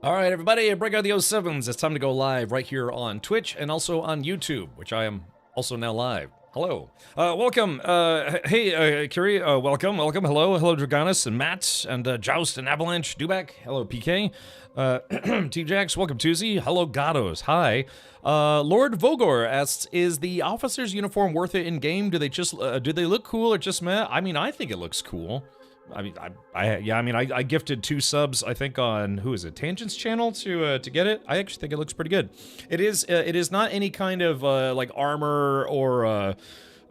All right, everybody, break out the 07s. It's time to go live right here on Twitch and also on YouTube, which I am also now live. Hello. Welcome. Hey, Curie, welcome. Hello, Dragonis and Matt and Joust and Avalanche. Dubak. Hello, PK. T-Jax, welcome, Tuesday. Hello, Gatos. Hi. Lord Vogor asks, is the officer's uniform worth it in game? Do they just, do they look cool or just meh? I mean, I think it looks cool. I gifted 2 subs, I think, on, who is it, Tangent's channel to get it. I actually think it looks pretty good. It is not any kind of, like, armor or,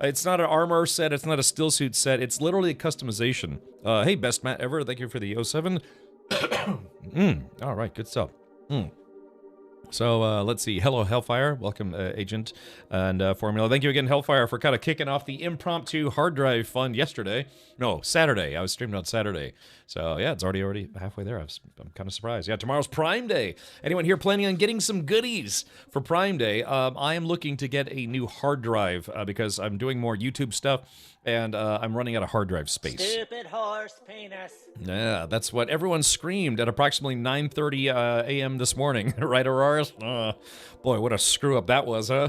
it's not an armor set, it's not a still suit set, it's literally a customization. Hey, best Matt ever, thank you for the 07. Alright, good stuff. So, let's see. Hello, Hellfire. Welcome, Agent and Formula. Thank you again, Hellfire, for kind of kicking off the impromptu hard drive fund yesterday. No, Saturday. I was streaming on Saturday. So, yeah, it's already halfway there. I'm kind of surprised. Yeah, tomorrow's Prime Day. Anyone here planning on getting some goodies for Prime Day? I am looking to get a new hard drive because I'm doing more YouTube stuff. And I'm running out of hard drive space. Stupid horse penis. Yeah, that's what everyone screamed at approximately 9:30 a.m. this morning. Right, Auroras? Boy, what a screw up that was, huh?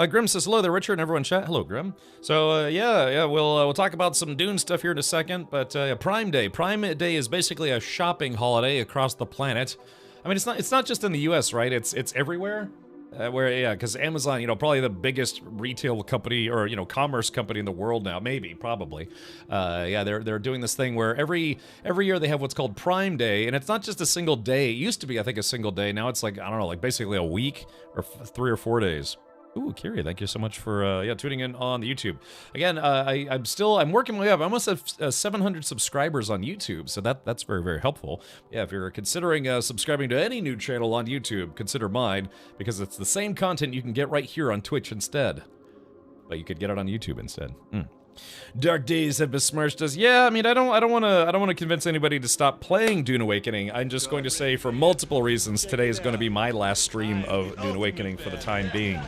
Grim says, hello there, Richard, and everyone chat. Hello, Grim. So, yeah, we'll talk about some Dune stuff here in a second, but Prime Day. Prime Day is basically a shopping holiday across the planet. I mean, it's not just in the U.S., right? It's everywhere. Because Amazon, probably the biggest retail company or, commerce company in the world now, probably. They're doing this thing where every year they have what's called Prime Day, and it's not just a single day. It used to be, I think, a single day. Now it's like, I don't know, like basically a week or 3 or 4 days. Ooh, Kiri, thank you so much for tuning in on the YouTube. Again, I'm working my way up. I almost have 700 subscribers on YouTube, so that's very, very helpful. Yeah, if you're considering subscribing to any new channel on YouTube, consider mine, because it's the same content you can get right here on Twitch instead. But you could get it on YouTube instead. Dark Days have besmirched us. Yeah, I mean, I don't want to convince anybody to stop playing Dune Awakening. I'm just going to say, for multiple reasons, today is going to be my last stream of Dune Awakening for the time being.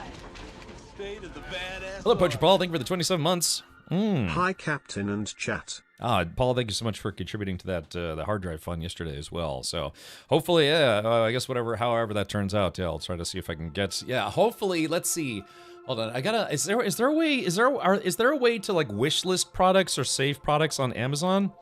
Hello, Poacher Paul. Thank you for the 27 months. Hi, Captain and chat. Paul, thank you so much for contributing to that the hard drive fund yesterday as well. So hopefully, I guess however that turns out, I'll try to see if I can get. Yeah, hopefully, let's see. Hold on, I gotta. Is there a way to like wish list products or save products on Amazon?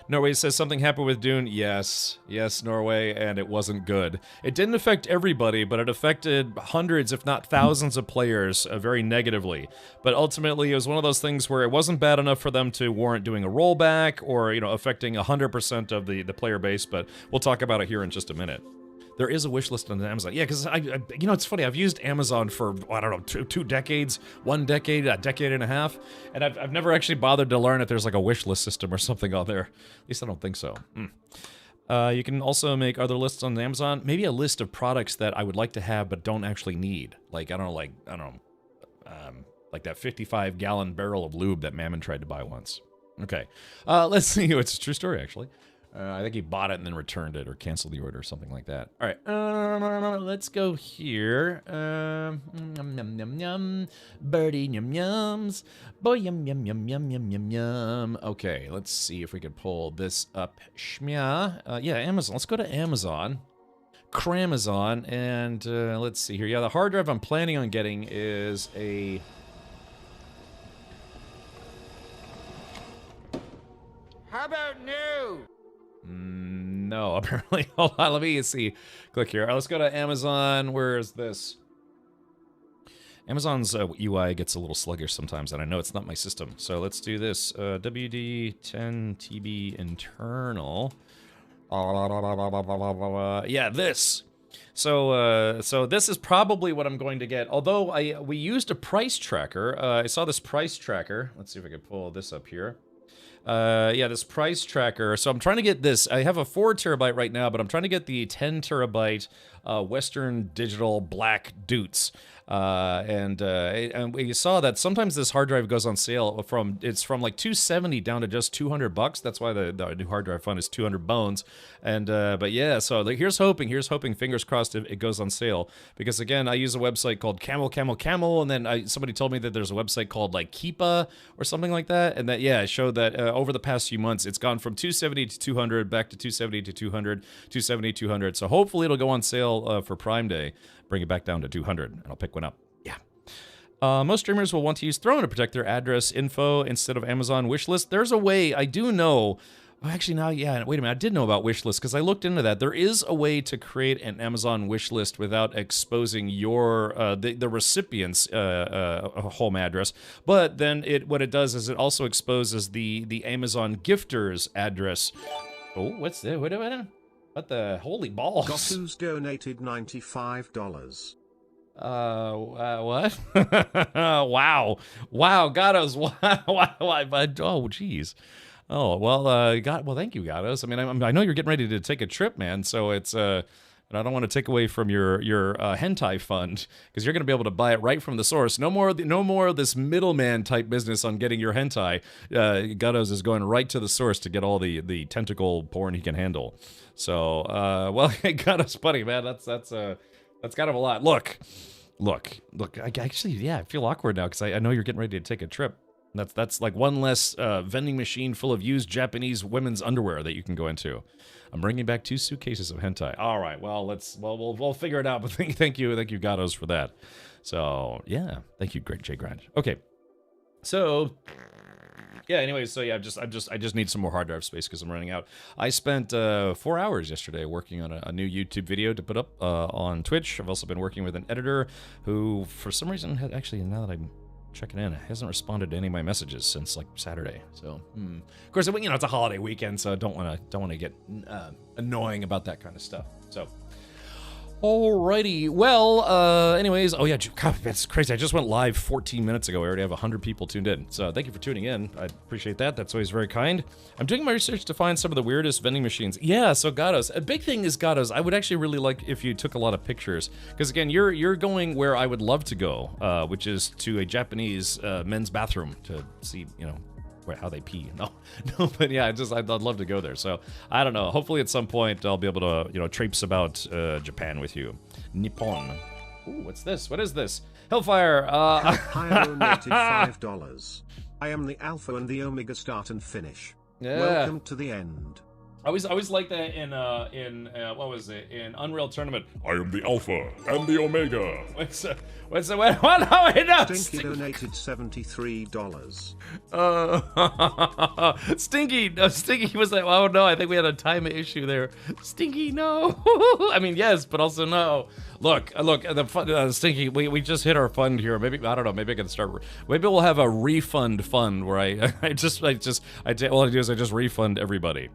Norway says something happened with Dune. Yes, Norway, and it wasn't good. It didn't affect everybody, but it affected hundreds, if not thousands, of players very negatively. But ultimately, it was one of those things where it wasn't bad enough for them to warrant doing a rollback or affecting 100% of the player base. But we'll talk about it here in just a minute. There is a wish list on Amazon. Yeah, because it's funny. I've used Amazon for, I don't know, two decades, 1 decade, a decade and a half, and I've never actually bothered to learn if there's like a wish list system or something on there. At least I don't think so. You can also make other lists on Amazon. Maybe a list of products that I would like to have but don't actually need. Like, I don't know, like that 55-gallon barrel of lube that Mammon tried to buy once. Okay, let's see. It's a true story, actually. I think he bought it and then returned it or canceled the order or something like that. All right, let's go here. Yum, yum, yum, yum. Birdie, yum, yums. Boy, yum, yum, yum, yum, yum, yum, yum. Okay, let's see if we could pull this up. Shmya. Yeah, Amazon. Let's go to Amazon. Cramazon. And let's see here. Yeah, the hard drive I'm planning on getting is a... How about new? No, apparently. Hold on, let me see. Click here. All right, let's go to Amazon. Where is this? Amazon's UI gets a little sluggish sometimes, and I know it's not my system. So let's do this. WD10TB internal. Yeah, this. So this is probably what I'm going to get. Although we used a price tracker. I saw this price tracker. Let's see if I can pull this up here. Yeah, this price tracker. So I'm trying to get this. I have a 4 terabyte right now, but I'm trying to get the 10 terabyte Western Digital Black Dutes. And we saw that sometimes this hard drive goes on sale from like $270 down to just $200. That's why the new hard drive fund is 200 bones. And but yeah, so here's hoping, fingers crossed it goes on sale, because again, I use a website called Camel, and then somebody told me that there's a website called like Keepa or something like that, and that it showed that over the past few months it's gone from 270 to 200, back to 270 to 200, 270 200. So hopefully it'll go on sale for Prime Day, bring it back down to 200, and I'll pick one up. Yeah. Most streamers will want to use Throne to protect their address info instead of Amazon wishlist. There's a way, I do know. Actually, now, yeah, wait a minute. I did know about wishlist because I looked into that. There is a way to create an Amazon wishlist without exposing your the recipient's home address. But then what it does is it also exposes the Amazon gifter's address. Oh, what's that? What the holy balls? Gosu's donated $95. What? Wow, Gatos, why, oh, jeez. Oh, well, thank you, Gatos. I mean, I know you're getting ready to take a trip, man, so it's, and I don't want to take away from your hentai fund, because you're going to be able to buy it right from the source. No more of this middleman type business on getting your hentai. Gatos is going right to the source to get all the tentacle porn he can handle. So, well, Gatos, buddy, man, that's kind of a lot. Look, I actually, I feel awkward now because I know you're getting ready to take a trip. That's like one less vending machine full of used Japanese women's underwear that you can go into. I'm bringing back 2 suitcases of hentai. All right, well, we'll figure it out, but thank you, Gatos, for that. So, yeah, thank you, Great J Grind. Okay, so... yeah, anyways, so yeah, I just need some more hard drive space because I'm running out. I spent 4 hours yesterday working on a new YouTube video to put up on Twitch. I've also been working with an editor who, for some reason, now that I'm checking in, hasn't responded to any of my messages since like Saturday. So, of course, it's a holiday weekend, so I don't want to get annoying about that kind of stuff. So. Alrighty, well, anyways, oh yeah, God, that's crazy. I just went live 14 minutes ago. We already have 100 people tuned in, so thank you for tuning in. I appreciate that. That's always very kind. I'm doing my research to find some of the weirdest vending machines. Yeah, so Gatos, a big thing is Gatos. I would actually really like if you took a lot of pictures, because again, you're going where I would love to go, which is to a Japanese men's bathroom to see, how they pee. No, but yeah, I'd love to go there. So I don't know. Hopefully at some point I'll be able to, traipse about Japan with you. Nippon. Ooh, what's this? What is this? Hellfire. I donated $5. I am the Alpha and the Omega start and finish. Yeah. Welcome to the end. I always like that in what was it, in Unreal Tournament. I am the Alpha and the Omega. What? No, Stinky donated $73. Stinky was like, oh no, I think we had a time issue there. Stinky, no. I mean, yes, but also no. Look, the Stinky, we just hit our fund here. Maybe, I don't know, maybe I can start, maybe we'll have a refund fund where all I do is I just refund everybody.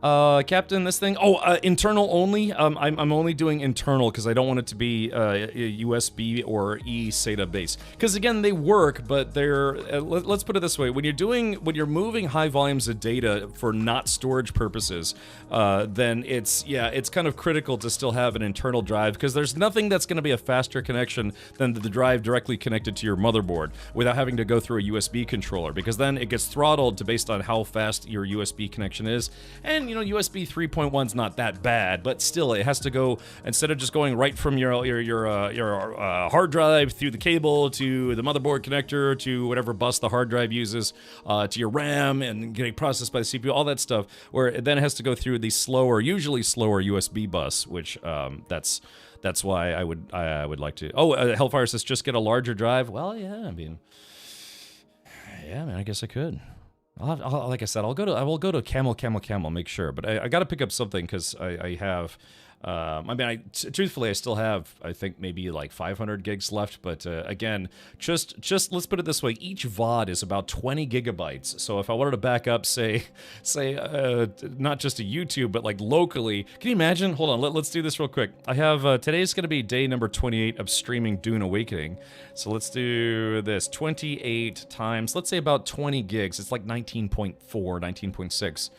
Captain, this thing. Internal only. I'm only doing internal because I don't want it to be USB or eSATA based. Because again, they work, but they're. Let's put it this way: when you're moving high volumes of data for not storage purposes, then it's kind of critical to still have an internal drive, because there's nothing that's going to be a faster connection than the drive directly connected to your motherboard without having to go through a USB controller, because then it gets throttled based on how fast your USB connection is. And USB 3.1's not that bad, but still, it has to go, instead of just going right from your hard drive through the cable to the motherboard connector to whatever bus the hard drive uses, to your RAM and getting processed by the CPU, all that stuff, where it then has to go through the usually slower USB bus, which that's why I would like to. Hellfire says just get a larger drive. Well, yeah, I mean, yeah, man, I guess I could. Like I said, I will go to Camel, make sure. But I got to pick up something because I have. Truthfully, I still have, I think, maybe like 500 gigs left. But again, just let's put it this way: each VOD is about 20 gigabytes. So if I wanted to back up, say, not just to YouTube, but like locally, can you imagine? Hold on, let's do this real quick. I have today's going to be day number 28 of streaming Dune Awakening. So let's do this: 28 times, let's say about 20 gigs. It's like 19.4, 19.6.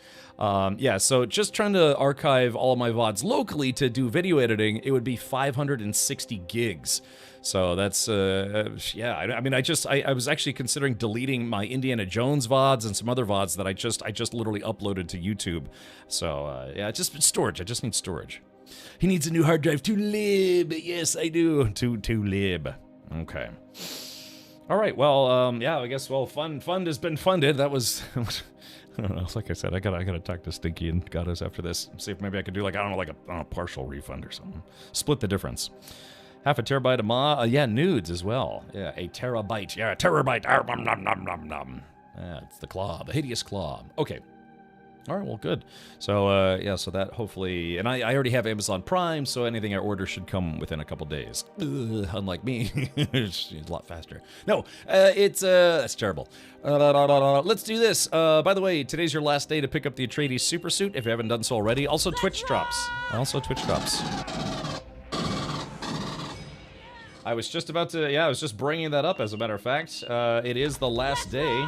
So just trying to archive all of my VODs locally, to do video editing, it would be 560 gigs. So that's, yeah, I mean, I was actually considering deleting my Indiana Jones VODs and some other VODs that I just literally uploaded to YouTube. So, yeah, just storage. I just need storage. He needs a new hard drive to lib. Yes, I do. To lib. Okay. All right, well, yeah, I guess, well, fund has been funded. That was... I don't know. Like I said, I gotta talk to Stinky and Goddess after this. See if maybe I could do like, I don't know, like a partial refund or something. Split the difference. Half a terabyte of yeah, nudes as well. Yeah, a terabyte. Yeah, a terabyte. Nom, nom, nom, nom, nom. Yeah, it's the claw, the hideous claw. Okay. All right, well, good. So, yeah, so that hopefully... And I already have Amazon Prime, so anything I order should come within a couple days. Unlike me. It's a lot faster. No, that's terrible. Let's do this. By the way, today's your last day to pick up the Atreides Supersuit, if you haven't done so already. Also, Twitch drops. I was just about to... Yeah, I was just bringing that up, as a matter of fact. It is the last day...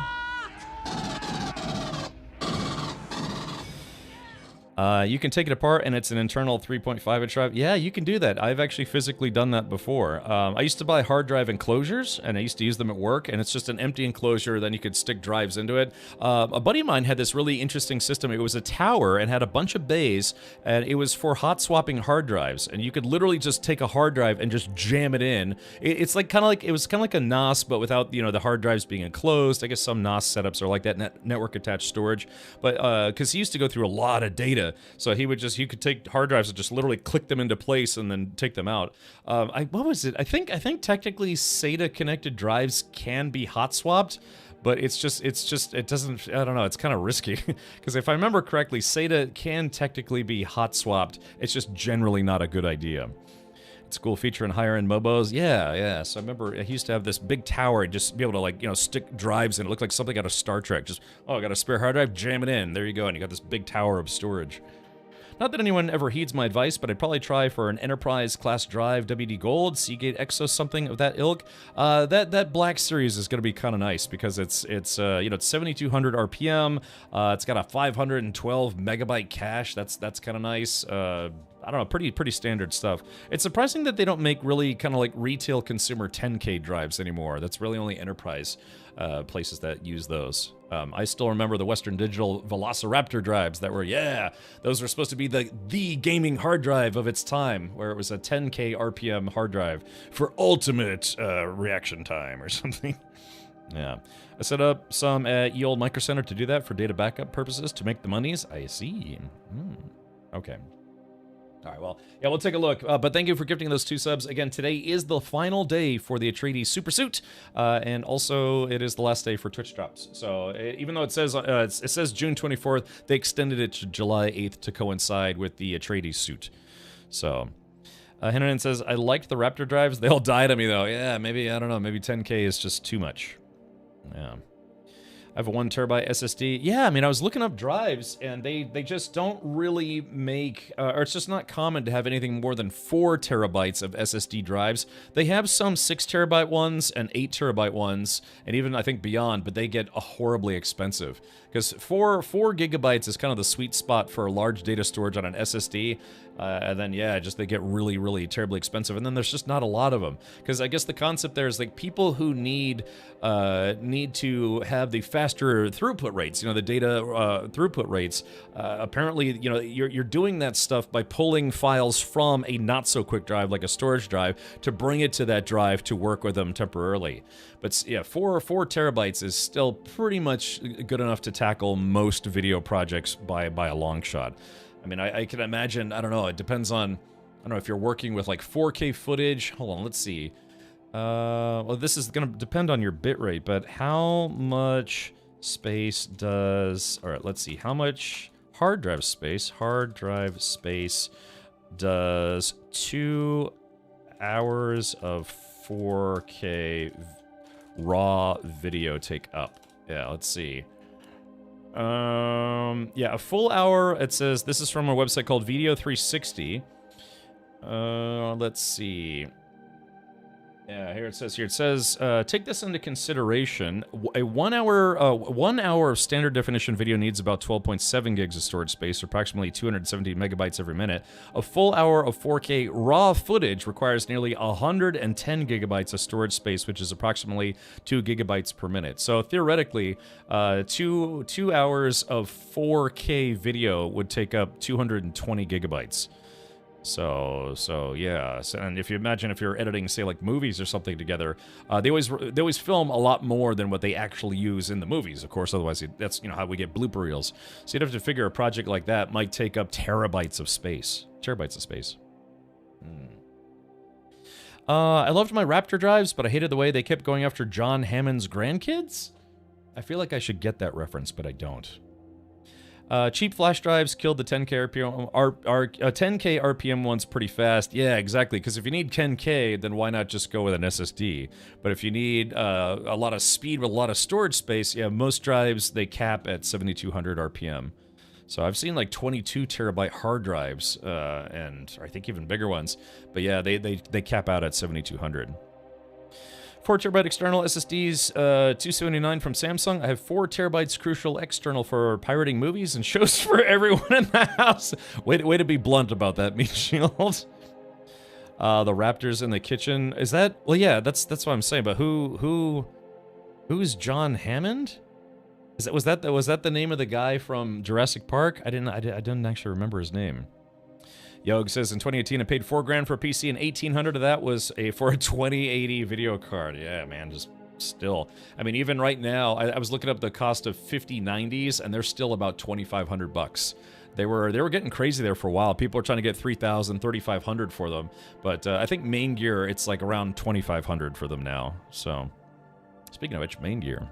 you can take it apart, and it's an internal 3.5-inch drive. Yeah, you can do that. I've actually physically done that before. I used to buy hard drive enclosures, and I used to use them at work, and it's just an empty enclosure, then you could stick drives into it. A buddy of mine had this really interesting system. It was a tower and had a bunch of bays, and it was for hot-swapping hard drives, and you could literally just take a hard drive and just jam it in. It's like it was kind of like a NAS, but without, you know, the hard drives being enclosed. I guess some NAS setups are like that, network-attached storage. But, because he used to go through a lot of data, so he could take hard drives and just literally click them into place and then take them out. What was it? I think technically SATA connected drives can be hot swapped, but it doesn't, I don't know, it's kind of risky. Because if I remember correctly, SATA can technically be hot swapped. It's just generally not a good idea. It's a cool feature in higher-end mobos. Yeah. So I remember he used to have this big tower and just be able to, like, you know, stick drives in. It looked like something out of Star Trek. Just, oh, I got a spare hard drive, jam it in. There you go, and you got this big tower of storage. Not that anyone ever heeds my advice, but I'd probably try for an Enterprise-class drive, WD Gold, Seagate Exos, something of that ilk. That Black Series is going to be kind of nice because it's 7,200 RPM. It's got a 512 megabyte cache. That's kind of nice. I don't know, pretty standard stuff. It's surprising that they don't make really kind of like retail consumer 10K drives anymore. That's really only enterprise places that use those. I still remember the Western Digital Velociraptor drives that were, yeah, those were supposed to be the gaming hard drive of its time, where it was a 10K RPM hard drive for ultimate reaction time or something. Yeah. I set up some at Ye Olde Micro Center to do that for data backup purposes to make the monies. I see. Okay. All right, well, yeah, we'll take a look. But thank you for gifting those 2 subs. Again, today is the final day for the Atreides Supersuit, and also it is the last day for Twitch drops. So even though it says June 24th, they extended it to July 8th to coincide with the Atreides suit. So, Henry says, I liked the Raptor drives. They all died on me, though. Yeah, maybe, I don't know, maybe 10K is just too much. Yeah. I have a 1 terabyte SSD. Yeah, I mean, I was looking up drives, and they just don't really make, or it's just not common to have anything more than 4 terabytes of SSD drives. They have some 6 terabyte ones and 8 terabyte ones, and even, I think, beyond, but they get horribly expensive. Because 4 gigabytes is kind of the sweet spot for large data storage on an SSD, and then, yeah, just they get really, really terribly expensive, and then there's just not a lot of them. Because I guess the concept there is, like, people who need to have the faster throughput rates, you know, the data throughput rates, apparently, you know, you're doing that stuff by pulling files from a not-so-quick drive, like a storage drive, to bring it to that drive to work with them temporarily. But, yeah, 4 terabytes is still pretty much good enough to tackle most video projects by a long shot. I mean, I can imagine, I don't know, it depends on, I don't know, if you're working with, like, 4K footage. Hold on, let's see. Well, this is going to depend on your bitrate, but how much space does... Alright, let's see. How much hard drive space does 2 hours of 4K raw video take up? Yeah, let's see. Yeah, a full hour, it says, this is from a website called Video 360. Let's see. Yeah, here it says. Take this into consideration. A 1 hour, 1 hour of standard definition video needs about 12.7 gigs of storage space, or approximately 270 megabytes every minute. A full hour of 4K raw footage requires nearly 110 gigabytes of storage space, which is approximately 2 gigabytes per minute. So theoretically, 2 hours of 4K video would take up 220 gigabytes. So yeah. And if you imagine if you're editing, say, like movies or something together, they always film a lot more than what they actually use in the movies, of course. Otherwise, that's how we get blooper reels. So you'd have to figure a project like that might take up terabytes of space. I loved my Raptor drives, but I hated the way they kept going after John Hammond's grandkids. I feel like I should get that reference, but I don't. Cheap flash drives killed the 10K RPM. 10K RPM one's pretty fast. Yeah, exactly. Because if you need 10K, then why not just go with an SSD? But if you need a lot of speed with a lot of storage space, yeah, most drives, they cap at 7200 RPM. So I've seen like 22 terabyte hard drives, and I think even bigger ones. But yeah, they cap out at 7200. 4 terabyte external SSDs, 279 from Samsung. I have 4 terabytes crucial external for pirating movies and shows for everyone in the house. Way to be blunt about that, Meat Shield. The Raptors in the kitchen. Is that? Well, yeah, that's what I'm saying. But who's John Hammond? Was that the name of the guy from Jurassic Park? I didn't actually remember his name. Yog says, in 2018, I paid $4,000 for a PC, and $1,800 of that was for a 2080 video card. Yeah, man, just still. I mean, even right now, I was looking up the cost of 5090s, and they're still about $2,500. They were getting crazy there for a while. People are trying to get $3,000, $3,500 for them. But I think main gear, it's like around $2,500 for them now. So, speaking of which, main gear.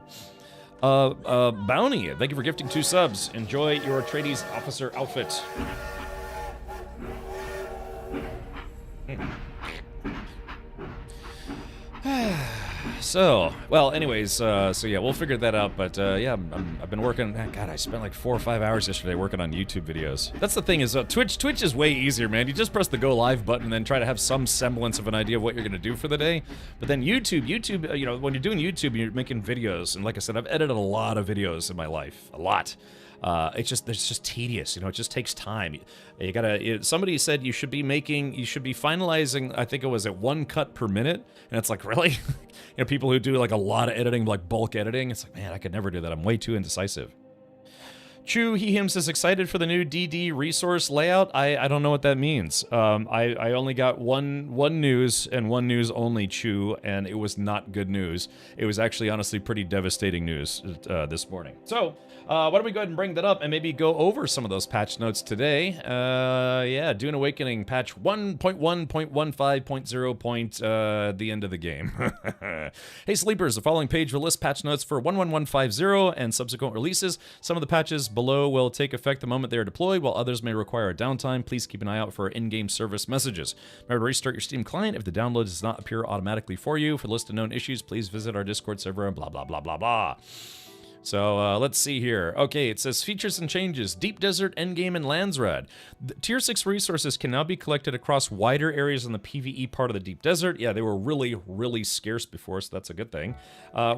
Bounty, thank you for gifting 2 subs. Enjoy your Atreides officer outfit. So, well, anyways, so yeah, we'll figure that out, but yeah, I've been working, God, I spent like 4 or 5 hours yesterday working on YouTube videos. That's the thing is, Twitch is way easier, man. You just press the go live button and then try to have some semblance of an idea of what you're gonna do for the day. But then YouTube, when you're doing YouTube, you're making videos, and like I said, I've edited a lot of videos in my life, a lot. It's just tedious, it just takes time. You gotta, somebody said you should be finalizing, I think it was at 1 cut per minute, and it's like, really? People who do like a lot of editing, like bulk editing, it's like, man, I could never do that. I'm way too indecisive. Chew, he him says, excited for the new DD resource layout. I don't know what that means. I only got one news and one news only, Chew, and it was not good news. It was actually honestly pretty devastating news this morning. So why don't we go ahead and bring that up and maybe go over some of those patch notes today. Yeah, Dune Awakening patch 1.1.15.0. The end of the game. Hey sleepers, the following page will list patch notes for 11150 and subsequent releases. Some of the patches below will take effect the moment they are deployed, while others may require a downtime. Please keep an eye out for in-game service messages. Remember to restart your Steam client if the download does not appear automatically for you. For the list of known issues, please visit our Discord server and blah, blah, blah, blah, blah. So let's see here. Okay, it says features and changes. Deep Desert, Endgame, and Landsrad. The Tier 6 resources can now be collected across wider areas in the PvE part of the Deep Desert. Yeah, they were really, really scarce before, so that's a good thing.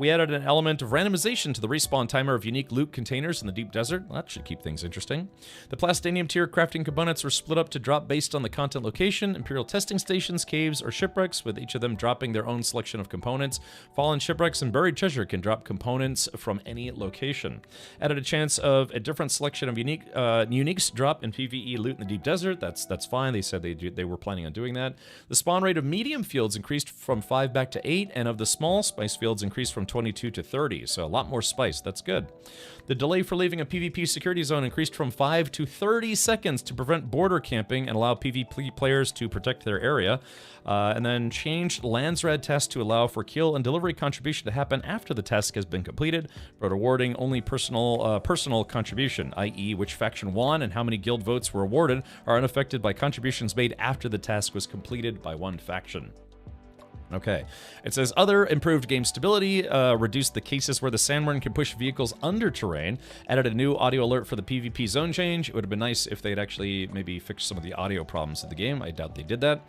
We added an element of randomization to the respawn timer of unique loot containers in the Deep Desert. Well, that should keep things interesting. The Plastanium tier crafting components were split up to drop based on the content location. Imperial testing stations, caves, or shipwrecks, with each of them dropping their own selection of components. Fallen shipwrecks and buried treasure can drop components from any location. Added a chance of a different selection of uniques drop in PvE loot in the Deep Desert. That's fine. They said they were planning on doing that. The spawn rate of medium fields increased from 5 back to 8, and of the small spice fields increased from 22 to 30. So a lot more spice. That's good. The delay for leaving a PvP security zone increased from 5 to 30 seconds to prevent border camping and allow PvP players to protect their area. And then changed Landsrad test to allow for kill and delivery contribution to happen after the task has been completed, but awarding only personal contribution, i.e. which faction won and how many guild votes were awarded, are unaffected by contributions made after the task was completed by one faction. Okay. It says other improved game stability, reduced the cases where the sandworm can push vehicles under terrain, added a new audio alert for the PvP zone change. It would have been nice if they'd actually maybe fixed some of the audio problems of the game. I doubt they did that.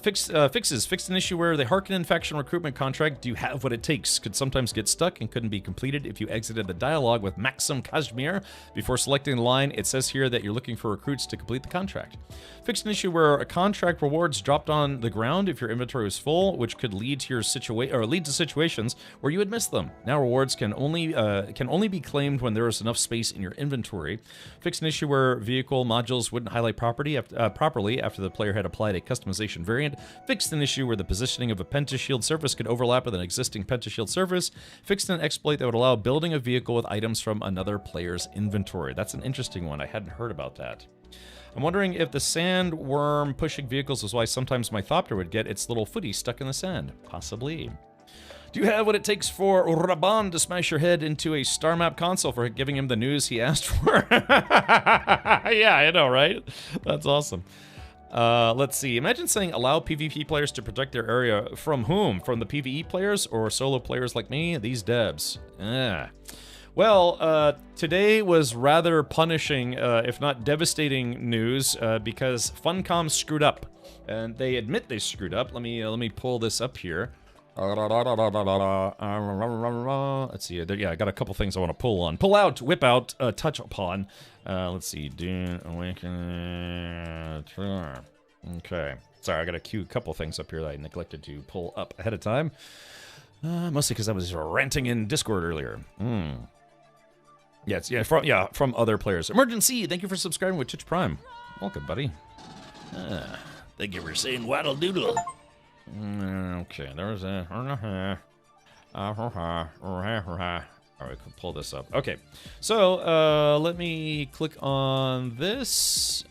Fixes. Fixed an issue where the Harkonnen faction recruitment contract, do you have what it takes, could sometimes get stuck and couldn't be completed if you exited the dialogue with Maxim Kazmir before selecting the line. It says here that you're looking for recruits to complete the contract. Fixed an issue where a contract rewards dropped on the ground if your inventory was full, which could lead to situations where you would miss them. Now rewards can only be claimed when there is enough space in your inventory. Fixed an issue where vehicle modules wouldn't highlight properly after the player had applied a customization variant. Fixed an issue where the positioning of a pentashield surface could overlap with an existing pentashield surface. Fixed an exploit that would allow building a vehicle with items from another player's inventory. That's an interesting one. I hadn't heard about that. I'm wondering if the sandworm pushing vehicles is why sometimes my Thopter would get its little footy stuck in the sand. Possibly. Do you have what it takes for Raban to smash your head into a star map console for giving him the news he asked for? Yeah, I know, right? That's awesome. Let's see. Imagine saying allow PvP players to protect their area. From whom? From the PvE players or solo players like me? These devs. Well, today was rather punishing, if not devastating news, because Funcom screwed up. And they admit they screwed up. Let me pull this up here. Let's see. Yeah, I got a couple things I want to pull on. Pull out, whip out, touch upon. Let's see. Dune Awakening. Okay. Sorry, I got to queue a couple things up here that I neglected to pull up ahead of time. Mostly because I was ranting in Discord earlier. Yes, from other players. Emergency, thank you for subscribing with Twitch Prime. Welcome, buddy. Thank you for saying waddle doodle. Okay, there's a... Alright, we can pull this up. Okay, so let me click on this.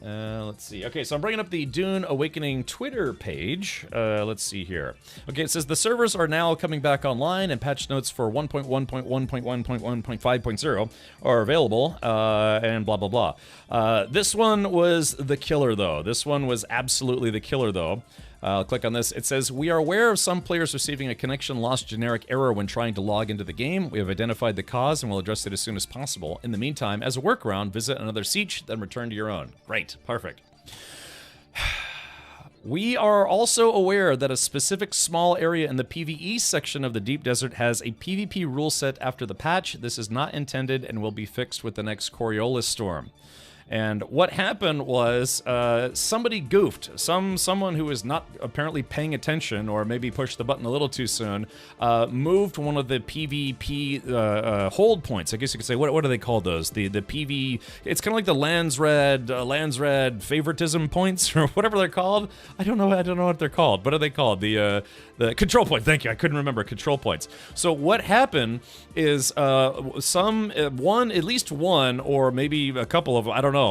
Let's see. Okay, so I'm bringing up the Dune Awakening Twitter page. Let's see here. Okay, it says the servers are now coming back online and patch notes for 1.1.1.1.1.5.0 are available, and blah, blah, blah. This one was the killer, though. This one was absolutely the killer, though. I'll click on this. It says, we are aware of some players receiving a connection loss generic error when trying to log into the game. We have identified the cause and will address it as soon as possible. In the meantime, as a workaround, visit another siege, then return to your own. Great. Perfect. We are also aware that a specific small area in the PvE section of the Deep Desert has a PvP rule set after the patch. This is not intended and will be fixed with the next Coriolis storm. And what happened was somebody goofed. Someone who was not apparently paying attention or maybe pushed the button a little too soon moved one of the PvP hold points. I guess you could say, what do they call those? The PV, it's kind of like the lands red favoritism points or whatever they're called. I don't know what they're called. What are they called? The control point. Thank you. I couldn't remember control points. So what happened is at least one or maybe a couple of, I don't know,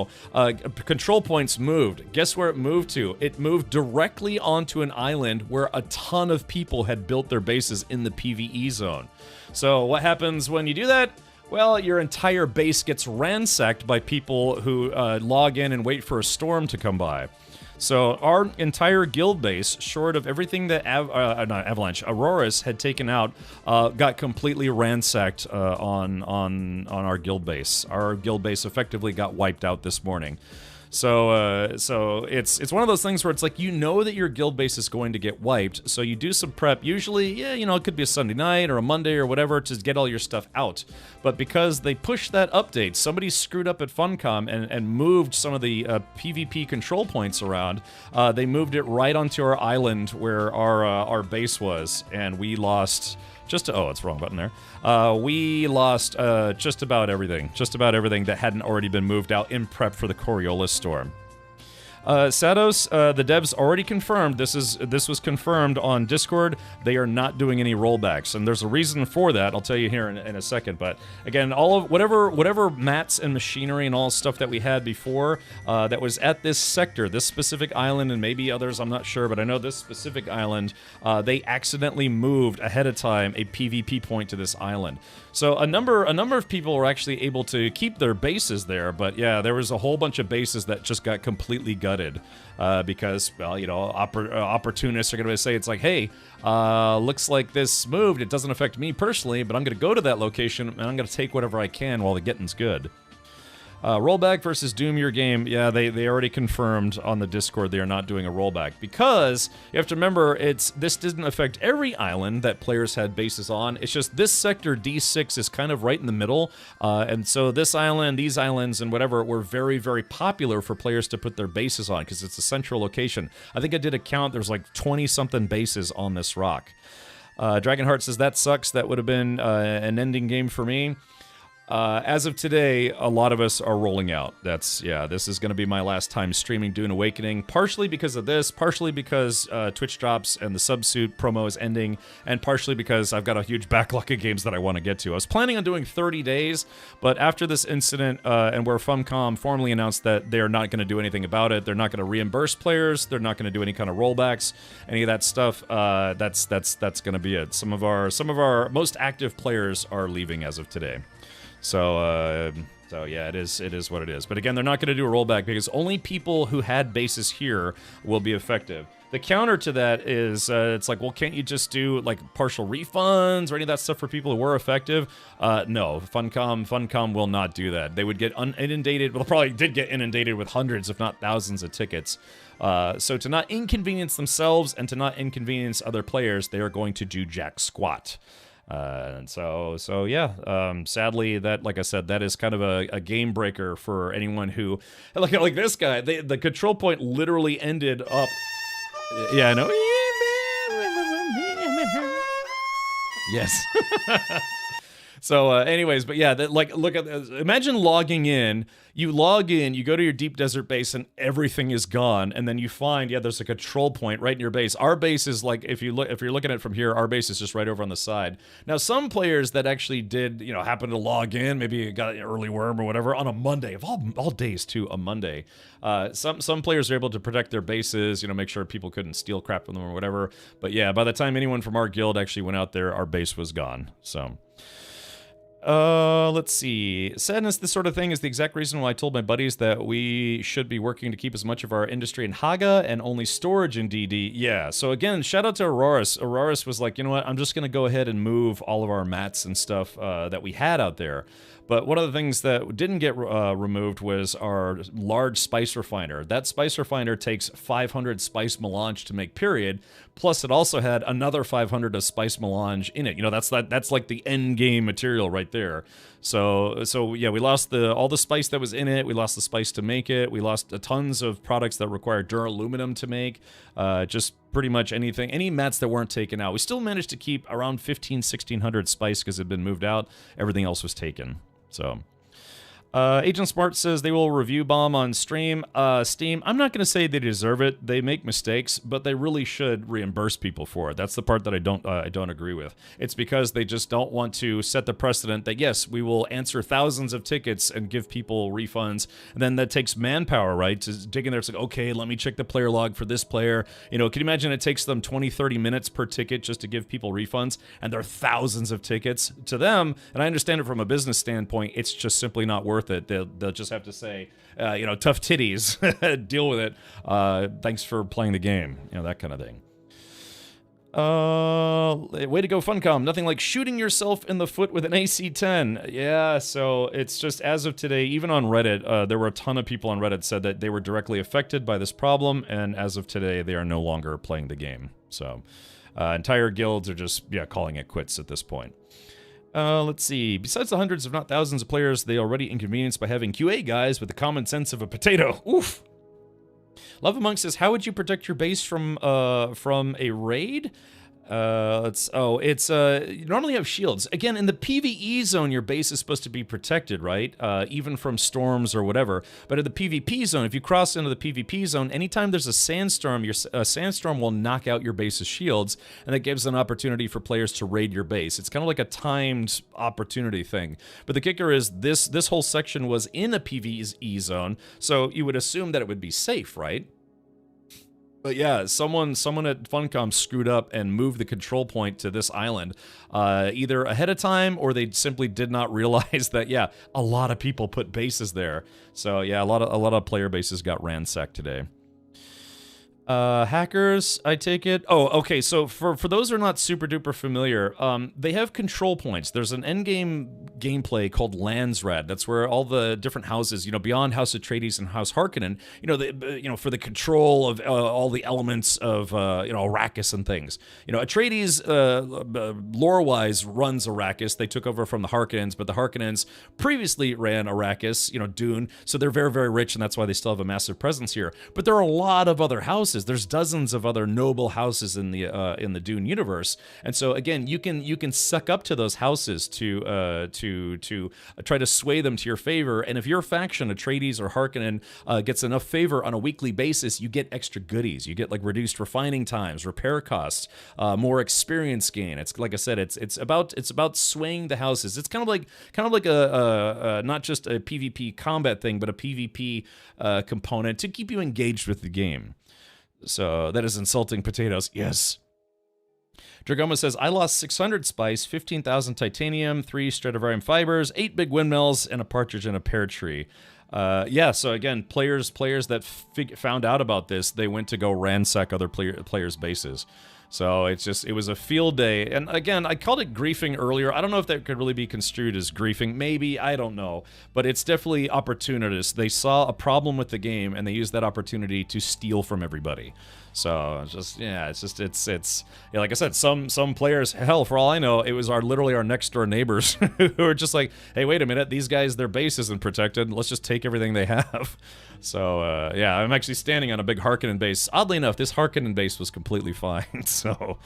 control points moved. Guess where it moved to? It moved directly onto an island where a ton of people had built their bases in the PvE zone. So what happens when you do that? Well, your entire base gets ransacked by people who log in and wait for a storm to come by. So our entire guild base, short of everything that Auroras had taken out, got completely ransacked on our guild base. Our guild base effectively got wiped out this morning. So it's one of those things where it's like, you know that your guild base is going to get wiped, so you do some prep. Usually, yeah, you know, it could be a Sunday night or a Monday or whatever to get all your stuff out. But because they pushed that update, somebody screwed up at Funcom and moved some of the PvP control points around. They moved it right onto our island where our base was, and we lost... oh, it's the wrong button there. We lost just about everything that hadn't already been moved out in prep for the Coriolis storm. Sados, the devs already confirmed, this was confirmed on Discord, they are not doing any rollbacks, and there's a reason for that, I'll tell you here in a second, but again, all of whatever mats and machinery and all stuff that we had before, that was at this sector, this specific island, and maybe others, I'm not sure, but I know this specific island, they accidentally moved ahead of time a PvP point to this island. So a number of people were actually able to keep their bases there, but yeah, there was a whole bunch of bases that just got completely gutted. gutted because, well, you know, opportunists are going to say, it's like, hey, looks like this moved. It doesn't affect me personally, but I'm going to go to that location and I'm going to take whatever I can while the getting's good. Rollback versus Doom your game. Yeah, they already confirmed on the Discord they are not doing a rollback because you have to remember this didn't affect every island that players had bases on. It's just this sector D6 is kind of right in the middle, and so this island, these islands, and whatever were very, very popular for players to put their bases on because it's a central location. I think I did a count. There's like 20-something bases on this rock. Dragonheart says that sucks. That would have been an ending game for me. As of today, a lot of us are rolling out. This is going to be my last time streaming Dune Awakening, partially because of this, partially because Twitch drops and the Subsuit promo is ending, and partially because I've got a huge backlog of games that I want to get to. I was planning on doing 30 days, but after this incident, and where Funcom formally announced that they are not going to do anything about it, they're not going to reimburse players, they're not going to do any kind of rollbacks, any of that stuff, that's going to be it. Some of our most active players are leaving as of today. So yeah, it is what it is. But again, they're not going to do a rollback because only people who had bases here will be effective. The counter to that is, it's like, well, can't you just do like partial refunds or any of that stuff for people who were effective? No, Funcom will not do that. They would get inundated. Well, probably did get inundated with hundreds, if not thousands, of tickets. So to not inconvenience themselves and to not inconvenience other players, they are going to do jack squat. And so yeah, sadly, that, like I said, that is kind of a game breaker for anyone who, like this guy, the control point literally ended up, yeah, I know. Yes. So, anyways, but yeah, look at, imagine logging in. You log in, you go to your deep desert base, and everything is gone. And then you find, yeah, there's a control point right in your base. Our base is like, if you're looking at it from here, our base is just right over on the side. Now, some players that actually did, you know, happen to log in, maybe got an early worm or whatever on a Monday, of all days too, a Monday. Some players are able to protect their bases, you know, make sure people couldn't steal crap from them or whatever. But yeah, by the time anyone from our guild actually went out there, our base was gone. So. Let's see. Sadness, this sort of thing, is the exact reason why I told my buddies that we should be working to keep as much of our industry in Haga and only storage in DD. Yeah, so again, shout out to Auroras. Auroras was like, you know what, I'm just going to go ahead and move all of our mats and stuff that we had out there. But one of the things that didn't get removed was our large spice refiner. That spice refiner takes 500 spice melange to make, period. Plus, it also had another 500 of spice melange in it. You know, that's like the end game material right there. So yeah, we lost all the spice that was in it. We lost the spice to make it. We lost tons of products that required duraluminum to make. Just pretty much anything, any mats that weren't taken out. We still managed to keep around 1600 spice because it had been moved out. Everything else was taken. So, Agent Smart says they will review bomb on Steam. I'm not going to say they deserve it. They make mistakes, but they really should reimburse people for it. That's the part that I don't agree with. It's because they just don't want to set the precedent that, yes, we will answer thousands of tickets and give people refunds. And then that takes manpower, right? To dig in there, it's like, okay, let me check the player log for this player. You know, can you imagine it takes them 20, 30 minutes per ticket just to give people refunds? And there are thousands of tickets to them. And I understand it from a business standpoint. It's just simply not worth it. They'll just have to say, you know, tough titties, deal with it. Thanks for playing the game, you know, that kind of thing. Way to go, Funcom. Nothing like shooting yourself in the foot with an AC-10. Yeah, so it's just, as of today, even on Reddit, there were a ton of people on Reddit said that they were directly affected by this problem, and as of today, they are no longer playing the game. So, entire guilds are just, yeah, calling it quits at this point. Let's see. Besides the hundreds, if not thousands of players they already inconvenienced by having QA guys with the common sense of a potato. Oof. Love Among says, how would you protect your base from a raid? You normally have shields. Again, in the PvE zone, your base is supposed to be protected, right? Even from storms or whatever. But in the PvP zone, if you cross into the PvP zone, anytime there's a sandstorm, a sandstorm will knock out your base's shields, and that gives an opportunity for players to raid your base. It's kind of like a timed opportunity thing. But the kicker is this whole section was in a PvE zone, so you would assume that it would be safe, right? But yeah, someone at Funcom screwed up and moved the control point to this island, either ahead of time or they simply did not realize that, yeah, a lot of people put bases there. So yeah, a lot of player bases got ransacked today. Hackers, I take it. Oh, okay. So for those who are not super duper familiar, they have control points. There's an endgame gameplay called Landsrad. That's where all the different houses, beyond House Atreides and House Harkonnen, for the control of all the elements of, Arrakis and things. Atreides, lore-wise, runs Arrakis. They took over from the Harkonnens, but the Harkonnens previously ran Arrakis, Dune. So they're very, very rich, and that's why they still have a massive presence here. But there are a lot of other houses. There's dozens of other noble houses in the Dune universe, and so again, you can suck up to those houses to try to sway them to your favor. And if your faction, Atreides or Harkonnen, gets enough favor on a weekly basis, you get extra goodies. You get like reduced refining times, repair costs, more experience gain. It's like I said, it's about swaying the houses. It's kind of like a not just a PvP combat thing, but a PvP component to keep you engaged with the game. So that is insulting potatoes. Yes. Dragoma says, I lost 600 spice, 15,000 titanium, 3 Stradivarium fibers, 8 big windmills, and a partridge in a pear tree. So again, players that found out about this, they went to go ransack other players' bases. So it was a field day. And again, I called it griefing earlier. I don't know if that could really be construed as griefing. Maybe, I don't know. But it's definitely opportunist. They saw a problem with the game, and they used that opportunity to steal from everybody. So it's like I said, some players, hell, for all I know, it was literally our next door neighbors who were just like, hey, wait a minute, these guys, their base isn't protected. Let's just take everything they have. So I'm actually standing on a big Harkonnen base. Oddly enough, this Harkonnen base was completely fine. So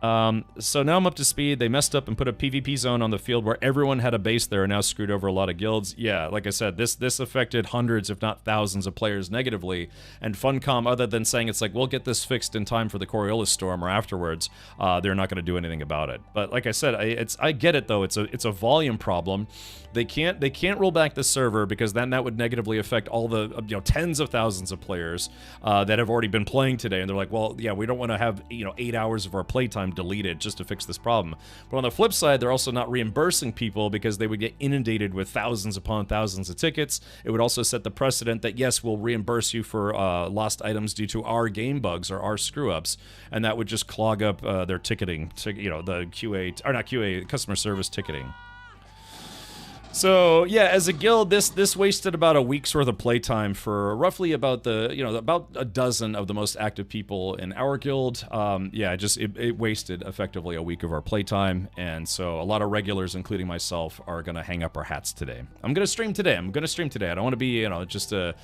now I'm up to speed. They messed up and put a PvP zone on the field where everyone had a base there and now screwed over a lot of guilds. Yeah, like I said, this affected hundreds, if not thousands of players negatively. And Funcom, other than saying it's like, we'll get this fixed in time for the Coriolis Storm or afterwards, they're not going to do anything about it. But like I said, I get it though. It's a volume problem. They can't roll back the server because then that would negatively affect all the tens of thousands of players that have already been playing today. And they're like, well, yeah, we don't want to have 8 hours of our playtime deleted just to fix this problem. But on the flip side, they're also not reimbursing people because they would get inundated with thousands upon thousands of tickets. It would also set the precedent that yes, we'll reimburse you for lost items due to our game bugs or our screw ups, and that would just clog up their ticketing, the QA or not QA, customer service ticketing. So yeah, as a guild, this wasted about a week's worth of playtime for roughly about about a dozen of the most active people in our guild. It wasted effectively a week of our playtime, and so a lot of regulars, including myself, are gonna hang up our hats today. I'm gonna stream today. I don't want to be just a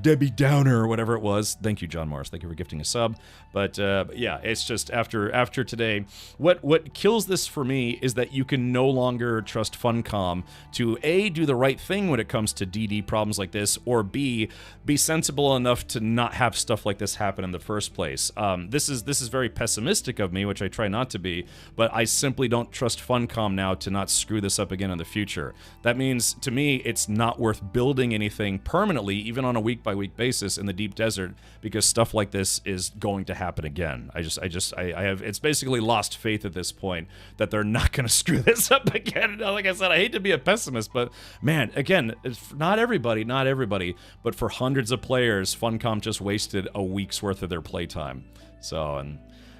Debbie Downer or whatever it was. Thank you, John Morris. Thank you for gifting a sub. But yeah, it's just after today, what kills this for me is that you can no longer trust Funcom to A, do the right thing when it comes to DD problems like this, or B, be sensible enough to not have stuff like this happen in the first place. This is very pessimistic of me, which I try not to be, but I simply don't trust Funcom now to not screw this up again in the future. That means, to me, it's not worth building anything permanently, even on a week-by-week basis in the deep desert, because stuff like this is going to happen again. I have, it's basically lost faith at this point that they're not going to screw this up again. Like I said, I hate to be a pessimist, but man, again, it's not everybody, but for hundreds of players, Funcom just wasted a week's worth of their playtime. So,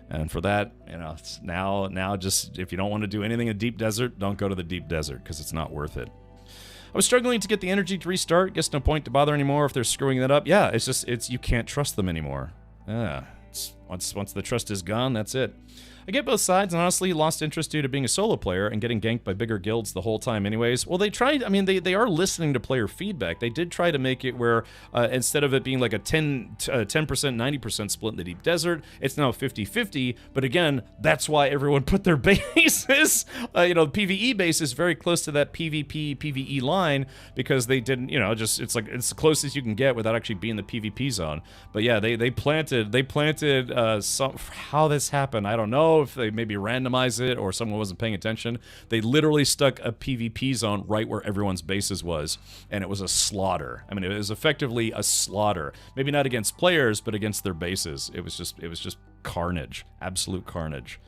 and for that, it's now just, if you don't want to do anything in deep desert, don't go to the deep desert, because it's not worth it. I was struggling to get the energy to restart. Guess no point to bother anymore if they're screwing that up. Yeah, it's you can't trust them anymore. Yeah, once the trust is gone, that's it. I get both sides, and honestly lost interest due to being a solo player and getting ganked by bigger guilds the whole time anyways. Well, they tried, they are listening to player feedback. They did try to make it where instead of it being like a 10%, 90% split in the deep desert, it's now 50-50, but again, that's why everyone put their bases, the PvE base is very close to that PvP, PvE line, because they didn't, it's the closest you can get without actually being the PvP zone. But yeah, they planted some, how this happened, I don't know. If they maybe randomize it or someone wasn't paying attention, they literally stuck a PvP zone right where everyone's bases was, and it was a slaughter. It was effectively a slaughter. Maybe not against players, but against their bases. It was just carnage, absolute carnage.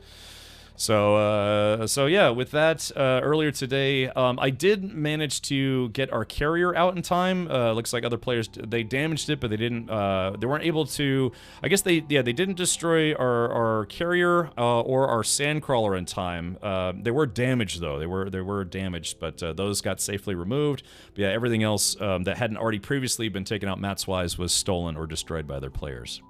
So yeah, with that, earlier today, I did manage to get our carrier out in time. Looks like other players, they damaged it, but they didn't, they weren't able to, I guess they didn't destroy our carrier, or our sandcrawler in time. They were damaged though, they were damaged, but those got safely removed. But yeah, everything else, that hadn't already previously been taken out mats-wise was stolen or destroyed by other players,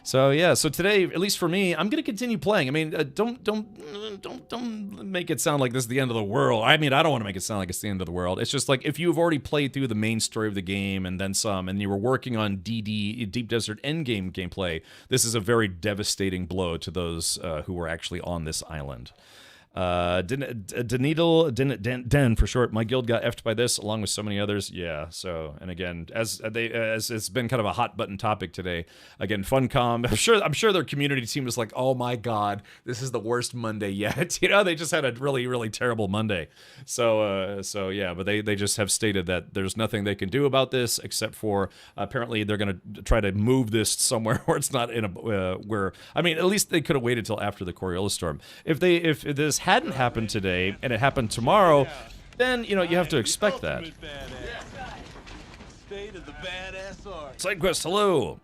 So yeah, so today, at least for me, I'm gonna continue playing. I mean, don't make it sound like this is the end of the world. I mean, I don't want to make it sound like it's the end of the world. It's just like if you've already played through the main story of the game and then some, and you were working on Deep Desert Endgame gameplay, this is a very devastating blow to those who were actually on this island. Den for short. My guild got effed by this, along with so many others. Yeah. So, and again, as it's been kind of a hot button topic today. Again, Funcom. I'm sure their community team was like, oh my god, this is the worst Monday yet. You know, they just had a really, really terrible Monday. So yeah, but they just have stated that there's nothing they can do about this except for apparently they're gonna try to move this somewhere where it's not in a where. I mean, at least they could have waited till after the Coriolis storm. If this hadn't happened today and it happened tomorrow, then you have to expect that. Side quest, hello.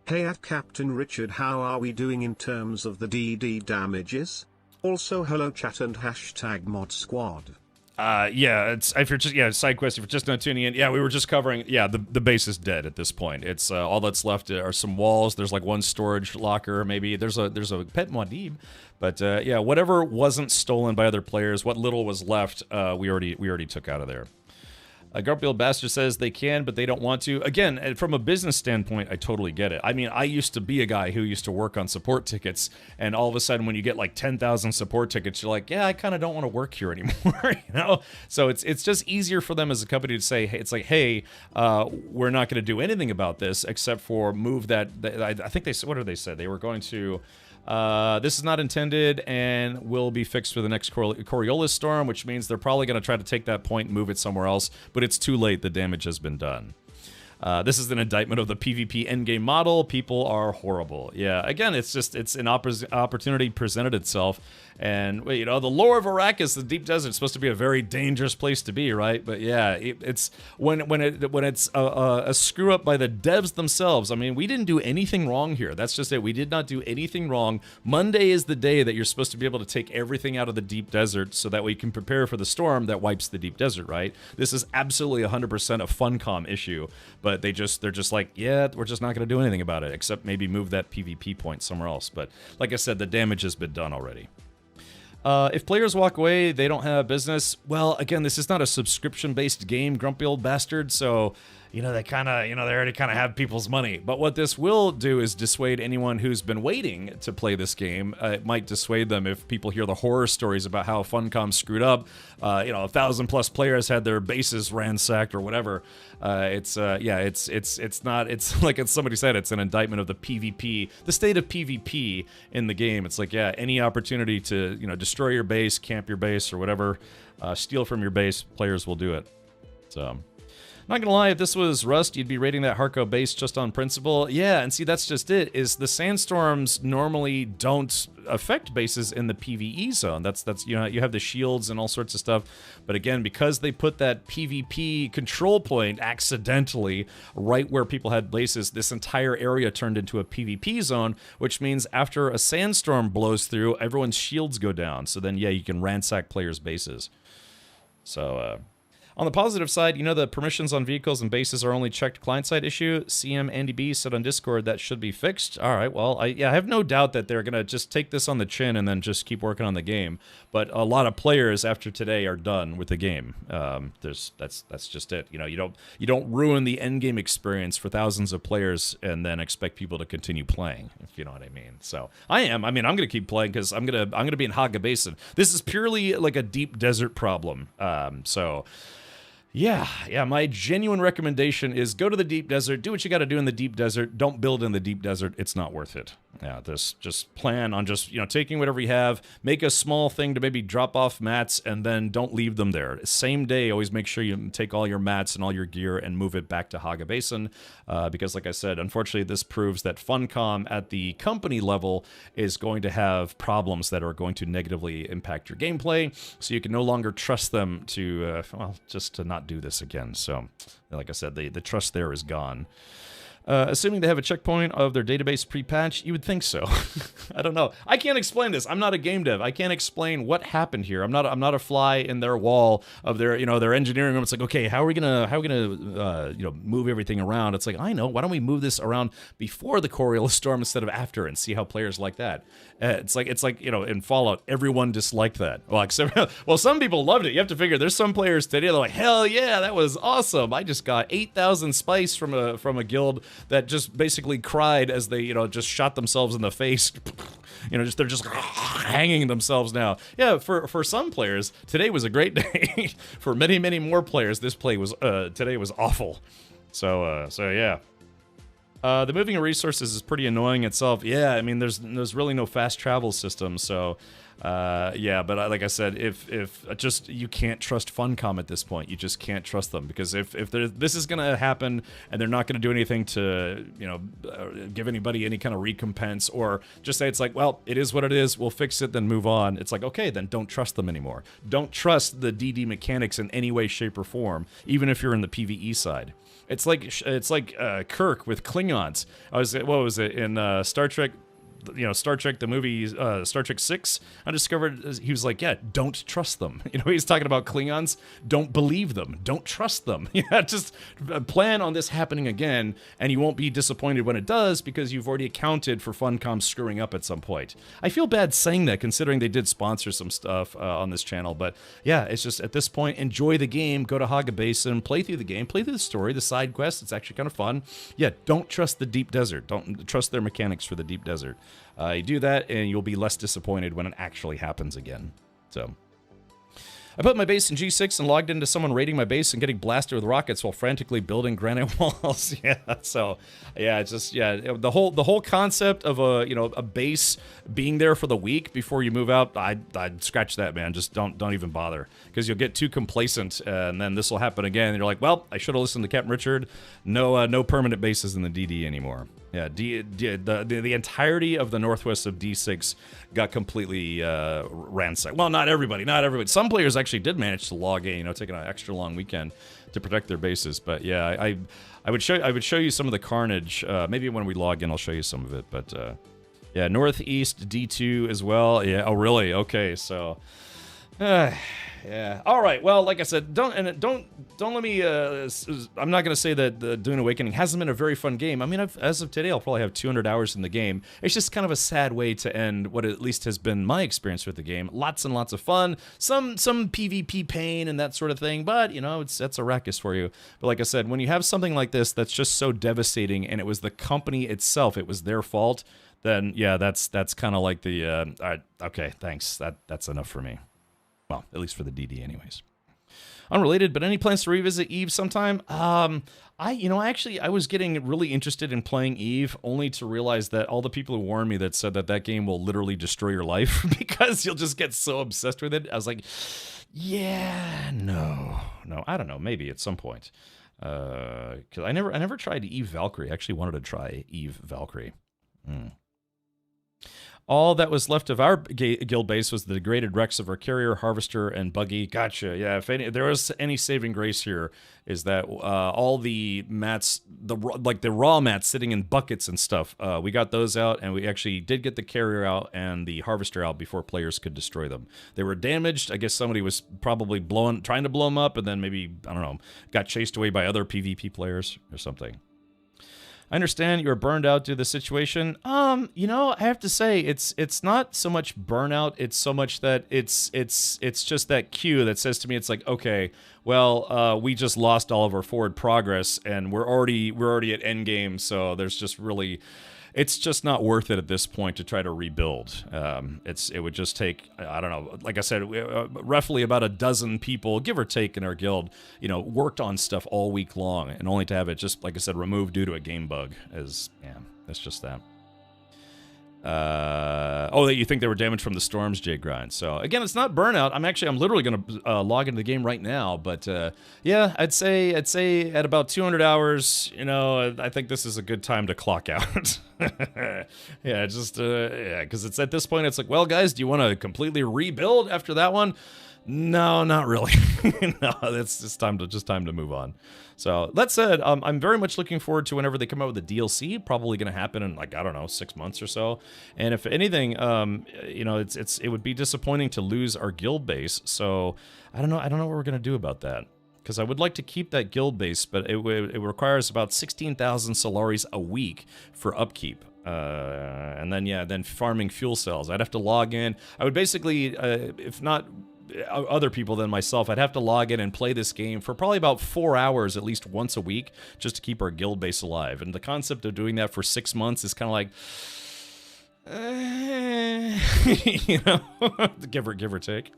Hey at Captain Richard, how are we doing in terms of the DD damages? Also hello chat and hashtag mod squad. Yeah, it's if you're just side quest. If you're just not tuning in, we were just covering. Yeah, the base is dead at this point. It's all that's left are some walls. There's like one storage locker, maybe. There's a pet Muad'Dib, but yeah, whatever wasn't stolen by other players, what little was left, we already took out of there. Grumpy Old Bastard says they can, but they don't want to. Again, from a business standpoint, I totally get it. I mean, I used to be a guy who used to work on support tickets, and all of a sudden when you get like 10,000 support tickets, you're like, yeah, I kind of don't want to work here anymore, So it's just easier for them as a company to say, hey, it's like, hey, we're not going to do anything about this except for move that. I think they said, what did they say? They were going to. This is not intended and will be fixed for the next Coriolis storm, which means they're probably going to try to take that point and move it somewhere else, but it's too late. The damage has been done. This is an indictment of the PvP endgame model. People are horrible. Yeah, again, it's an opportunity presented itself. And, the lore of Arrakis, the deep desert, is supposed to be a very dangerous place to be, right? But yeah, it's when it's a screw up by the devs themselves. I mean, we didn't do anything wrong here. That's just it. We did not do anything wrong. Monday is the day that you're supposed to be able to take everything out of the deep desert so that we can prepare for the storm that wipes the deep desert, right? This is absolutely 100% a Funcom issue, but they're just like, yeah, we're just not going to do anything about it except maybe move that PvP point somewhere else. But like I said, the damage has been done already. If players walk away, they don't have business. Well, again, this is not a subscription-based game, grumpy old bastard, so, they kind of, they already kind of have people's money. But what this will do is dissuade anyone who's been waiting to play this game. It might dissuade them if people hear the horror stories about how Funcom screwed up. 1,000+ players had their bases ransacked or whatever. It's like somebody said, it's an indictment of the PvP, the state of PvP in the game. It's like, yeah, any opportunity to, destroy your base, camp your base, or whatever, steal from your base, players will do it. So, not gonna lie, if this was Rust, you'd be raiding that Harco base just on principle. Yeah, and see, that's just it, is the sandstorms normally don't affect bases in the PvE zone. That's you have the shields and all sorts of stuff. But again, because they put that PvP control point accidentally right where people had bases, this entire area turned into a PvP zone, which means after a sandstorm blows through, everyone's shields go down. So then, yeah, you can ransack players' bases. So, on the positive side, the permissions on vehicles and bases are only checked client-side issue. CM Andy B said on Discord that should be fixed. All right, well, I have no doubt that they're going to just take this on the chin and then just keep working on the game. But a lot of players after today are done with the game. That's just it. You don't ruin the end game experience for thousands of players and then expect people to continue playing, if you know what I mean. So I'm going to keep playing because I'm going to be in Haga Basin. This is purely like a deep desert problem. Yeah, my genuine recommendation is go to the deep desert, do what you got to do in the deep desert, don't build in the deep desert, it's not worth it. Yeah, just plan on just, taking whatever you have, make a small thing to maybe drop off mats, and then don't leave them there. Same day, always make sure you take all your mats and all your gear and move it back to Haga Basin, because like I said, unfortunately, this proves that Funcom at the company level is going to have problems that are going to negatively impact your gameplay, so you can no longer trust them to, just to not do this again. So, like I said, the trust there is gone. Assuming they have a checkpoint of their database pre-patch, you would think so. I don't know. I can't explain this. I'm not a game dev. I can't explain what happened here. I'm not a fly in their wall of their their engineering room. It's like, okay, how are we gonna move everything around? It's like, I know. Why don't we move this around before the Coriolis storm instead of after, and see how players like that? It's like in Fallout, everyone disliked that. Well, some people loved it. You have to figure there's some players today they're like, hell yeah, that was awesome. I just got 8,000 spice from a guild that just basically cried as they just shot themselves in the face. They're just hanging themselves now. Yeah, for some players, today was a great day. For many, many more players, today was awful. So yeah. The moving of resources is pretty annoying itself. Yeah, I mean, there's really no fast travel system, so yeah. But like I said, if just you can't trust Funcom at this point. You just can't trust them, because if this is gonna happen and they're not gonna do anything to give anybody any kind of recompense, or just say it's like, well, it is what it is. We'll fix it, then move on. It's like, okay, then don't trust them anymore. Don't trust the DD mechanics in any way, shape, or form, even if you're in the PvE side. It's like Kirk with Klingons. What was it in Star Trek? Star Trek, the movie, Star Trek 6, I discovered he was like, yeah, don't trust them. He's talking about Klingons. Don't believe them. Don't trust them. Yeah, just plan on this happening again, and you won't be disappointed when it does, because you've already accounted for Funcom screwing up at some point. I feel bad saying that, considering they did sponsor some stuff on this channel, but yeah, it's just, at this point, enjoy the game, go to Haga Basin, play through the game, play through the story, the side quests. It's actually kind of fun. Yeah, don't trust the deep desert. Don't trust their mechanics for the deep desert. You do that, and you'll be less disappointed when it actually happens again. So, I put my base in G6 and logged into someone raiding my base and getting blasted with rockets while frantically building granite walls. Yeah, so yeah, it's just the whole concept of a base being there for the week before you move out. I'd scratch that, man. Just don't even bother, because you'll get too complacent, and then this will happen again. And you're like, well, I should have listened to Captain Richard. No permanent bases in the DD anymore. Yeah, the entirety of the northwest of D6 got completely ransacked. Well, not everybody. Some players actually did manage to log in, taking an extra long weekend to protect their bases. But yeah, I would show you some of the carnage. Maybe when we log in, I'll show you some of it. But yeah, northeast D2 as well. Yeah. Oh, really? Okay. So. Yeah. All right. Well, like I said, don't let me. I'm not gonna say that the Dune Awakening hasn't been a very fun game. I mean, as of today, I'll probably have 200 hours in the game. It's just kind of a sad way to end what at least has been my experience with the game. Lots and lots of fun, some PvP pain and that sort of thing. But that's Arrakis for you. But like I said, when you have something like this that's just so devastating, and it was the company itself, it was their fault. Then yeah, that's kind of like the. All right. Okay. Thanks. That's enough for me. Well, at least for the DD anyways. Unrelated, but any plans to revisit Eve sometime? I was getting really interested in playing Eve, only to realize that all the people who warned me that said that game will literally destroy your life because you'll just get so obsessed with it. I was like, yeah, no, I don't know, maybe at some point. Because I never tried Eve Valkyrie. I actually wanted to try Eve Valkyrie. All that was left of our guild base was the degraded wrecks of our carrier, harvester, and buggy. Gotcha. Yeah, if there was any saving grace here, is that all the mats, the raw mats sitting in buckets and stuff, we got those out, and we actually did get the carrier out and the harvester out before players could destroy them. They were damaged. I guess somebody was probably trying to blow them up, and then maybe, I don't know, got chased away by other PvP players or something. I understand you're burned out due to the situation. I have to say it's not so much burnout. It's so much that it's just that cue that says to me, it's like, okay, well, we just lost all of our forward progress, and we're already at endgame. So there's just really, it's just not worth it at this point to try to rebuild. It would just take, I don't know, like I said, roughly about a dozen people, give or take, in our guild, worked on stuff all week long, and only to have it just, like I said, removed due to a game bug that's just that. Oh, that you think they were damaged from the storms, Jay Grind. So again, it's not burnout. I'm literally going to log into the game right now. But yeah, I'd say at about 200 hours, I think this is a good time to clock out. Yeah, because it's at this point, it's like, well, guys, do you want to completely rebuild after that one? No, not really. No, it's just time to move on. So that said, I'm very much looking forward to whenever they come out with the DLC. Probably going to happen in, like, I don't know, 6 months or so. And if anything, it would be disappointing to lose our guild base. So I don't know what we're going to do about that. Because I would like to keep that guild base, but it requires about 16,000 Solaris a week for upkeep. And then farming fuel cells. I'd have to log in. I would basically, if not other people than myself, I'd have to log in and play this game for probably about 4 hours at least once a week just to keep our guild base alive. And the concept of doing that for 6 months is kind of like, give or take.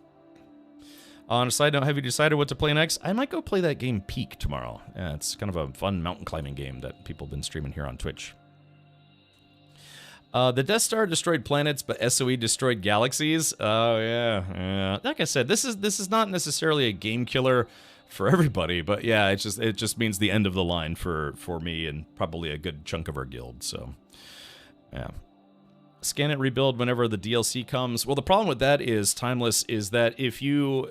On a side note, have you decided what to play next? I might go play that game Peak tomorrow. Yeah, it's kind of a fun mountain climbing game that people have been streaming here on Twitch. The Death Star destroyed planets, but SOE destroyed galaxies. Oh yeah. Like I said, this is not necessarily a game killer for everybody, but yeah, it just means the end of the line for me and probably a good chunk of our guild. So yeah. Scan it, rebuild whenever the DLC comes. Well, the problem with that is Timeless is that if you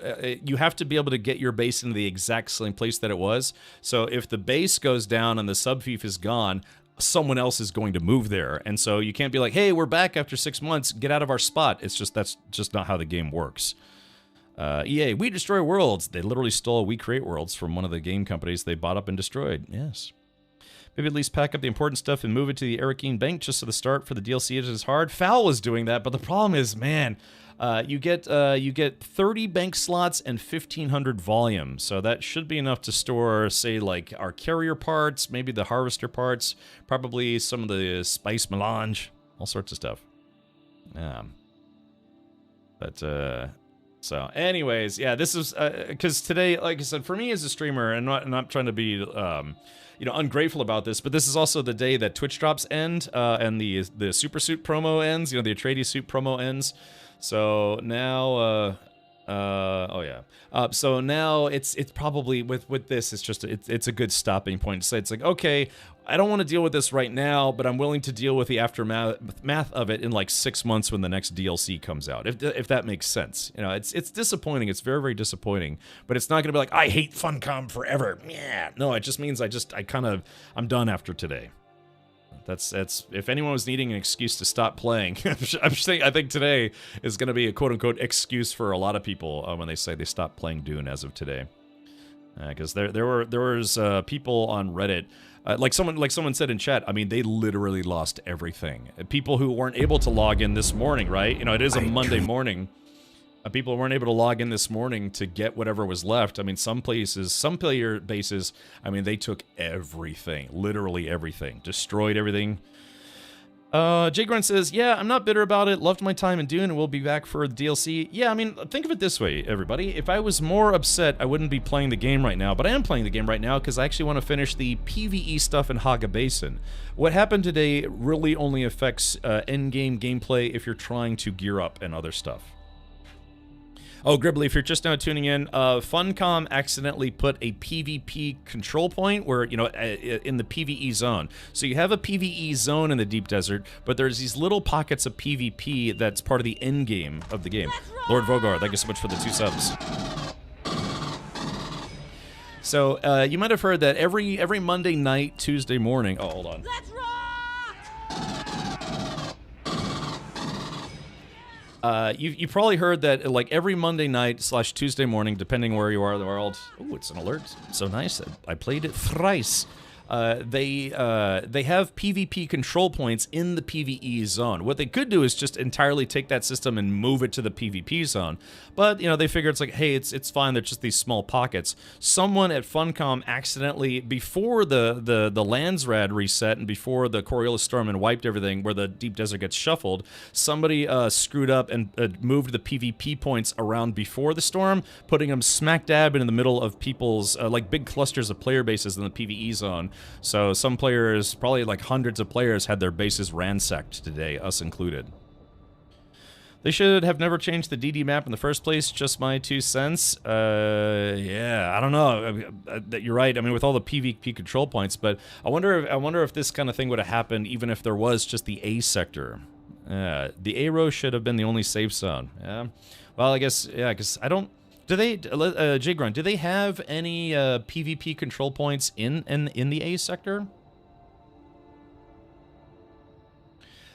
have to be able to get your base into the exact same place that it was. So if the base goes down and the subfief is gone, someone else is going to move there. And so you can't be like, hey, we're back after 6 months, get out of our spot. That's just not how the game works. EA, we destroy worlds. They literally stole We Create Worlds from one of the game companies they bought up and destroyed. Yes. Maybe at least pack up the important stuff and move it to the Arakeen Bank just so the start for the DLC is hard. Foul was doing that, but the problem is, man, you get 30 bank slots and 1,500 volume, so that should be enough to store, say, like our carrier parts, maybe the harvester parts, probably some of the spice melange, all sorts of stuff. So, anyways, yeah, this is because today, like I said, for me as a streamer, and not trying to be ungrateful about this, but this is also the day that Twitch drops end and the Super Suit promo ends. The Atreides suit promo ends. So now, so now it's probably with this, it's a good stopping point to say, it's like, okay, I don't want to deal with this right now, but I'm willing to deal with the aftermath of it in like 6 months when the next DLC comes out, if that makes sense. It's disappointing. It's very, very disappointing, but it's not gonna be like, I hate Funcom forever. Yeah, no, it just means I'm done after today. That's if anyone was needing an excuse to stop playing, I think today is going to be a quote-unquote excuse for a lot of people when they say they stopped playing Dune as of today. Because there was people on Reddit, like someone said in chat, I mean, they literally lost everything. People who weren't able to log in this morning, right? It is a Monday morning. People weren't able to log in this morning to get whatever was left. I mean, some player bases, I mean, they took everything, literally everything, destroyed everything. Jay Grunt says, yeah, I'm not bitter about it. Loved my time in Dune and we'll be back for the DLC. Yeah, I mean, think of it this way, everybody. If I was more upset, I wouldn't be playing the game right now, but I am playing the game right now because I actually want to finish the PvE stuff in Haga Basin. What happened today really only affects endgame gameplay if you're trying to gear up and other stuff. Oh, Gribbly, if you're just now tuning in, Funcom accidentally put a PvP control point where, in the PvE zone. So you have a PvE zone in the Deep Desert, but there's these little pockets of PvP that's part of the end game of the game. Lord Vogar, thank you so much for the 2 subs. So, you might have heard that every Monday night, Tuesday morning... Oh, hold on. Let's rock! You probably heard that like every Monday night / Tuesday morning, depending where you are in the world. Oh, it's an alert. So nice. I played it thrice. They have PvP control points in the PvE zone. What they could do is just entirely take that system and move it to the PvP zone. But, they figure it's like, hey, it's fine, they're just these small pockets. Someone at Funcom accidentally, before the Landsrad reset and before the Coriolis Storm and wiped everything where the Deep Desert gets shuffled, somebody screwed up and moved the PvP points around before the storm, putting them smack dab in the middle of people's, like big clusters of player bases in the PvE zone. So some players, probably like hundreds of players, had their bases ransacked today, us included. They should have never changed the DD map in the first place, just my 2 cents. Yeah, I don't know. You're right, I mean, with all the PvP control points, but I wonder if this kind of thing would have happened even if there was just the A sector. The A row should have been the only safe zone. Yeah. Well, I guess, yeah, because I don't... Do they, J-Grunt, do they have any PvP control points in the A sector?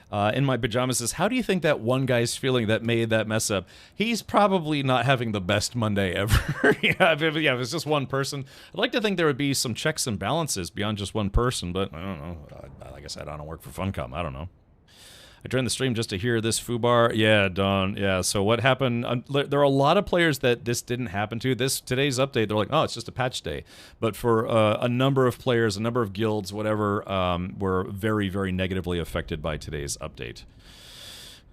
In my pajamas says, how do you think that one guy's feeling that made that mess up? He's probably not having the best Monday ever. Yeah, if it's just one person. I'd like to think there would be some checks and balances beyond just one person, but I don't know. Like I said, I don't work for Funcom. I don't know. I joined the stream just to hear this foobar. Yeah, Don. Yeah, so what happened? There are a lot of players that this didn't happen to. Today's update, they're like, oh, it's just a patch day. But for a number of players, a number of guilds, whatever, were very, very negatively affected by today's update.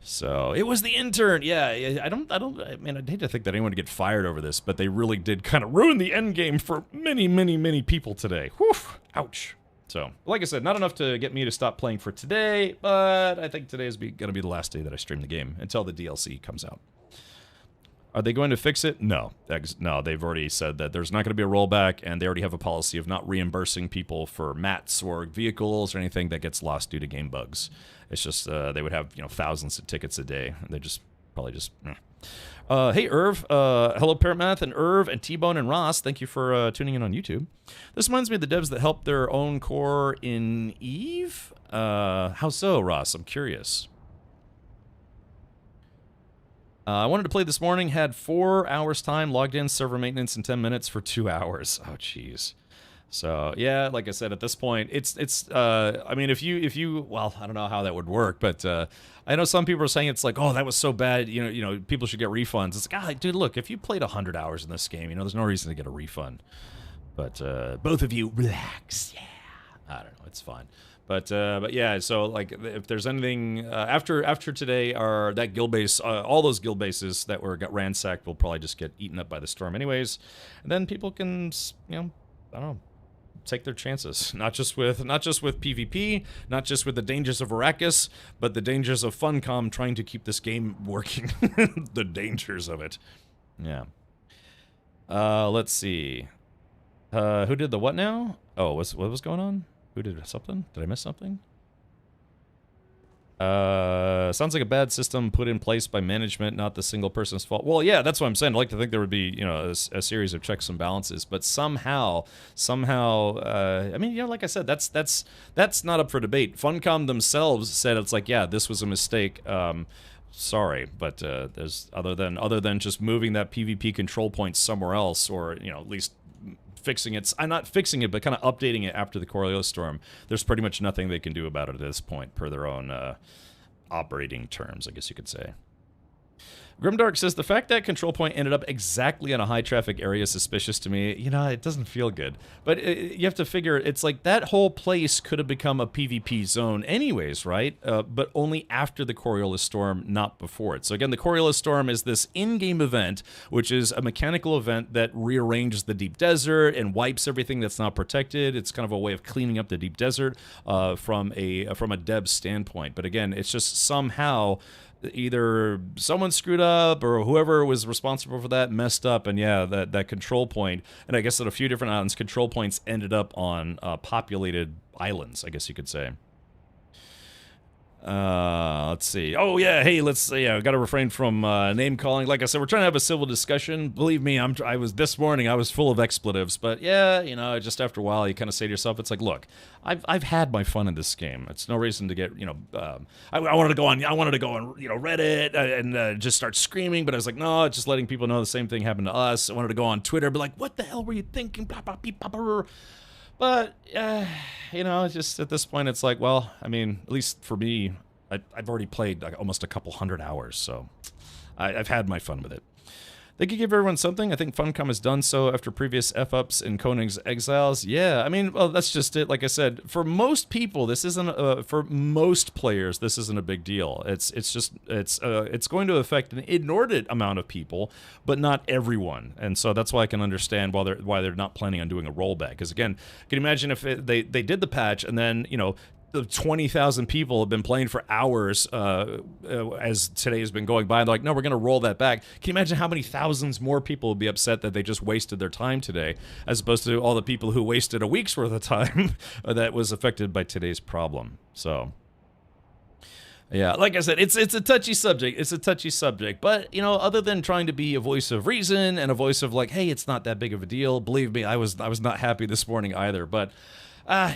So it was the intern. Yeah, I mean, I'd hate to think that anyone would get fired over this, but they really did kind of ruin the end game for many, many, many people today. Whew, ouch. So, like I said, not enough to get me to stop playing for today, but I think today is going to be the last day that I stream the game until the DLC comes out. Are they going to fix it? No. No, they've already said that there's not going to be a rollback, and they already have a policy of not reimbursing people for mats or vehicles or anything that gets lost due to game bugs. It's just they would have, thousands of tickets a day. They probably just... hey, Irv. Hello, Paramath, and Irv, and T-Bone, and Ross. Thank you for tuning in on YouTube. This reminds me of the devs that helped their own core in Eve. How so, Ross? I'm curious. I wanted to play this morning, had 4 hours time, logged in, server maintenance in 10 minutes for 2 hours. Oh, jeez. So, yeah, like I said, at this point, I mean, if you, well, I don't know how that would work, but I know some people are saying it's like, oh, that was so bad, people should get refunds. It's like, dude, look, if you played 100 hours in this game, there's no reason to get a refund. But both of you, relax, yeah. I don't know, it's fine. But yeah, so like if there's anything after today, that guild base, all those guild bases that got ransacked will probably just get eaten up by the storm anyways, and then people can, I don't know, take their chances. Not just with PvP, not just with the dangers of Arrakis, but the dangers of Funcom trying to keep this game working. The dangers of it. Yeah. Let's see. Who did the what now? Oh, what was going on? Who did something? Did I miss something? Sounds like a bad system put in place by management, not the single person's fault. Well, yeah, that's what I'm saying. I'd like to think there would be, a series of checks and balances, but somehow, I mean, like I said, that's not up for debate. Funcom themselves said it's like, yeah, this was a mistake. Sorry, but there's other than just moving that PvP control point somewhere else, or at least fixing it. I'm not fixing it, but kind of updating it after the Coriolis storm. There's pretty much nothing they can do about it at this point, per their own operating terms, I guess you could say. Grimdark says, the fact that control point ended up exactly in a high traffic area is suspicious to me. It doesn't feel good. But you have to figure, it's like that whole place could have become a PvP zone anyways, right? But only after the Coriolis storm, not before it. So again, the Coriolis storm is this in-game event, which is a mechanical event that rearranges the deep desert and wipes everything that's not protected. It's kind of a way of cleaning up the deep desert from a dev standpoint. But again, it's just somehow either someone screwed up or whoever was responsible for that messed up, and yeah, that control point, and I guess at a few different islands, control points ended up on populated islands, I guess you could say. Let's see. Oh yeah, hey, let's see. Yeah, I got to refrain from name calling. Like I said, we're trying to have a civil discussion. Believe me, this morning I was full of expletives, but yeah, just after a while you kind of say to yourself, it's like, look, I've had my fun in this game. It's no reason to get, I wanted to go on Reddit and just start screaming, but I was like, no, just letting people know the same thing happened to us. I wanted to go on Twitter, be like, what the hell were you thinking? Blah, blah, beep, blah, blah. But, just at this point, it's like, well, I mean, at least for me, I've already played like almost a couple hundred hours, so I've had my fun with it. They could give everyone something. I think Funcom has done so after previous F-ups in Koning's Exiles. Yeah, I mean, well, that's just it. Like I said, for most people, this isn't, for most players, this isn't a big deal. It's going to affect an inordinate amount of people, but not everyone. And so that's why I can understand why they're not planning on doing a rollback. Because again, can you imagine if they did the patch and then, you know, the 20,000 people have been playing for hours as today has been going by, and they're like, no, we're going to roll that back. Can you imagine how many thousands more people would be upset that they just wasted their time today, as opposed to all the people who wasted a week's worth of time that was affected by today's problem? So, yeah, like I said, it's a touchy subject. It's a touchy subject. But, you know, other than trying to be a voice of reason and a voice of like, hey, it's not that big of a deal, believe me, I was not happy this morning either. But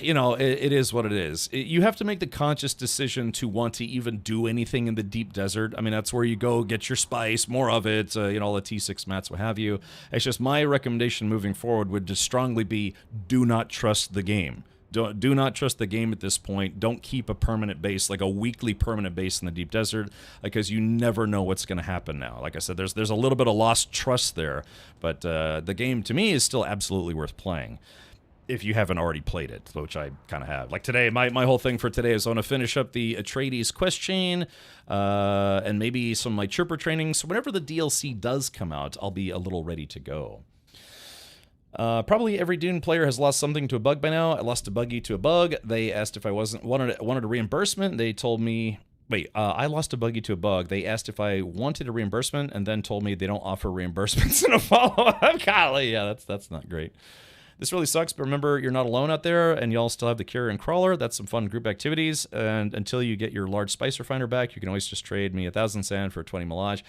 you know, it is what it is. You have to make the conscious decision to want to even do anything in the deep desert. I mean, that's where you go get your spice, more of it, you know, all the T6 mats, what have you. It's just my recommendation moving forward would just strongly be do not trust the game. Do not trust the game at this point. Don't keep a permanent base, like a weekly permanent base in the deep desert, because you never know what's going to happen now. Like I said, there's a little bit of lost trust there, but the game, to me, is still absolutely worth playing. If you haven't already played it, which I kind of have. Like today, my whole thing for today is I want to finish up the Atreides quest chain, and maybe some of my chirper training. So whenever the DLC does come out, I'll be a little ready to go. Probably every Dune player has lost something to a bug by now. I lost a buggy to a bug. They asked if I wanted a reimbursement. They told me, wait, I lost a buggy to a bug. They asked if I wanted a reimbursement, and then told me they don't offer reimbursements in a follow-up. Golly, yeah, that's not great. This really sucks, but remember, you're not alone out there, and y'all still have the Carrier and Crawler. That's some fun group activities, and until you get your large spice refiner back, you can always just trade me 1,000 sand for 20 Milage.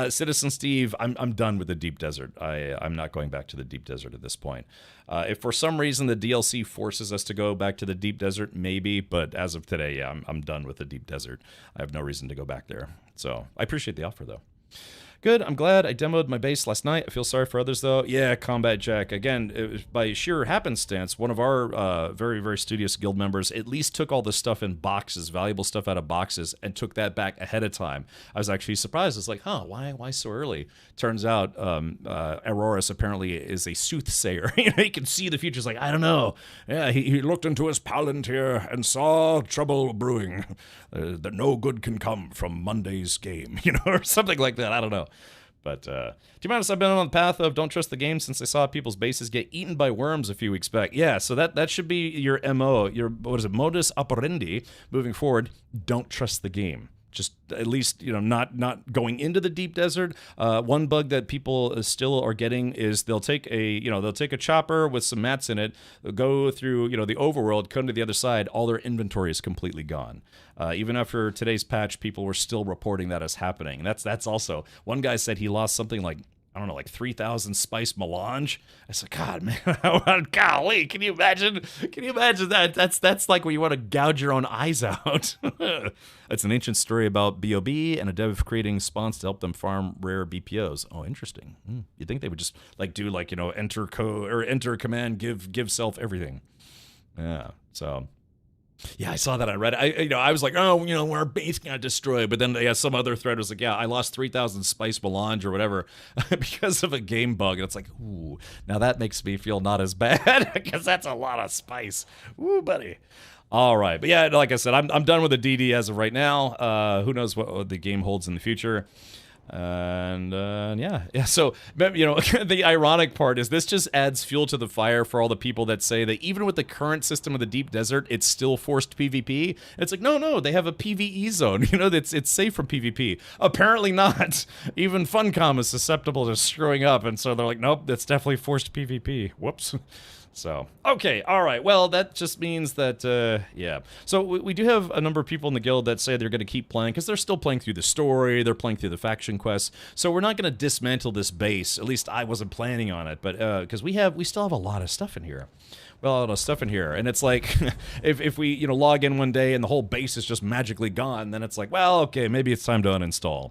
Citizen Steve, I'm done with the deep desert. I'm not going back to the deep desert at this point. If for some reason the DLC forces us to go back to the deep desert, maybe, but as of today, yeah, I'm done with the deep desert. I have no reason to go back there. So I appreciate the offer, though. Good, I'm glad I demoed my base last night. I feel sorry for others, though. Yeah, Combat Jack. Again, it was by sheer happenstance, one of our very, very studious guild members at least took all this stuff in boxes, valuable stuff out of boxes, and took that back ahead of time. I was actually surprised. It's like, huh, why so early? Turns out Auroras apparently is a soothsayer. You know, he can see the future. It's like, I don't know. Yeah, he looked into his palantir and saw trouble brewing. That no good can come from Monday's game, you know, or something like that. I don't know. But, to be honest, I've been on the path of don't trust the game since I saw people's bases get eaten by worms a few weeks back. Yeah, so that should be your MO, your, what is it, modus operandi moving forward. Don't trust the game. Just at least, you know, not going into the deep desert. One bug that people still are getting is they'll take a chopper with some mats in it, go through, you know, the overworld, come to the other side, all their inventory is completely gone. Even after today's patch, people were still reporting that as happening. And that's also, one guy said he lost something like, I don't know, like 3,000 spice melange. I said, God, man, golly, can you imagine? Can you imagine that? That's like when you want to gouge your own eyes out. It's an ancient story about B.O.B. and a dev creating spawns to help them farm rare BPOs. Oh, interesting. You'd think they would just like do like, you know, enter command, give self everything. Yeah, so... Yeah, I saw that on Reddit. I was like, oh, you know, our base got destroyed. But then some other thread was like, yeah, I lost 3,000 spice melange or whatever because of a game bug. And it's like, ooh, now that makes me feel not as bad because that's a lot of spice. Ooh, buddy. All right. But yeah, like I said, I'm done with the DD as of right now. Who knows what the game holds in the future. And yeah. So, you know, the ironic part is this just adds fuel to the fire for all the people that say that even with the current system of the deep desert, it's still forced PvP. It's like, no, they have a PvE zone. You know, it's safe from PvP. Apparently not. Even Funcom is susceptible to screwing up, and so they're like, nope, that's definitely forced PvP. Whoops. So, okay, all right. Well, that just means that, yeah. So we do have a number of people in the guild that say they're going to keep playing because they're still playing through the story, they're playing through the faction quests. So we're not going to dismantle this base. At least I wasn't planning on it, but because we still have a lot of stuff in here. Well, a lot of stuff in here, and it's like, if we, you know, log in one day and the whole base is just magically gone, then it's like, well, okay, maybe it's time to uninstall.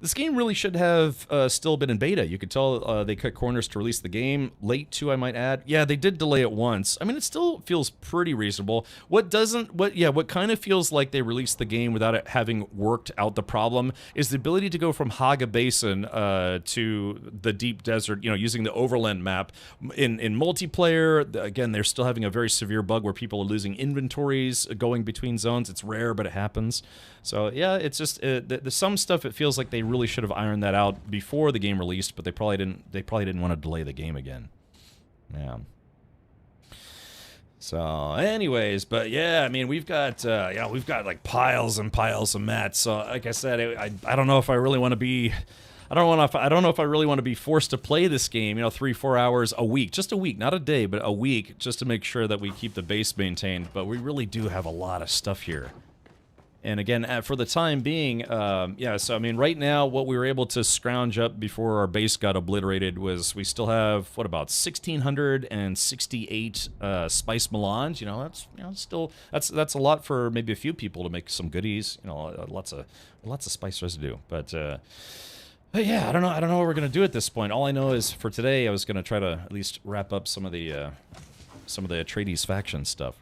This game really should have still been in beta. You could tell they cut corners to release the game. Late, too, I might add. Yeah, they did delay it once. I mean, it still feels pretty reasonable. What kind of feels like they released the game without it having worked out the problem is the ability to go from Haga Basin to the deep desert, using the overland map. In multiplayer, again, they're still having a very severe bug where people are losing inventories going between zones. It's rare, but it happens. So, yeah, it's just some stuff it feels like they really should have ironed that out before the game released, but they probably didn't want to delay the game again. Yeah. So, anyways, but yeah, I mean, we've got like piles and piles of mats. So, like I said, I don't know if I really want to be. I don't know if I really want to be forced to play this game, 3-4 hours a week, just a week, not a day, but a week, just to make sure that we keep the base maintained. But we really do have a lot of stuff here. And again, for the time being, so I mean, right now, what we were able to scrounge up before our base got obliterated was we still have, about 1,668 spice melange. That's a lot for maybe a few people to make some goodies. Lots of spice residue. But yeah, I don't know what we're gonna do at this point. All I know is for today, I was gonna try to at least wrap up some of the Atreides faction stuff.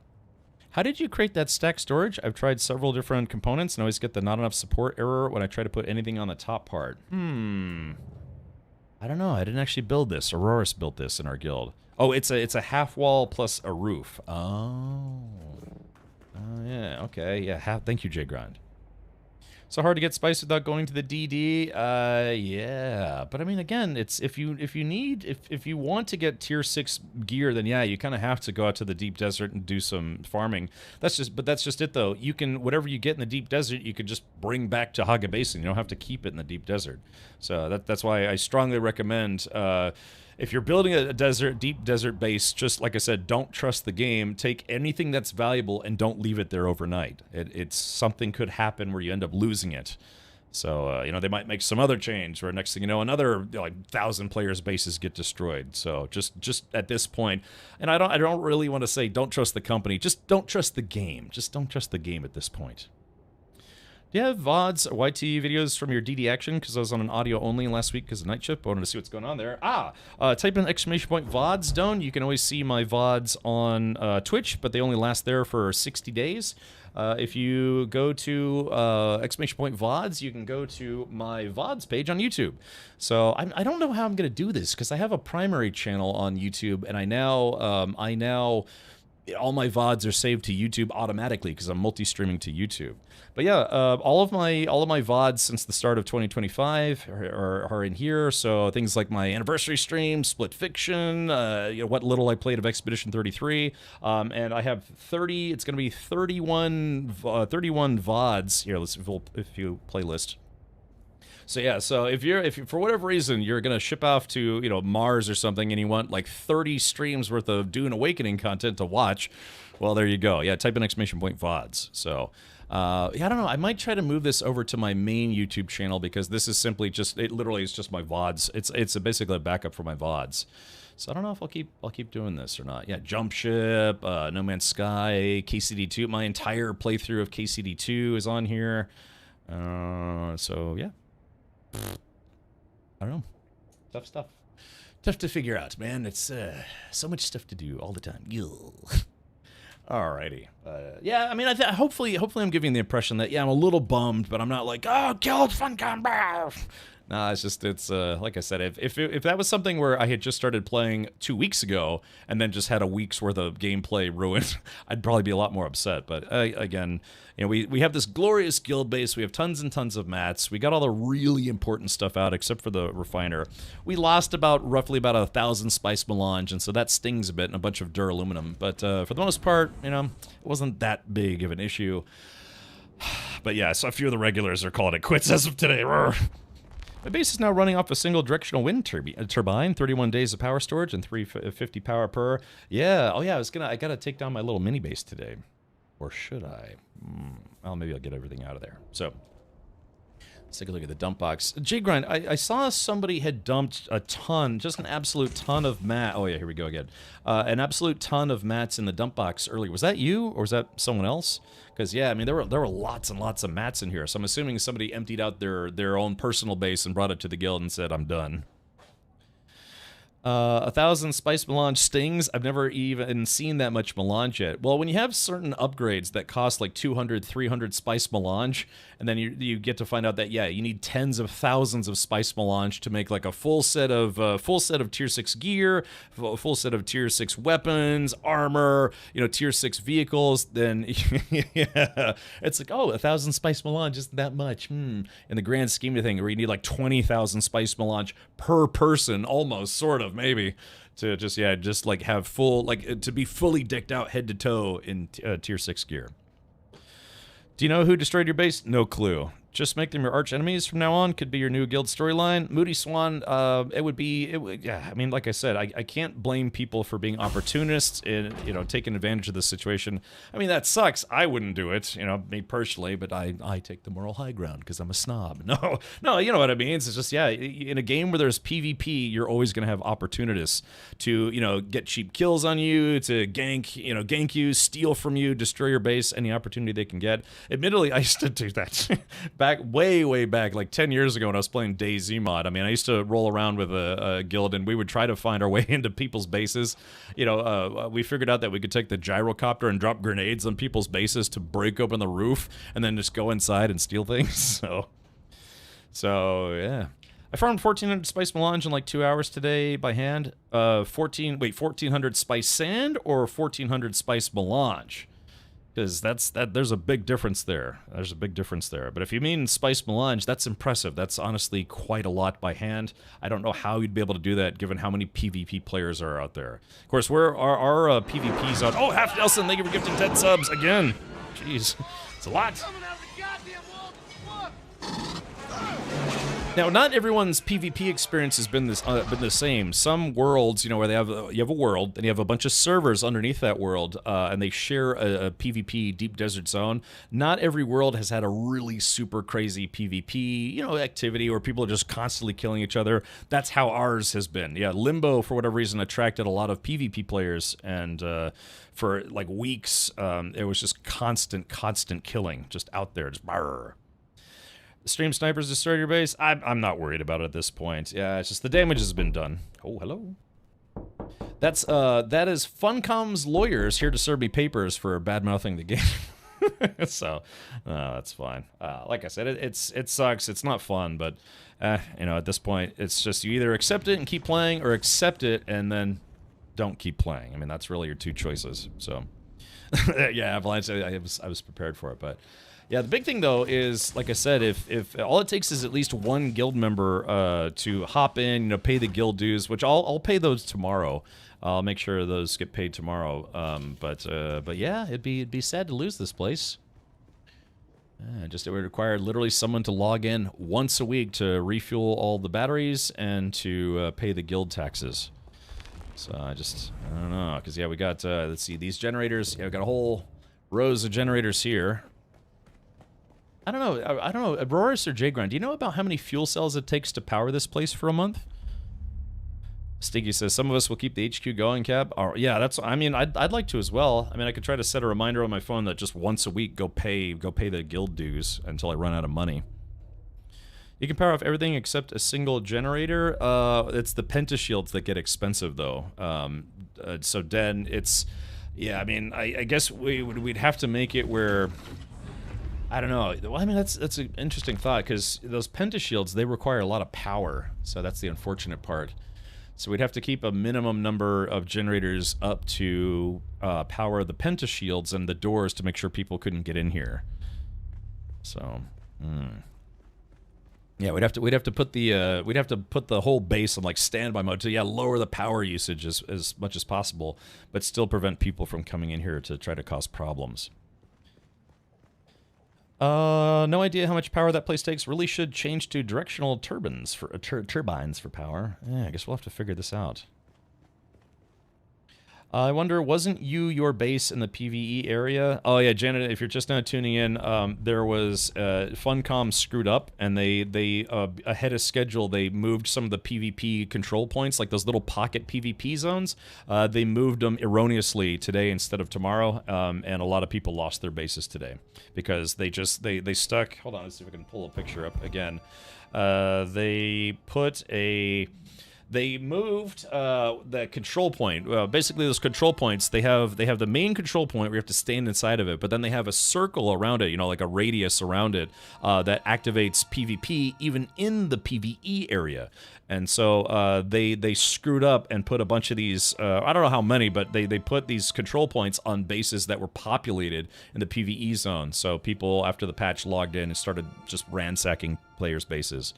How did you create that stack storage? I've tried several different components and always get the not enough support error when I try to put anything on the top part. I don't know. I didn't actually build this. Auroras built this in our guild. Oh, it's a half wall plus a roof. Oh, yeah. Okay. Yeah. Thank you, Jay Grind. So hard to get spice without going to the DD. Yeah, but I mean, again, it's if you want to get tier 6 gear, then yeah, you kind of have to go out to the deep desert and do some farming. That's just it though. You can whatever you get in the deep desert, you could just bring back to Haga Basin. You don't have to keep it in the deep desert. So that's why I strongly recommend. If you're building a deep desert base, just like I said, don't trust the game. Take anything that's valuable and don't leave it there overnight. It's something could happen where you end up losing it. So, they might make some other change where next thing you know, another 1,000 players' bases get destroyed. So just at this point, and I don't really want to say don't trust the company. Just don't trust the game. Just don't trust the game at this point. Do you have VODs or YT videos from your DD action? Because I was on an audio only last week because of night shift. I wanted to see what's going on there. Type in exclamation point VODs, Done. You can always see my VODs on Twitch, but they only last there for 60 days. If you go to exclamation point VODs, you can go to my VODs page on YouTube. So I don't know how I'm going to do this because I have a primary channel on YouTube, and I now all my VODs are saved to YouTube automatically because I'm multi-streaming to YouTube. But yeah, all of my VODs since the start of 2025 are in here. So things like my anniversary stream, Split Fiction, what little I played of Expedition 33, and I have 30. It's going to be 31 VODs here. Let's if you playlist. So yeah, so if you for whatever reason you're gonna ship off to Mars or something and you want like 30 streams worth of Dune Awakening content to watch, well there you go. Yeah, type in exclamation point VODs. So I don't know. I might try to move this over to my main YouTube channel because this is simply it literally is just my VODs. It's basically a backup for my VODs. So I don't know if I'll keep doing this or not. Yeah, Jump Ship, No Man's Sky, KCD2. My entire playthrough of KCD2 is on here. So yeah. I don't know. Tough stuff. Tough to figure out, man. It's so much stuff to do all the time. Alrighty. Yeah, I mean, hopefully I'm giving the impression that, yeah, I'm a little bummed, but I'm not like, oh, killed Funcom. Nah, it's like I said, if that was something where I had just started playing 2 weeks ago and then just had a week's worth of gameplay ruined, I'd probably be a lot more upset. But again, we have this glorious guild base. We have tons and tons of mats. We got all the really important stuff out except for the refiner. We lost roughly about 1,000 spice melange, and so that stings a bit, and a bunch of duraluminum. But for the most part, it wasn't that big of an issue. But yeah, so a few of the regulars are calling it quits as of today. My base is now running off a single directional wind turbine, 31 days of power storage, and 350 power per. Yeah, oh yeah, I gotta take down my little mini base today. Or should I? Well, maybe I'll get everything out of there. So, Let's take a look at the dump box. J-Grind, I saw somebody had dumped a ton, just an absolute ton of mat. Oh yeah, here we go again. An absolute ton of mats in the dump box earlier. Was that you, or was that someone else? Because yeah, I mean there were lots and lots of mats in here. So I'm assuming somebody emptied out their own personal base and brought it to the guild and said, "I'm done." 1,000 spice melange stings. I've never even seen that much melange yet. Well, when you have certain upgrades that cost like 200, 300 spice melange, and then you get to find out that, yeah, you need tens of thousands of spice melange to make like a full set of tier 6 gear, full set of tier 6 weapons, armor, tier 6 vehicles, then yeah, it's like, oh, 1,000 spice melange isn't that much. In the grand scheme of things, where you need like 20,000 spice melange per person, almost, sort of, maybe, to just like have full, like, to be fully decked out head to toe in tier 6 gear. Do you know who destroyed your base? No clue. Just make them your arch enemies from now on. Could be your new guild storyline. Moody Swan, yeah, I mean, like I said, I can't blame people for being opportunists and, taking advantage of this situation. I mean, that sucks. I wouldn't do it, me personally, but I take the moral high ground because I'm a snob. No, you know what I mean? It's just, yeah, in a game where there's PvP, you're always going to have opportunists to, get cheap kills on you, to gank you, steal from you, destroy your base, any opportunity they can get. Admittedly, I used to do that. Back way back, like 10 years ago when I was playing DayZ mod. I mean, I used to roll around with a guild, and we would try to find our way into people's bases. We figured out that we could take the gyrocopter and drop grenades on people's bases to break open the roof, and then just go inside and steal things. So yeah. I farmed 1,400 spice melange in like 2 hours today by hand. 1,400 spice sand or 1,400 spice melange? Because there's a big difference there. But if you mean spice melange, that's impressive. That's honestly quite a lot by hand. I don't know how you'd be able to do that given how many PvP players are out there. Of course, our PvP's on. Oh, Half Nelson, thank you for gifting 10 subs again. Jeez, it's a lot. Now, not everyone's PvP experience has been the same. Some worlds, where you have a world, and you have a bunch of servers underneath that world, and they share a PvP deep desert zone. Not every world has had a really super crazy PvP, activity where people are just constantly killing each other. That's how ours has been. Yeah, Limbo, for whatever reason, attracted a lot of PvP players, and for like weeks, it was just constant killing, just out there, just brrr. Stream snipers destroyed your base? I'm not worried about it at this point. Yeah, it's just the damage has been done. Oh, hello. That is Funcom's lawyers here to serve me papers for bad-mouthing the game. So, that's fine. Like I said, it sucks. It's not fun, but, at this point, it's just you either accept it and keep playing, or accept it and then don't keep playing. I mean, that's really your two choices. So, yeah, Avalanche, I was prepared for it, but... Yeah, the big thing, though, is, like I said, if all it takes is at least one guild member to hop in, pay the guild dues, which I'll pay those tomorrow. I'll make sure those get paid tomorrow. But yeah, it'd be sad to lose this place. It would require literally someone to log in once a week to refuel all the batteries and to pay the guild taxes. So I don't know, because yeah, we got let's see, these generators. Yeah, we got a whole rows of generators here. I don't know, Auroras or J-Grind, do you know about how many fuel cells it takes to power this place for a month? Stinky says, some of us will keep the HQ going, Cap. Oh, yeah, I'd like to as well. I mean, I could try to set a reminder on my phone that just once a week, go pay the guild dues until I run out of money. You can power off everything except a single generator. It's the pentashields that get expensive, though. So then it's... Yeah, I mean, I guess we'd have to make it where... I don't know. Well, I mean, that's an interesting thought, because those pentashields, they require a lot of power, so that's the unfortunate part. So we'd have to keep a minimum number of generators up to power the pentashields and the doors to make sure people couldn't get in here. So, yeah, we'd have to put the whole base on like standby mode to lower the power usage as much as possible, but still prevent people from coming in here to try to cause problems. No idea how much power that place takes. Really should change to directional turbines for power. Yeah, I guess we'll have to figure this out. I wonder, wasn't your base in the PvE area? Oh yeah, Janet, if you're just now tuning in, there was Funcom screwed up, and they ahead of schedule they moved some of the PvP control points, like those little pocket PvP zones. They moved them erroneously today instead of tomorrow, and a lot of people lost their bases today because they stuck. Hold on, let's see if I can pull a picture up again. They moved the control point. Well, basically, those control points, they have the main control point where you have to stand inside of it, but then they have a circle around it, like a radius around it, that activates PvP even in the PvE area. And so they screwed up and put a bunch of these, I don't know how many, but they put these control points on bases that were populated in the PvE zone. So people, after the patch, logged in and started just ransacking players' bases.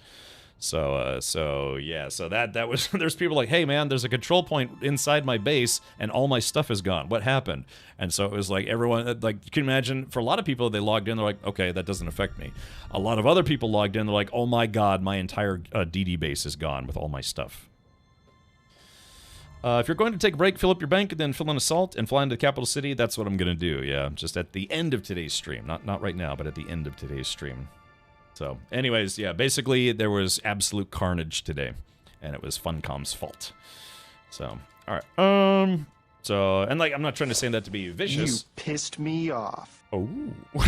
So that was, there's people like, hey man, there's a control point inside my base and all my stuff is gone. What happened? And so it was like everyone, like you can imagine, for a lot of people, they logged in, they're like, okay, that doesn't affect me. A lot of other people logged in, they're like, oh my god, my entire DD base is gone with all my stuff. If you're going to take a break, fill up your bank, and then fill in a salt and fly into the capital city, that's what I'm going to do, yeah. Just at the end of today's stream. Not right now, but at the end of today's stream. So, anyways, yeah, basically there was absolute carnage today, and it was Funcom's fault. So, all right. So, and like, I'm not trying to say that to be vicious. You pissed me off. Oh,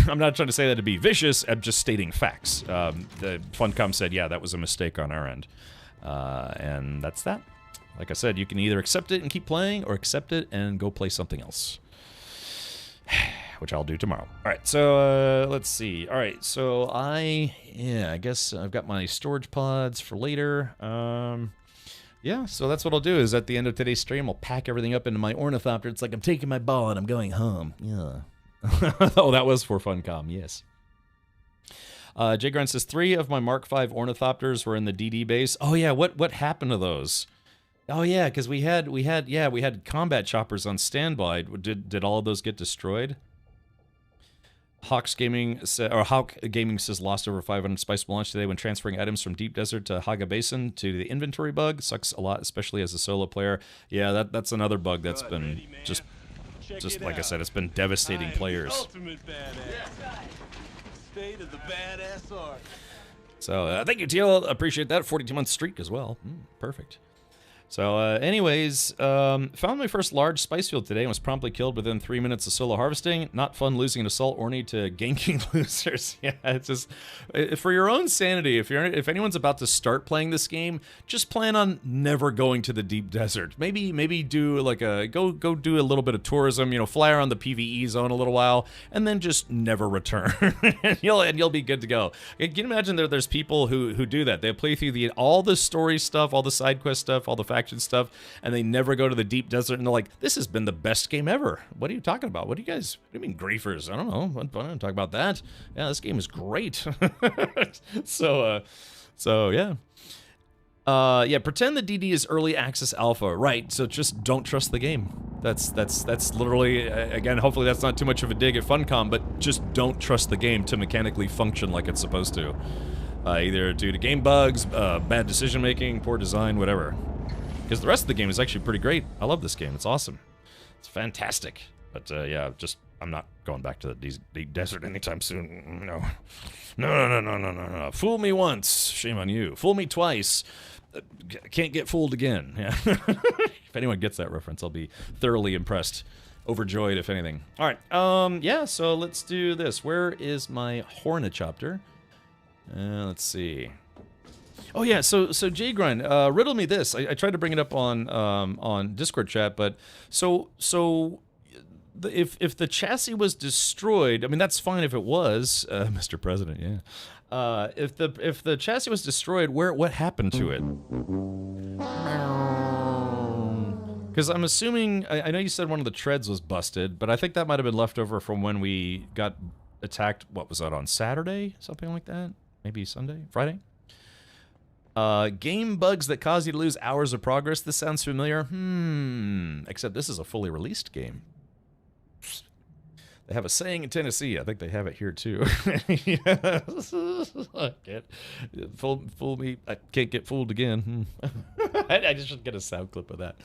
I'm not trying to say that to be vicious. I'm just stating facts. The Funcom said, yeah, that was a mistake on our end, and that's that. Like I said, you can either accept it and keep playing, or accept it and go play something else. Which I'll do tomorrow. All right, so let's see. All right, so I guess I've got my storage pods for later. Yeah, so that's what I'll do is at the end of today's stream, I'll pack everything up into my ornithopter. It's like I'm taking my ball and I'm going home. Yeah. Oh, that was for Funcom, yes. Jay Grunt says 3 of my Mark V ornithopters were in the DD base. Oh yeah, what happened to those? Oh yeah, because we had combat choppers on standby. Did all of those get destroyed? Hawk Gaming says lost over 500 spice launch today when transferring items from Deep Desert to Haga Basin to the inventory bug. Sucks a lot, especially as a solo player. Yeah, that's another bug that's been just like I said, it's been devastating players. Ultimate badass. State of the badass art. So thank you, TL. Appreciate that. 42-month streak as well. Perfect. So, anyways, found my first large spice field today and was promptly killed within 3 minutes of solo harvesting. Not fun losing an assault orney to ganking losers. Yeah, it's just for your own sanity. If anyone's about to start playing this game, just plan on never going to the deep desert. Maybe do like go do a little bit of tourism. Fly around the PvE zone a little while, and then just never return, and you'll be good to go. Can you imagine there's people who do that? They play through all the story stuff, all the side quest stuff, all the faction stuff, and they never go to the deep desert, and they're like, this has been the best game ever. What are you talking about? What do you mean griefers? I don't know. I don't talk about that. Yeah, this game is great. So yeah. Yeah, pretend the DD is early access alpha, right? So just don't trust the game. That's literally, again, hopefully that's not too much of a dig at Funcom, but just don't trust the game to mechanically function like it's supposed to. Either due to game bugs, bad decision making, poor design, whatever. Because the rest of the game is actually pretty great. I love this game. It's awesome. It's fantastic. But yeah, I'm not going back to the deep desert anytime soon. No. Fool me once, shame on you. Fool me twice, can't get fooled again. Yeah. If anyone gets that reference, I'll be thoroughly impressed. Overjoyed, if anything. All right. Yeah, so let's do this. Where is my Hornachopter? Let's see. Oh yeah, so Jay Grind, riddle me this. I tried to bring it up on Discord chat, but if the chassis was destroyed, I mean that's fine if it was, Mr. President, yeah. If the chassis was destroyed, what happened to it? Because I'm assuming, I know you said one of the treads was busted, but I think that might have been left over from when we got attacked. What was that, on Saturday, something like that? Maybe Sunday, Friday. Game bugs that cause you to lose hours of progress. This sounds familiar. Except this is a fully released game. They have a saying in Tennessee. I think they have it here too. Yes. I can't fool me. I can't get fooled again. I just should get a sound clip of that.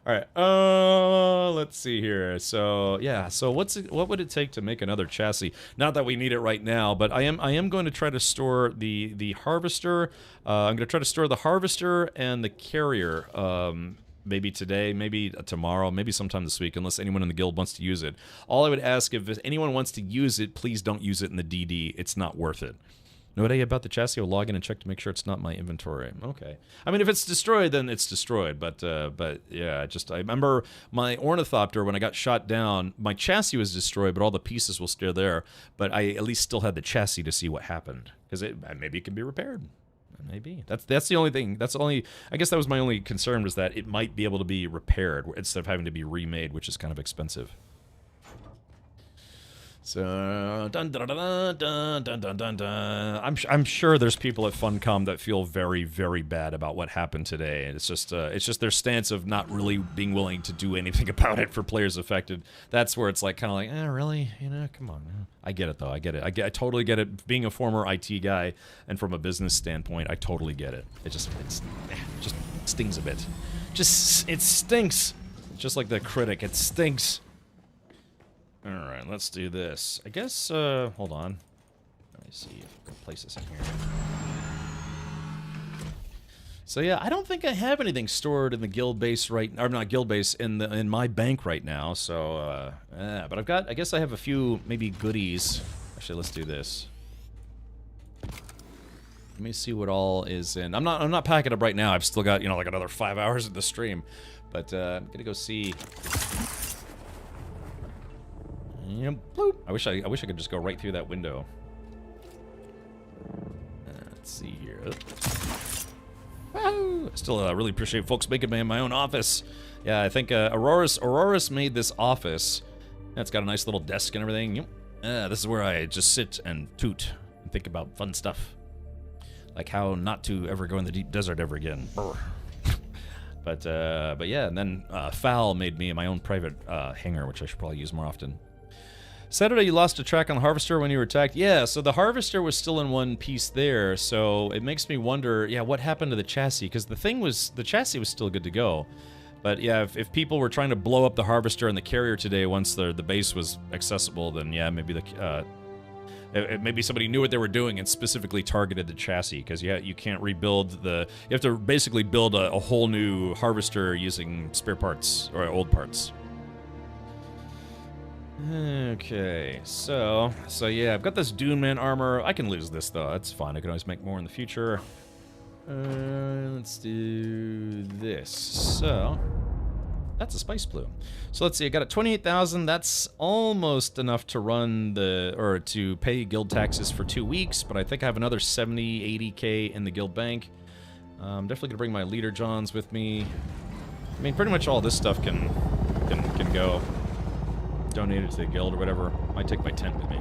All right. Let's see here. So yeah. So what would it take to make another chassis? Not that we need it right now, but I am going to try to store the harvester. I'm going to try to store the harvester and the carrier. Maybe today, maybe tomorrow, maybe sometime this week, unless anyone in the guild wants to use it. All I would ask, if anyone wants to use it, please don't use it in the DD. It's not worth it. No idea about the chassis. I'll log in and check to make sure it's not my inventory. Okay. I mean, if it's destroyed, then it's destroyed. But yeah, I remember my ornithopter, when I got shot down, my chassis was destroyed, but all the pieces were still there. But I at least still had the chassis to see what happened. Because maybe it can be repaired. Maybe. That's the only thing. I guess that was my only concern, was that it might be able to be repaired instead of having to be remade, which is kind of expensive. So, dun dun dun dun dun dun dun dun. I'm sure there's people at Funcom that feel very, very bad about what happened today. And it's just their stance of not really being willing to do anything about it for players affected. That's where it's like, kind of like, really? You know, come on. I get it though. I get it. I totally get it. Being a former IT guy and from a business standpoint, I totally get it. It just stings a bit. It stinks. Just like the critic, it stinks. Alright, let's do this. I guess, hold on. Let me see if I can place this in here. So yeah, I don't think I have anything stored in the guild base or not guild base, in my bank right now, so, but I guess I have a few, maybe goodies. Actually, let's do this. Let me see what all is in. I'm not packing up right now. I've still got, like another 5 hours of the stream. But, I'm gonna go see. Yep, bloop. I wish I could just go right through that window. Let's see here. Woo! I still really appreciate folks making me in my own office. Yeah, I think Aurora's made this office. Yeah, it's got a nice little desk and everything. Yep. This is where I just sit and toot and think about fun stuff, like how not to ever go in the deep desert ever again. Brr. But yeah, and then Fowl made me my own private hangar, which I should probably use more often. Saturday, you lost a track on the harvester when you were attacked. Yeah, so the harvester was still in one piece there, so it makes me wonder, yeah, what happened to the chassis? Because the chassis was still good to go. But yeah, if people were trying to blow up the harvester and the carrier today once the base was accessible, then yeah, maybe maybe somebody knew what they were doing and specifically targeted the chassis, because you can't rebuild you have to basically build a whole new harvester using spare parts or old parts. Okay, so yeah, I've got this Dune Man armor. I can lose this though. That's fine. I can always make more in the future. Let's do this. So that's a spice plume. So let's see. I got it 28,000. That's almost enough to run to pay guild taxes for 2 weeks. But I think I have another 70, 80k in the guild bank. I'm definitely gonna bring my leader Johns with me. I mean, pretty much all this stuff can go. Donate it to the guild or whatever. Might take my tent with me.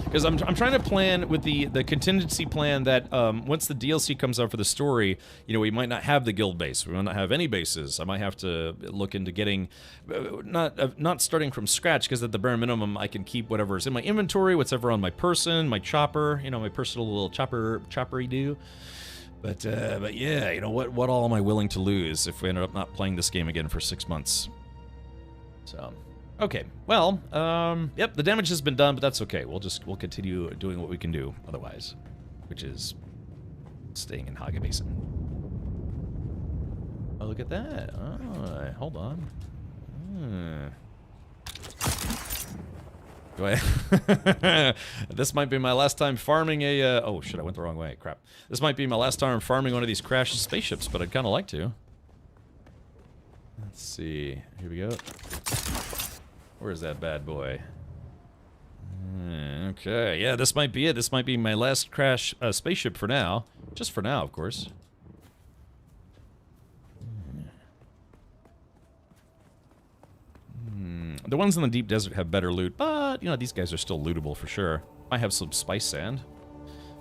Because I'm trying to plan with the contingency plan that once the DLC comes out for the story, we might not have the guild base. We might not have any bases. I might have to look into getting, not starting from scratch, because at the bare minimum I can keep whatever's in my inventory, whatever on my person, my chopper, my personal little choppery do. But yeah, what all am I willing to lose if we end up not playing this game again for 6 months? So, okay, well, yep, the damage has been done, but that's okay. We'll continue doing what we can do otherwise, which is staying in Haga Basin. Oh, look at that. Oh, hold on. Do I? This might be my last time farming a, oh shit, I went the wrong way, crap. This might be my last time farming one of these crashed spaceships, but I'd kind of like to. Let's see. Here we go. Where's that bad boy? Okay, yeah, this might be it. This might be my last crash spaceship for now. Just for now, of course. The ones in the deep desert have better loot, but, these guys are still lootable for sure. I have some spice sand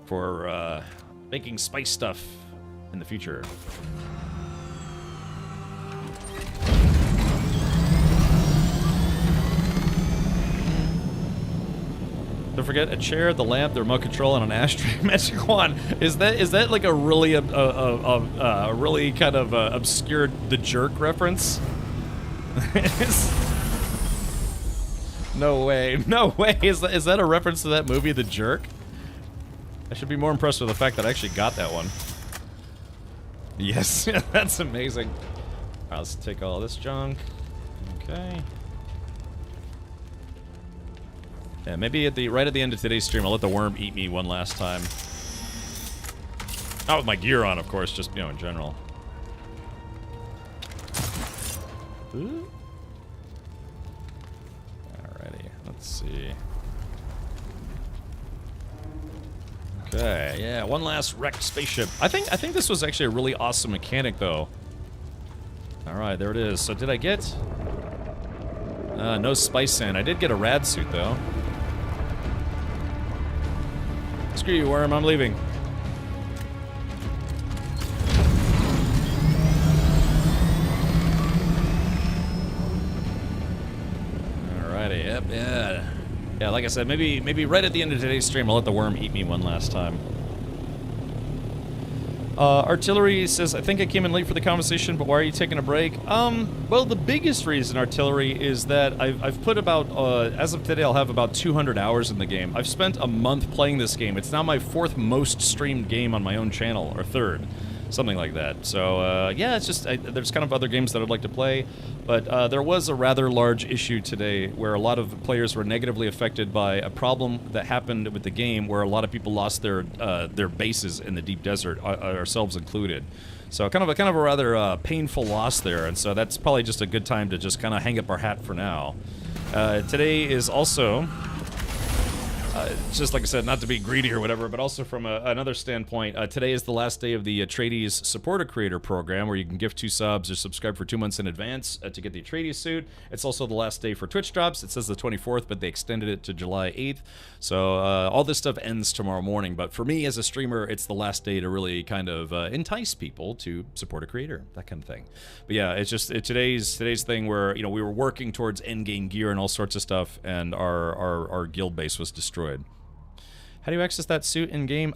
for making spice stuff in the future. forget a chair, the lamp, the remote control, and an ashtray magic wand. Is that like a really really kind of obscure The Jerk reference? No way, no way. Is that a reference to that movie, The Jerk? I should be more impressed with the fact that I actually got that one. Yes, that's amazing. All right, let's take all this junk. Okay. Yeah, maybe right at the end of today's stream, I'll let the worm eat me one last time. Not with my gear on, of course, just, you know, in general. Ooh. Alrighty, let's see. Okay, yeah, one last wrecked spaceship. I think this was actually a really awesome mechanic, though. Alright, there it is. So did I get... no spice sand. I did get a rad suit, though. Screw you, worm. I'm leaving. Alrighty, yep, yeah. Yeah, like I said, maybe right at the end of today's stream, I'll let the worm eat me one last time. Artillery says, I think I came in late for the conversation, but why are you taking a break? Well, the biggest reason, Artillery, is that I've put about, as of today, I'll have about 200 hours in the game. I've spent a month playing this game. It's now my 4th most streamed game on my own channel, or 3rd. Something like that. So, yeah, it's just, there's kind of other games that I'd like to play, but there was a rather large issue today where a lot of players were negatively affected by a problem that happened with the game where a lot of people lost their bases in the deep desert, ourselves included. So kind of a rather painful loss there, and so that's probably just a good time to just kind of hang up our hat for now. Today is also... just like I said, not to be greedy or whatever, but also from another standpoint, today is the last day of the Atreides Supporter Creator Program, where you can give 2 subs or subscribe for 2 months in advance to get the Atreides suit. It's also the last day for Twitch drops. It says the 24th, but they extended it to July 8th. So all this stuff ends tomorrow morning, but for me as a streamer, it's the last day to really kind of entice people to support a creator, that kind of thing. But yeah, it's just today's thing where, you know, we were working towards endgame gear and all sorts of stuff, and our guild base was destroyed. How do you access that suit in-game?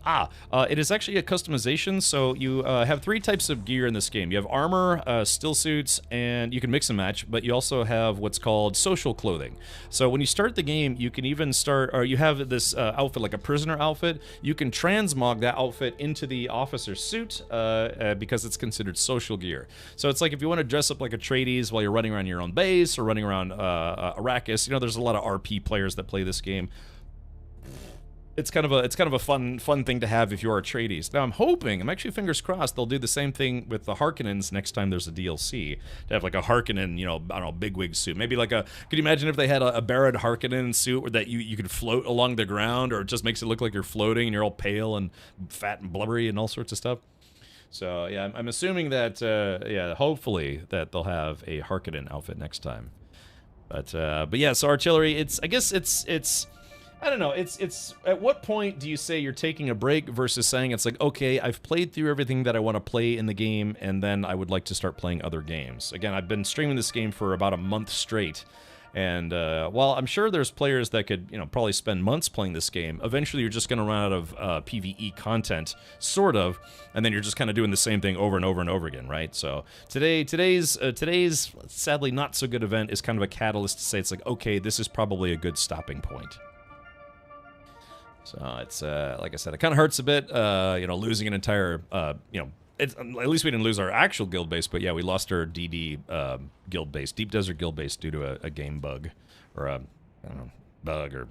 It is actually a customization, so you have 3 types of gear in this game. You have armor, still suits, and you can mix and match, but you also have what's called social clothing. So when you start the game, you can even start, or you have this outfit, like a prisoner outfit. You can transmog that outfit into the officer's suit because it's considered social gear. So it's like if you want to dress up like Atreides while you're running around your own base or running around Arrakis, you know, there's a lot of RP players that play this game. It's kind of a fun thing to have if you're Atreides. Now I'm actually fingers crossed they'll do the same thing with the Harkonnens next time there's a DLC. To have like a Harkonnen, you know, I don't know, bigwig suit. Maybe like could you imagine if they had a Barad Harkonnen suit where that you could float along the ground, or it just makes it look like you're floating and you're all pale and fat and blubbery and all sorts of stuff. So yeah, I'm assuming that yeah, hopefully that they'll have a Harkonnen outfit next time. But yeah, so Artillery, I guess it's I don't know, it's at what point do you say you're taking a break versus saying it's like, okay, I've played through everything that I want to play in the game, and then I would like to start playing other games. Again, I've been streaming this game for about a month straight, and while I'm sure there's players that could, you know, probably spend months playing this game, eventually you're just going to run out of PvE content, sort of, and then you're just kind of doing the same thing over and over and over again, right? So today's sadly not so good event is kind of a catalyst to say it's like, okay, this is probably a good stopping point. So it's, like I said, it kind of hurts a bit, you know, losing an entire, you know, at least we didn't lose our actual guild base, but yeah, we lost our DD guild base, Deep Desert guild base, due to a game bug, or a, I don't know, bug, or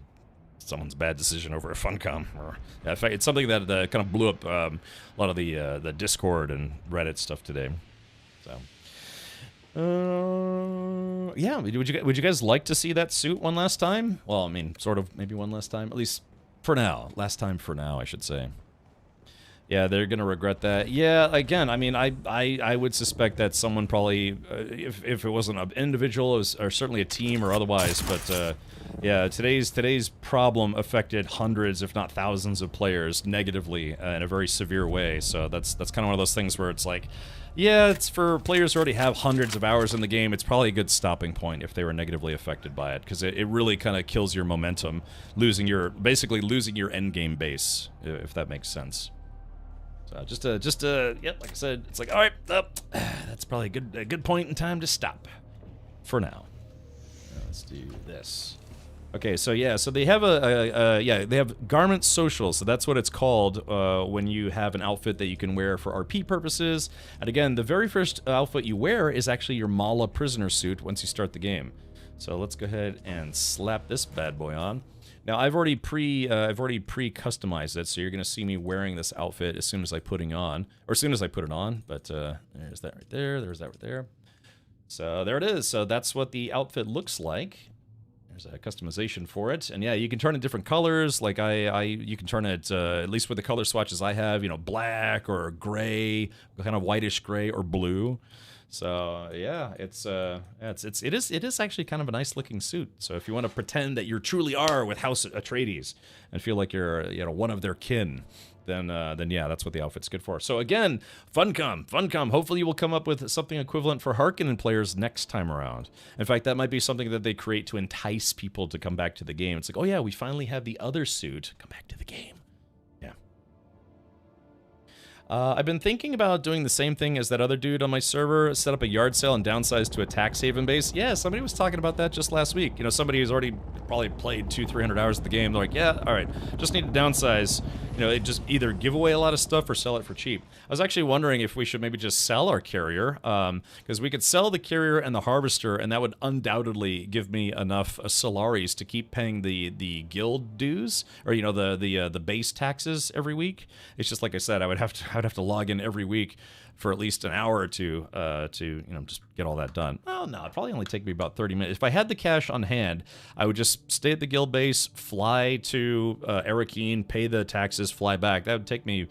someone's bad decision over a Funcom. Or, yeah, in fact, it's something that kind of blew up a lot of the Discord and Reddit stuff today. So, yeah, would you guys like to see that suit one last time? Well, I mean, sort of, maybe one last time, at least. For now. Last time for now, I should say. Yeah, they're gonna regret that. Yeah, again, I mean, I would suspect that someone probably, if it wasn't an individual, or certainly a team or otherwise, but yeah, today's problem affected hundreds, if not thousands, of players negatively in a very severe way. So that's kind of one of those things where it's like, yeah, it's for players who already have hundreds of hours in the game. It's probably a good stopping point if they were negatively affected by it, because it really kind of kills your momentum, basically losing your end game base, if that makes sense. So yep, like I said, it's like, all right, that's probably a good point in time to stop for now. Let's do this. Okay, so yeah, so they have they have garment social, so that's what it's called when you have an outfit that you can wear for RP purposes. And again, the very first outfit you wear is actually your Mala prisoner suit once you start the game. So let's go ahead and slap this bad boy on. Now I've already pre-customized it, so you're gonna see me wearing this outfit as soon as I put it on. But there's that right there. There's that right there. So there it is. So that's what the outfit looks like. There's a customization for it, and yeah, you can turn it different colors. Like you can turn it at least with the color swatches I have, you know, black or gray, kind of whitish gray or blue. So yeah, it is actually kind of a nice looking suit. So if you want to pretend that you truly are with House Atreides and feel like you're, you know, one of their kin, then yeah, that's what the outfit's good for. So again, Funcom. Hopefully you will come up with something equivalent for Harkonnen players next time around. In fact, that might be something that they create to entice people to come back to the game. It's like, oh yeah, we finally have the other suit. Come back to the game. I've been thinking about doing the same thing as that other dude on my server, set up a yard sale and downsize to a tax haven base. Yeah, somebody was talking about that just last week. You know, somebody who's already probably played 200-300 hours of the game. They're like, yeah, all right, just need to downsize. You know, they just either give away a lot of stuff or sell it for cheap. I was actually wondering if we should maybe just sell our carrier, because we could sell the carrier and the harvester, and that would undoubtedly give me enough Solaris to keep paying the guild dues, or you know, the base taxes every week. It's just like I said, I'd have to log in every week for at least an hour or two to, you know, just get all that done. Oh no, it'd probably only take me about 30 minutes. If I had the cash on hand, I would just stay at the guild base, fly to Arakeen, pay the taxes, fly back. That would take me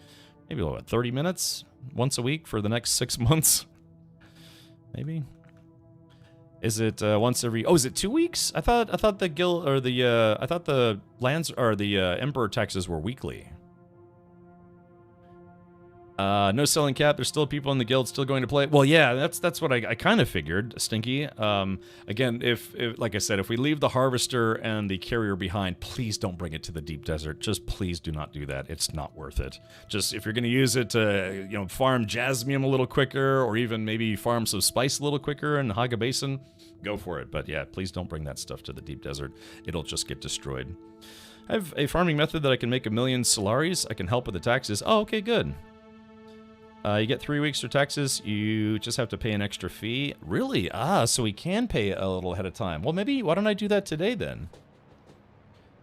maybe, what, 30 minutes once a week for the next 6 months? Maybe. Is it once every? Oh, is it 2 weeks? I thought the guild, or I thought the lands, or the emperor taxes were weekly. No selling cap. There's still people in the guild still going to play. Well, yeah, that's what I kind of figured, Stinky. Again, if like I said, if we leave the harvester and the carrier behind, please don't bring it to the deep desert. Just please do not do that. It's not worth it. Just if you're going to use it to, you know, farm jasmium a little quicker, or even maybe farm some spice a little quicker in Haga Basin, go for it. But yeah, please don't bring that stuff to the deep desert. It'll just get destroyed. I have a farming method that I can make 1 million Solaris. I can help with the taxes. Oh, okay, good. You get 3 weeks for taxes. You just have to pay an extra fee. Really? Ah, so we can pay a little ahead of time. Well, maybe, why don't I do that today then?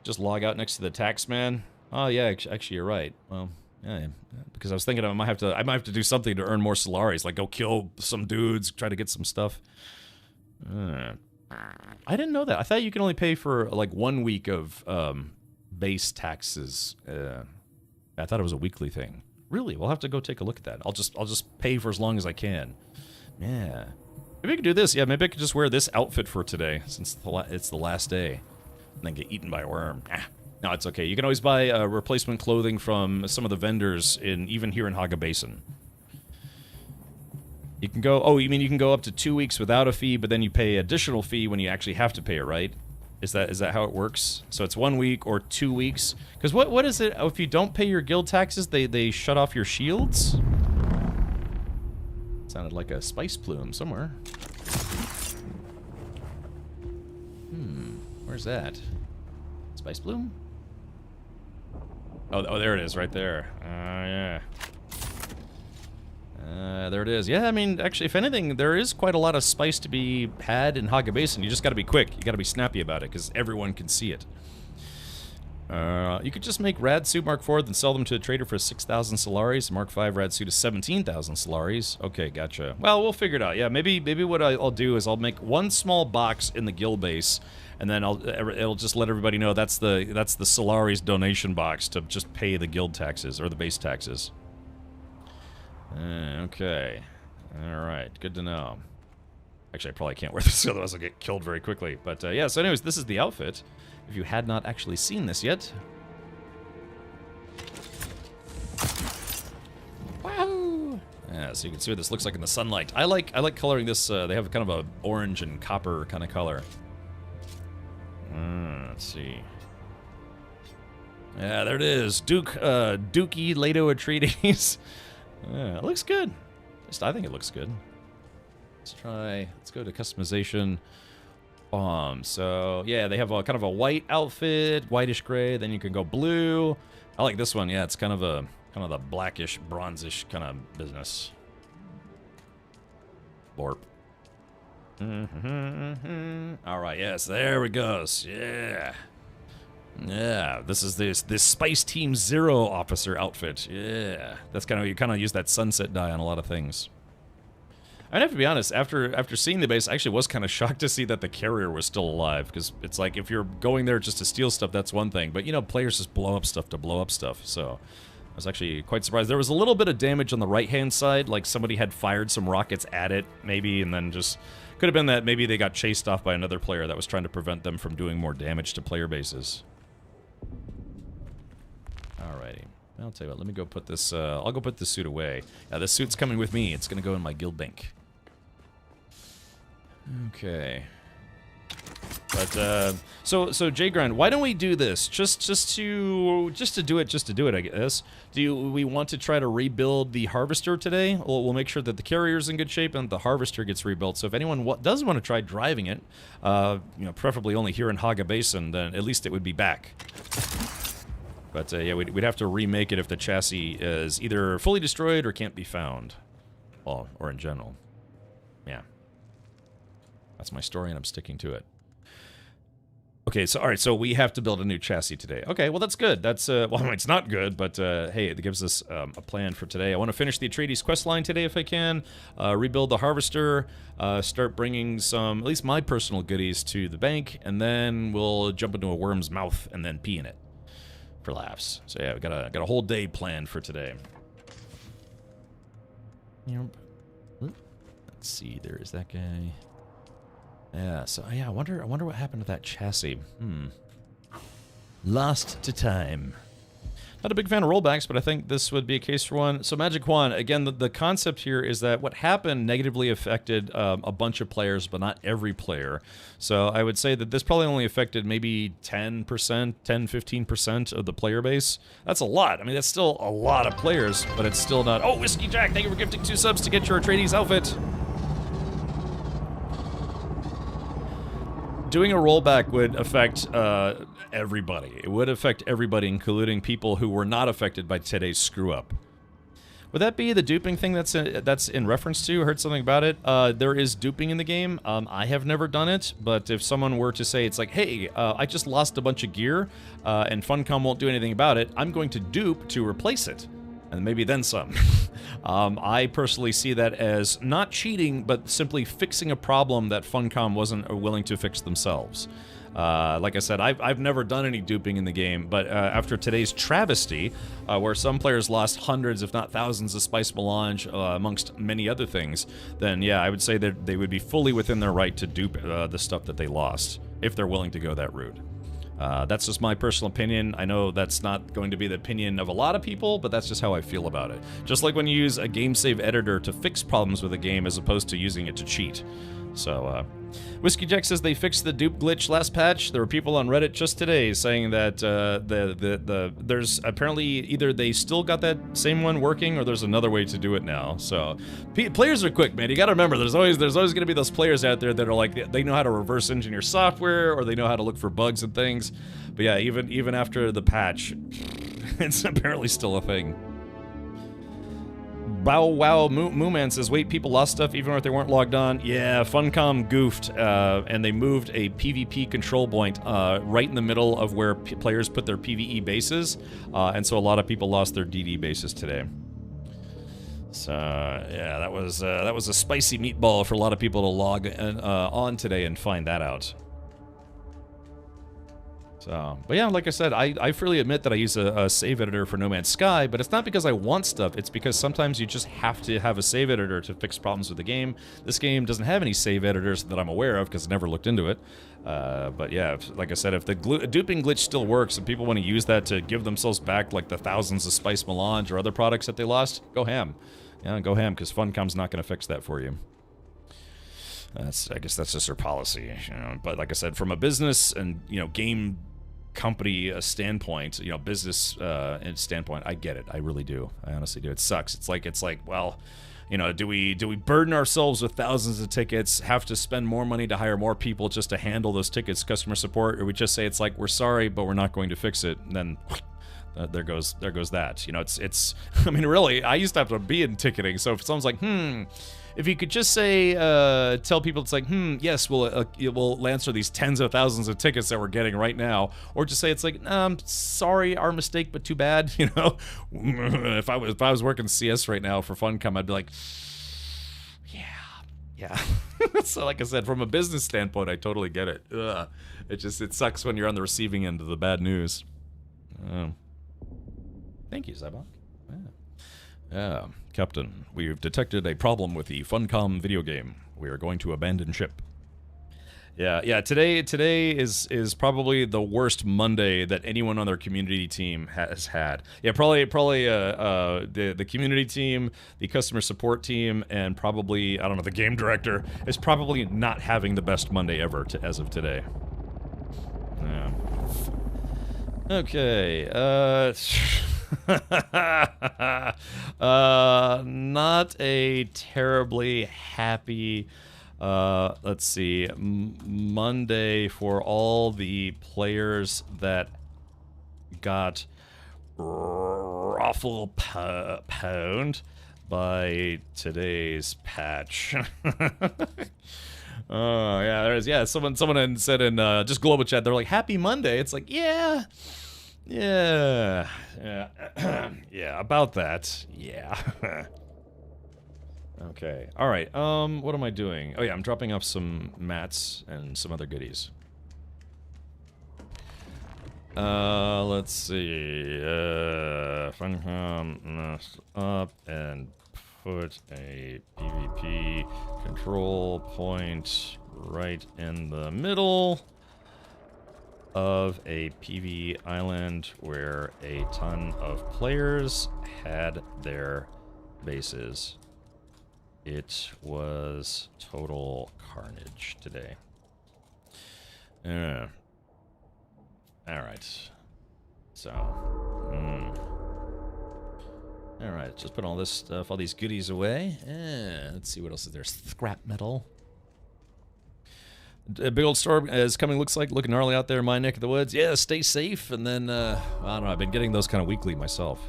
Just log out next to the tax man. Oh yeah, actually you're right. Well, yeah, because I was thinking I might have to do something to earn more Solaris, like go kill some dudes, try to get some stuff. I didn't know that. I thought you can only pay for like 1 week of base taxes. I thought it was a weekly thing. Really? We'll have to go take a look at that. I'll just pay for as long as I can. Yeah. Maybe I could do this. Yeah, maybe I could just wear this outfit for today, since it's the last day. And then get eaten by a worm. No, it's okay. You can always buy replacement clothing from some of the vendors, even here in Haga Basin. You can go... Oh, you mean you can go up to 2 weeks without a fee, but then you pay additional fee when you actually have to pay it, right? Is that how it works? So it's 1 week or 2 weeks? Because what is it? Oh, if you don't pay your guild taxes, they shut off your shields? Sounded like a spice plume somewhere. Where's that? Spice plume? Oh, there it is, right there. Yeah. There it is. Yeah, I mean, actually, if anything, there is quite a lot of spice to be had in Haga Basin. You just gotta be quick. You gotta be snappy about it, because everyone can see it. You could just make Rad Suit Mark IV and sell them to a trader for 6,000 Solaris. Mark V Rad Suit is 17,000 Solaris. Okay, gotcha. Well, we'll figure it out. Yeah, maybe what I'll do is I'll make one small box in the guild base, and then it'll just let everybody know that's the Solaris donation box to just pay the guild taxes, or the base taxes. Okay. Alright, good to know. Actually, I probably can't wear this, otherwise I'll get killed very quickly. But yeah, so anyways, this is the outfit. If you had not actually seen this yet. Wow! Yeah, so you can see what this looks like in the sunlight. I like coloring this, they have kind of a orange and copper kind of color. Let's see. Yeah, there it is. Dookie Leto Atreides. Yeah, it looks good. I think it looks good. Let's go to customization. So yeah, they have a kind of a white outfit, whitish gray, then you can go blue. I like this one. Yeah, it's kind of the blackish, bronzish kind of business. Blorp. All right, yes, there we go. Yeah. Yeah, this is this Spice Team Zero officer outfit. Yeah, that's you kind of use that sunset dye on a lot of things. I'd have to be honest, after seeing the base, I actually was kind of shocked to see that the carrier was still alive, because it's like, if you're going there just to steal stuff, that's one thing, but you know, players just blow up stuff to blow up stuff, so I was actually quite surprised. There was a little bit of damage on the right-hand side, like somebody had fired some rockets at it, maybe, and then just, could have been that maybe they got chased off by another player that was trying to prevent them from doing more damage to player bases. Alrighty. I'll tell you what, let me go put this, I'll go put this suit away. Yeah, this suit's coming with me. It's gonna go in my guild bank. Okay. But, so Jay Grind, why don't we do this? Just to do it, I guess. Do we want to try to rebuild the Harvester today? We'll make sure that the carrier's in good shape and the Harvester gets rebuilt. So if anyone does want to try driving it, you know, preferably only here in Haga Basin, then at least it would be back. But yeah, we'd have to remake it if the chassis is either fully destroyed or can't be found. Well, or in general. Yeah. That's my story, and I'm sticking to it. Okay, so, alright, so we have to build a new chassis today. Okay, well, that's good. That's, well, it's not good, but, hey, it gives us a plan for today. I want to finish the Atreides quest line today if I can, rebuild the Harvester, start bringing some, at least my personal goodies to the bank, and then we'll jump into a worm's mouth and then pee in it. For laughs. So yeah, we got a whole day planned for today. Yep. Let's see, there is that guy. Yeah, so yeah, I wonder what happened to that chassis. Lost to time. Not a big fan of rollbacks, but I think this would be a case for one. So Magic Wand, again, the concept here is that what happened negatively affected a bunch of players, but not every player. So I would say that this probably only affected maybe 10%, 10-15% of the player base. That's a lot. I mean, that's still a lot of players, but it's still not... Oh, Whiskey Jack, thank you for gifting 2 subs to get your Atreides outfit. Doing a rollback would affect everybody. It would affect everybody, including people who were not affected by today's screw-up. Would that be the duping thing that's in reference to? I heard something about it. There is duping in the game. I have never done it, but if someone were to say, it's like, hey, I just lost a bunch of gear, and Funcom won't do anything about it, I'm going to dupe to replace it. And maybe then some. I personally see that as not cheating, but simply fixing a problem that Funcom wasn't willing to fix themselves. Like I said, I've never done any duping in the game, but after today's travesty, where some players lost hundreds, if not thousands, of Spice Melange, amongst many other things, then yeah, I would say that they would be fully within their right to dupe the stuff that they lost, if they're willing to go that route. That's just my personal opinion. I know that's not going to be the opinion of a lot of people, but that's just how I feel about it. Just like when you use a game save editor to fix problems with a game as opposed to using it to cheat. So, Whiskey Jack says they fixed the dupe glitch last patch. There were people on Reddit just today saying that there's apparently either they still got that same one working or there's another way to do it now. So players are quick, man. You got to remember there's always going to be those players out there that are like they know how to reverse engineer software or they know how to look for bugs and things. But yeah, even after the patch, it's apparently still a thing. Bow Wow Mooman says, wait, people lost stuff even if they weren't logged on. Yeah, Funcom goofed, and they moved a PvP control point right in the middle of where players put their PvE bases, and so a lot of people lost their DD bases today. So, yeah, that was a spicy meatball for a lot of people to log on today and find that out. So, but yeah, like I said, I freely admit that I use a save editor for No Man's Sky, but it's not because I want stuff, it's because sometimes you just have to have a save editor to fix problems with the game. This game doesn't have any save editors that I'm aware of, because I never looked into it. But yeah, like I said, if the duping glitch still works and people want to use that to give themselves back like the thousands of Spice Melange or other products that they lost, go ham. Yeah, go ham, because Funcom's not going to fix that for you. I guess that's just their policy, you know. But like I said, from a business and, you know, game company standpoint, you know, business standpoint, I get it. I really do. I honestly do. It sucks. It's like, well, you know, do we burden ourselves with thousands of tickets, have to spend more money to hire more people just to handle those tickets, customer support, or we just say it's like, we're sorry, but we're not going to fix it, and then there goes that. You know, it's I mean, really, I used to have to be in ticketing, so if someone's like, if you could just say, tell people, it's like, yes, we'll answer these tens of thousands of tickets that we're getting right now, or just say it's like, sorry, our mistake, but too bad, you know. If I was working CS right now for Funcom, I'd be like, yeah. So like I said, from a business standpoint, I totally get it. It sucks when you're on the receiving end of the bad news. Thank you, Zybok. Captain, we've detected a problem with the Funcom video game. We are going to abandon ship. Yeah, today is probably the worst Monday that anyone on their community team has had. Yeah, probably the community team, the customer support team, and probably, I don't know, the game director is probably not having the best Monday ever as of today. Yeah. Okay, not a terribly happy, let's see, Monday for all the players that got ruffle pwned by today's patch. Oh, yeah, someone said in just global chat, they're like, happy Monday. It's like, yeah, about that. Yeah. Okay. All right. What am I doing? Oh yeah, I'm dropping off some mats and some other goodies. Let's see. Funcom up and put a PvP control point right in the middle of a PV island where a ton of players had their bases. It was total carnage today. Alright. So, alright, just put all this stuff, all these goodies away. Let's see what else is there. Scrap metal. A big old storm is coming, looks like, looking gnarly out there in my neck of the woods. Yeah, stay safe, and then, I don't know, I've been getting those kind of weekly myself.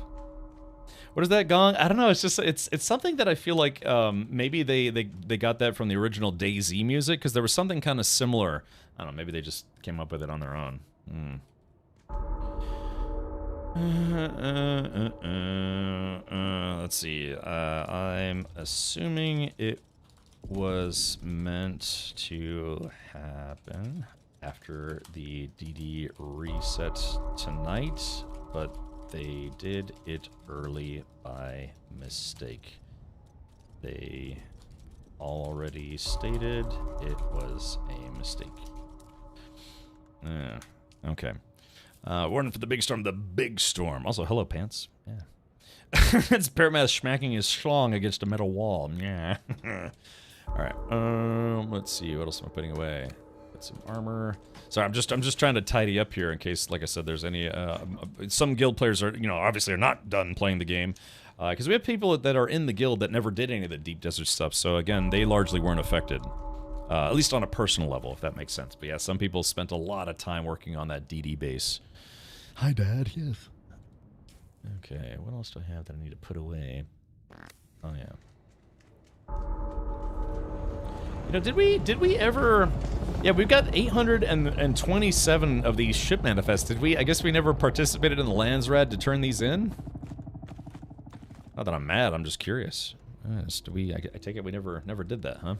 What is that gong? I don't know, it's just, it's something that I feel like, maybe they got that from the original DayZ music, because there was something kind of similar. I don't know, maybe they just came up with it on their own. Let's see, I'm assuming it was meant to happen after the DD reset tonight, but they did it early by mistake. They already stated it was a mistake. Okay. Warning for the big storm, Also, hello, Pants. Yeah. It's Paramath smacking his schlong against a metal wall. Yeah. Alright, let's see, what else am I putting away? Put some armor. Sorry, I'm just trying to tidy up here in case, like I said, there's any, some guild players are, you know, obviously are not done playing the game. Because we have people that are in the guild that never did any of the Deep Desert stuff, so again, they largely weren't affected. At least on a personal level, if that makes sense. But yeah, some people spent a lot of time working on that DD base. Hi, Dad, yes. Okay, what else do I have that I need to put away? Oh, yeah. You know, did we ever... Yeah, we've got 827 of these ship manifests. Did we... I guess we never participated in the lands rad to turn these in? Not that I'm mad, I'm just curious. I take it we never did that, huh?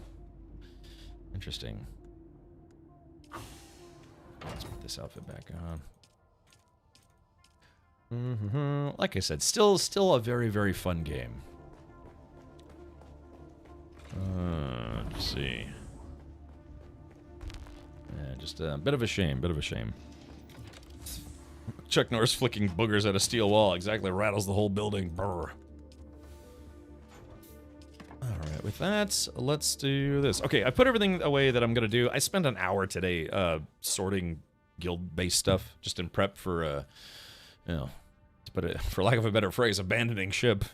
Interesting. Let's put this outfit back on. Like I said, still a very, very fun game. Let's see. Yeah, just a bit of a shame, Chuck Norris flicking boogers at a steel wall exactly rattles the whole building. Brr. Alright, with that, let's do this. Okay, I put everything away that I'm gonna do. I spent an hour today sorting guild-based stuff, just in prep for, you know, to put it, for lack of a better phrase, abandoning ship.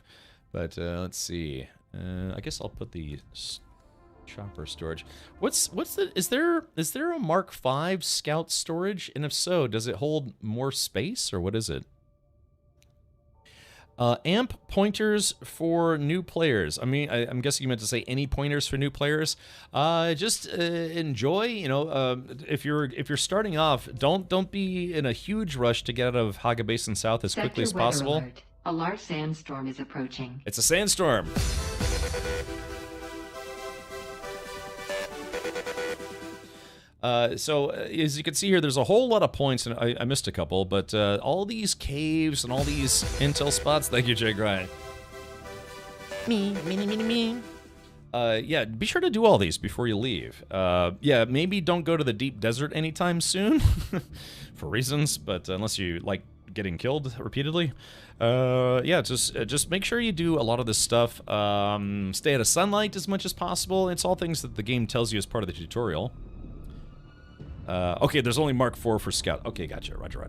But, let's see. I guess I'll put the chopper storage. Is there a Mark V scout storage? And if so, does it hold more space, or what is it? Amp pointers for new players. I mean, I'm guessing you meant to say any pointers for new players. Just enjoy. You know, if you're starting off, don't be in a huge rush to get out of Haga Basin South as quickly as possible. Alert. A large sandstorm is approaching. It's a sandstorm. So, as you can see here, there's a whole lot of points, and I missed a couple, but all these caves and all these intel spots. Thank you, Jay Grind. Me. Yeah, be sure to do all these before you leave. Yeah, maybe don't go to the deep desert anytime soon, for reasons, but unless you like getting killed repeatedly. Yeah, just make sure you do a lot of this stuff. Stay out of sunlight as much as possible. It's all things that the game tells you as part of the tutorial. Okay, there's only Mark IV for Scout. Okay, gotcha. Roger.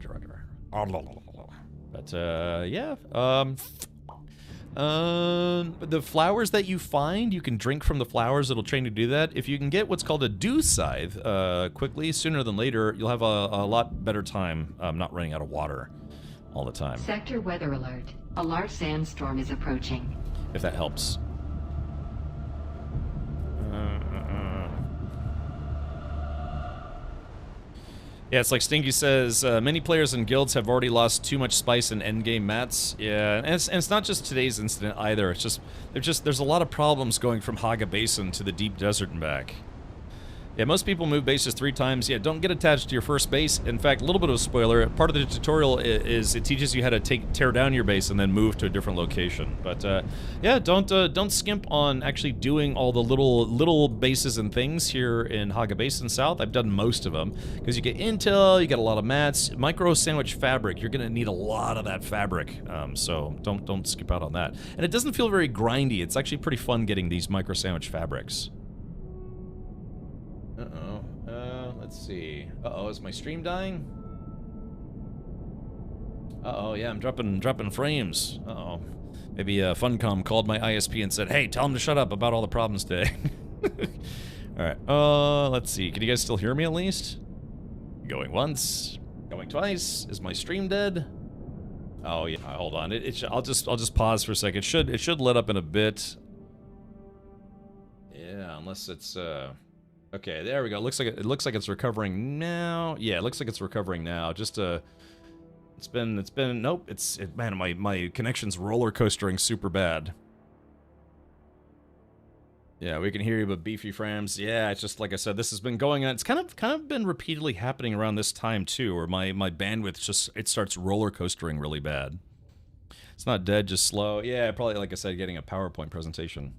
But, yeah. The flowers that you find, you can drink from the flowers. It'll train you to do that. If you can get what's called a dew scythe quickly, sooner than later, you'll have a lot better time not running out of water all the time. Sector weather alert. A large sandstorm is approaching. If that helps. Yeah, it's like Stinky says, many players and guilds have already lost too much spice in endgame mats. Yeah, and it's not just today's incident either. It's just there's a lot of problems going from Haga Basin to the deep desert and back. Yeah, most people move bases 3 times. Yeah, don't get attached to your first base. In fact, a little bit of a spoiler, part of the tutorial is it teaches you how to tear down your base and then move to a different location. But yeah, don't skimp on actually doing all the little bases and things here in Haga Basin South. I've done most of them because you get intel, you get a lot of mats, micro sandwich fabric. You're gonna need a lot of that fabric, so don't skip out on that. And it doesn't feel very grindy. It's actually pretty fun getting these micro sandwich fabrics. Let's see. Is my stream dying? Yeah, I'm dropping frames. Maybe Funcom called my ISP and said, "Hey, tell him to shut up about all the problems today." All right. Let's see. Can you guys still hear me at least? Going once, going twice. Is my stream dead? Oh yeah. Hold on. I'll just pause for a second. It should let up in a bit. Yeah, unless it's okay, there we go. It looks like it's recovering now. Yeah, it looks like it's recovering now. Just it's been nope. Man, my connection's roller coastering super bad. Yeah, we can hear you, but beefy frames. Yeah, it's just like I said. This has been going on. It's kind of been repeatedly happening around this time too, where my bandwidth it starts roller coastering really bad. It's not dead, just slow. Yeah, probably like I said, getting a PowerPoint presentation.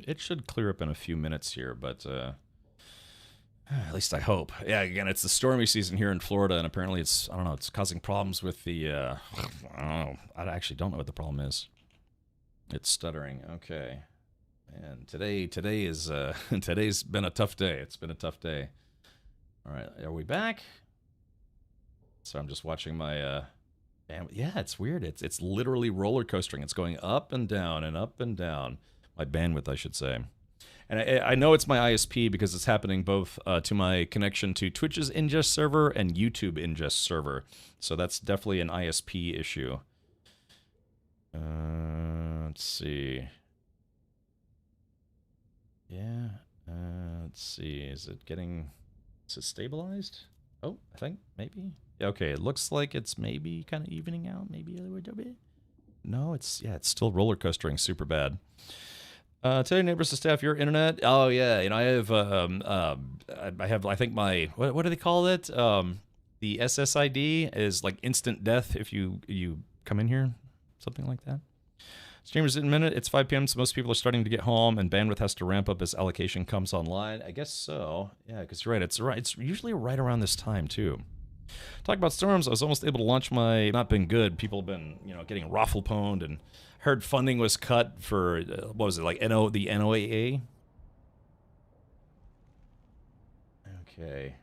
It should clear up in a few minutes here, but at least I hope. Yeah, again, it's the stormy season here in Florida, and apparently it's causing problems with the I don't know. I actually don't know what the problem is. It's stuttering. Okay. And today is today's been a tough day. It's been a tough day. All right, are we back? So I'm just watching my yeah, it's weird. It's literally roller coastering. It's going up and down and up and down. My bandwidth, I should say. And I know it's my ISP because it's happening both to my connection to Twitch's ingest server and YouTube ingest server. So that's definitely an ISP issue. Let's see. Yeah. Let's see. Is it stabilized? Oh, I think maybe. Okay, it looks like it's maybe kind of evening out. Maybe a little bit. No, it's still roller coastering super bad. Tell your neighbors to stay off your internet. Oh yeah, I have I have, I think my, what do they call it? The SSID is like instant death if you come in here, something like that. Streamers in a minute. It's 5 p.m. so most people are starting to get home, and bandwidth has to ramp up as allocation comes online. I guess so. Yeah, because you're right. It's usually right around this time too. Talk about storms. I was almost able to launch my. Not been good. People have been getting raffle pwned, and heard funding was cut for what was it like the NOAA. Okay.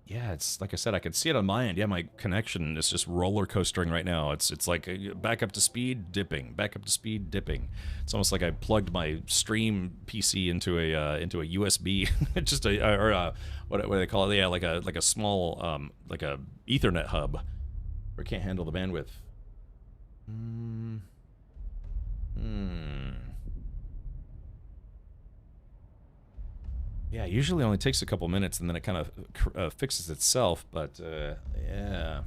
Yeah, it's like I said, I can see it on my end. Yeah, my connection is just roller coastering right now. It's like back up to speed, dipping, back up to speed, dipping. It's almost like I plugged my stream PC into a USB, just what do they call it? Yeah, like a small like a Ethernet hub, where it can't handle the bandwidth. Yeah, usually only takes a couple minutes and then it kind of fixes itself, but yeah.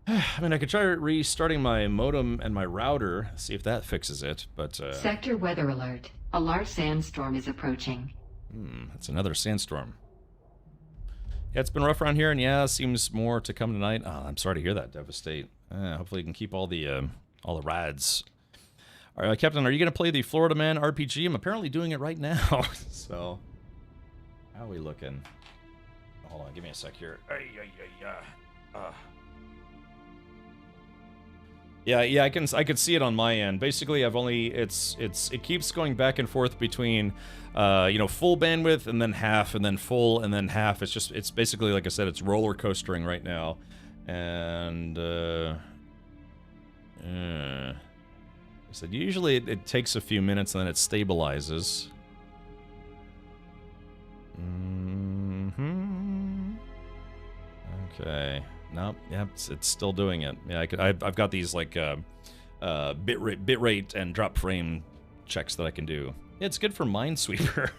I mean, I could try restarting my modem and my router, see if that fixes it, but... Sector weather alert. A large sandstorm is approaching. That's another sandstorm. Yeah, it's been rough around here, and yeah, seems more to come tonight. Oh, I'm sorry to hear that, Devastate. Hopefully you can keep all the rides. All right, Captain, are you going to play the Florida Man RPG? I'm apparently doing it right now. So, how are we looking? Hold on, give me a sec here. Yeah, I can see it on my end. Basically, I've only it keeps going back and forth between full bandwidth and then half and then full and then half. It's basically, like I said, it's roller coastering right now. And I said usually it takes a few minutes and then it stabilizes. Okay. Nope. Yep. It's still doing it. Yeah. I've got these like bitrate and drop frame checks that I can do. It's good for Minesweeper.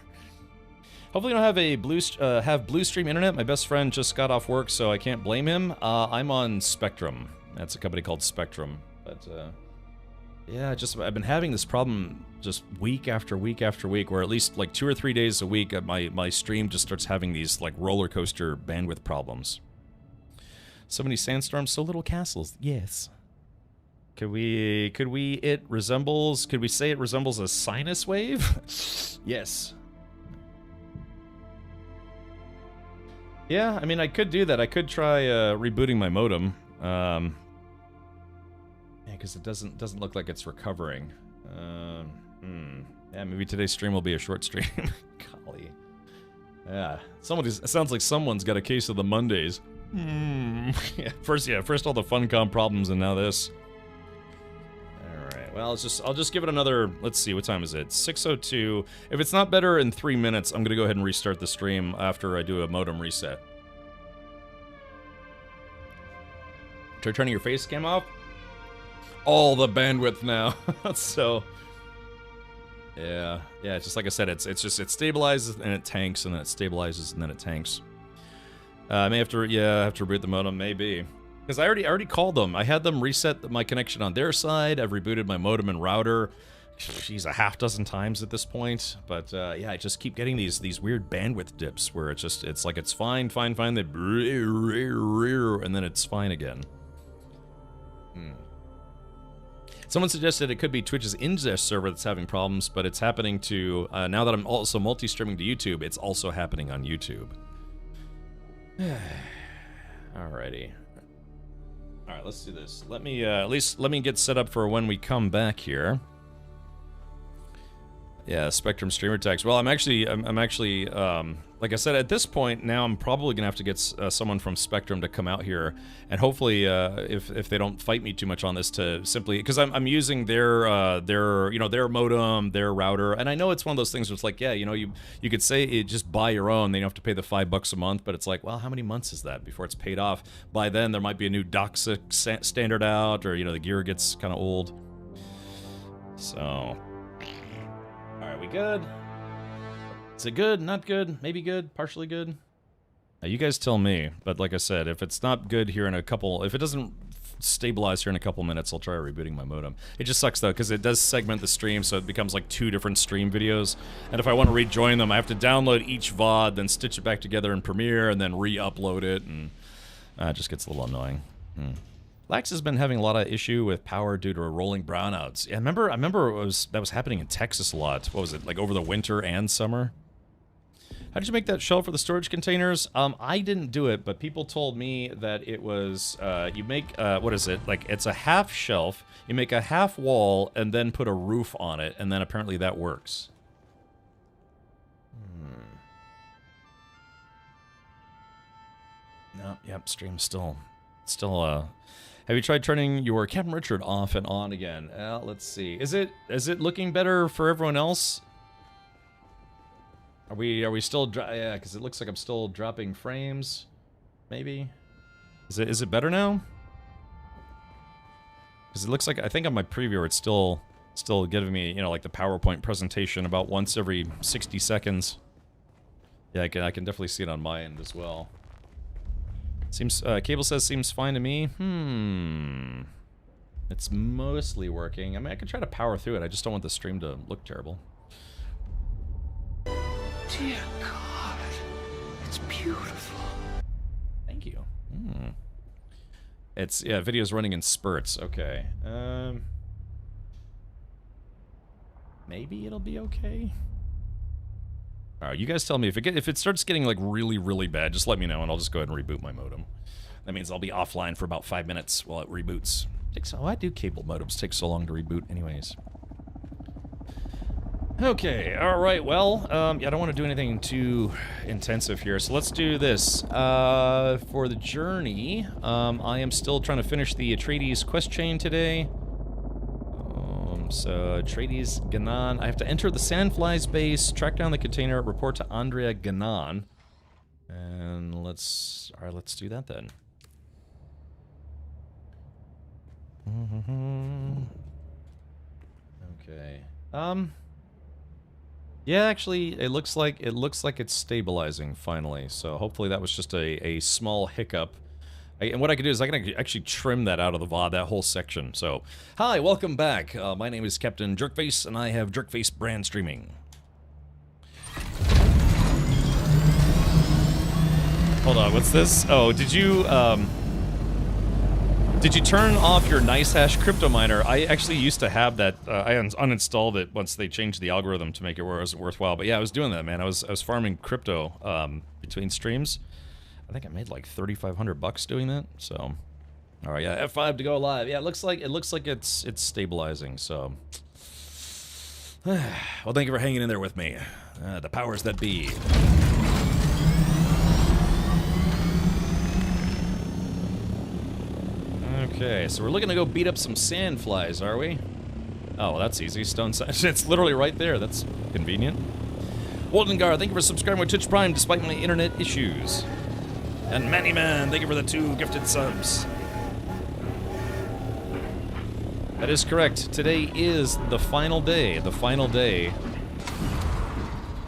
Hopefully, you don't have Bluestream internet. My best friend just got off work, so I can't blame him. I'm on Spectrum. That's a company called Spectrum, but. Yeah, I've been having this problem just week after week after week, where at least like 2 or 3 days a week, my stream just starts having these like roller coaster bandwidth problems. So many sandstorms, so little castles. Yes. Could we say it resembles a sinus wave? Yes. Yeah, I mean I could do that. I could try rebooting my modem. Yeah, because it doesn't look like it's recovering. Yeah, maybe today's stream will be a short stream. Golly. Yeah, it sounds like someone's got a case of the Mondays. Yeah, first all the Funcom problems and now this. All right. Well, I'll just give it another. Let's see, what time is it? 6:02. If it's not better in 3 minutes, I'm gonna go ahead and restart the stream after I do a modem reset. Try turning your face cam off. All the bandwidth now. So yeah, just like I said, it stabilizes and it tanks, and then it stabilizes and then it tanks. I may have to reboot the modem, maybe, because I already called them. I had them reset my connection on their side. I've rebooted my modem and router. Jeez, a half dozen times at this point. But yeah, I just keep getting these weird bandwidth dips where it's like it's fine, then and then it's fine again. Someone suggested it could be Twitch's ingest server that's having problems, but it's happening to, now that I'm also multi-streaming to YouTube, it's also happening on YouTube. Alrighty. Alright, let's do this. Let me get set up for when we come back here. Yeah, Spectrum streamer tags. Well, I'm actually, like I said, at this point now, I'm probably gonna have to get someone from Spectrum to come out here, and hopefully, if they don't fight me too much on this, to simply, because I'm using their modem, their router, and I know it's one of those things where it's like, yeah, you could say just buy your own, then you have to pay the $5 a month, but it's like, well, how many months is that before it's paid off? By then, there might be a new DOCSIS standard out, or the gear gets kind of old. So. Alright, we good? Is it good? Not good? Maybe good? Partially good? Now, you guys tell me, but like I said, if it's not good here in a couple... If it doesn't stabilize here in a couple minutes, I'll try rebooting my modem. It just sucks though, because it does segment the stream, so it becomes like 2 different stream videos. And if I want to rejoin them, I have to download each VOD, then stitch it back together in Premiere, and then re-upload it, and it just gets a little annoying. Lax has been having a lot of issue with power due to rolling brownouts. Yeah, I remember that was happening in Texas a lot. What was it, like over the winter and summer? How did you make that shelf for the storage containers? I didn't do it, but people told me that it was, you make, what is it? Like, it's a half shelf, you make a half wall, and then put a roof on it, and then apparently that works. No, yep, stream's still, have you tried turning your Captain Richard off and on again? Let's see. Is it looking better for everyone else? Are we still yeah, because it looks like I'm still dropping frames. Maybe. Is it better now? Because it looks like, I think on my preview it's still giving me, you know, like the PowerPoint presentation about once every 60 seconds. Yeah, I can definitely see it on my end as well. Seems Cable says seems fine to me. It's mostly working. I mean, I could try to power through it. I just don't want the stream to look terrible. Dear God, it's beautiful. Thank you. It's, yeah, video's running in spurts. Okay. Maybe it'll be okay. Alright, you guys tell me if it starts getting like really, really bad, just let me know and I'll just go ahead and reboot my modem. That means I'll be offline for about 5 minutes while it reboots. Why do cable modems take so long to reboot anyways? Okay, alright, well, yeah, I don't want to do anything too intensive here, so let's do this. For the journey, I am still trying to finish the Atreides quest chain today. So, Atreides Ganon. I have to enter the Sandflies base, track down the container, report to Andrea Ganon. And alright, let's do that then. Okay. Yeah, actually, it looks like it's stabilizing finally. So hopefully that was just a small hiccup. And what I can do is I can actually trim that out of the VOD, that whole section. So, hi, welcome back. My name is Captain Jerkface, and I have Jerkface brand streaming. Hold on, what's this? Oh, did you turn off your NiceHash crypto miner? I actually used to have that. I uninstalled it once they changed the algorithm to make it worthwhile. But yeah, I was doing that, man. I was farming crypto between streams. I think I made like 3,500 bucks doing that. So, all right, yeah, F5 to go live. Yeah, it looks like it's stabilizing. So, well, thank you for hanging in there with me. The powers that be. Okay, so we're looking to go beat up some sandflies, are we? Oh, well, that's easy. Stone sand. It's literally right there. That's convenient. Woldengar, thank you for subscribing with Twitch Prime despite my internet issues. And Manny Man, thank you for the 2 gifted subs. That is correct. Today is the final day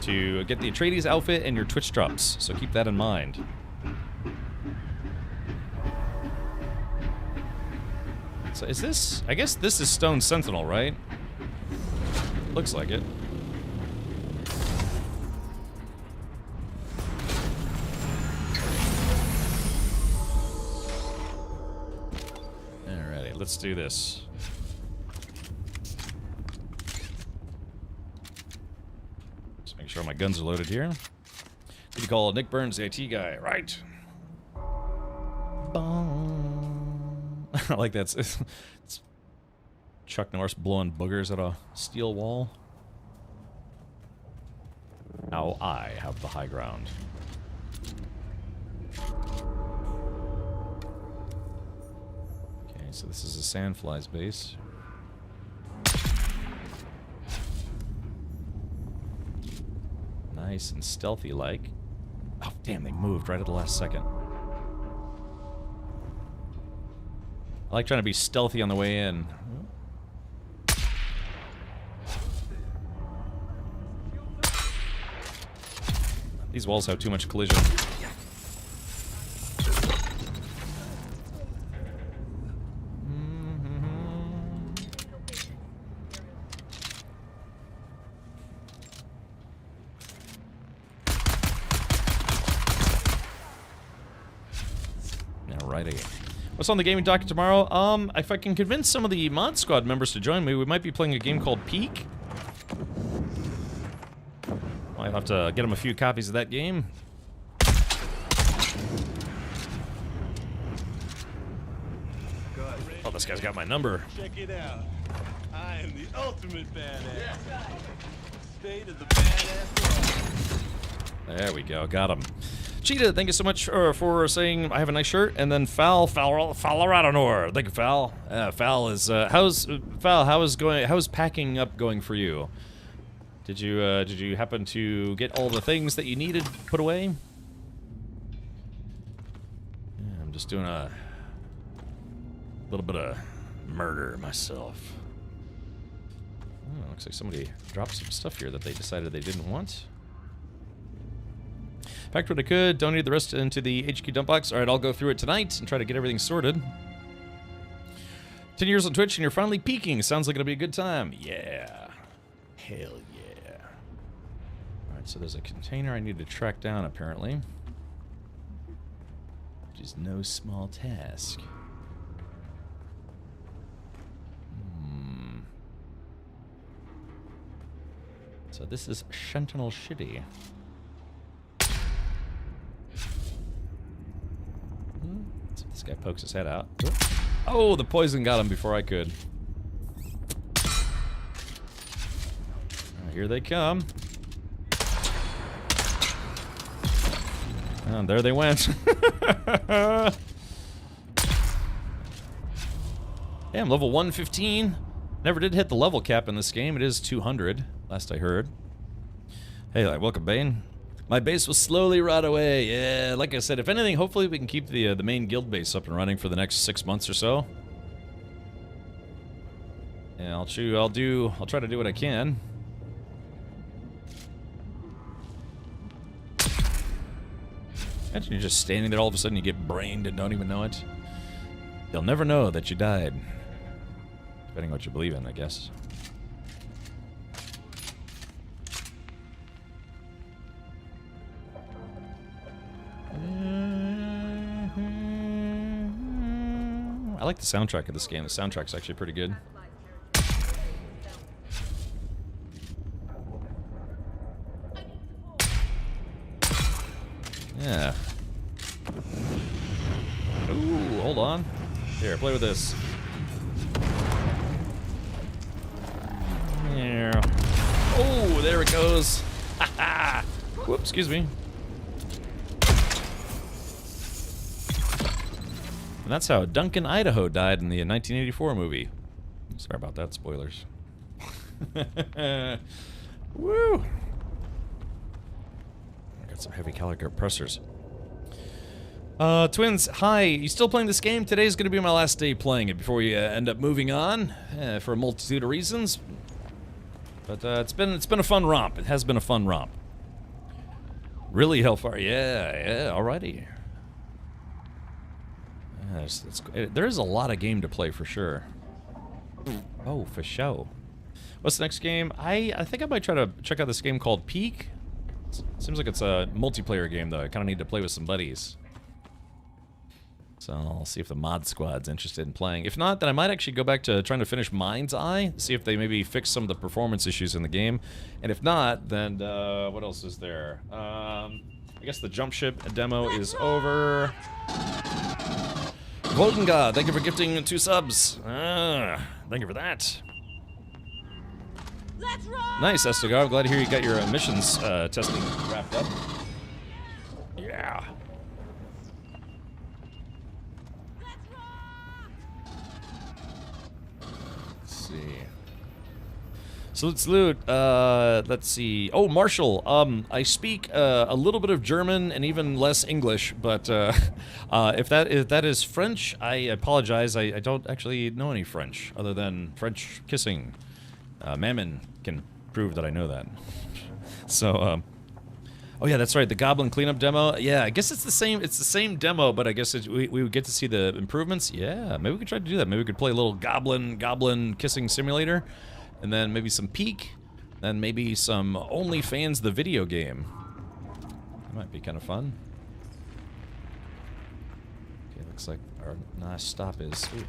to get the Atreides outfit and your Twitch drops, so keep that in mind. So is this, I guess this is Stone Sentinel, right? Looks like it. Alrighty, let's do this. Just make sure my guns are loaded here. Did you call Nick Burns the IT guy? Right. I like that. It's Chuck Norris blowing boogers at a steel wall. Now I have the high ground. Okay, so this is a Sandflies base. Nice and stealthy-like. Oh, damn, they moved right at the last second. I like trying to be stealthy on the way in. These walls have too much collision. Alrighty. What's on the gaming docket tomorrow? If I can convince some of the Mod Squad members to join me, we might be playing a game called Peak. Might have to get them a few copies of that game. Oh, this guy's got my number. Check it out. I am the ultimate badass. State of the badass. There we go, got him. Cheetah, thank you so much for saying I have a nice shirt, and then Fal Radonor. Thank you, Fal. Fal is how's packing up going for you? Did you happen to get all the things that you needed put away? Yeah, I'm just doing a little bit of murder myself. Oh, looks like somebody dropped some stuff here that they decided they didn't want. Packed what I could, donated the rest into the HQ dump box. Alright, I'll go through it tonight and try to get everything sorted. 10 years on Twitch and you're finally peaking. Sounds like it'll be a good time. Yeah. Hell yeah. Alright, so there's a container I need to track down apparently. Which is no small task. So this is Sentinel Shitty. Let's see if this guy pokes his head out. Oh, the poison got him before I could. Here they come. And there they went. Damn, level 115. Never did hit the level cap in this game. It is 200, last I heard. Hey, welcome, Bane. My base will slowly rot away. Yeah, like I said, if anything, hopefully we can keep the main guild base up and running for the next 6 months or so. Yeah, I'll try to do what I can. Imagine you're just standing there, all of a sudden you get brained and don't even know it. You'll never know that you died. Depending on what you believe in, I guess. I like the soundtrack of this game. The soundtrack's actually pretty good. Yeah. Ooh, hold on. Here, play with this. Yeah. Oh, there it goes. Haha. Whoops, excuse me. And that's how Duncan Idaho died in the 1984 movie. Sorry about that, spoilers. Woo! I got some heavy caliber pressers. Twins, hi. You still playing this game? Today's going to be my last day playing it before we end up moving on for a multitude of reasons. But it's been a fun romp. It has been a fun romp. Really, Hellfire? Yeah, alrighty. There is a lot of game to play for sure. Oh, for sure. What's the next game? I think I might try to check out this game called Peak. Seems like it's a multiplayer game though. I kind of need to play with some buddies. So I'll see if the mod squad's interested in playing. If not, then I might actually go back to trying to finish Mind's Eye, see if they maybe fix some of the performance issues in the game. And if not, then what else is there? I guess the jump ship demo is over. Golden God, thank you for gifting 2 subs. Thank you for that. Nice, Estegar. I'm glad to hear you got your missions testing wrapped up. Yeah. Let's see. Salute. Let's see. Oh, Marshall. I speak a little bit of German and even less English, but if that is French, I apologize. I don't actually know any French other than French kissing. Mammon can prove that I know that. So, oh yeah, that's right. The Goblin cleanup demo. Yeah, I guess it's the same. It's the same demo, but I guess we would get to see the improvements. Yeah, maybe we could try to do that. Maybe we could play a little Goblin kissing simulator. And then maybe some Peak, then maybe some OnlyFans the video game. That might be kind of fun. Okay, looks like our nice stop is... Ooh,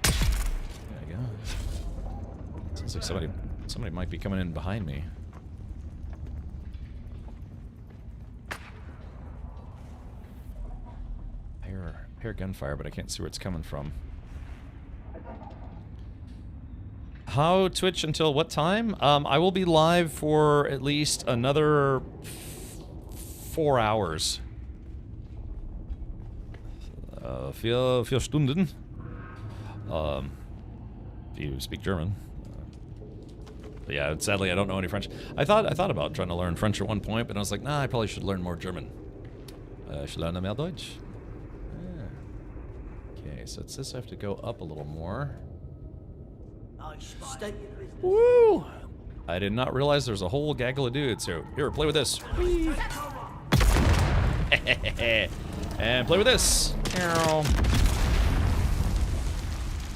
there you go. Sounds like somebody might be coming in behind me. I hear gunfire, but I can't see where it's coming from. How Twitch until what time? I will be live for at least another 4 hours. 4 Stunden. If you speak German. But yeah, sadly I don't know any French. I thought about trying to learn French at one point, but I was like, nah, I probably should learn more German. Ich lerne mehr Deutsch. Okay, so it says I have to go up a little more. Woo! I did not realize there's a whole gaggle of dudes. So here, play with this. And play with this.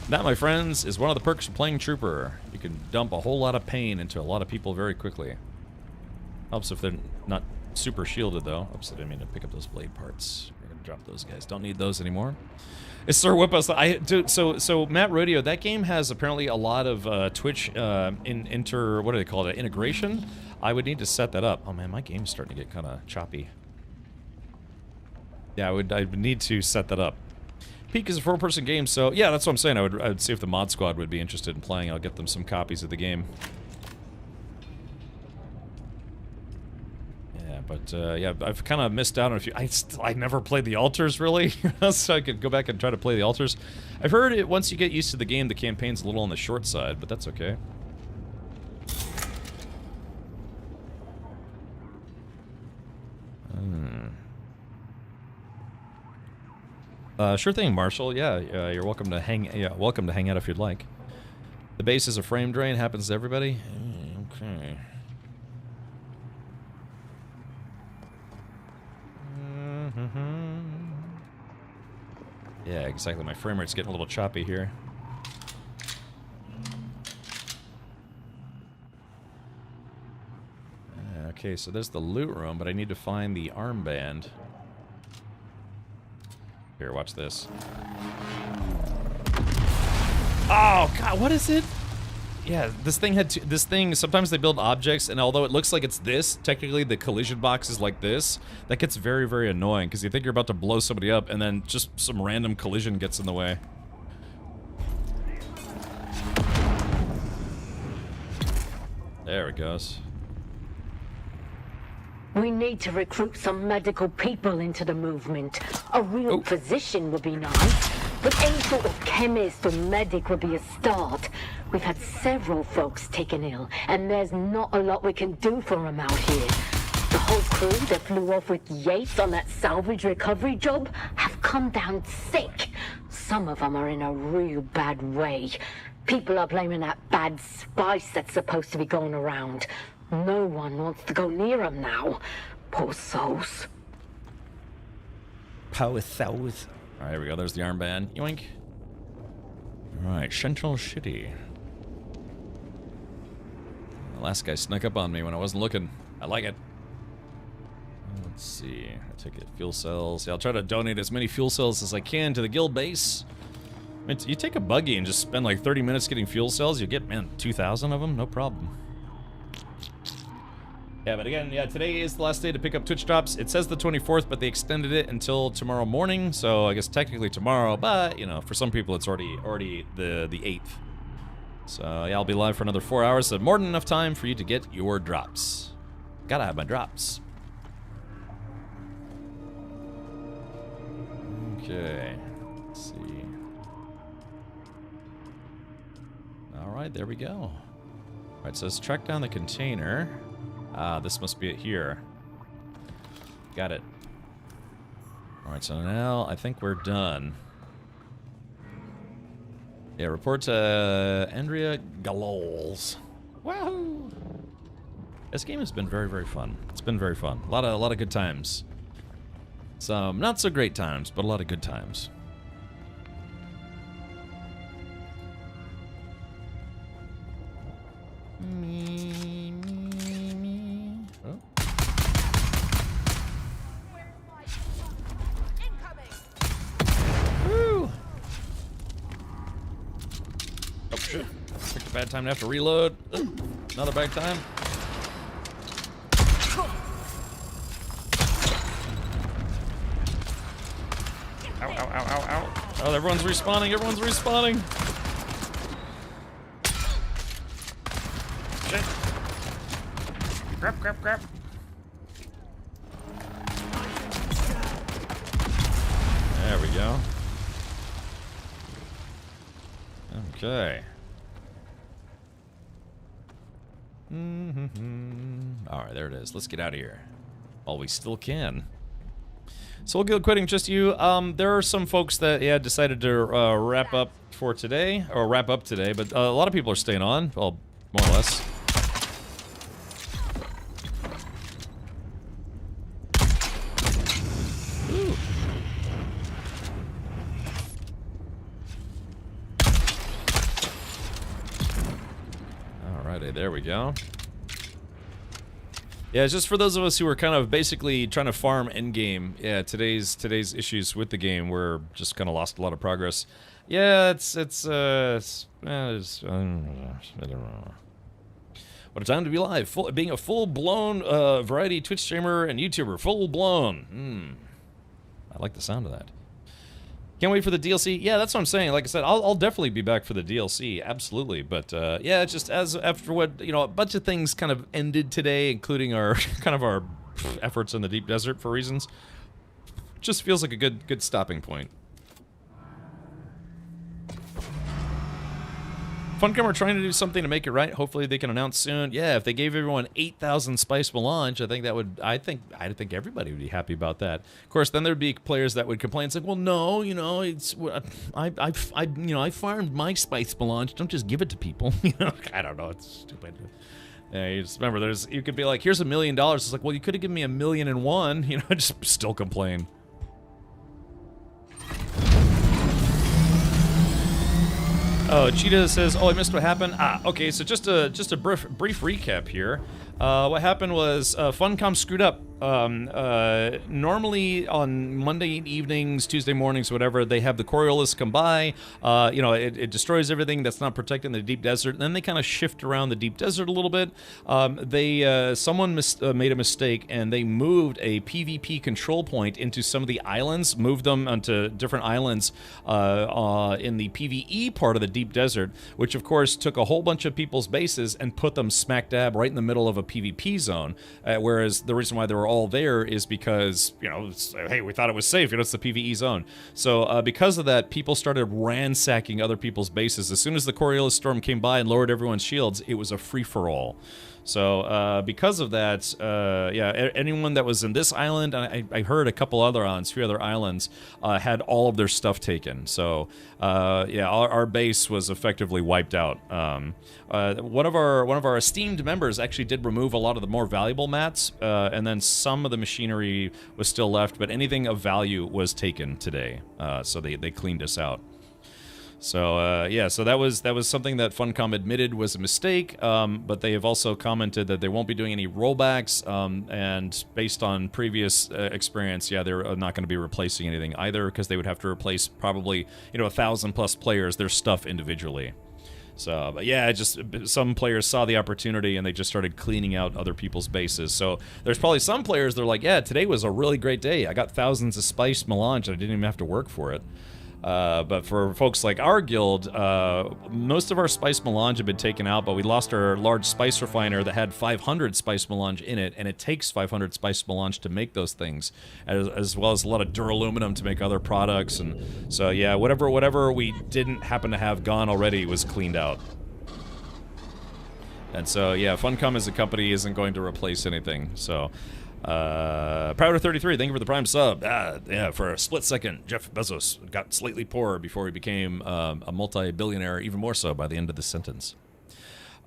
That, my friends, is one of the perks of playing Trooper. You can dump a whole lot of pain into a lot of people very quickly. Helps if they're not super shielded, though. Oops, I didn't mean to pick up those blade parts. We're gonna drop those guys. Don't need those anymore. It's Sir Whippus. So Matt Rodeo, that game has apparently a lot of Twitch what do they call it? Integration. I would need to set that up. Oh man, my game's starting to get kind of choppy. Yeah, I would need to set that up. Peak is a 4-person game, so yeah, that's what I'm saying. I would see if the mod squad would be interested in playing. I'll get them some copies of the game. But yeah, I've kind of missed out on a few. I never played the altars really, so I could go back and try to play the altars. I've heard it once you get used to the game, the campaign's a little on the short side, but that's okay. Sure thing, Marshall. Yeah, you're welcome to hang. Yeah, welcome to hang out if you'd like. The base is a frame drain. Happens to everybody. Okay. Yeah, exactly. My frame rate's getting a little choppy here. Okay, so there's the loot room, but I need to find the armband. Here, watch this. Oh God, what is it? Yeah, this thing, sometimes they build objects, and although it looks like it's this, technically the collision box is like this. That gets very, very annoying, because you think you're about to blow somebody up, and then just some random collision gets in the way. There it goes. We need to recruit some medical people into the movement. A real physician would be nice, but any sort of chemist or medic would be a start. We've had several folks taken ill, and there's not a lot we can do for them out here. The whole crew that flew off with Yates on that salvage recovery job have come down sick. Some of them are in a real bad way. People are blaming that bad spice that's supposed to be going around. No one wants to go near them now. Poor souls. Power souls. Alright, here we go. There's the armband. Yoink. Alright, Central City. The last guy snuck up on me when I wasn't looking. I like it. Let's see. I take it. Fuel cells. Yeah, I'll try to donate as many fuel cells as I can to the guild base. I mean, you take a buggy and just spend like 30 minutes getting fuel cells, you get, man, 2,000 of them, no problem. Yeah, but again, yeah, today is the last day to pick up Twitch drops. It says the 24th, but they extended it until tomorrow morning, so I guess technically tomorrow, but, you know, for some people it's already the 8th. So, yeah, I'll be live for another 4 hours, so more than enough time for you to get your drops. Gotta have my drops. Okay, let's see. Alright, there we go. Alright, so let's track down the container. Ah, this must be it here. Got it. Alright, so now I think we're done. Yeah, report to Andrea Galols. Woohoo! This game has been very, very fun. It's been very fun. A lot of good times. Some not so great times, but a lot of good times. bad time to have to reload. Another bad time. Ow, ow, ow, ow, ow. Oh, everyone's respawning, everyone's respawning. Shit. Crap, crap, crap. There we go. Okay. Alright, there it is. Let's get out of here. While we still can. So we'll go quitting just you. There are some folks that decided to wrap up for today, or wrap up today, but a lot of people are staying on. Well, more or less. Alrighty, there we go. Yeah, it's just for those of us who are kind of basically trying to farm endgame. Yeah, today's issues with the game were just kind of lost a lot of progress. Yeah, I don't know. What a time to be live! Being a full-blown variety Twitch streamer and YouTuber, full-blown. I like the sound of that. Can't wait for the DLC. Yeah, that's what I'm saying. Like I said, I'll definitely be back for the DLC, absolutely. But yeah, it's just after what a bunch of things kind of ended today, including our our efforts in the deep desert for reasons. Just feels like a good stopping point. Funcom are trying to do something to make it right. Hopefully they can announce soon. Yeah, if they gave everyone 8,000 spice melange, I think that would. I think everybody would be happy about that. Of course, then there'd be players that would complain. It's like, well, no, it's I farmed my spice melange. Don't just give it to people. I don't know. It's stupid. Yeah, you just remember, you could be like, here's $1 million. It's like, well, you could have given me $1,000,001. Just still complain. Oh, Cheetah says, oh, I missed what happened. Okay, so just a brief recap here. What happened was Funcom screwed up. Normally on Monday evenings, Tuesday mornings, whatever, they have the Coriolis come by. It destroys everything that's not protected in the deep desert. And then they kind of shift around the deep desert a little bit. Someone made a mistake and they moved a PvP control point into some of the islands, moved them onto different islands in the PvE part of the deep desert, which of course took a whole bunch of people's bases and put them smack dab right in the middle of a PvP zone. Whereas the reason why they were all there is because, hey, we thought it was safe, it's the PvE zone. So because of that, people started ransacking other people's bases. As soon as the Coriolis storm came by and lowered everyone's shields, it was a free-for-all. So because of that, anyone that was in this island, and I heard a couple other islands, 3 other islands, had all of their stuff taken. So our base was effectively wiped out. One of our esteemed members actually did remove a lot of the more valuable mats, and then some of the machinery was still left, but anything of value was taken today. So they cleaned us out. So so that was something that Funcom admitted was a mistake, but they have also commented that they won't be doing any rollbacks, and based on previous experience, they're not going to be replacing anything either, because they would have to replace probably 1,000+ players, their stuff individually. So, but yeah, just some players saw the opportunity and they just started cleaning out other people's bases. So there's probably some players, they're like, yeah, today was a really great day. I got thousands of spice melange and I didn't even have to work for it. But for folks like our guild, most of our spice melange have been taken out, but we lost our large spice refiner that had 500 spice melange in it, and it takes 500 spice melange to make those things, as well as a lot of duraluminum to make other products. And so yeah, whatever we didn't happen to have gone already was cleaned out. And so yeah, Funcom as a company isn't going to replace anything. So Powder33, thank you for the Prime sub. Yeah, for a split second, Jeff Bezos got slightly poorer before he became a multi-billionaire, even more so by the end of the sentence.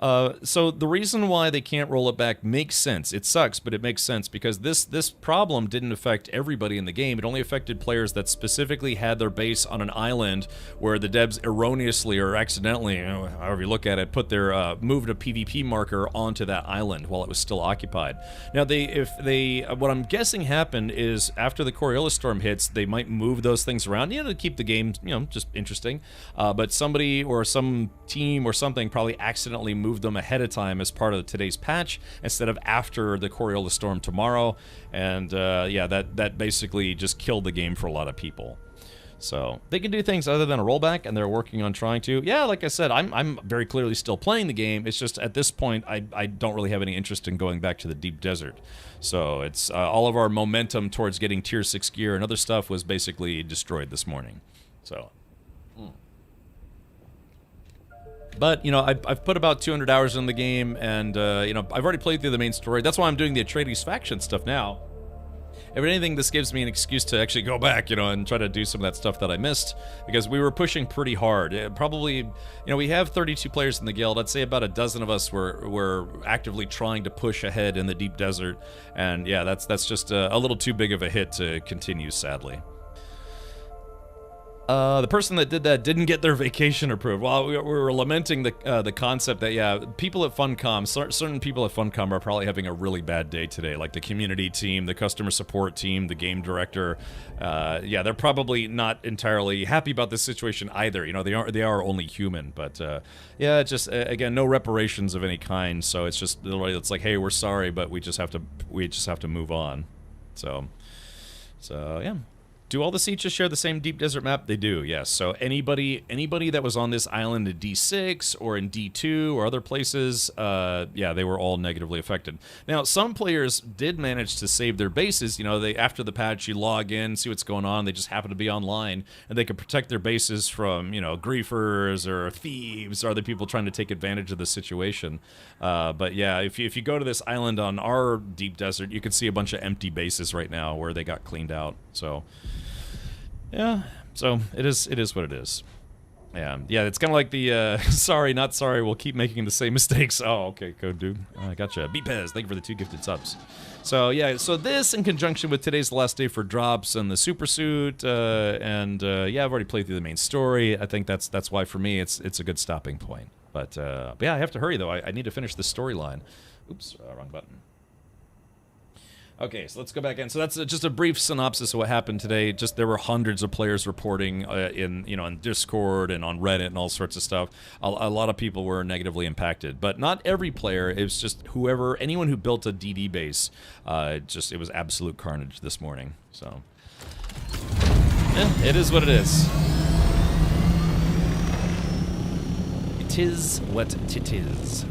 So the reason why they can't roll it back makes sense. It sucks, but it makes sense because this problem didn't affect everybody in the game. It only affected players that specifically had their base on an island where the devs erroneously or accidentally, however you look at it, put their moved a PvP marker onto that island while it was still occupied. Now, what I'm guessing happened is after the Coriolis storm hits, they might move those things around, to keep the game, just interesting. But somebody or some team or something probably accidentally moved them ahead of time as part of today's patch instead of after the Coriolis storm tomorrow, and yeah, that basically just killed the game for a lot of people. So they can do things other than a rollback, and they're working on trying to. Yeah, like I said, I'm very clearly still playing the game. It's just at this point I don't really have any interest in going back to the deep desert. So it's all of our momentum towards getting tier 6 gear and other stuff was basically destroyed this morning. So. But, I've put about 200 hours in the game, and, I've already played through the main story. That's why I'm doing the Atreides faction stuff now. If anything, this gives me an excuse to actually go back, and try to do some of that stuff that I missed, because we were pushing pretty hard. Probably, we have 32 players in the guild. I'd say about a dozen of us were actively trying to push ahead in the deep desert, and yeah, that's just a little too big of a hit to continue, sadly. The person that did that didn't get their vacation approved. Well, we were lamenting the concept that, yeah, people at Funcom, certain people at Funcom are probably having a really bad day today, like the community team, the customer support team, the game director. Yeah, they're probably not entirely happy about this situation either. They are only human, but yeah, just again, no reparations of any kind. So it's just literally, it's like, hey, we're sorry, but we just have to move on. So yeah. Do all the sietches share the same deep desert map? They do, yes. So anybody that was on this island in D6 or in D2 or other places, yeah, they were all negatively affected. Now, some players did manage to save their bases. They after the patch, you log in, see what's going on. They just happen to be online, and they could protect their bases from, griefers or thieves or other people trying to take advantage of the situation. But yeah, if you go to this island on our deep desert, you can see a bunch of empty bases right now where they got cleaned out. So. Yeah, so it is what it is. Yeah, it's kind of like the, sorry, not sorry, we'll keep making the same mistakes. Oh, okay, code dude. I gotcha. Beepez, thank you for the 2 gifted subs. So, yeah, so this in conjunction with today's the last day for drops and the super suit, and, yeah, I've already played through the main story. I think that's why, for me, it's a good stopping point. But yeah, I have to hurry, though. I need to finish the storyline. Oops, wrong button. Okay, so let's go back in. So that's just a brief synopsis of what happened today. Just there were hundreds of players reporting in Discord and on Reddit and all sorts of stuff. A lot of people were negatively impacted, but not every player. It was just anyone who built a DD base. It was absolute carnage this morning. So yeah, it is what it is. It is what it is.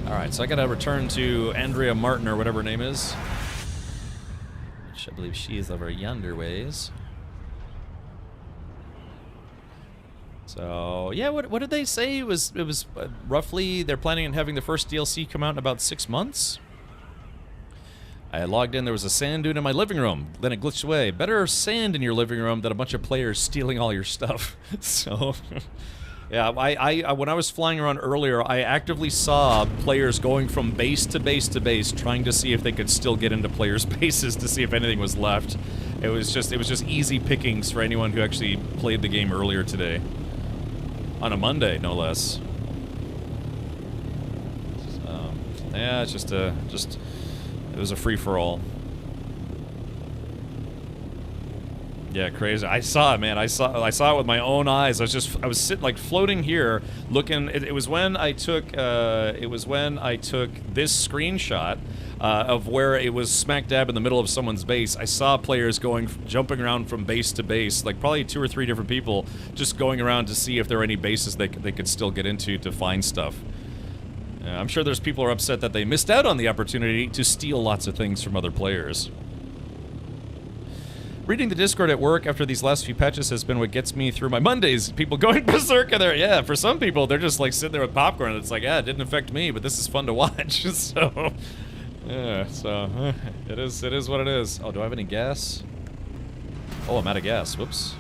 Alright, so I gotta return to Andrea Martin, or whatever her name is. Which I believe she is over yonder ways. So, yeah, what did they say? It was roughly, they're planning on having the first DLC come out in about 6 months? I logged in, there was a sand dune in my living room. Then it glitched away. Better sand in your living room than a bunch of players stealing all your stuff. So... Yeah, I when I was flying around earlier, I actively saw players going from base to base to base, trying to see if they could still get into players' bases to see if anything was left. It was just easy pickings for anyone who actually played the game earlier today, on a Monday, no less. Yeah, it's just it was a free for all. Yeah, crazy. I saw it, man. I saw it with my own eyes. I was sitting, like, floating here, looking. It was when I took this screenshot of where it was smack dab in the middle of someone's base. I saw players jumping around from base to base, like probably 2 or 3 different people, just going around to see if there were any bases they could still get into to find stuff. I'm sure there's people who are upset that they missed out on the opportunity to steal lots of things from other players. Reading the Discord at work after these last few patches has been what gets me through my Mondays. People going berserk in there. Yeah, for some people, they're just like sitting there with popcorn and it's like, yeah, it didn't affect me, but this is fun to watch. So, yeah, so, it is what it is. Oh, do I have any gas? Oh, I'm out of gas. Whoops.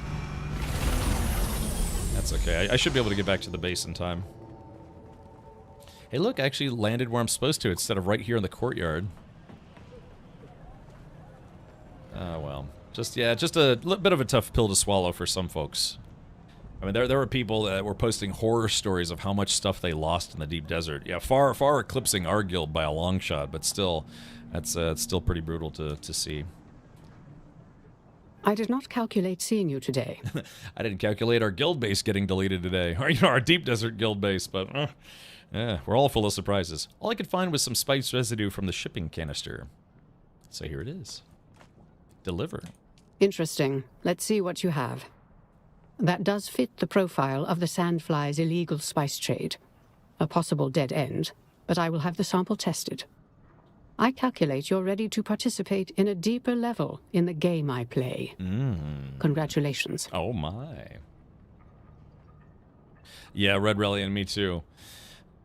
That's okay. I should be able to get back to the base in time. Hey, look, I actually landed where I'm supposed to instead of right here in the courtyard. Oh, well. Just a bit of a tough pill to swallow for some folks. I mean, there were people that were posting horror stories of how much stuff they lost in the deep desert. Yeah, far eclipsing our guild by a long shot, but still, that's it's still pretty brutal to see. I did not calculate seeing you today. I didn't calculate our guild base getting deleted today, or our deep desert guild base, but yeah, we're all full of surprises. All I could find was some spice residue from the shipping canister. So here it is. Deliver. Interesting. Let's see what you have. That does fit the profile of the Sandfly's illegal spice trade. A possible dead end, but I will have the sample tested. I calculate you're ready to participate in a deeper level in the game I play. Congratulations. Oh my. Yeah, Red Rally and me too.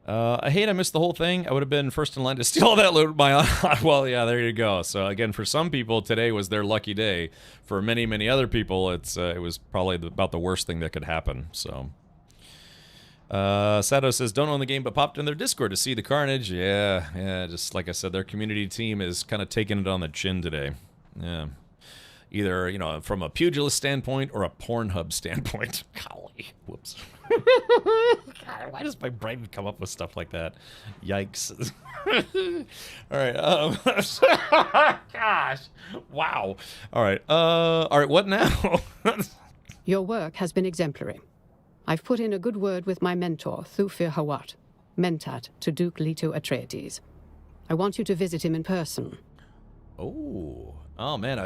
I hate I missed the whole thing. I would have been first in line to steal all that loot. Well, yeah, there you go. So again, for some people, today was their lucky day. For many, many other people, it was probably about the worst thing that could happen. So, Sato says, don't own the game, but popped in their Discord to see the carnage. Yeah, just like I said, their community team is kind of taking it on the chin today. Yeah. Either, you know, from a pugilist standpoint or a Pornhub standpoint. Golly, whoops. God, why does my brain come up with stuff like that? Yikes. All right. Gosh. Wow. All right, what now? Your work has been exemplary. I've put in a good word with my mentor, Thufir Hawat, Mentat to Duke Leto Atreides. I want you to visit him in person. Oh man,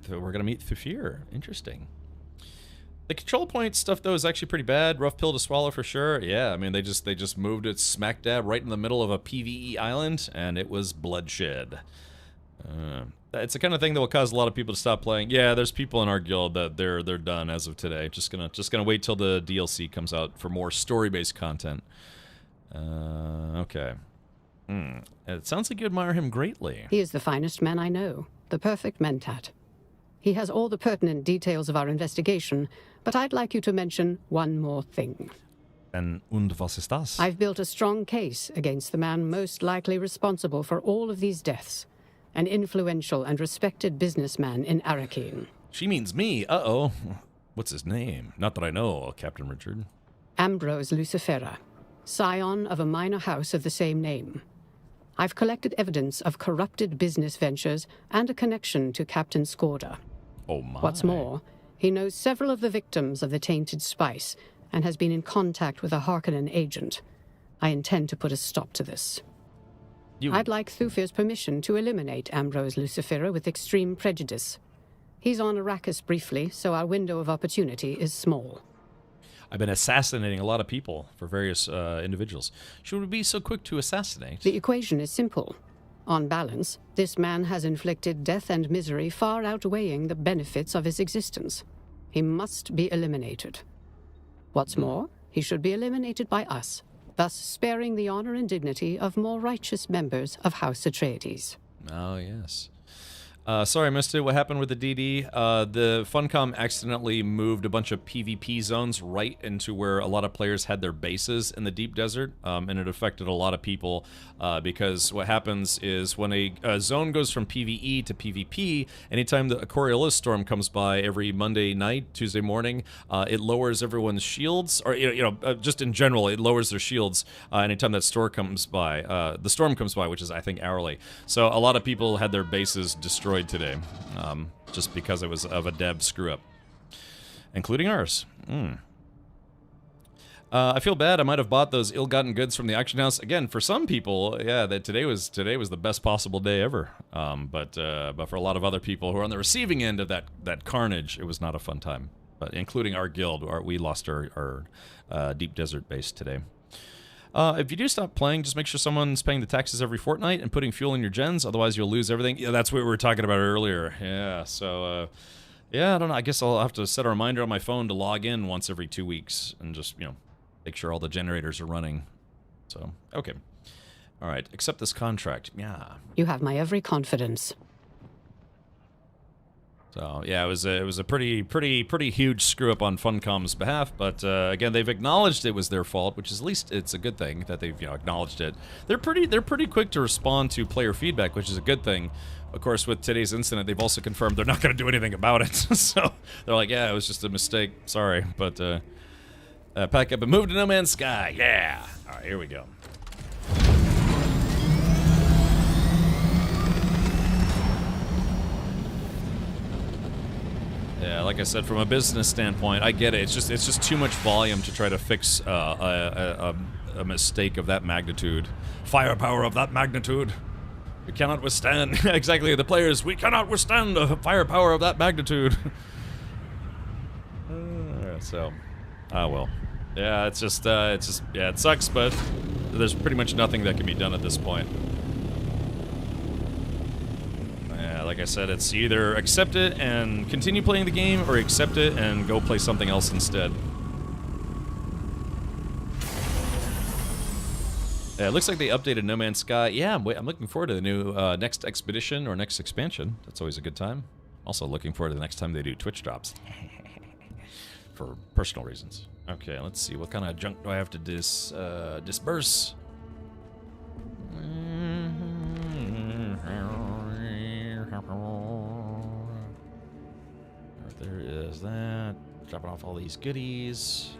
we're gonna meet Thufir. Interesting. The control point stuff though is actually pretty bad. Rough pill to swallow for sure. Yeah, I mean they just moved it smack dab right in the middle of a PvE island, and it was bloodshed. It's the kind of thing that will cause a lot of people to stop playing. Yeah, there's people in our guild that they're done as of today. Just gonna wait till the DLC comes out for more story-based content. Okay. It sounds like you admire him greatly. He is the finest man I know, the perfect mentat. He has all the pertinent details of our investigation, but I'd like you to mention one more thing. Und was ist das? I've built a strong case against the man most likely responsible for all of these deaths, an influential and respected businessman in Arrakeen. She means me. Uh-oh. What's his name? Not that I know, Captain Richard. Ambrose Lucifera, scion of a minor house of the same name. I've collected evidence of corrupted business ventures and a connection to Captain Skorda. Oh my. What's more, he knows several of the victims of the tainted spice and has been in contact with a Harkonnen agent. I intend to put a stop to this. I'd like Thufir's permission to eliminate Ambrose Lucifera with extreme prejudice. He's on Arrakis briefly, so our window of opportunity is small. I've been assassinating a lot of people for various individuals. Should we be so quick to assassinate? The equation is simple. On balance, this man has inflicted death and misery far outweighing the benefits of his existence. He must be eliminated. What's more, he should be eliminated by us, thus sparing the honor and dignity of more righteous members of House Atreides. Oh, yes. Sorry, I missed it. What happened with the DD? The Funcom accidentally moved a bunch of PvP zones right into where a lot of players had their bases in the deep desert, and it affected a lot of people because what happens is when a zone goes from PvE to PvP, anytime the Coriolis storm comes by every Monday night, Tuesday morning, it lowers everyone's shields, or just in general, it lowers their shields anytime that storm comes by. The storm comes by, which is I think hourly. So a lot of people had their bases destroyed today, just because it was of a dev screw up, including ours. I feel bad. I might have bought those ill-gotten goods from the auction house again. For some people, yeah, that today was the best possible day ever. But for a lot of other people who are on the receiving end of that carnage, it was not a fun time. But including our guild, we lost our deep desert base today. If you do stop playing, just make sure someone's paying the taxes every fortnight and putting fuel in your gens, otherwise you'll lose everything. Yeah, that's what we were talking about earlier. Yeah, so, yeah, I don't know. I guess I'll have to set a reminder on my phone to log in once every 2 weeks and just, make sure all the generators are running. So, okay. All right, accept this contract. Yeah. You have my every confidence. So yeah, it was a pretty huge screw up on Funcom's behalf. But again, they've acknowledged it was their fault, which is at least it's a good thing that they've acknowledged it. They're pretty quick to respond to player feedback, which is a good thing. Of course, with today's incident, they've also confirmed they're not going to do anything about it. So they're like, yeah, it was just a mistake. Sorry, but pack up and move to No Man's Sky. Yeah. All right, here we go. Yeah, like I said, from a business standpoint, I get it. It's just too much volume to try to fix a mistake of that magnitude. Firepower of that magnitude. We cannot withstand. Exactly, the players. We cannot withstand the firepower of that magnitude. So, well. Yeah, it's just, yeah, it sucks, but there's pretty much nothing that can be done at this point. Like I said, it's either accept it and continue playing the game, or accept it and go play something else instead. Yeah, it looks like they updated No Man's Sky. Yeah, I'm looking forward to the new next expedition or next expansion. That's always a good time. Also looking forward to the next time they do Twitch drops. For personal reasons. Okay, let's see. What kind of junk do I have to disperse? There is that. Dropping off all these goodies.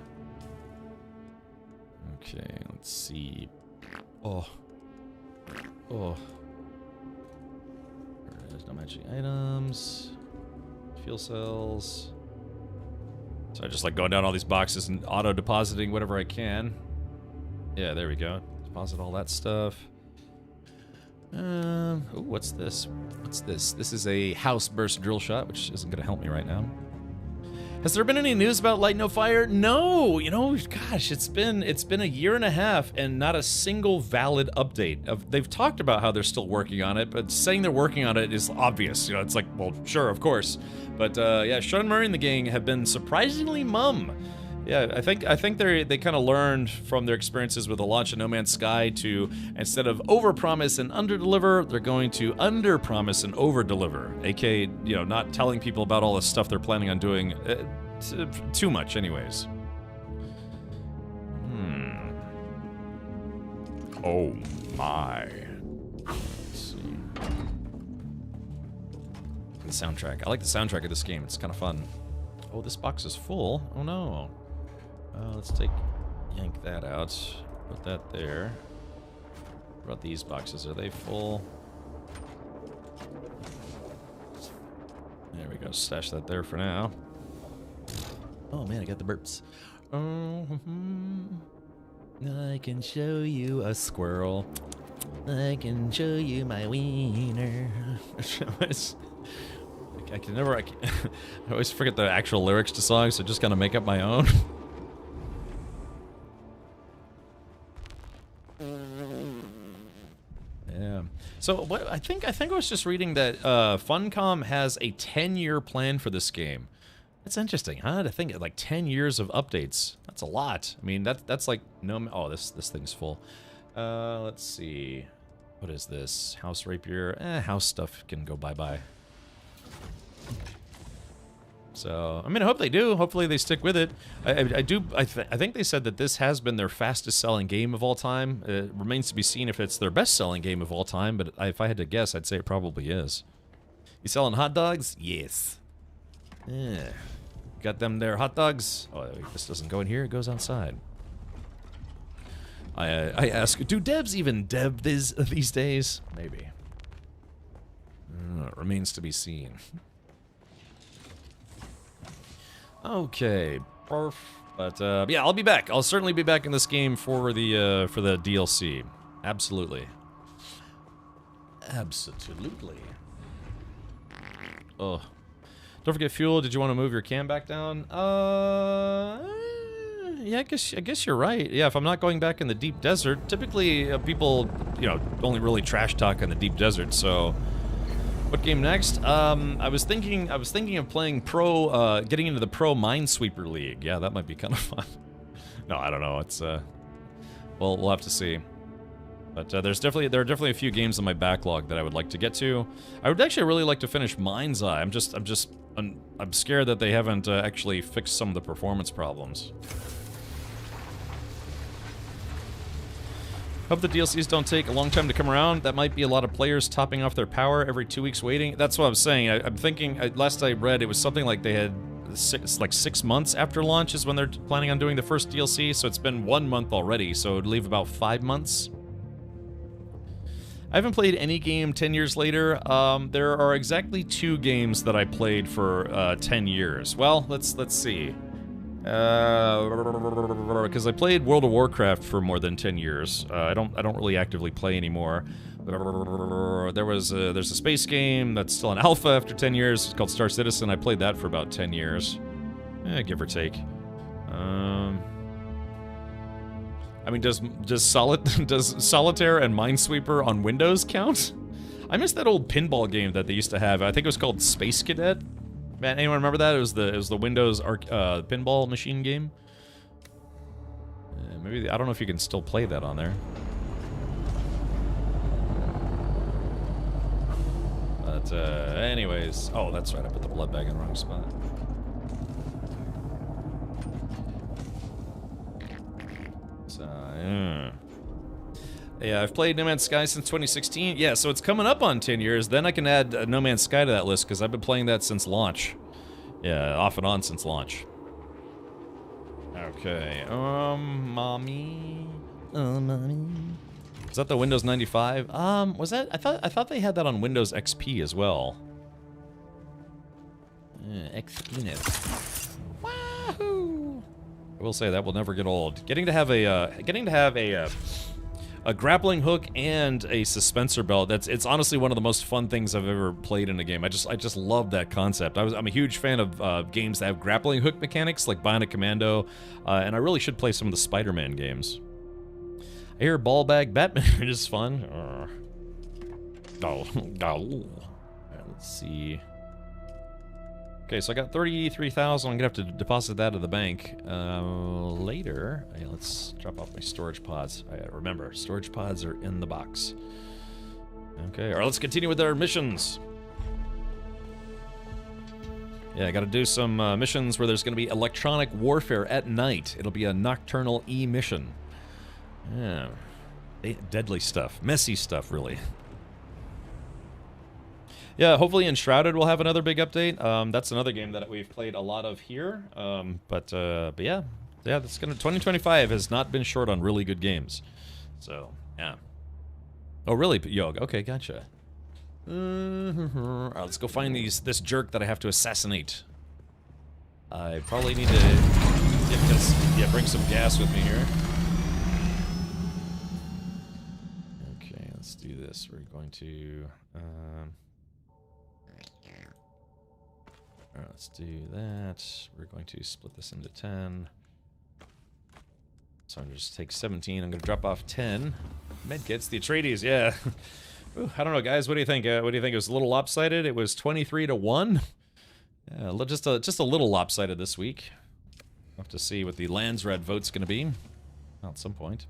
Okay, let's see. Oh. There's no matching items. Fuel cells. So I just like going down all these boxes and auto-depositing whatever I can. Yeah, there we go. Deposit all that stuff. Ooh, what's this? What's this? This is a house burst drill shot, which isn't going to help me right now. Has there been any news about Light No Fire? No, gosh, it's been a year and a half and not a single valid update. They've talked about how they're still working on it, but saying they're working on it is obvious. It's like, well, sure, of course. But yeah, Sean Murray and the gang have been surprisingly mum. Yeah, I think they kind of learned from their experiences with the launch of No Man's Sky to, instead of overpromise and underdeliver, they're going to underpromise and overdeliver. AKA, not telling people about all the stuff they're planning on doing too much, anyways. Oh my. Let's see. The soundtrack. I like the soundtrack of this game. It's kind of fun. Oh, this box is full. Oh no. Let's yank that out. Put that there. What about these boxes? Are they full? There we go. Stash that there for now. Oh man, I got the burps. I can show you a squirrel. I can show you my wiener. I always forget the actual lyrics to songs, so just kind of make up my own. Yeah. So what I think I was just reading that Funcom has a 10-year plan for this game. That's interesting, huh? To think like 10 years of updates. That's a lot. I mean, that's like no. Oh, this thing's full. Let's see. What is this? House rapier. House stuff can go bye-bye. So, I mean, I hope they do. Hopefully they stick with it. I think they said that this has been their fastest selling game of all time. It remains to be seen if it's their best selling game of all time, but if I had to guess, I'd say it probably is. You selling hot dogs? Yes. Yeah. Got them there hot dogs? Oh, this doesn't go in here, it goes outside. I ask, do devs even dev these days? Maybe. It remains to be seen. Okay, perf. But yeah, I'll be back. I'll certainly be back in this game for the DLC. Absolutely. Absolutely. Oh, don't forget fuel. Did you want to move your cam back down? Yeah, I guess you're right. Yeah, if I'm not going back in the deep desert, typically people, only really trash talk in the deep desert. So. What game next? I was thinking of playing pro, getting into the pro Minesweeper League. Yeah, that might be kind of fun. No, I don't know. It's we'll have to see. But there are definitely a few games in my backlog that I would like to get to. I would actually really like to finish Mind's Eye. I'm scared that they haven't actually fixed some of the performance problems. Hope the DLCs don't take a long time to come around. That might be a lot of players topping off their power every 2 weeks waiting. That's what I'm saying. I'm thinking, last I read, it was something like they had 6 months after launch is when they're planning on doing the first DLC, so it's been 1 month already, so it would leave about 5 months. I haven't played any game 10 years later. There are exactly 2 games that I played for 10 years. Well, let's see. Because I played World of Warcraft for more than 10 years. I don't really actively play anymore. There's a space game that's still an alpha after 10 years. It's called Star Citizen. I played that for about 10 years, give or take. I mean, does Solitaire and Minesweeper on Windows count? I miss that old pinball game that they used to have. I think it was called Space Cadet. Man, anyone remember that? It was the Windows pinball machine game. Maybe I don't know if you can still play that on there. But anyways, oh, that's right. I put the blood bag in the wrong spot. So yeah, I've played No Man's Sky since 2016. Yeah, so it's coming up on 10 years. Then I can add No Man's Sky to that list because I've been playing that since launch. Yeah, off and on since launch. Okay, mommy. Mommy. Is that the Windows 95? Was that? I thought they had that on Windows XP as well. XPness. Wahoo! I will say that will never get old. Getting to have a grappling hook and a suspensor belt. It's honestly one of the most fun things I've ever played in a game. I just love that concept. I'm a huge fan of games that have grappling hook mechanics, like Bionic Commando, and I really should play some of the Spider-Man games. I hear ball bag Batman is fun. Alright, let's see. Okay, so I got 33,000. I'm gonna have to deposit that to the bank later. Yeah, let's drop off my storage pods. Remember, storage pods are in the box. Okay, alright, let's continue with our missions. Yeah, I gotta do some missions where there's gonna be electronic warfare at night. It'll be a nocturnal E mission. Yeah, deadly stuff, messy stuff, really. Yeah, hopefully Enshrouded will have another big update. That's another game that we've played a lot of here. But yeah, that's gonna 2025 has not been short on really good games. So yeah. Oh really, Yog? Okay, gotcha. Alright, let's go find this jerk that I have to assassinate. I probably need to bring some gas with me here. Okay, let's do this. We're going to alright, let's do that. We're going to split this into 10. So I'm going to just take 17. I'm going to drop off 10. Medkits, the Atreides, yeah. Ooh, I don't know, guys. What do you think? What do you think? It was a little lopsided. It was 23-1. Yeah, just a little lopsided this week. We'll have to see what the Landsred vote's going to be. Well, at some point.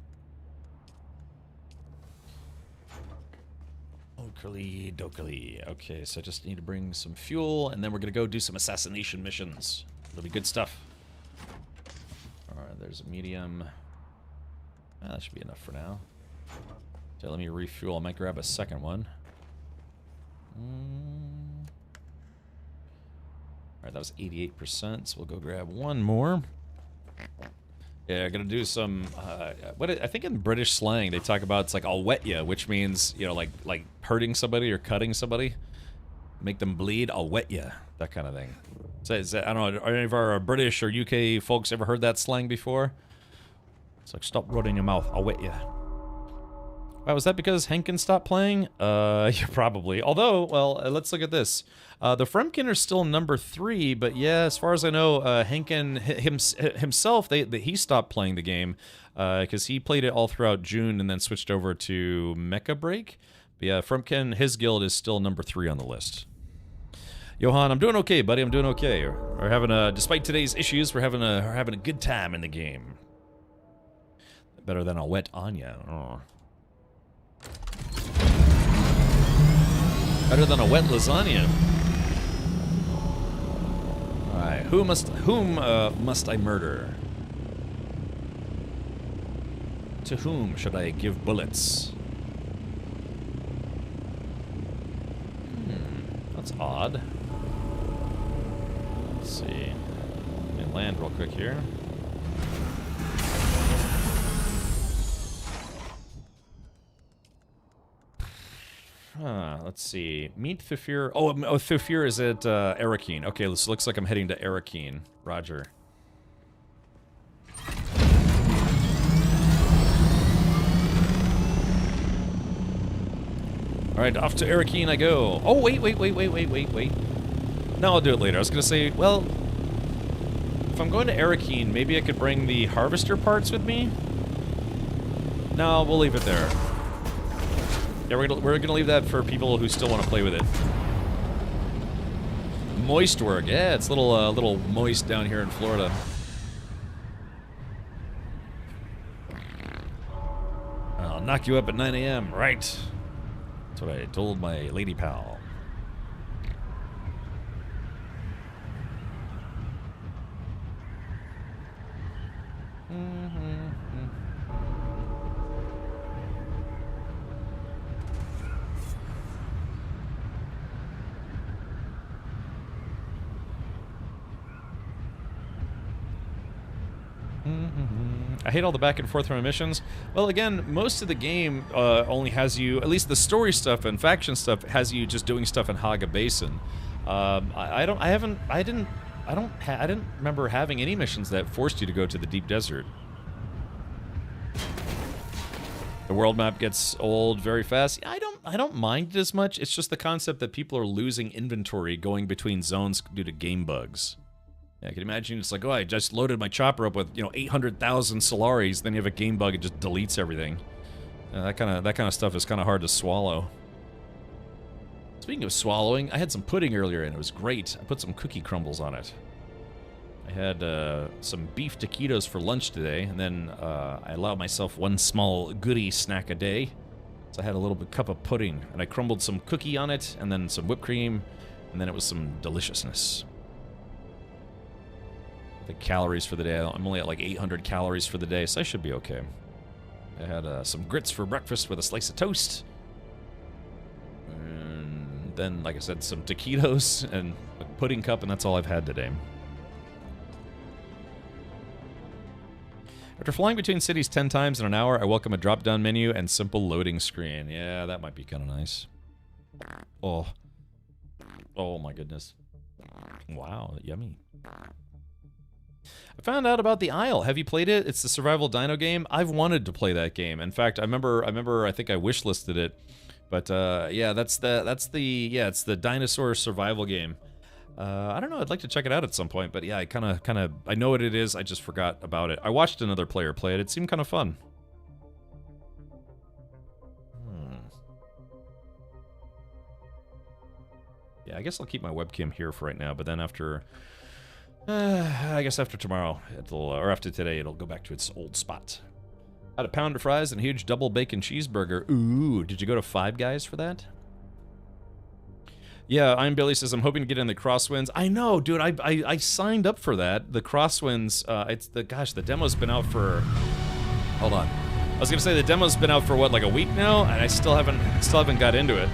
Oakley dokely. Okay, so I just need to bring some fuel, and then we're gonna go do some assassination missions. It'll be good stuff. Alright, there's a medium. That should be enough for now. Okay, let me refuel. I might grab a second one. Alright, that was 88%, so we'll go grab one more. Yeah, I'm gonna do some, I think in British slang they talk about, it's like, I'll wet ya, which means, you know, like hurting somebody or cutting somebody. Make them bleed, I'll wet ya, that kind of thing. So, I don't know, are any of our British or UK folks ever heard that slang before? It's like, stop running your mouth, I'll wet ya. Wow, was that because Henkin stopped playing? Yeah, probably. Although, well, let's look at this. The Fremkin are still number 3, but yeah, as far as I know, Henkin himself, he stopped playing the game because he played it all throughout June and then switched over to Mecha Break. But yeah, Fremkin, his guild is still number 3 on the list. Johan, I'm doing okay, buddy. I'm doing okay. We're having despite today's issues, we're having a good time in the game. Better than a wet Anya. Oh. Better than a wet lasagna. Alright, whom must I murder? To whom should I give bullets? That's odd. Let's see. Let me land real quick here. Let's see. Meet Thufir. Oh, Thufir is at Arakeen. Okay, this looks like I'm heading to Arakeen. Roger. Alright, off to Arakeen I go. Oh, wait. No, I'll do it later. I was gonna say, well, if I'm going to Arakeen, maybe I could bring the harvester parts with me? No, we'll leave it there. Yeah, we're gonna leave that for people who still want to play with it. Moist work. Yeah, it's a little moist down here in Florida. I'll knock you up at 9 a.m. Right. That's what I told my lady pal. I hate all the back and forth from missions. Well, again, most of the game only has you, at least the story stuff and faction stuff, has you just doing stuff in Haga Basin. I didn't remember having any missions that forced you to go to the deep desert. The world map gets old very fast. I don't mind it as much. It's just the concept that people are losing inventory going between zones due to game bugs. Yeah, I can imagine it's like, oh, I just loaded my chopper up with, 800,000 Solaris, then you have a game bug, it just deletes everything. That kind of stuff is kind of hard to swallow. Speaking of swallowing, I had some pudding earlier and it was great. I put some cookie crumbles on it. I had some beef taquitos for lunch today, and then I allowed myself one small goodie snack a day. So I had a little cup of pudding, and I crumbled some cookie on it, and then some whipped cream, and then it was some deliciousness. The calories for the day, I'm only at like 800 calories for the day, so I should be okay. I had some grits for breakfast with a slice of toast. And then, like I said, some taquitos and a pudding cup, and that's all I've had today. After flying between cities 10 times in an hour, I welcome a drop-down menu and simple loading screen. Yeah, that might be kind of nice. Oh. Oh my goodness. Wow, yummy. I found out about the Isle. Have you played it? It's the survival dino game. I've wanted to play that game. In fact, I think I wishlisted it. But yeah, it's the dinosaur survival game. I don't know, I'd like to check it out at some point, but yeah, I know what it is, I just forgot about it. I watched another player play it, it seemed kind of fun. Yeah, I guess I'll keep my webcam here for right now, but then after... I guess after tomorrow, or after today, it'll go back to its old spot. Had a pound of fries and a huge double bacon cheeseburger. Ooh, did you go to Five Guys for that? Yeah, I'm Billy says, I'm hoping to get in the Crosswinds. I know, dude, I signed up for that. The Crosswinds, the demo's been out for... Hold on. I was gonna say, the demo's been out for, what, like a week now? And I still haven't got into it.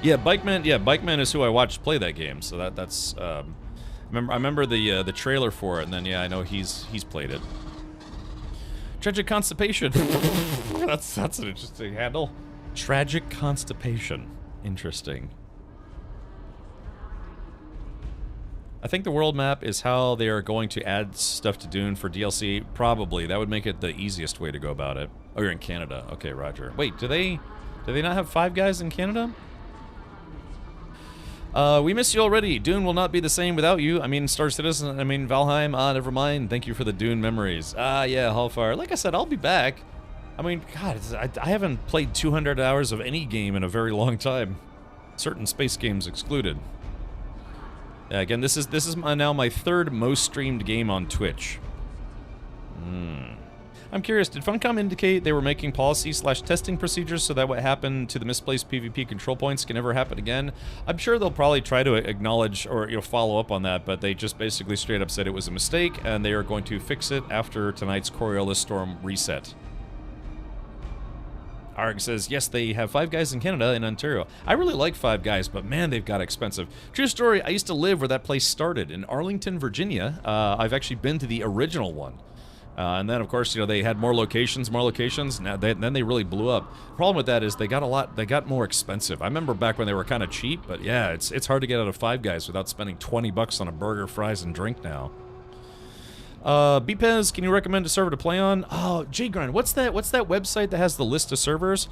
Yeah, Bikeman is who I watched play that game, so that's I remember the trailer for it, and then yeah, I know he's played it. Tragic Constipation. that's an interesting handle. Tragic Constipation. Interesting. I think the world map is how they are going to add stuff to Dune for DLC. Probably. That would make it the easiest way to go about it. Oh, you're in Canada. Okay, roger. Wait, do they not have Five Guys in Canada? We miss you already. Dune will not be the same without you. I mean, Star Citizen, I mean, Valheim, never mind. Thank you for the Dune memories. Yeah, Hellfire. Like I said, I'll be back. I mean, God, I haven't played 200 hours of any game in a very long time. Certain space games excluded. Yeah, again, this is now my third most streamed game on Twitch. I'm curious, did Funcom indicate they were making policy/testing procedures so that what happened to the misplaced PvP control points can never happen again? I'm sure they'll probably try to acknowledge or follow up on that, but they just basically straight up said it was a mistake and they are going to fix it after tonight's Coriolis Storm reset. Arg says, yes, they have Five Guys in Canada, in Ontario. I really like Five Guys, but man, they've got expensive. True story, I used to live where that place started, in Arlington, Virginia. I've actually been to the original one. And then, of course, they had more locations. Now, then they really blew up. The problem with that is they got more expensive. I remember back when they were kind of cheap, but yeah, it's hard to get out of Five Guys without spending 20 bucks on a burger, fries, and drink now. Bpez, can you recommend a server to play on? Oh, JGrind, what's that website that has the list of servers?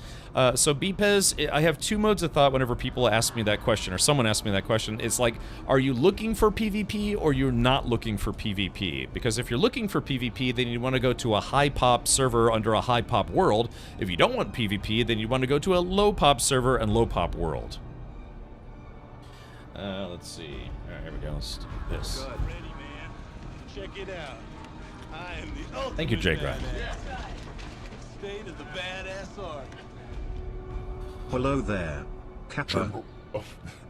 So Bpez, I have two modes of thought whenever people ask me that question, or someone asks me that question. It's like, are you looking for PvP or you're not looking for PvP? Because if you're looking for PvP, then you want to go to a high pop server under a high pop world. If you don't want PvP, then you want to go to a low pop server and low pop world. Let's see. All right, here we go. Let's do this. Good. Ready, man. Check it out. I am the ultimate. Thank you, Jay Grind. State of the badass art. Hello there, Kappa.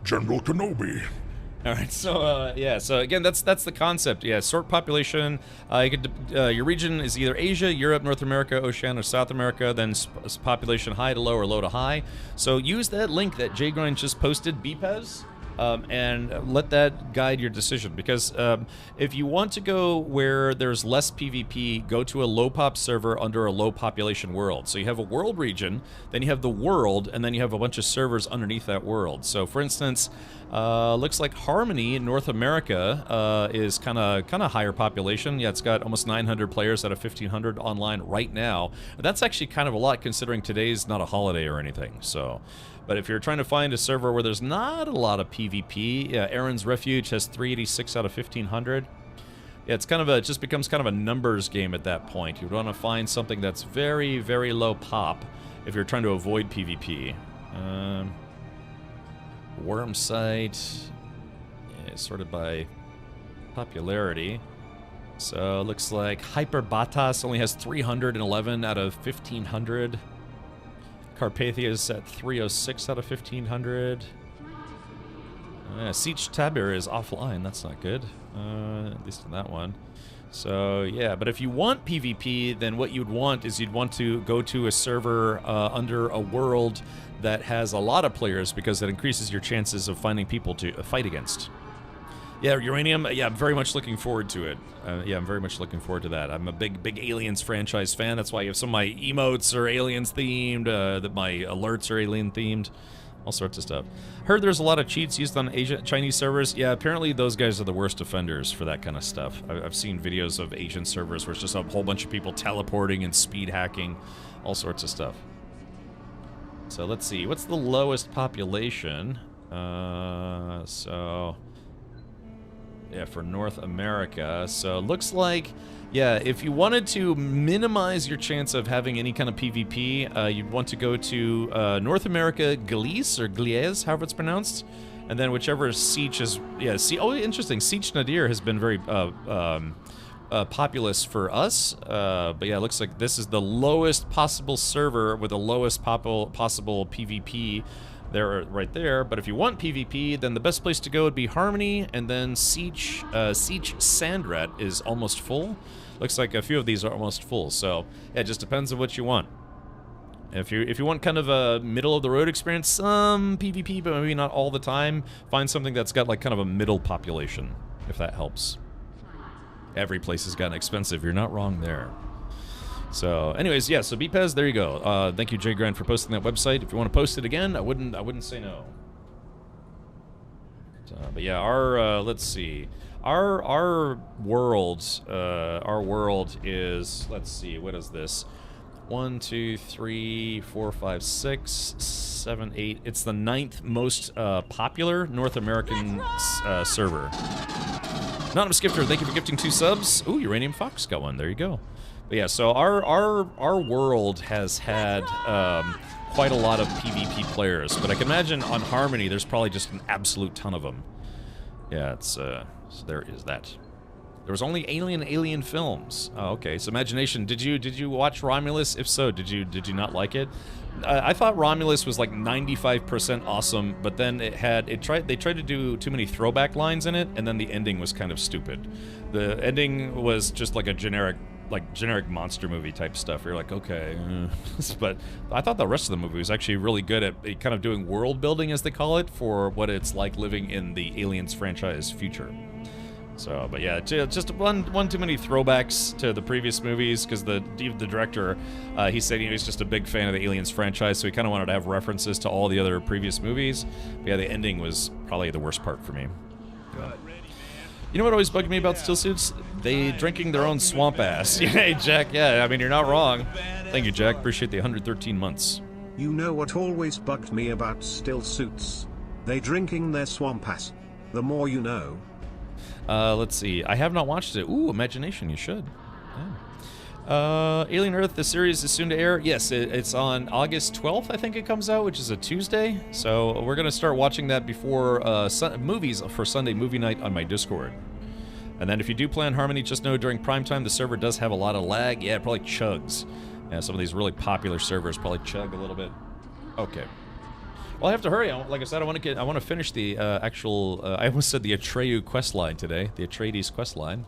General Kenobi. All right, so yeah, so again, that's the concept. Yeah, sort population. Your region is either Asia, Europe, North America, Oceania, or South America. Then population high to low or low to high. So use that link that JGrind just posted, Bpez. And let that guide your decision, because if you want to go where there's less PvP, go to a low pop server under a low population world. So you have a world region, then you have the world, and then you have a bunch of servers underneath that world. So for instance, looks like Harmony in North America is kind of higher population. Yeah, it's got almost 900 players out of 1,500 online right now. That's actually kind of a lot considering today's not a holiday or anything. So. But if you're trying to find a server where there's not a lot of PvP, yeah, Aaron's Refuge has 386 out of 1,500. Yeah, it just becomes kind of a numbers game at that point. You want to find something that's very, very low pop if you're trying to avoid PvP. Worm site is sorted by popularity. So it looks like Hyperbatas only has 311 out of 1,500. Carpathia is at 306 out of 1,500. Siege Tabir is offline. That's not good. At least in that one. So, yeah. But if you want PvP, then what you'd want is you'd want to go to a server under a world that has a lot of players, because that increases your chances of finding people to fight against. Yeah, Uranium, yeah, I'm very much looking forward to it. Yeah, I'm very much looking forward to that. I'm a big Aliens franchise fan. That's why you have some of my emotes are Aliens themed, that my alerts are Alien themed, all sorts of stuff. Heard there's a lot of cheats used on Chinese servers. Yeah, apparently those guys are the worst offenders for that kind of stuff. I've seen videos of Asian servers where it's just a whole bunch of people teleporting and speed hacking, all sorts of stuff. So let's see, what's the lowest population? Yeah, for North America. So it looks like, yeah, if you wanted to minimize your chance of having any kind of PvP, you'd want to go to North America, Gliese, or Gliese, however it's pronounced. And then whichever Siege is, yeah, see, oh, interesting. Siege Nadir has been very populous for us. But yeah, it looks like this is the lowest possible server with the lowest possible PvP. There, right there. But if you want PvP, then the best place to go would be Harmony, and then Siege Sandrat is almost full. Looks like a few of these are almost full. So yeah, it just depends on what you want. If you want kind of a middle of the road experience, some PvP, but maybe not all the time, find something that's got like kind of a middle population, if that helps. Every place has gotten expensive. You're not wrong there. So, anyways, yeah. So Bpez, there you go. Thank you, Jay Grant, for posting that website. If you want to post it again, I wouldn't say no. So, but yeah, let's see, our world is, let's see, what is this? 1, 2, 3, 4, 5, 6, 7, 8. It's the 9th most popular North American server. Anonymous Gifter, thank you for gifting 2 subs. Ooh, Uranium Fox got one. There you go. But yeah, so our world has had quite a lot of PvP players, but I can imagine on Harmony there's probably just an absolute ton of them. Yeah, it's so there is that. There was only Alien films. Oh, okay. So Imagination, did you watch Romulus? If so, did you not like it? I thought Romulus was like 95% awesome, but then they tried to do too many throwback lines in it, and then the ending was kind of stupid. The ending was just like a generic monster movie type stuff. You're like, okay, but I thought the rest of the movie was actually really good at kind of doing world building, as they call it, for what it's like living in the Aliens franchise future. So, but yeah, just one too many throwbacks to the previous movies, because the director, he said he was just a big fan of the Aliens franchise, so he kind of wanted to have references to all the other previous movies. But yeah, the ending was probably the worst part for me. You know what always bugged me about still suits? They drinking their own swamp ass. Hey, Jack, yeah, I mean, you're not wrong. Thank you, Jack. Appreciate the 113 months. You know what always bugged me about still suits? They drinking their swamp ass. The more you know. Let's see. I have not watched it. Ooh, Imagination, you should. Yeah. Alien Earth, the series is soon to air. Yes, it's on August 12th, I think it comes out, which is a Tuesday. So we're going to start watching that before movies for Sunday movie night on my Discord. And then if you do play on Harmony, just know during primetime the server does have a lot of lag. Yeah, it probably chugs. Yeah, some of these really popular servers probably chug a little bit. Okay. Well, I have to hurry. Like I said, I want to finish the actual. I almost said the Atreyu quest line today. The Atreides quest line.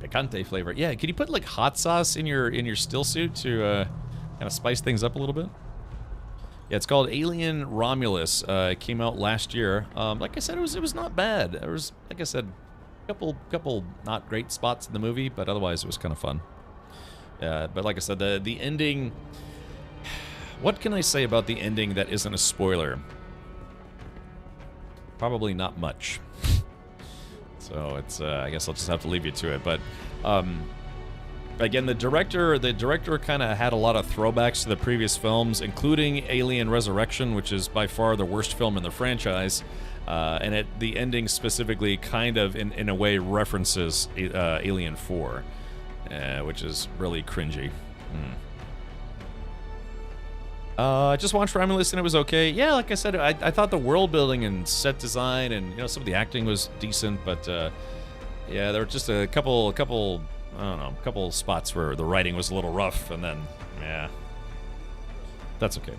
Picante flavor. Yeah, can you put like hot sauce in your still suit to kind of spice things up a little bit? Yeah, it's called Alien Romulus. It came out last year. Like I said, it was not bad. There was, like I said, a couple not great spots in the movie, but otherwise it was kind of fun. But like I said, the ending. What can I say about the ending that isn't a spoiler? Probably not much. So it's I guess I'll just have to leave you to it. But again, the director kind of had a lot of throwbacks to the previous films, including Alien Resurrection, which is by far the worst film in the franchise. And the ending specifically kind of, in a way, references Alien 4, which is really cringy. I just watched Romulus and it was okay. Yeah, like I said, I thought the world building and set design and some of the acting was decent, but yeah, there were just a couple I don't know, a couple spots where the writing was a little rough, and then yeah, that's okay.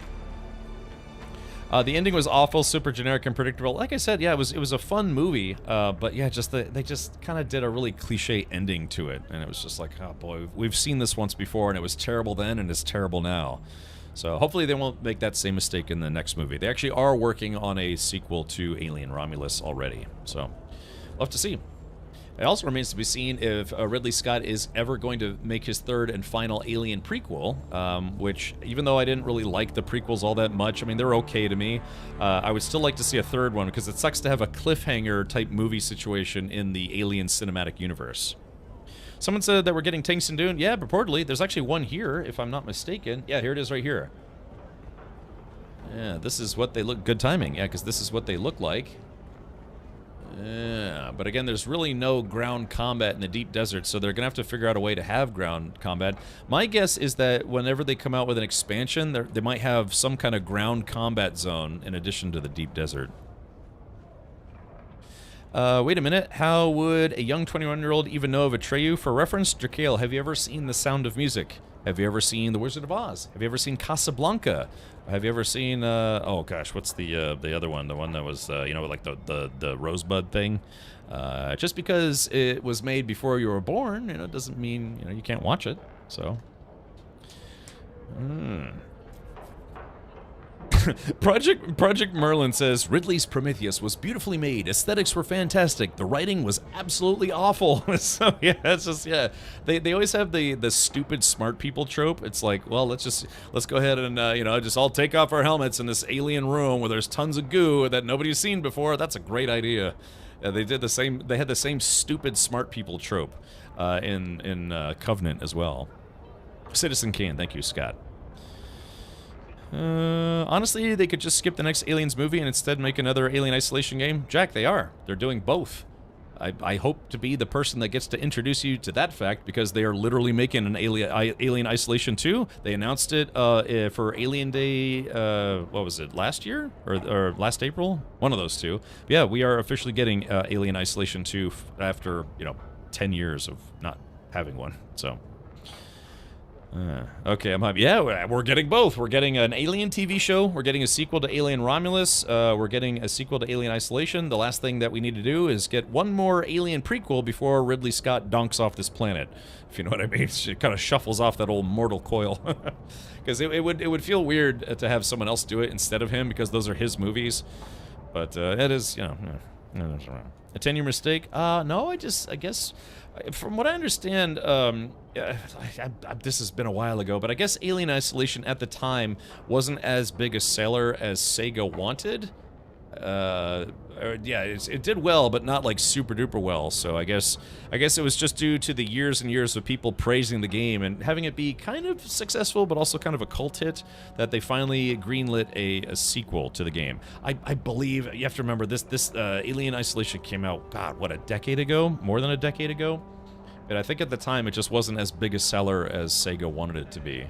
The ending was awful, super generic and predictable. Like I said, yeah, it was a fun movie, but yeah, they just kind of did a really cliche ending to it, and it was just like, oh boy, we've seen this once before, and it was terrible then, and it's terrible now. So hopefully they won't make that same mistake in the next movie. They actually are working on a sequel to Alien Romulus already, so we'll have to see. It also remains to be seen if Ridley Scott is ever going to make his third and final Alien prequel, which, even though I didn't really like the prequels all that much, I mean, they're okay to me, I would still like to see a third one, because it sucks to have a cliffhanger-type movie situation in the Alien cinematic universe. Someone said that we're getting tanks in Dune. Yeah, purportedly. There's actually one here, if I'm not mistaken. Yeah, here it is right here. Yeah, this is what they look... Good timing. Yeah, because this is what they look like. Yeah, but again, there's really no ground combat in the deep desert, so they're going to have to figure out a way to have ground combat. My guess is that whenever they come out with an expansion, they might have some kind of ground combat zone in addition to the deep desert. Wait a minute. How would a young 21-year-old even know of Atreyu? For reference, Drakale, have you ever seen The Sound of Music? Have you ever seen The Wizard of Oz? Have you ever seen Casablanca? Have you ever seen, oh gosh, what's the other one? The one that was, like the Rosebud thing? Just because it was made before you were born, doesn't mean, you can't watch it, so. Project Merlin says Ridley's Prometheus was beautifully made, aesthetics were fantastic, the writing was absolutely awful. So yeah, it's just, yeah, they always have the stupid smart people trope. It's like, well, let's go ahead and just all take off our helmets in this alien room where there's tons of goo that nobody's seen before. That's a great idea. They had the same stupid smart people trope in Covenant as well. Citizen Kane, thank you, Scott. Honestly, they could just skip the next Aliens movie and instead make another Alien Isolation game. Jack, they are. They're doing both. I hope to be the person that gets to introduce you to that fact, because they are literally making an Alien Isolation 2. They announced it for Alien Day, what was it, last year? Or last April? One of those two. But yeah, we are officially getting Alien Isolation 2 after, 10 years of not having one, so... okay, I'm happy. Yeah, we're getting both. We're getting an Alien TV show. We're getting a sequel to Alien Romulus. We're getting a sequel to Alien Isolation. The last thing that we need to do is get one more Alien prequel before Ridley Scott donks off this planet. If you know what I mean. It kind of shuffles off that old mortal coil. Because it would feel weird to have someone else do it instead of him, because those are his movies. But it is, a 10-year mistake? No, I guess... From what I understand, this has been a while ago, but I guess Alien Isolation at the time wasn't as big a seller as Sega wanted. It did well, but not like super duper well. So I guess it was just due to the years and years of people praising the game and having it be kind of successful, but also kind of a cult hit, that they finally greenlit a sequel to the game. I believe you have to remember this Alien Isolation came out, God, what, a decade ago? More than a decade ago? And I think at the time it just wasn't as big a seller as Sega wanted it to be.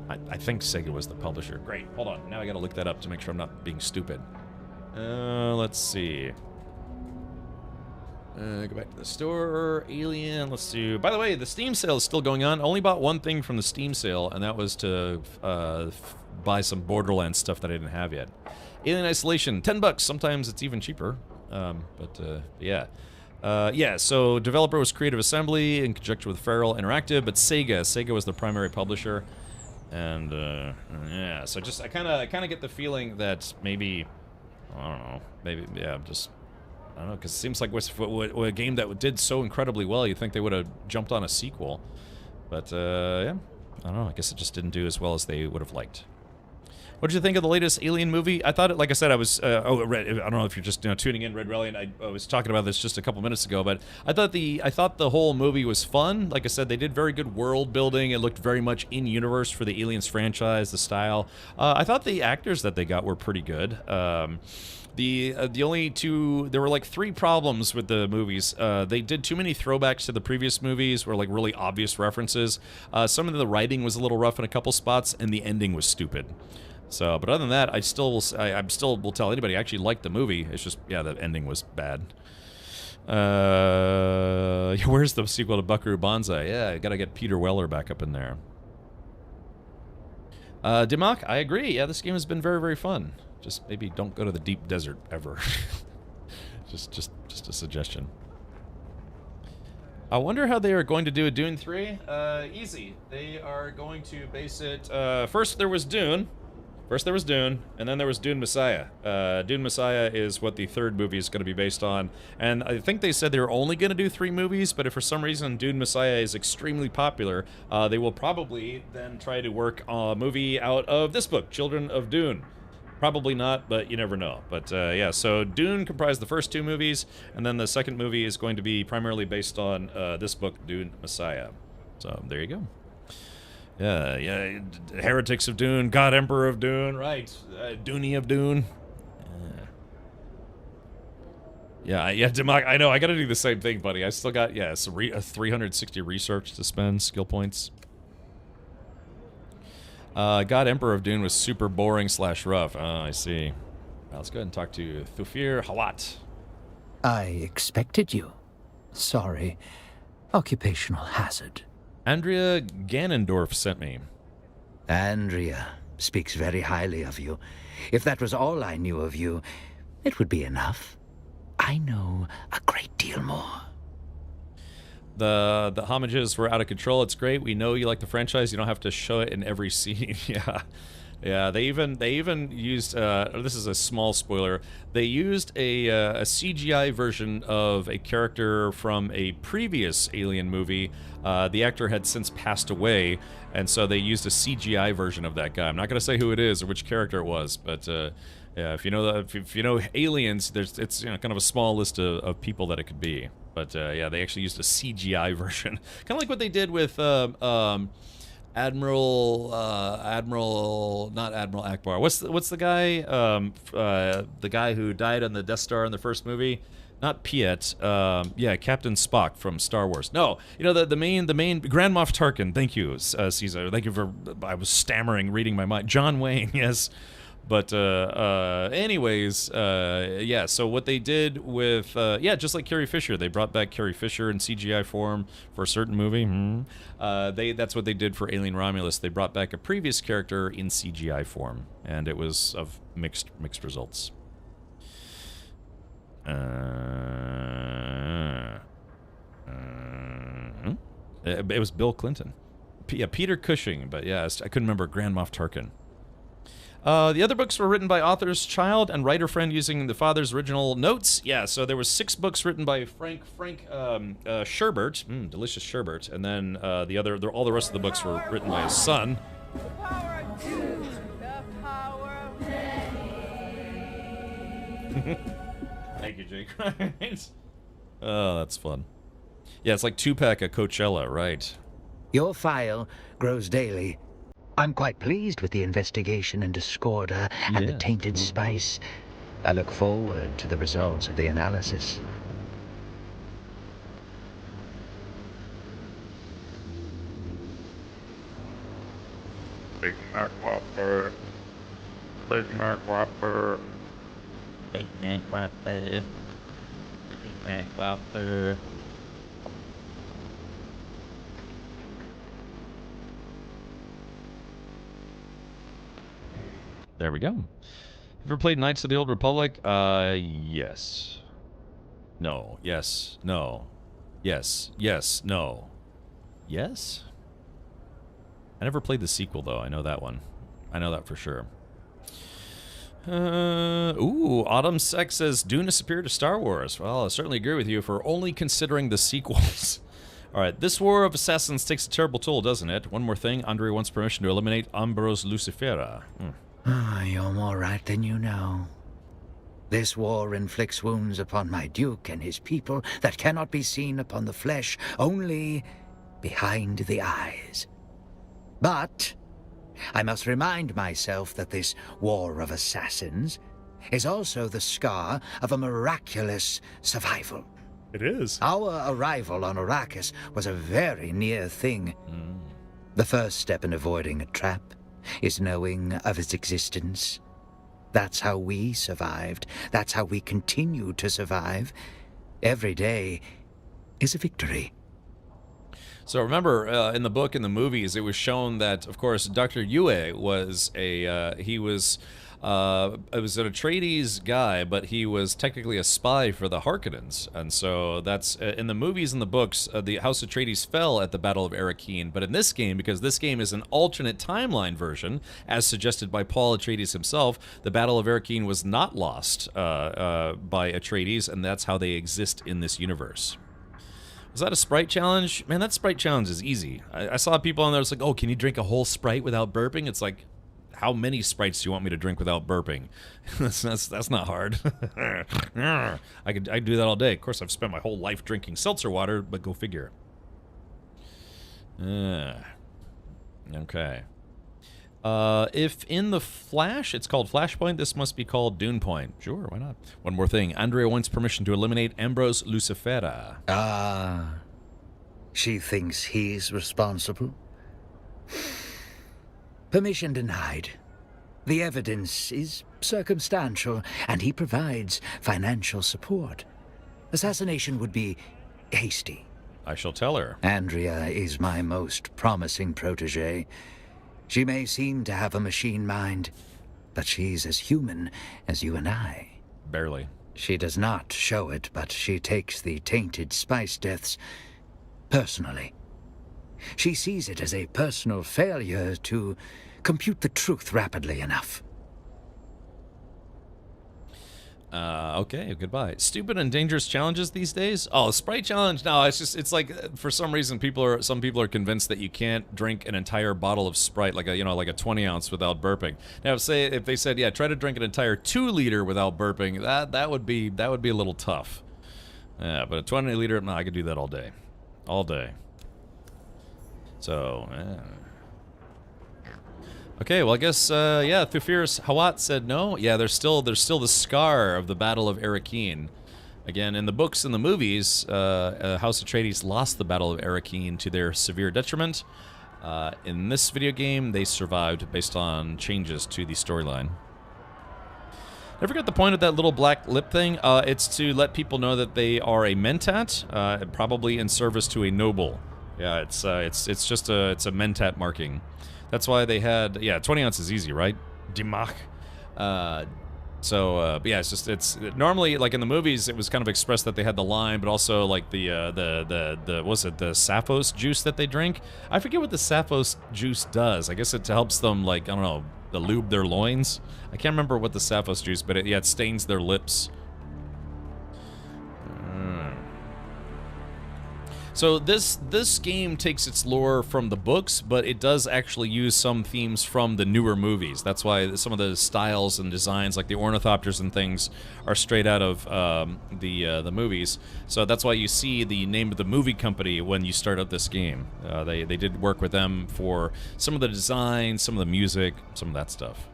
I think Sega was the publisher. Great. Hold on. Now I gotta look that up to make sure I'm not being stupid. Let's see. Go back to the store. Alien. Let's see. By the way, the Steam sale is still going on. Only bought one thing from the Steam sale, and that was to buy some Borderlands stuff that I didn't have yet. Alien Isolation, $10. Sometimes it's even cheaper. Yeah. So developer was Creative Assembly in conjunction with Feral Interactive, but Sega was the primary publisher. And, yeah, so I kind of get the feeling that maybe, I don't know, I don't know, because it seems like with a game that did so incredibly well, you'd think they would have jumped on a sequel. But, yeah, I don't know, I guess it just didn't do as well as they would have liked. What did you think of the latest Alien movie? I thought it, like I said, I was, I don't know if you're just tuning in, Red Reliant. I was talking about this just a couple minutes ago, but I thought the whole movie was fun. Like I said, they did very good world building. It looked very much in universe for the Aliens franchise, the style. I thought the actors that they got were pretty good. The only two, there were like 3 problems with the movies. They did too many throwbacks to the previous movies, were like really obvious references. Some of the writing was a little rough in a couple spots, and the ending was stupid. So, but other than that, I still will tell anybody I actually liked the movie. It's just, yeah, the ending was bad. Where's the sequel to Buckaroo Banzai? Yeah, I gotta get Peter Weller back up in there. Dimok, I agree. Yeah, this game has been very, very fun. Just maybe don't go to the deep desert ever. just a suggestion. I wonder how they are going to do a Dune 3. Easy. They are going to base it. First there was Dune, and then there was Dune Messiah. Dune Messiah is what the 3rd movie is going to be based on, and I think they said they were only going to do 3 movies, but if for some reason Dune Messiah is extremely popular, they will probably then try to work a movie out of this book, Children of Dune. Probably not, but you never know. But yeah, so Dune comprised the first 2 movies, and then the second movie is going to be primarily based on this book, Dune Messiah. So there you go. Yeah, Heretics of Dune, God Emperor of Dune, right? Dooney of Dune. Yeah, Dimok, I know, I gotta do the same thing, buddy. I still got, a 360 research to spend, skill points. God Emperor of Dune was super boring / rough. I see. Well, let's go ahead and talk to Thufir Hawat. I expected you. Sorry. Occupational hazard. Andrea Ganondorf sent me. Andrea speaks very highly of you. If that was all I knew of you, it would be enough. I know a great deal more. The homages were out of control. It's great. We know you like the franchise. You don't have to show it in every scene. Yeah. They even used. This is a small spoiler. They used a CGI version of a character from a previous Alien movie. The actor had since passed away, and so they used a CGI version of that guy. I'm not going to say who it is or which character it was, but yeah, if you know Aliens, it's kind of a small list of people that it could be. But yeah, they actually used a CGI version, kind of like what they did with Admiral, not Admiral Akbar. What's the guy? The guy who died on the Death Star in the first movie. Not Piet. Yeah, Captain Spock from Star Wars. No, you know the main Grand Moff Tarkin. Thank you, Caesar. Thank you for. I was stammering, reading my mind. John Wayne, yes. But anyways, yeah. So what they did with yeah, just like Carrie Fisher, they brought back Carrie Fisher in CGI form for a certain movie. That's what they did for Alien Romulus. They brought back a previous character in CGI form, and it was of mixed results. It was Bill Clinton. Yeah, Peter Cushing, but yeah, I couldn't remember Grand Moff Tarkin. The other books were written by author's child and writer friend using the father's original notes. Yeah, so there were 6 books written by Frank Sherbert, delicious Sherbert, and then all the rest of the books were written by his son. The power of two, the power of many. Thank you, Jake. Oh, that's fun. Yeah, it's like Tupac at Coachella, right? Your file grows daily. I'm quite pleased with the investigation into Scorda and the tainted spice. I look forward to the results of the analysis. Big Mac Whopper. Big Mac Whopper. Big Mac Whopper. Big Mac Whopper. There we go. Ever played Knights of the Old Republic? Yes. No. Yes. No. Yes. Yes. No. Yes? I never played the sequel, though. I know that one. I know that for sure. Ooh, Autumn Sex says Dune is superior to Star Wars. Well, I certainly agree with you for only considering the sequels. Alright, this war of assassins takes a terrible toll, doesn't it? One more thing, Andre wants permission to eliminate Ambrose Lucifera. You're more right than you know. This war inflicts wounds upon my duke and his people that cannot be seen upon the flesh, only behind the eyes. But I must remind myself that this war of assassins is also the scar of a miraculous survival. It is. Our arrival on Arrakis was a very near thing. The first step in avoiding a trap is knowing of its existence. That's how we survived. That's how we continue to survive. Every day is a victory. So remember, in the book and the movies, it was shown that, of course, Dr. Yue was it was an Atreides guy, but he was technically a spy for the Harkonnens. And so that's, in the movies and the books, the House Atreides fell at the Battle of Arrakeen. But in this game, because this game is an alternate timeline version, as suggested by Paul Atreides himself, the Battle of Arrakeen was not lost by Atreides, and that's how they exist in this universe. Was that a Sprite challenge? Man, that Sprite challenge is easy. I saw people on there, it's like, oh, can you drink a whole Sprite without burping? It's like, how many Sprites do you want me to drink without burping? that's not hard. I could do that all day. Of course, I've spent my whole life drinking seltzer water, but go figure. Okay. If in the Flash it's called Flashpoint, this must be called Dune Point. Sure, why not? One more thing. Andrea wants permission to eliminate Ambrose Lucifera. She thinks he's responsible. Permission denied. The evidence is circumstantial, and he provides financial support. Assassination would be hasty. I shall tell her. Andrea is my most promising protege. She may seem to have a machine mind, but she's as human as you and I. Barely. She does not show it, but she takes the tainted spice deaths personally. She sees it as a personal failure to compute the truth rapidly enough. Okay, goodbye. Stupid and dangerous challenges these days? Oh, Sprite challenge? No, it's like, for some reason, some people are convinced that you can't drink an entire bottle of Sprite, like a 20 ounce without burping. Now, if they said, yeah, try to drink an entire 2 liter without burping, that would be a little tough. Yeah, but a 20 liter, no, I could do that all day. All day. So, okay, well, I guess, Thufir's Hawat said no. Yeah, there's still the scar of the Battle of Arrakeen. Again, in the books and the movies, House Atreides lost the Battle of Arrakeen to their severe detriment. In this video game, they survived based on changes to the storyline. I forgot the point of that little black lip thing. It's to let people know that they are a mentat, probably in service to a noble. Yeah, it's just a mentat marking. That's why they had 20 ounces is easy, right? Dimach. But yeah, it's normally, like in the movies, it was kind of expressed that they had the lime, but also like the Sappho's juice that they drink. I forget what the Sappho's juice does. I guess it helps them, like, I don't know, lube their loins. I can't remember what the Sappho's juice, but it stains their lips. So this game takes its lore from the books, but it does actually use some themes from the newer movies. That's why some of the styles and designs, like the ornithopters and things, are straight out of the movies. So that's why you see the name of the movie company when you start up this game. They did work with them for some of the design, some of the music, some of that stuff.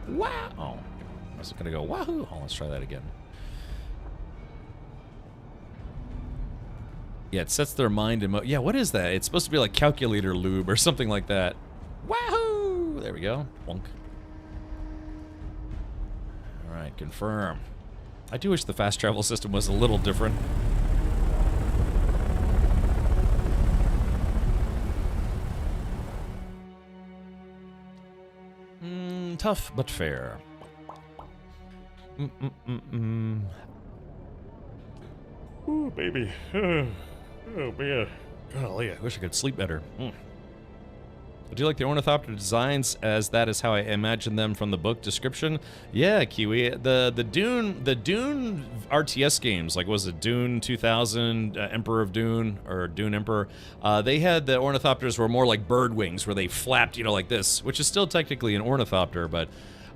Wow! Oh, I was gonna go wahoo! Oh, let's try that again. Yeah, it sets their mind in yeah, what is that? It's supposed to be like calculator lube or something like that. Wahoo! There we go. Bonk. Alright, confirm. I do wish the fast travel system was a little different. Tough, but fair. Ooh, baby. Oh, man. Golly, I wish I could sleep better. Do you like the ornithopter designs, as that is how I imagine them from the book description? Yeah, Kiwi. The Dune RTS games, like was it Dune 2000, Emperor of Dune, or Dune Emperor, they had the ornithopters were more like bird wings, where they flapped, you know, like this, which is still technically an ornithopter, but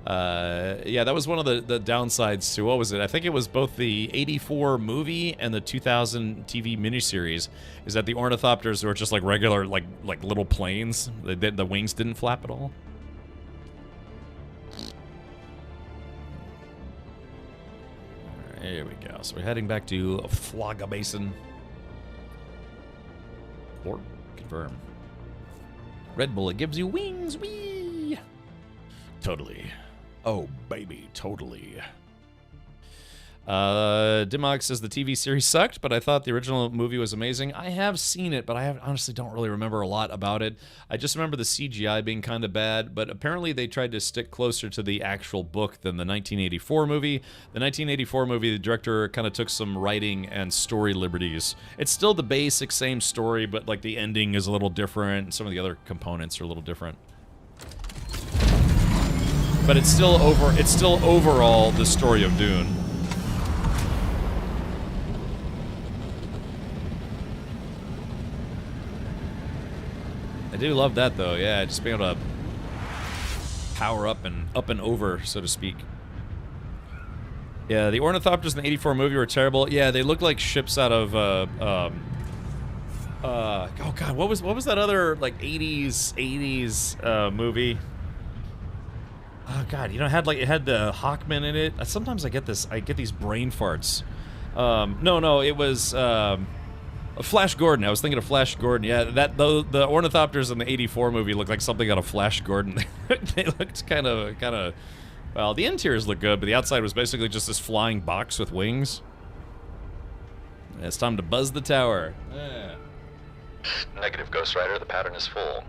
yeah, that was one of the downsides to, what was it? I think it was both the 84 movie and the 2000 TV miniseries, is that the ornithopters were just like regular, like little planes. The wings didn't flap at all. There we go. So we're heading back to Flaga Basin. Or confirm. Red Bull, it gives you wings, wee! Totally. Oh, baby, totally. Dimog says the TV series sucked, but I thought the original movie was amazing. I have seen it, but I honestly don't really remember a lot about it. I just remember the CGI being kind of bad, but apparently they tried to stick closer to the actual book than the 1984 movie. The 1984 movie, the director kind of took some writing and story liberties. It's still the basic same story, but like the ending is a little different. Some of the other components are a little different. But it's still overall the story of Dune. I do love that though, yeah, just being able to power up and over, so to speak. Yeah, the ornithopters in the 84 movie were terrible. Yeah, they look like ships out of oh god, what was that other like 80s movie? Oh god, you know, it had the Hawkman in it. Sometimes I get these brain farts. No, it was Flash Gordon. I was thinking of Flash Gordon. Yeah, the ornithopters in the 84 movie look like something out of Flash Gordon. They looked kind of well, the interiors look good, but the outside was basically just this flying box with wings. It's time to buzz the tower. Yeah. Negative, Ghost Rider, the pattern is full.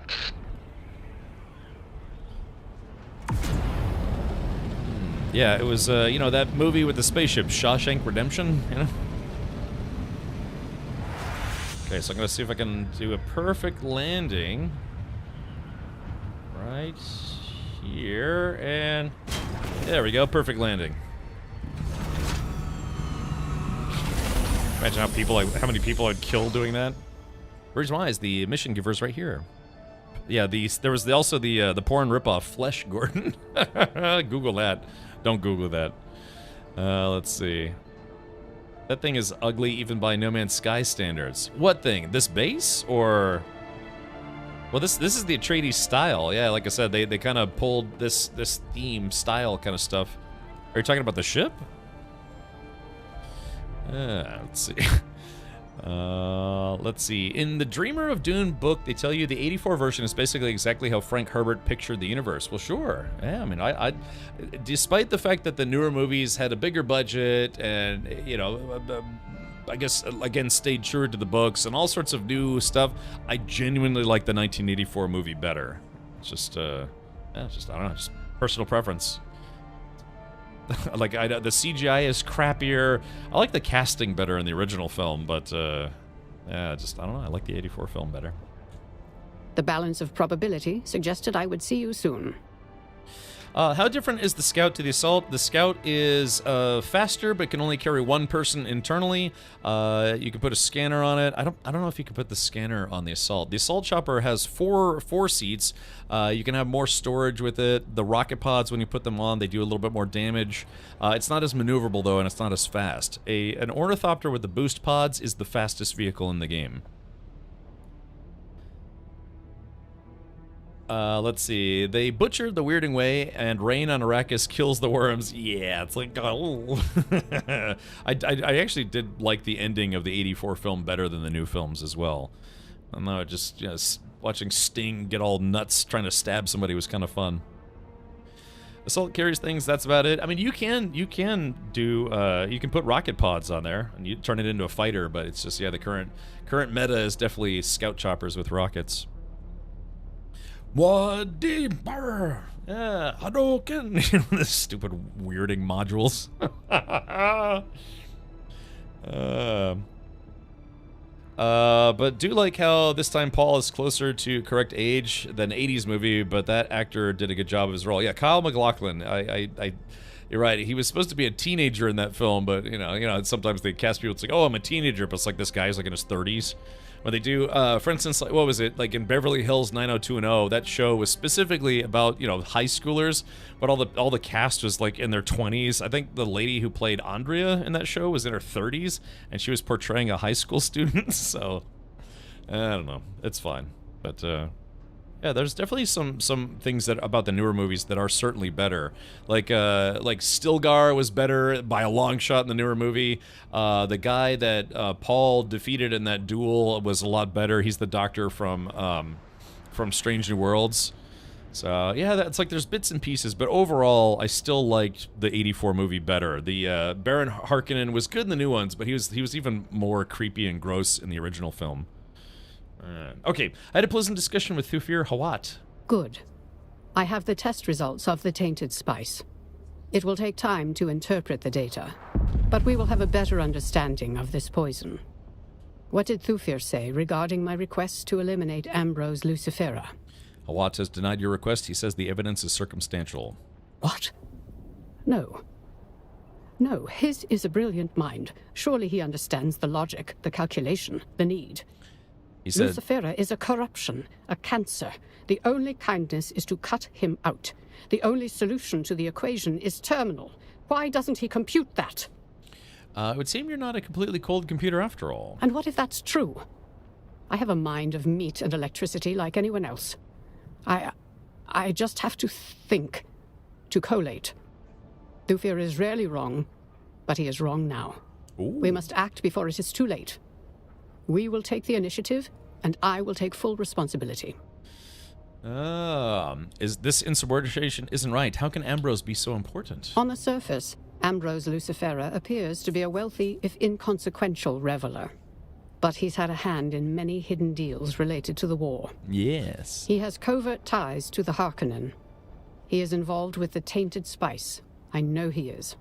Yeah, it was, you know, that movie with the spaceship, Shawshank Redemption, you know? Okay, so I'm gonna see if I can do a perfect landing. Right here, and there we go, perfect landing. Imagine how many people I'd kill doing that. Reason why is the mission giver's right here. Yeah, there was also the porn ripoff Flesh Gordon. Google that. Don't Google that. Let's see. That thing is ugly even by No Man's Sky standards. What thing? This base? Or... Well, this is the Atreides style. Yeah, like I said, they kind of pulled this theme style kind of stuff. Are you talking about the ship? Let's see. Let's see. In the Dreamer of Dune book, they tell you the 84 version is basically exactly how Frank Herbert pictured the universe. Well, sure. Yeah, I mean, I despite the fact that the newer movies had a bigger budget and, you know, I guess, again, stayed true to the books and all sorts of new stuff, I genuinely like the 1984 movie better. It's just, yeah, just, I don't know, just personal preference. Like, the CGI is crappier. I like the casting better in the original film, but, yeah, just, I don't know, I like the 84 film better. The balance of probability suggested I would see you soon. How different is the Scout to the Assault? The Scout is faster, but can only carry one person internally. You can put a scanner on it. I don't know if you can put the scanner on the Assault. The Assault Chopper has four seats. You can have more storage with it. The rocket pods, when you put them on, they do a little bit more damage. It's not as maneuverable though, and it's not as fast. An Ornithopter with the boost pods is the fastest vehicle in the game. Let's see. They butchered the Weirding Way, and rain on Arrakis kills the worms. Yeah, it's like, oh. I actually did like the ending of the 84 film better than the new films as well. I don't know, just, you know, watching Sting get all nuts trying to stab somebody was kind of fun. Assault carries things, that's about it. I mean, you can put rocket pods on there, and you turn it into a fighter, but it's just, yeah, the current meta is definitely Scout Choppers with rockets. What deeper? Yeah, Hadouken. You know, the stupid weirding modules. But do like how this time Paul is closer to correct age than 80s movie, but that actor did a good job of his role. Yeah, Kyle MacLachlan. You're right. He was supposed to be a teenager in that film, but you know, sometimes they cast people. It's like, oh, I'm a teenager, but it's like this guy's like in his 30s. When they do, for instance, like, what was it? Like in Beverly Hills 90210, that show was specifically about, you know, high schoolers, but all the cast was like in their 20s. I think the lady who played Andrea in that show was in her 30s, and she was portraying a high school student. So I don't know. It's fine, but yeah, there's definitely some things that about the newer movies that are certainly better. Like Stilgar was better by a long shot in the newer movie. The guy that Paul defeated in that duel was a lot better. He's the doctor from Strange New Worlds. So yeah, that's like there's bits and pieces, but overall, I still liked the '84 movie better. The Baron Harkonnen was good in the new ones, but he was even more creepy and gross in the original film. Okay, I had a pleasant discussion with Thufir Hawat. Good. I have the test results of the tainted spice. It will take time to interpret the data, but we will have a better understanding of this poison. What did Thufir say regarding my request to eliminate Ambrose Lucifera? Hawat has denied your request. He says the evidence is circumstantial. What? No. No, his is a brilliant mind. Surely he understands the logic, the calculation, the need. He said, Lucifera is a corruption, a cancer. The only kindness is to cut him out. The only solution to the equation is terminal. Why doesn't he compute that? It would seem you're not a completely cold computer after all. And what if that's true? I have a mind of meat and electricity like anyone else. I just have to think, to collate. Thufir is rarely wrong, but he is wrong now. Ooh. We must act before it is too late. We will take the initiative, and I will take full responsibility. Is this insubordination isn't right? How can Ambrose be so important? On the surface, Ambrose Lucifera appears to be a wealthy, if inconsequential, reveler. But he's had a hand in many hidden deals related to the war. Yes. He has covert ties to the Harkonnen. He is involved with the tainted spice. I know he is.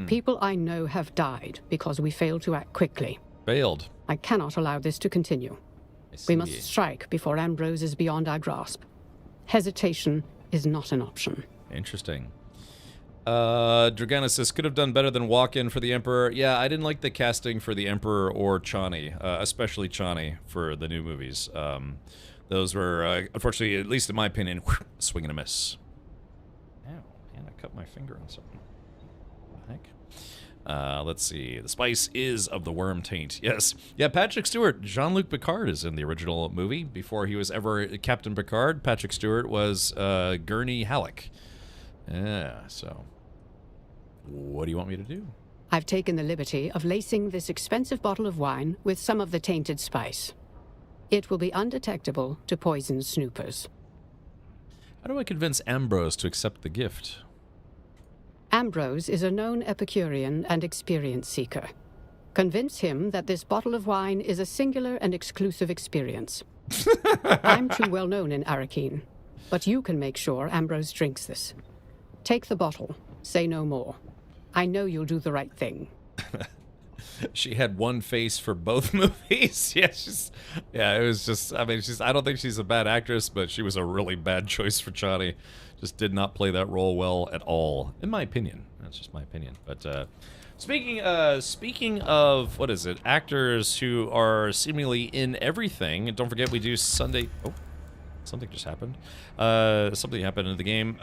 People I know have died because we failed to act quickly. Failed. I cannot allow this to continue. We must strike before Ambrose is beyond our grasp. Hesitation is not an option. Interesting. Dragana says, could have done better than walk in for the Emperor. Yeah, I didn't like the casting for the Emperor or Chani, especially Chani for the new movies. Those were, unfortunately, at least in my opinion, swing and a miss. Ow, man, I cut my finger on something. What the heck? Let's see. The spice is of the worm taint. Yes. Yeah, Patrick Stewart. Jean-Luc Picard is in the original movie. Before he was ever Captain Picard, Patrick Stewart was Gurney Halleck. Yeah, so what do you want me to do? I've taken the liberty of lacing this expensive bottle of wine with some of the tainted spice. It will be undetectable to poison snoopers. How do I convince Ambrose to accept the gift? Ambrose is a known Epicurean and experience seeker. Convince him that this bottle of wine is a singular and exclusive experience. I'm too well known in Arakeen, but you can make sure Ambrose drinks this. Take the bottle. Say no more. I know you'll do the right thing. She had one face for both movies. Yeah, it was just, I mean, I don't think she's a bad actress, but she was a really bad choice for Chani. Just did not play that role well at all, in my opinion. That's just my opinion. But speaking of, what is it, actors who are seemingly in everything, and don't forget we do Sunday, oh, something just happened. Something happened in the game.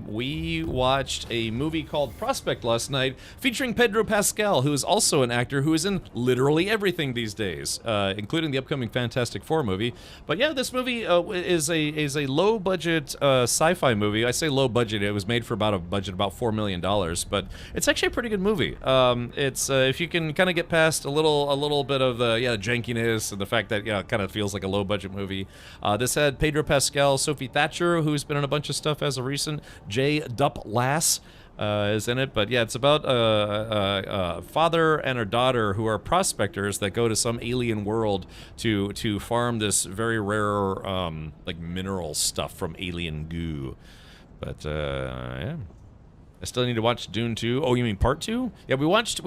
We watched a movie called Prospect last night, featuring Pedro Pascal, who is also an actor who is in literally everything these days, including the upcoming Fantastic Four movie. But yeah, this movie is a low-budget sci-fi movie. I say low budget; it was made for about $4 million, but it's actually a pretty good movie. It's if you can kind of get past a little bit of the jankiness and the fact that it kind of feels like a low-budget movie. This had Pedro Pascal, Sophie Thatcher, who's been in a bunch of stuff as of recent, Jay Duplass is in it, but yeah, it's about a father and a daughter who are prospectors that go to some alien world to farm this very rare like mineral stuff from alien goo. But yeah. I still need to watch Dune 2. Oh, you mean Part 2? Yeah, we watched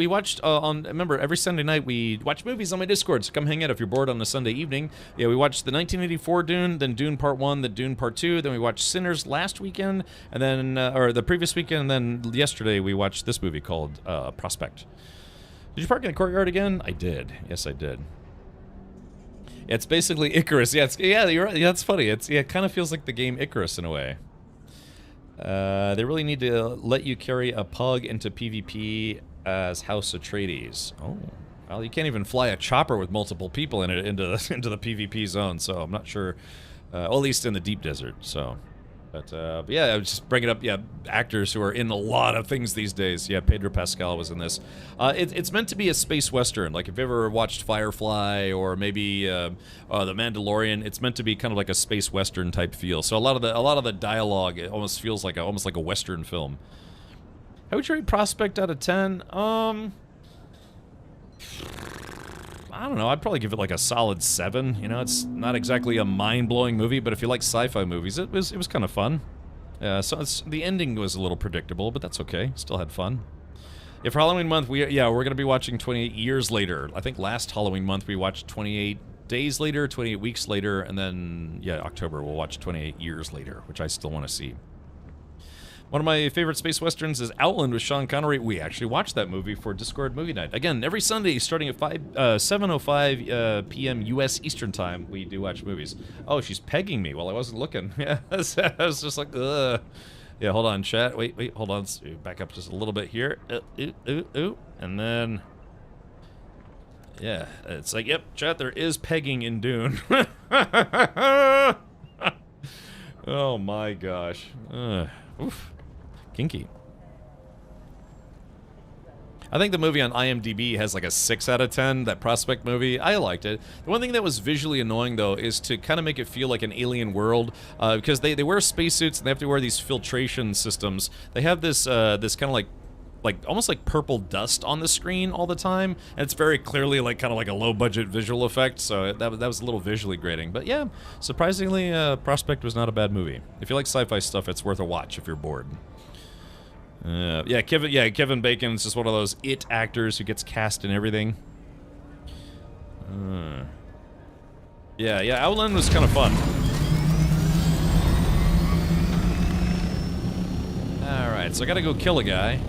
on, remember, every Sunday night we watch movies on my Discord, so come hang out if you're bored on a Sunday evening. Yeah, we watched the 1984 Dune, then Dune Part 1, then Dune Part 2, then we watched Sinners last weekend, and then, or the previous weekend, and then yesterday we watched this movie called Prospect. Did you park in the courtyard again? I did. Yes, I did. It's basically Icarus. Yeah, you're right. Yeah, that's funny. It kind of feels like the game Icarus in a way. They really need to let you carry a pug into PvP as House Atreides. Oh, well, you can't even fly a chopper with multiple people in it into the PvP zone. So I'm not sure, at least in the deep desert. So, but yeah, I was just bringing up actors who are in a lot of things these days. Yeah, Pedro Pascal was in this. It's meant to be a space western. Like if you ever watched Firefly or maybe The Mandalorian, it's meant to be kind of like a space western type feel. So a lot of the dialogue, it almost feels like almost like a western film. How would you rate Prospect out of 10? I don't know, I'd probably give it like a solid 7. You know, it's not exactly a mind-blowing movie, but if you like sci-fi movies, it was kind of fun. So the ending was a little predictable, but that's okay. Still had fun. Yeah, for Halloween month, we're going to be watching 28 Years Later. I think last Halloween month we watched 28 Days Later, 28 Weeks Later, and then, October we'll watch 28 Years Later, which I still want to see. One of my favorite space westerns is Outland with Sean Connery. We actually watched that movie for Discord Movie Night. Again, every Sunday starting at 7:05 p.m. U.S. Eastern Time, we do watch movies. Oh, she's pegging me while I wasn't looking. Yeah, I was just like, ugh. Yeah, hold on, chat. Wait, hold on. Let's back up just a little bit here. And then... Yeah, it's like, yep, chat, there is pegging in Dune. Oh my gosh. Oof. Kinky. I think the movie on IMDb has like a 6 out of 10, that Prospect movie. I liked it. The one thing that was visually annoying, though, is to kind of make it feel like an alien world, because they wear spacesuits and they have to wear these filtration systems. They have this this kind of like almost like purple dust on the screen all the time, and it's very clearly like kind of like a low-budget visual effect, so that was a little visually grating. But yeah, surprisingly, Prospect was not a bad movie. If you like sci-fi stuff, it's worth a watch if you're bored. Kevin Bacon's just one of those it actors who gets cast in everything. Outland was kind of fun. Alright, so I gotta go kill a guy.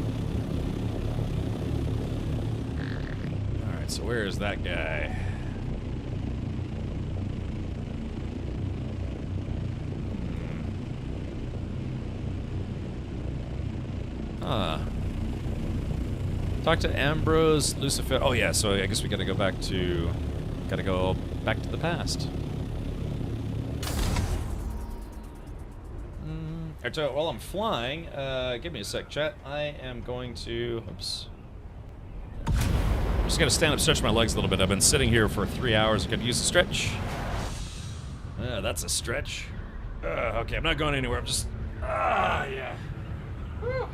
Alright, so where is that guy? Talk to Ambrose, Lucifer. Oh yeah, so I guess we gotta go back to the past. Alright, so while I'm flying, give me a sec, chat. I am going to, oops, Just gotta stand up, stretch my legs a little bit. I've been sitting here for 3 hours. I could use a stretch. That's a stretch. Okay, I'm not going anywhere. I'm just... yeah. Whew.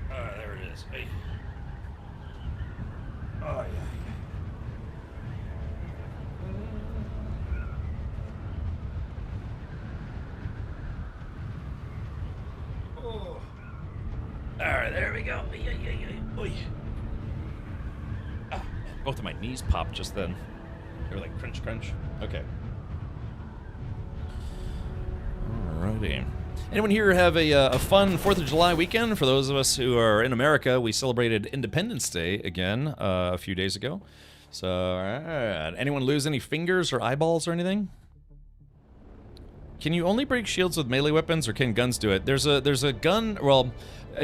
There it is. Hey. Oh, yeah. Oh. Alright, there we go. Both of my knees popped just then. They were like crunch, crunch. Okay. Alrighty. Anyone here have a fun 4th of July weekend? For those of us who are in America, we celebrated Independence Day again a few days ago. So, anyone lose any fingers or eyeballs or anything? Can you only break shields with melee weapons, or can guns do it? There's a gun, well,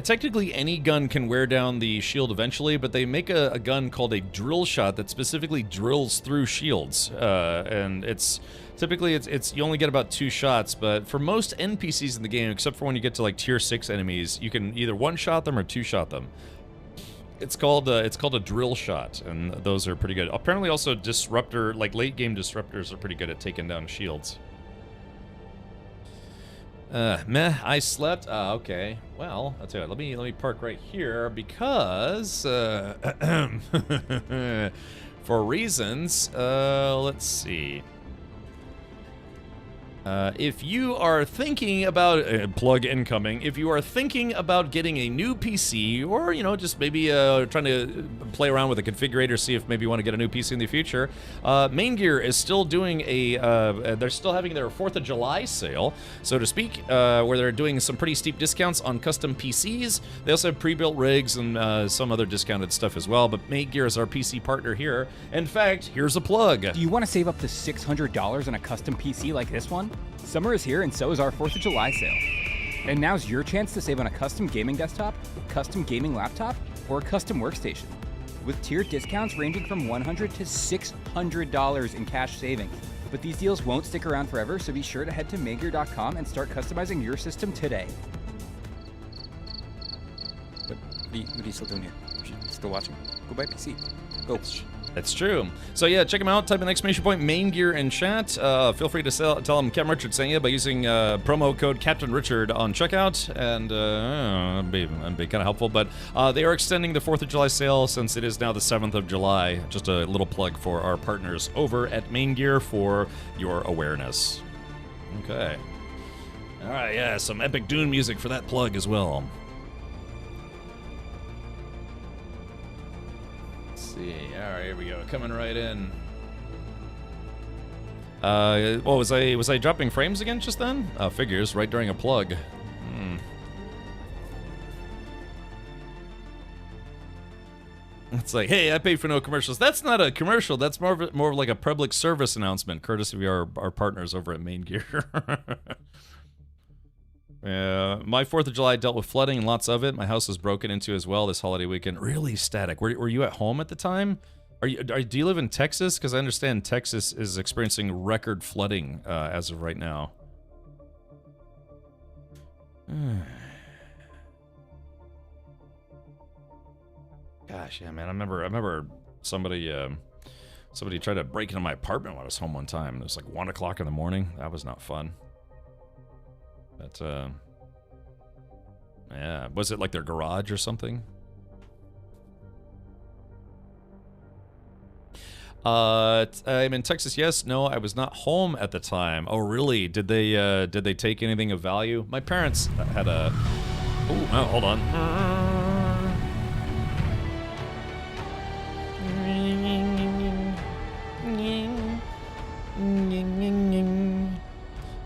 technically any gun can wear down the shield eventually, but they make a gun called a drill shot that specifically drills through shields, and it's typically it's you only get about 2 shots, but for most NPCs in the game, except for when you get to like tier 6 enemies, you can either 1-shot them or 2-shot them. It's called a drill shot, and those are pretty good. Apparently, also disruptor, like late game disruptors, are pretty good at taking down shields. I slept. Okay. Well, I'll tell you what, let me park right here because for reasons. Let's see. If you are thinking about plug incoming, if you are thinking about getting a new PC, or just maybe trying to play around with a configurator, see if maybe you want to get a new PC in the future, Main Gear is still doing they're still having their 4th of July sale, so to speak, where they're doing some pretty steep discounts on custom PCs. They also have pre-built rigs and some other discounted stuff as well. But Main Gear is our PC partner here. In fact, here's a plug. Do you want to save up to $600 on a custom PC like this one? Summer is here, and so is our 4th of July sale. And now's your chance to save on a custom gaming desktop, custom gaming laptop, or a custom workstation. With tiered discounts ranging from $100 to $600 in cash savings. But these deals won't stick around forever, so be sure to head to Maingear.com and start customizing your system today. What are you still doing here? Still watching? Go buy a PC. Go. That's true. So yeah, check them out. Type in ! Main Gear in chat. Feel free to tell them Captain Richard sent you by using promo code Captain Richard on checkout, and it'd be kind of helpful. But they are extending the 4th of July sale since it is now the 7th of July. Just a little plug for our partners over at Main Gear for your awareness. Okay. All right. Yeah, some epic Dune music for that plug as well. All right, here we go. Coming right in. Was I dropping frames again just then? Figures right during a plug. It's like, hey, I paid for no commercials. That's not a commercial. That's more of like a public service announcement, courtesy of our partners over at Main Gear. My 4th of July dealt with flooding and lots of it. My house was broken into as well this holiday weekend. Really static. Were you at home at the time? Do you live in Texas? Because I understand Texas is experiencing record flooding as of right now. Gosh, yeah, man. I remember somebody tried to break into my apartment when I was home one time. It was like 1 o'clock in the morning. That was not fun. But, yeah. Was it like their garage or something? I'm in Texas, yes. No, I was not home at the time. Oh, really? Did they take anything of value? My parents had a... Oh, hold on.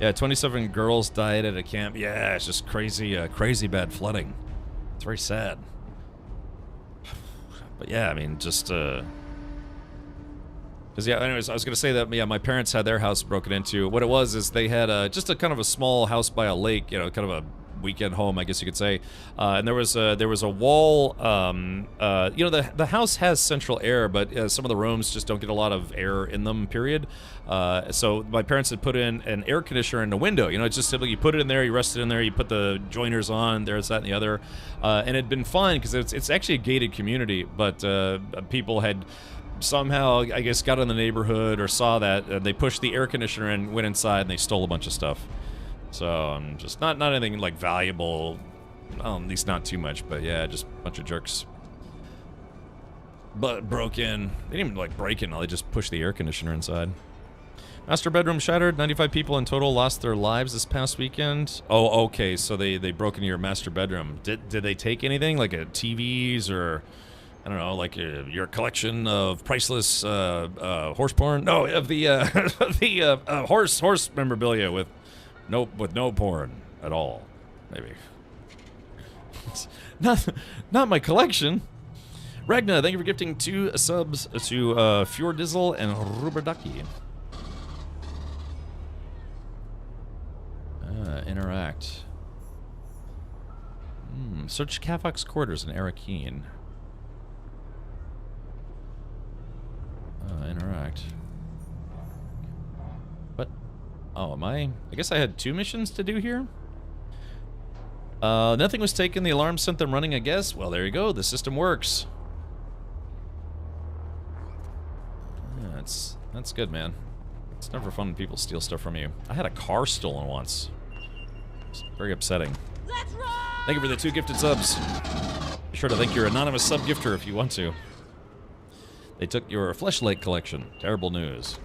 Yeah, 27 girls died at a camp. Yeah, it's just crazy, crazy bad flooding. It's very sad. But yeah, I mean, just, because, yeah, anyways, I was going to say that, yeah, my parents had their house broken into. What it was is they had just a kind of a small house by a lake, kind of a weekend home, I guess you could say. And there was a wall. You know, the house has central air, but some of the rooms just don't get a lot of air in them. Period. So my parents had put in an air conditioner in the window. You know, it's just simply you put it in there, you rest it in there, you put the joiners on. There's that and the other, and it'd been fine because it's actually a gated community, but people had somehow, I guess, got in the neighborhood or saw that they pushed the air conditioner and went inside and they stole a bunch of stuff. So just not anything like valuable, well, at least not too much, but yeah, just a bunch of jerks. But broke in. They didn't even like break in, they just pushed the air conditioner inside. Master bedroom shattered. 95 people in total lost their lives this past weekend. Oh, okay, so they broke into your master bedroom. Did they take anything like TVs or I don't know, like your collection of priceless horse porn? No, of the horse memorabilia with no porn at all. Maybe. not my collection. Ragna, thank you for gifting 2 subs to Fjordizzle and Ruberdaki. Interact. Search Kavak's quarters in Arakeen. Interact. What? Oh, I guess I had 2 missions to do here? Nothing was taken. The alarm sent them running, I guess. Well, there you go. The system works. Yeah, that's good, man. It's never fun when people steal stuff from you. I had a car stolen once. It's very upsetting. Thank you for the 2 gifted subs. Be sure to thank your anonymous sub-gifter if you want to. They took your fleshlight collection. Terrible news.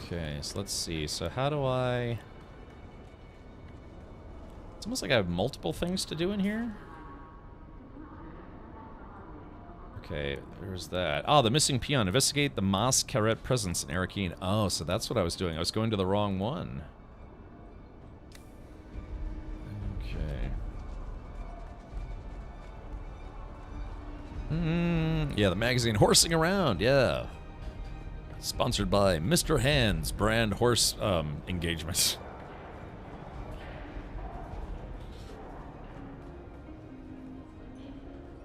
Okay, so let's see. So how do I... It's almost like I have multiple things to do in here. Okay, there's that. Oh, the missing peon. Investigate the Mas Karet presence in Arakeen. Oh, so that's what I was doing. I was going to the wrong one. Okay. Yeah, the magazine Horsing Around, yeah. Sponsored by Mr. Hands brand horse engagements.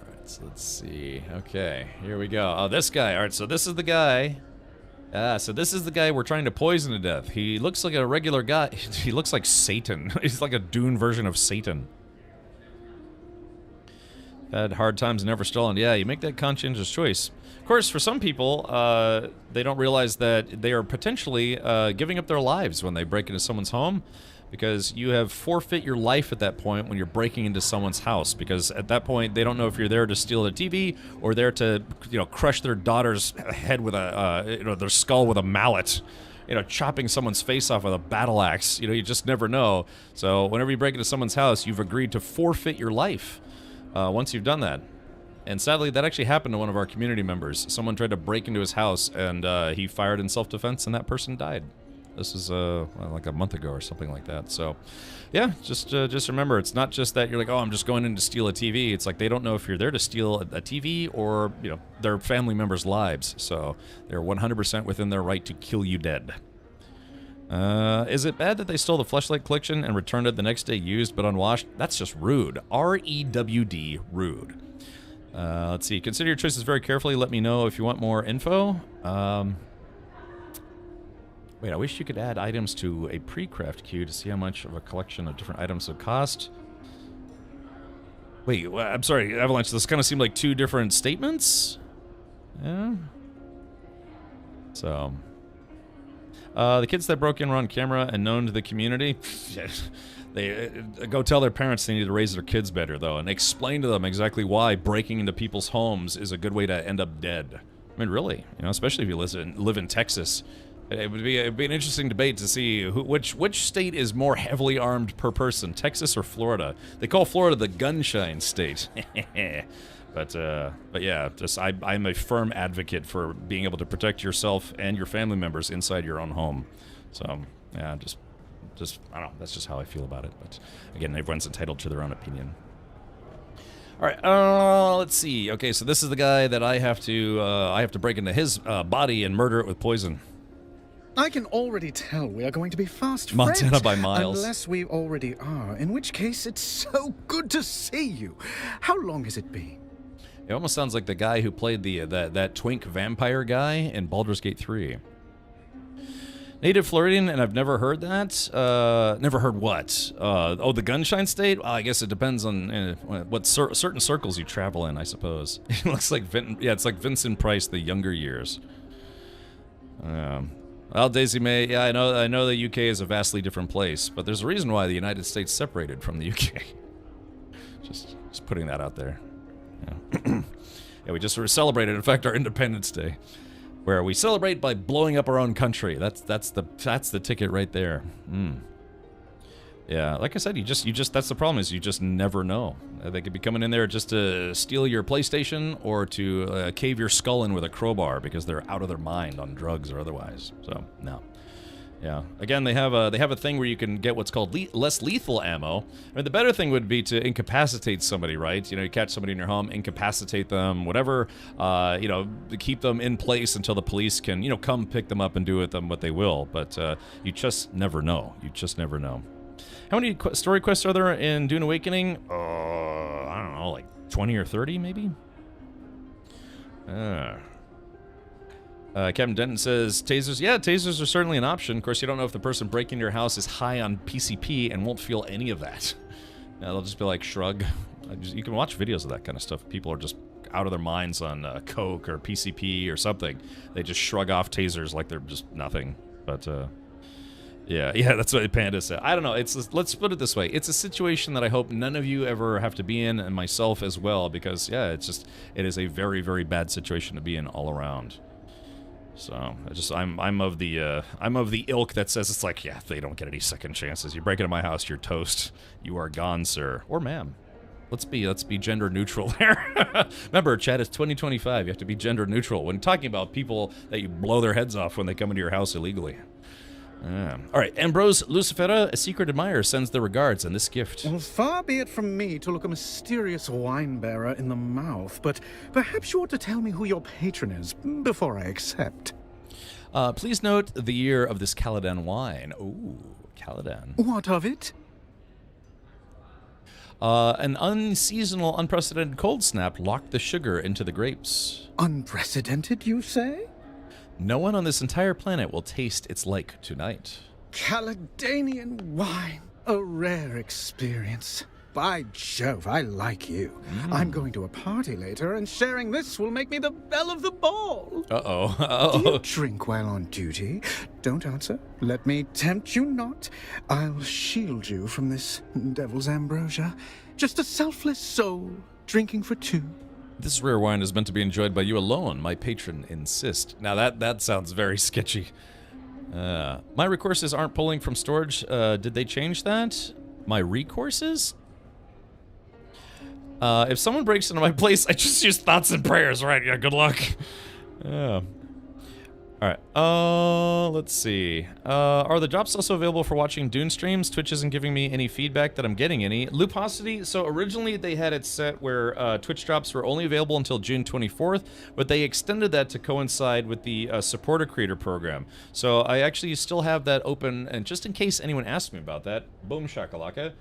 Alright, so let's see. Okay, here we go. Oh, this guy. Alright, so this is the guy. So this is the guy we're trying to poison to death. He looks like a regular guy. He looks like Satan. He's like a Dune version of Satan. Had hard times, never stolen. Yeah, you make that conscientious choice. Of course, for some people, they don't realize that they are potentially giving up their lives when they break into someone's home, because you have forfeit your life at that point when you're breaking into someone's house, because at that point they don't know if you're there to steal a TV or there to, crush their daughter's head with a, their skull with a mallet. Chopping someone's face off with a battle axe. You just never know. So whenever you break into someone's house, you've agreed to forfeit your life. Once you've done that. And sadly, that actually happened to one of our community members. Someone tried to break into his house, and he fired in self-defense, and that person died. This is like a month ago or something like that. So, yeah, just remember, it's not just that you're like, oh, I'm just going in to steal a TV. It's like they don't know if you're there to steal a TV or, their family members' lives. So they're 100% within their right to kill you dead. Is it bad that they stole the fleshlight collection and returned it the next day used but unwashed? That's just rude. R-E-W-D, rude. Let's see. Consider your choices very carefully. Let me know if you want more info. Wait, I wish you could add items to a pre-craft queue to see how much of a collection of different items would cost. Wait, I'm sorry, Avalanche, this kind of seemed like 2 different statements? Yeah. So... the kids that broke in were on camera and known to the community. They go tell their parents they need to raise their kids better, though, and explain to them exactly why breaking into people's homes is a good way to end up dead. I mean, really, especially if you live in Texas. It'd be an interesting debate to see which state is more heavily armed per person, Texas or Florida. They call Florida the gunshine state. But yeah, I'm a firm advocate for being able to protect yourself and your family members inside your own home. So, yeah, just I don't know, that's just how I feel about it. But again, everyone's entitled to their own opinion. All right, let's see. Okay, so this is the guy that I have to break into his body and murder it with poison. I can already tell we are going to be fast Montana friends. by miles. Unless we already are, in which case it's so good to see you. How long has it been? It almost sounds like the guy who played that twink vampire guy in Baldur's Gate 3. Native Floridian, and I've never heard that. Never heard what? Oh, the Gunshine State? Well, I guess it depends on what certain circles you travel in, I suppose. It looks like it's like Vincent Price, the younger years. Well, Daisy May, yeah, I know the UK is a vastly different place, but there's a reason why the United States separated from the UK. just putting that out there. Yeah, yeah, we just sort of celebrated, in fact, our Independence Day, where we celebrate by blowing up our own country. That's the ticket right there. Yeah, like I said, you just that's the problem, is you just never know. They could be coming in there just to steal your PlayStation or to cave your skull in with a crowbar because they're out of their mind on drugs or otherwise. So no, yeah. Again, they have a thing where you can get what's called less lethal ammo. I mean, the better thing would be to incapacitate somebody, right? You know, you catch somebody in your home, incapacitate them, whatever. You know, keep them in place until the police can, you know, come pick them up and do with them what they will. But you just never know. You just never know. How many story quests are there in Dune Awakening? I don't know, like 20 or 30, maybe? Captain Denton says, tasers. Yeah, tasers are certainly an option. Of course, you don't know if the person breaking your house is high on PCP and won't feel any of that. They'll just be like, shrug. You can watch videos of that kind of stuff. People are just out of their minds on coke or PCP or something. They just shrug off tasers like they're just nothing. But, yeah, that's what Panda said. I don't know. Let's put it this way. It's a situation that I hope none of you ever have to be in, and myself as well, because yeah, it is a very, very bad situation to be in all around. So I'm of the ilk that says it's like, yeah, they don't get any second chances. You break into my house, you're toast. You are gone, sir or ma'am. Let's be gender neutral there. Remember, Chad, it's 2025. You have to be gender neutral when talking about people that you blow their heads off when they come into your house illegally. All right, Ambrose Lucifera, a secret admirer, sends their regards and this gift. Well, far be it from me to look a mysterious wine bearer in the mouth, but perhaps you ought to tell me who your patron is before I accept. Please note the year of this Caladan wine. Ooh, Caladan. What of it? An unseasonal, unprecedented cold snap locked the sugar into the grapes. Unprecedented, you say? No one on this entire planet will taste its like tonight. Caledonian wine. A rare experience. By Jove, I like you. I'm going to a party later, and sharing this will make me the belle of the ball. Uh-oh. Do you drink while on duty? Don't answer. Let me tempt you not. I'll shield you from this devil's ambrosia. Just a selfless soul, drinking for two. This rare wine is meant to be enjoyed by you alone. My patron insists. Now that sounds very sketchy. My recourses aren't pulling from storage. Did they change that? My recourses? If someone breaks into my place, I just use thoughts and prayers, right? Yeah, good luck. Alright, let's see. Are the drops also available for watching Dune streams? Twitch isn't giving me any feedback that I'm getting any. Luposity, so originally they had it set where Twitch drops were only available until June 24th, but they extended that to coincide with the supporter creator program. So I actually still have that open, and just in case anyone asks me about that, boom shakalaka.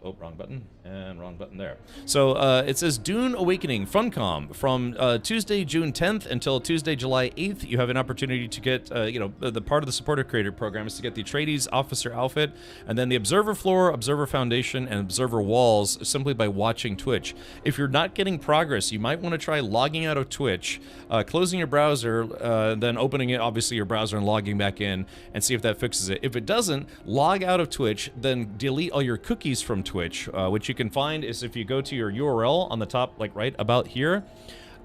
Oh, wrong button, and wrong button there. So it says Dune Awakening Funcom from Tuesday, June 10th until Tuesday, July 8th. You have an opportunity to get, the part of the supporter creator program is to get the Atreides officer outfit, and then the Observer Floor, Observer Foundation, and Observer Walls simply by watching Twitch. If you're not getting progress, you might want to try logging out of Twitch, closing your browser, then opening it, obviously your browser, and logging back in, and see if that fixes it. If it doesn't, log out of Twitch, then delete all your cookies from Twitch, which you can find is if you go to your URL on the top, like right about here,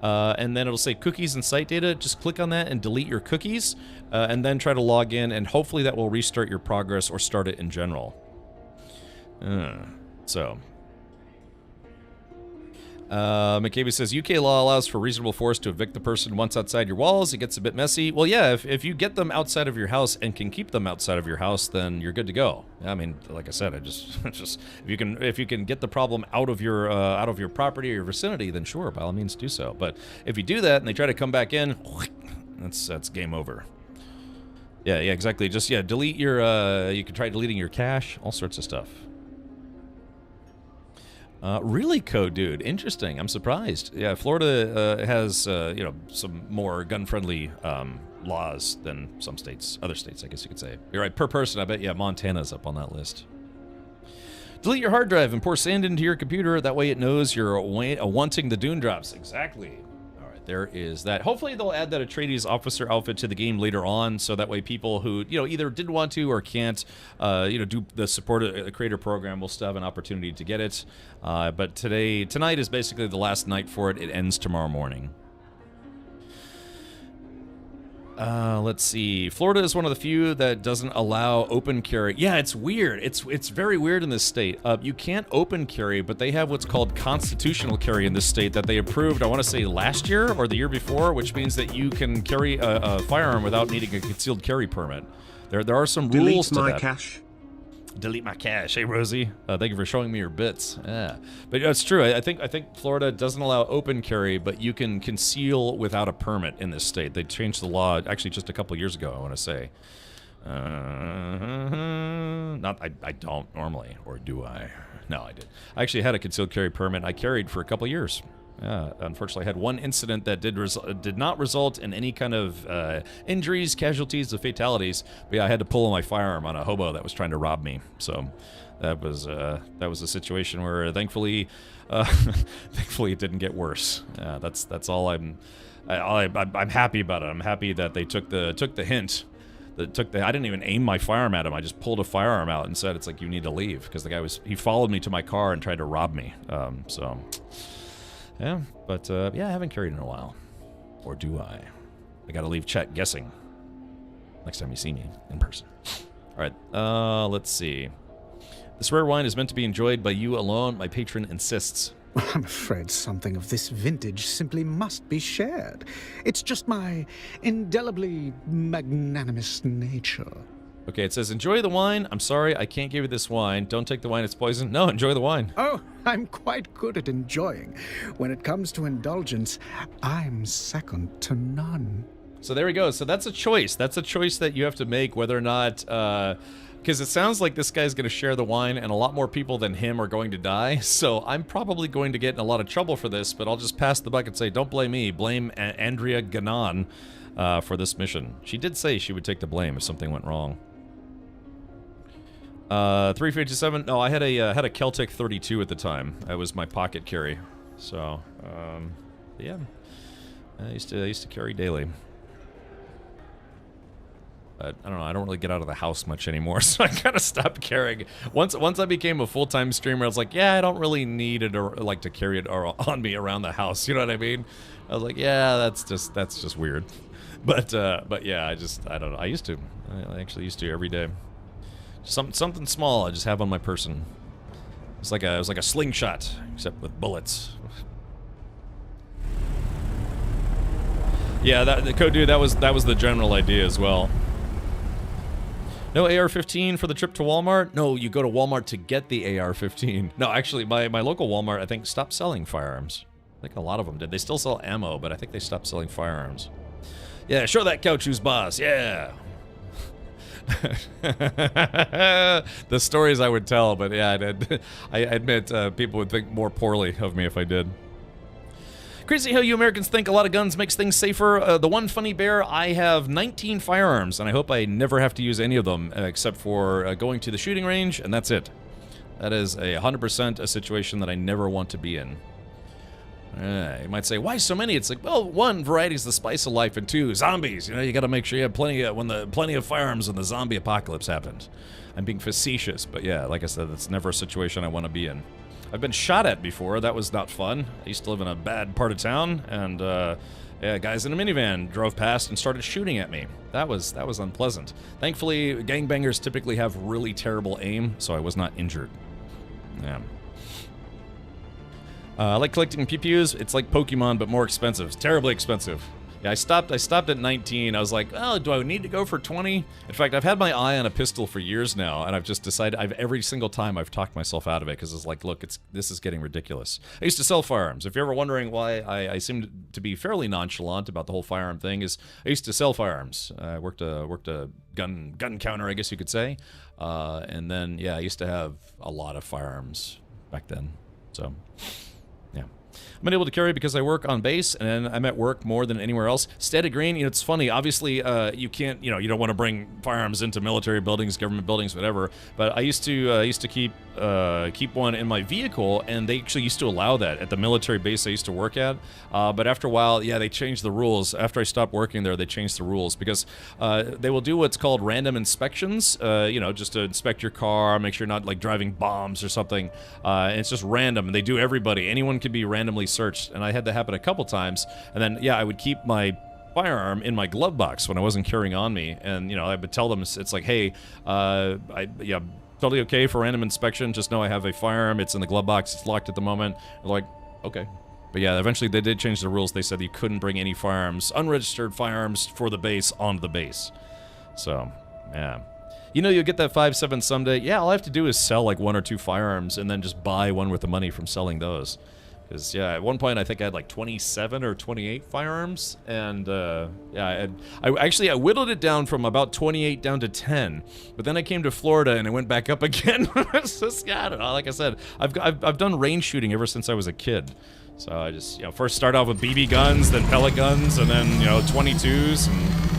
and then it'll say cookies and site data. Just click on that and delete your cookies, and then try to log in, and hopefully that will restart your progress or start it in general. McCabe says, UK law allows for reasonable force to evict the person once outside your walls. It gets a bit messy. Well, yeah, if you get them outside of your house and can keep them outside of your house, then you're good to go. I mean, like I said, just if you can get the problem out of your property or your vicinity, then sure, by all means do so. But if you do that and they try to come back in, that's game over. Yeah, exactly. Just, delete your, you can try deleting your cache, all sorts of stuff. Really, Code Dude, interesting. I'm surprised. Yeah, Florida has, some more gun-friendly laws than some states, other states, I guess you could say. You're right, per person, I bet, Montana's up on that list. Delete your hard drive and pour sand into your computer. That way it knows you're wanting the Dune drops. Exactly. All right, there is that. Hopefully they'll add that Atreides officer outfit to the game later on, so that way people who, either did want to or can't, do the support a creator program will still have an opportunity to get it. But tonight is basically the last night for it. It ends tomorrow morning. Let's see. Florida is one of the few that doesn't allow open carry. Yeah, it's weird. It's very weird in this state. You can't open carry, but they have what's called constitutional carry in this state that they approved, I want to say last year or the year before, which means that you can carry a firearm without needing a concealed carry permit. There are some rules to that. Delete my cache. Delete my cache. Hey, Rosie. Thank you for showing me your bits. Yeah, but it's true. I think Florida doesn't allow open carry, but you can conceal without a permit in this state. They changed the law actually just a couple years ago, I want to say. I don't normally, or do I? No, I did. I actually had a concealed carry permit. I carried for a couple years. Unfortunately, I had one incident that did not result in any kind of injuries, casualties, or fatalities. But yeah, I had to pull my firearm on a hobo that was trying to rob me. So that was a situation where thankfully it didn't get worse. That's all I'm happy about it. I'm happy that they took the hint. I didn't even aim my firearm at him. I just pulled a firearm out and said, "It's like, you need to leave," because the guy he followed me to my car and tried to rob me. Yeah, but I haven't carried in a while. Or do I? I gotta leave chat guessing next time you see me in person. Alright, let's see. This rare wine is meant to be enjoyed by you alone. My patron insists. I'm afraid something of this vintage simply must be shared. It's just my indelibly magnanimous nature. Okay, it says, enjoy the wine. I'm sorry, I can't give you this wine. Don't take the wine, it's poison. No, enjoy the wine. Oh, I'm quite good at enjoying. When it comes to indulgence, I'm second to none. So there we go. So that's a choice. That's a choice that you have to make, whether or not... because it sounds like this guy's going to share the wine, and a lot more people than him are going to die. So I'm probably going to get in a lot of trouble for this, but I'll just pass the buck and say, don't blame me. Blame Andrea Ganon for this mission. She did say she would take the blame if something went wrong. 357. No, I had a Celtic 32 at the time. That was my pocket carry. So, yeah, I used to carry daily. But I don't know. I don't really get out of the house much anymore, so I kind of stopped carrying. Once I became a full-time streamer, I was like, yeah, I don't really need it or like to carry it on me around the house. You know what I mean? I was like, yeah, that's just weird. But yeah, I don't know. I used to. I actually used to every day. Something small I just have on my person. It was like a slingshot, except with bullets. Yeah, the code dude, that was the general idea as well. No AR-15 for the trip to Walmart? No, you go to Walmart to get the AR-15. No, actually, my local Walmart, I think, stopped selling firearms. I think a lot of them did. They still sell ammo, but I think they stopped selling firearms. Yeah, show that couch who's boss. Yeah. The stories I would tell, but yeah, I admit people would think more poorly of me if I did. Crazy how you Americans think a lot of guns makes things safer. The one funny bear, I have 19 firearms, and I hope I never have to use any of them except for going to the shooting range, and that's it. That is 100% a situation that I never want to be in. You might say, why so many? It's like, well, one, variety is the spice of life, and two, zombies. You know, you got to make sure you have plenty of firearms when the zombie apocalypse happens. I'm being facetious, but yeah, like I said, that's never a situation I want to be in. I've been shot at before. That was not fun. I used to live in a bad part of town, and yeah, guys in a minivan drove past and started shooting at me. That was unpleasant. Thankfully, gangbangers typically have really terrible aim, so I was not injured. Yeah. I like collecting pew-pews. It's like Pokemon, but more expensive. It's terribly expensive. Yeah, I stopped at 19. I was like, oh, do I need to go for 20? In fact, I've had my eye on a pistol for years now, and I've just decided every single time I've talked myself out of it because it's like, look, this is getting ridiculous. I used to sell firearms. If you're ever wondering why I seem to be fairly nonchalant about the whole firearm thing, is I used to sell firearms. I worked a gun counter, I guess you could say, and then yeah, I used to have a lot of firearms back then. So. I'm unable to carry because I work on base, and I'm at work more than anywhere else. Static Green, it's funny. Obviously, you can't, you don't want to bring firearms into military buildings, government buildings, whatever. But I used to keep one in my vehicle, and they actually used to allow that at the military base I used to work at. But after a while, yeah, they changed the rules. After I stopped working there, they changed the rules because they will do what's called random inspections. Just to inspect your car, make sure you're not like driving bombs or something. And it's just random, and they do everybody. Anyone could be randomly searched, and I had that happen a couple times. And then, yeah, I would keep my firearm in my glove box when I wasn't carrying on me, and I would tell them it's like, hey, totally okay for random inspection. Just know I have a firearm. It's in the glove box. It's locked at the moment. They're like, okay. But yeah, eventually they did change the rules. They said you couldn't bring any firearms, unregistered firearms, for the base onto the base. So, yeah. You'll get that 5.7 someday. Yeah, all I have to do is sell like 1 or 2 firearms and then just buy one worth of money from selling those. Because, yeah, at one point I think I had like 27 or 28 firearms, and, yeah, I whittled it down from about 28 down to 10, but then I came to Florida and it went back up again. So, yeah, I don't know, like I said, I've done range shooting ever since I was a kid. So I just, first start off with BB guns, then pellet guns, and then, 22s, and...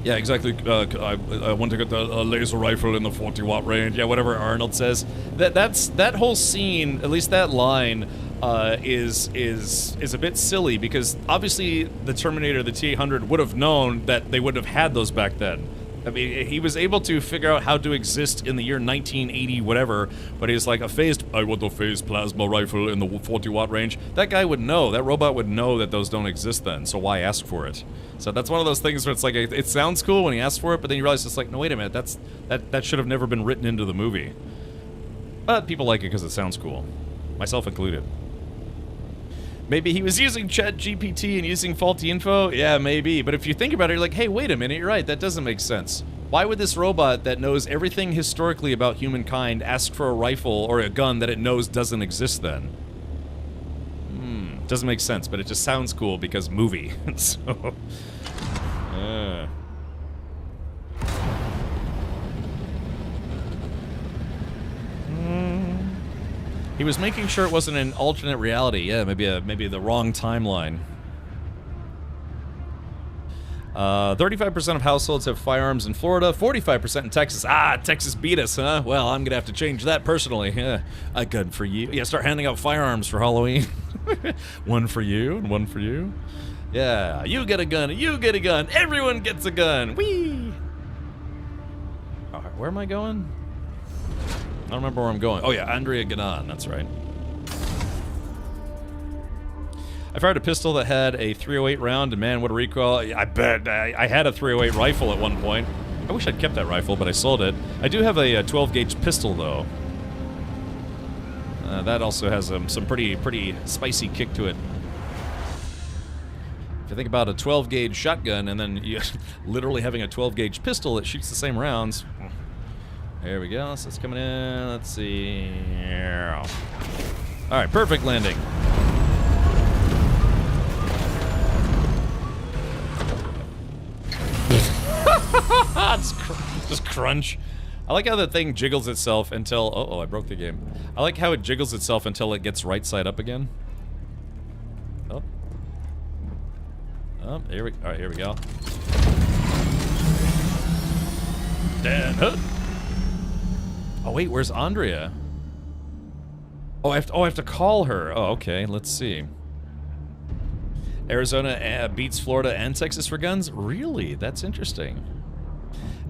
Yeah, exactly. I want to get the laser rifle in the 40-watt range. Yeah, whatever Arnold says. That whole scene, at least that line, is a bit silly because obviously the Terminator, the T-800, would have known that they wouldn't have had those back then. I mean, he was able to figure out how to exist in the year 1980, whatever, but he's like, I want a phased plasma rifle in the 40-watt range. That guy would know, that robot would know that those don't exist then, so why ask for it? So that's one of those things where it's like, it sounds cool when he asks for it, but then you realize it's like, no, wait a minute, that should have never been written into the movie. But people like it because it sounds cool, myself included. Maybe he was using ChatGPT and using faulty info? Yeah, maybe. But if you think about it, you're like, hey, wait a minute, you're right, that doesn't make sense. Why would this robot that knows everything historically about humankind ask for a rifle or a gun that it knows doesn't exist then? Doesn't make sense, but it just sounds cool because movie. So... He was making sure it wasn't an alternate reality. Yeah, maybe the wrong timeline. 35% of households have firearms in Florida, 45% in Texas. Ah, Texas beat us, huh? Well, I'm gonna have to change that personally. Yeah, a gun for you. Yeah, start handing out firearms for Halloween. One for you and one for you. Yeah, you get a gun, you get a gun, everyone gets a gun. Whee! Alright, where am I going? I don't remember where I'm going. Oh yeah, Andrea Ganon, that's right. I fired a pistol that had a .308 round, and man, what a recoil. I bet I had a .308 rifle at one point. I wish I'd kept that rifle, but I sold it. I do have a 12-gauge pistol, though. That also has some pretty spicy kick to it. If you think about a 12-gauge shotgun, and then you literally having a 12-gauge pistol that shoots the same rounds... There we go, so it's coming in, let's see... Alright, perfect landing. Just crunch. I like how the thing jiggles itself until... Oh, I broke the game. I like how it jiggles itself until it gets right side up again. Oh. Oh, here we... Alright, here we go. Dan Hood. Oh wait, where's Andrea? Oh, I have to call her. Oh, okay. Let's see. Arizona beats Florida and Texas for guns? Really? That's interesting.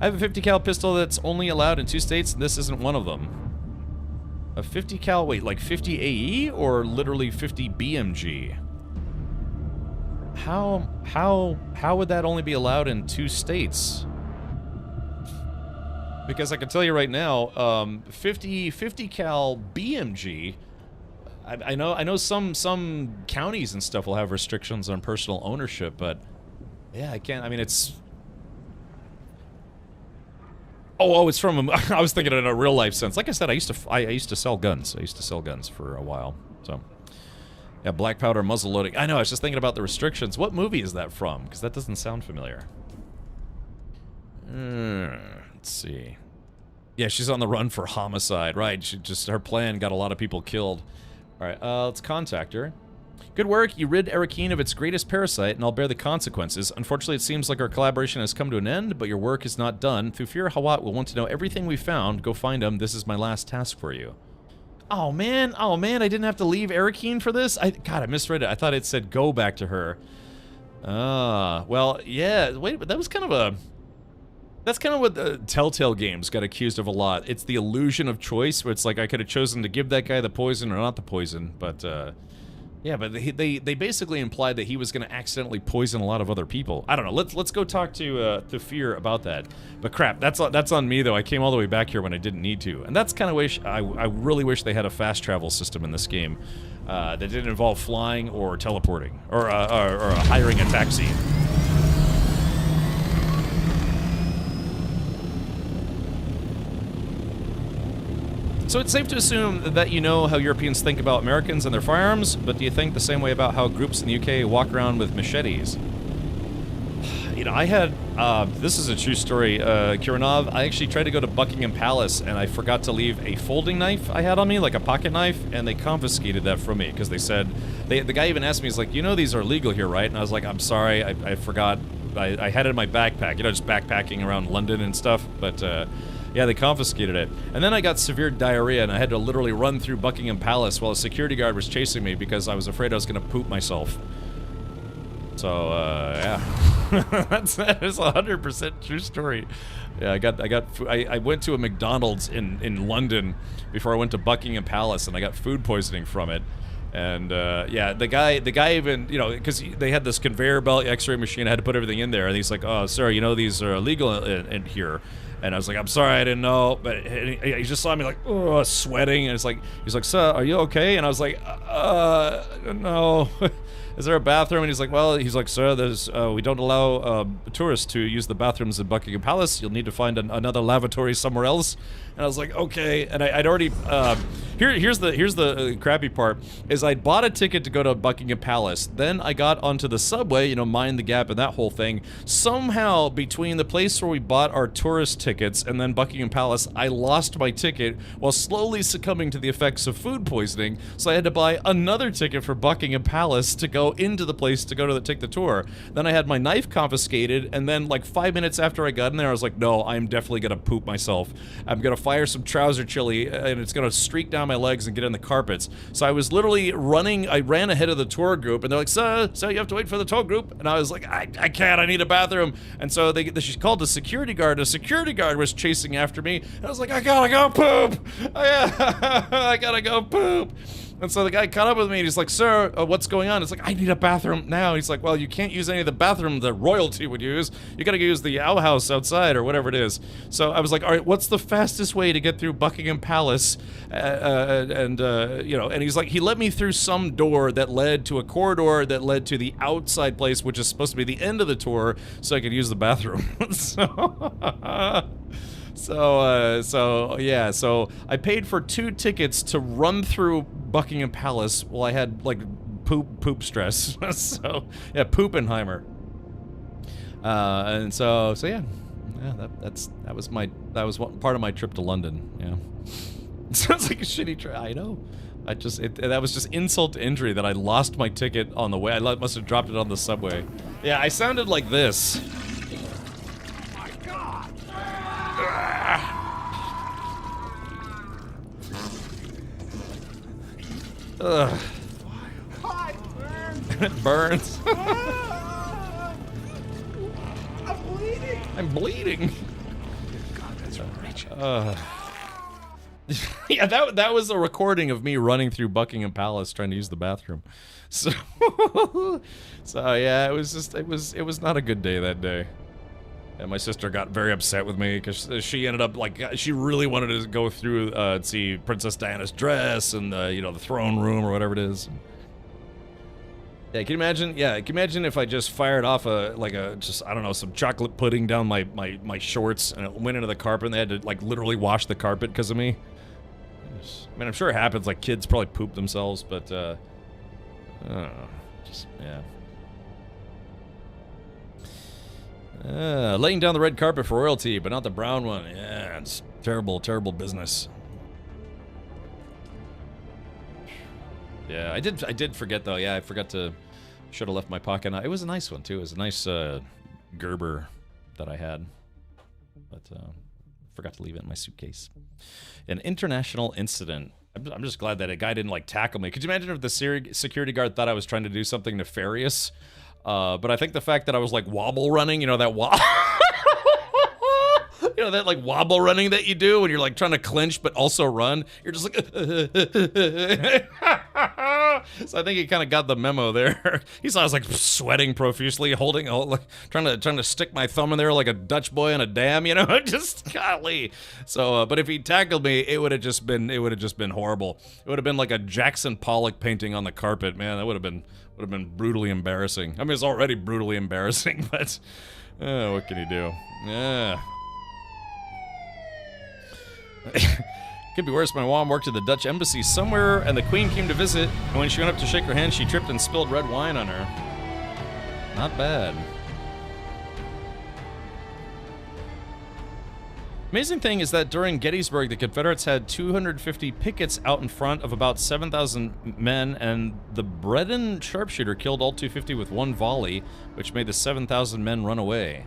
I have a 50 cal pistol that's only allowed in 2 states, and this isn't one of them. A 50 cal, wait, like 50 AE or literally 50 BMG? How would that only be allowed in 2 states? Because I can tell you right now, 50 cal BMG. I know some counties and stuff will have restrictions on personal ownership, but yeah, I can't. I mean, it's. Oh, it's from. I was thinking in a real life sense. Like I said, I used to sell guns. I used to sell guns for a while. So, yeah, black powder muzzle loading. I know. I was just thinking about the restrictions. What movie is that from? Because that doesn't sound familiar. Let's see. Yeah, she's on the run for homicide. Right. Her plan got a lot of people killed. All right. Let's contact her. Good work. You rid Arakeen of its greatest parasite, and I'll bear the consequences. Unfortunately, it seems like our collaboration has come to an end, but your work is not done. Thufir Hawat will want to know everything we found. Go find him. This is my last task for you. Oh, man. Oh, man. I didn't have to leave Arakeen for this? God, I misread it. I thought it said go back to her. Well, yeah. Wait, but that was kind of a... That's kind of what the Telltale games got accused of a lot. It's the illusion of choice, where it's like I could have chosen to give that guy the poison or not the poison, but, yeah, but they basically implied that he was going to accidentally poison a lot of other people. I don't know. Let's go talk to Thufir about that. But crap, that's on me though. I came all the way back here when I didn't need to, and that's kind of I really wish they had a fast travel system in this game that didn't involve flying or teleporting or hiring a taxi. So it's safe to assume that you know how Europeans think about Americans and their firearms, but do you think the same way about how groups in the UK walk around with machetes? You know, I had, this is a true story, Kiranov, I actually tried to go to Buckingham Palace and I forgot to leave a folding knife I had on me, like a pocket knife, and they confiscated that from me because they said, the guy even asked me, he's like, you know these are legal here, right? And I was like, I'm sorry, I forgot, I had it in my backpack, you know, just backpacking around London and stuff, but, yeah, they confiscated it. And then I got severe diarrhea and I had to literally run through Buckingham Palace while a security guard was chasing me because I was afraid I was going to poop myself. So, yeah. that is 100% true story. Yeah, I went to a McDonald's in London before I went to Buckingham Palace and I got food poisoning from it. And, yeah, the guy even, you know, because they had this conveyor belt x-ray machine, I had to put everything in there, and he's like, oh, sir, you know, these are illegal in here. And I was like, I'm sorry, I didn't know, but he just saw me like, sweating, and he's like, sir, are you okay? And I was like, no. Is there a bathroom? And he's like, sir, there's, we don't allow tourists to use the bathrooms in Buckingham Palace. You'll need to find another lavatory somewhere else. And I was like, okay. And I'd already, here's the crappy part, is I'd bought a ticket to go to Buckingham Palace. Then I got onto the subway, you know, Mind the Gap and that whole thing. Somehow, between the place where we bought our tourist tickets and then Buckingham Palace, I lost my ticket while slowly succumbing to the effects of food poisoning. So I had to buy another ticket for Buckingham Palace to go into the place to go to take the tour. Then I had my knife confiscated, and then like 5 minutes after I got in there, I was like, no, I'm definitely gonna poop myself. I'm gonna fire some trouser chili, and it's gonna streak down my legs and get in the carpets. So I was literally running, I ran ahead of the tour group, and they're like, sir, you have to wait for the tour group. And I was like, I can't, I need a bathroom. And so she called the security guard. The security guard was chasing after me, and I was like, I gotta go poop. I gotta go poop. And so the guy caught up with me, and he's like, sir, what's going on? It's like, I need a bathroom now. He's like, well, you can't use any of the bathroom that royalty would use. You gotta use the outhouse outside, or whatever it is. So I was like, all right, what's the fastest way to get through Buckingham Palace? You know, and he's like, he let me through some door that led to a corridor that led to the outside place, which is supposed to be the end of the tour, so I could use the bathroom. So I paid for 2 tickets to run through Buckingham Palace while I had like poop stress. So yeah, Poopenheimer. And so yeah, that was part of my trip to London. Yeah, it sounds like a shitty trip. I know. That was just insult to injury that I lost my ticket on the way. I must have dropped it on the subway. Yeah, I sounded like this. Ugh. It burns. I'm bleeding. I'm bleeding. God, that's rich. Yeah, that was a recording of me running through Buckingham Palace trying to use the bathroom. So yeah, it was not a good day that day. And my sister got very upset with me because she ended up, like, she really wanted to go through see Princess Diana's dress and you know, the throne room or whatever it is. Yeah, can you imagine? Yeah, can you imagine if I just fired off I don't know, some chocolate pudding down my shorts and it went into the carpet and they had to, like, literally wash the carpet because of me? I mean, I'm sure it happens, like, kids probably poop themselves, but, I don't know. Just, yeah. Laying down the red carpet for royalty, but not the brown one. Yeah, it's terrible, terrible business. Yeah, I did forget though. Yeah, I forgot to. Should have left my pocket. It was a nice one too. It was a nice Gerber that I had, but forgot to leave it in my suitcase. An international incident. I'm just glad that a guy didn't like tackle me. Could you imagine if the security guard thought I was trying to do something nefarious? But I think the fact that I was like wobble running, you know, that you know, that like wobble running that you do when you're like trying to clinch but also run. You're just like, so I think he kind of got the memo there. He saw I was like sweating profusely, holding, like trying to stick my thumb in there like a Dutch boy on a dam, you know, just golly. So, but if he tackled me, it would have just been horrible. It would have been like a Jackson Pollock painting on the carpet, man. That would have been brutally embarrassing. I mean, it's already brutally embarrassing, but what can you do? Yeah. Could be worse. My mom worked at the Dutch embassy somewhere, and the Queen came to visit, and when she went up to shake her hand, she tripped and spilled red wine on her. Not bad. Amazing thing is that during Gettysburg, the Confederates had 250 pickets out in front of about 7,000 men, and the Bredon sharpshooter killed all 250 with one volley, which made the 7,000 men run away.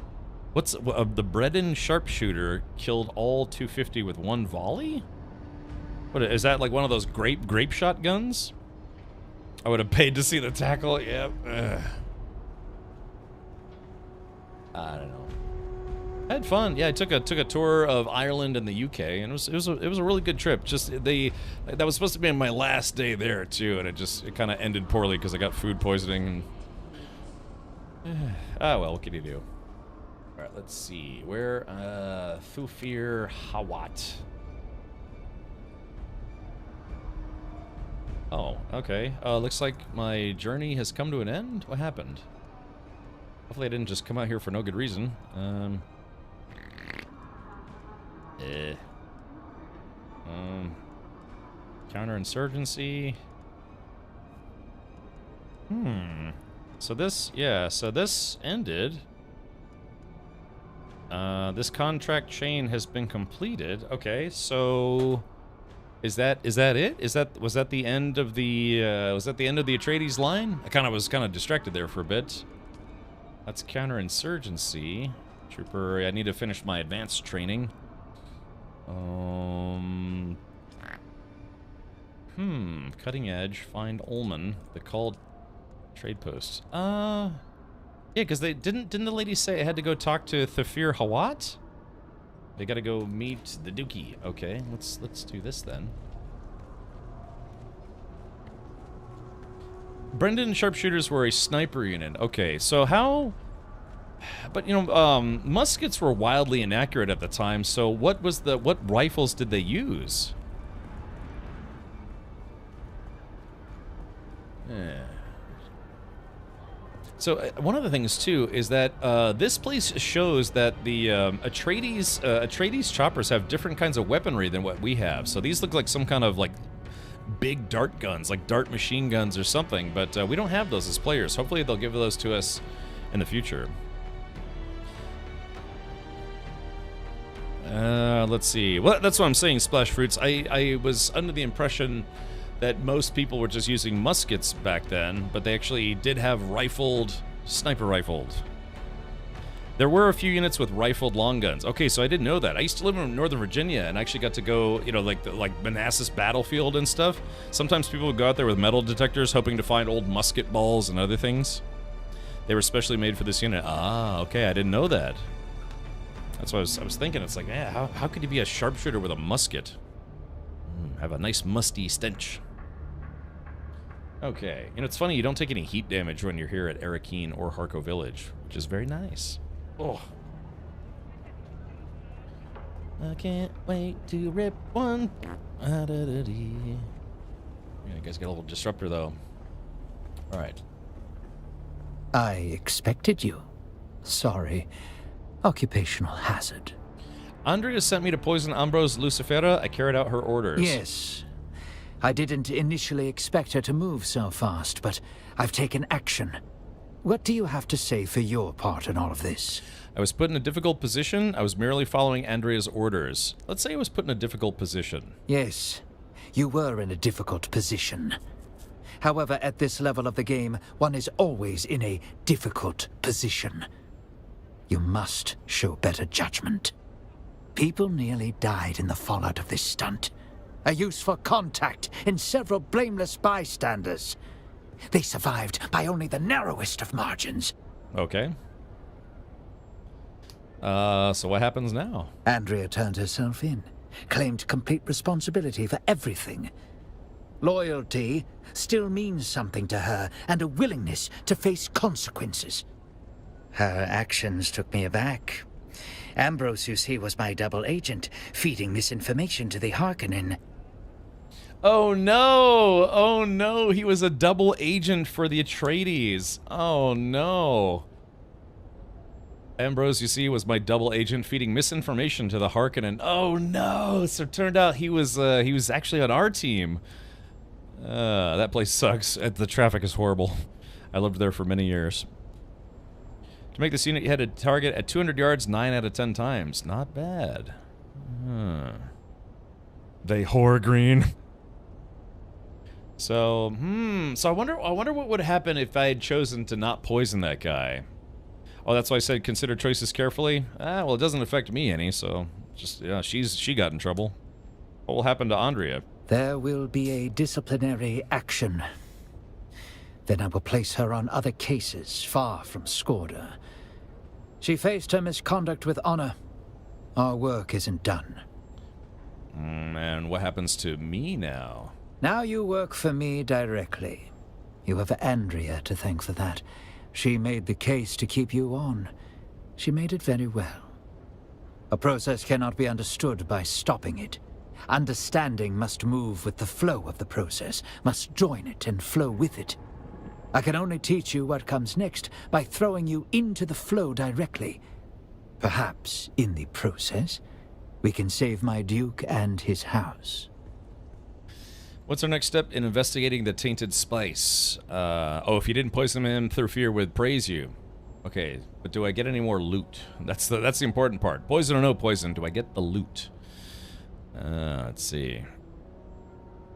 What's the Bredon sharpshooter killed all 250 with one volley? What is that, like one of those grape shotguns? I would have paid to see the tackle. Yep. Ugh. I don't know. I had fun. Yeah, I took a tour of Ireland and the UK, and it was a really good trip. Just that was supposed to be my last day there too, and it kind of ended poorly because I got food poisoning. And well, what can you do? All right, let's see. Where Thufir Hawat. Oh, okay. Looks like my journey has come to an end. What happened? Hopefully I didn't just come out here for no good reason. Counterinsurgency. So this ended. This contract chain has been completed. Okay, so is that it? Was that the end of the Atreides line? I was kind of distracted there for a bit. That's counterinsurgency. Trooper, I need to finish my advanced training. Cutting edge, find Ullman, the called trade post. Yeah, because didn't the lady say I had to go talk to Thufir Hawat? They gotta go meet the Dookie. Okay, let's do this then. Brendan sharpshooters were a sniper unit. Okay, so how? But you know, muskets were wildly inaccurate at the time. So what rifles did they use? Yeah. So one of the things too is that this place shows that the Atreides choppers have different kinds of weaponry than what we have. So these look like some kind of like big dart guns, like dart machine guns or something. But we don't have those as players. Hopefully they'll give those to us in the future. Let's see. Well, that's what I'm saying, Splash Fruits. I was under the impression that most people were just using muskets back then, but they actually did have sniper rifled. There were a few units with rifled long guns. Okay, so I didn't know that. I used to live in Northern Virginia and actually got to go, you know, like Manassas Battlefield and stuff. Sometimes people would go out there with metal detectors hoping to find old musket balls and other things. They were specially made for this unit. Ah, okay, I didn't know that. That's what I was thinking. It's like, yeah, how could you be a sharpshooter with a musket? Have a nice musty stench. Okay, and it's funny, you don't take any heat damage when you're here at Arakeen or Harco Village, which is very nice. Oh. I can't wait to rip one. Yeah, you guys got a little disruptor, though. All right. I expected you. Sorry. Occupational hazard. Andrea sent me to poison Ambrose Lucifera. I carried out her orders. Yes. I didn't initially expect her to move so fast, but I've taken action. What do you have to say for your part in all of this? I was put in a difficult position. I was merely following Andrea's orders. Let's say I was put in a difficult position. Yes, you were in a difficult position. However, at this level of the game, one is always in a difficult position. You must show better judgment. People nearly died in the fallout of this stunt. A useful contact in several blameless bystanders. They survived by only the narrowest of margins. Okay. So what happens now? Andrea turned herself in, claimed complete responsibility for everything. Loyalty still means something to her, and a willingness to face consequences. Her actions took me aback. Ambrose, you see, was my double agent, feeding misinformation to the Harkonnen. Oh no! Oh no! He was a double agent for the Atreides. Oh no! Ambrose, you see, was my double agent feeding misinformation to the Harkonnen. Oh no! So it turned out he was actually on our team. That place sucks. The traffic is horrible. I lived there for many years. To make this unit, you had to target at 200 yards 9 out of 10 times. Not bad. They whore green. So, so I wonder what would happen if I had chosen to not poison that guy. Oh, that's why I said consider choices carefully. Well, it doesn't affect me any, so just, yeah, she got in trouble. What will happen to Andrea? There will be a disciplinary action. Then I will place her on other cases far from Skorda. She faced her misconduct with honor. Our work isn't done. And what happens to me now? Now you work for me directly. You have Andrea to thank for that. She made the case to keep you on. She made it very well. A process cannot be understood by stopping it. Understanding must move with the flow of the process, must join it and flow with it. I can only teach you what comes next by throwing you into the flow directly. Perhaps, in the process, we can save my Duke and his house. What's our next step in investigating the tainted spice? Oh, if you didn't poison him through fear, would praise you. Okay, but do I get any more loot? That's the important part. Poison or no poison, do I get the loot? Let's see.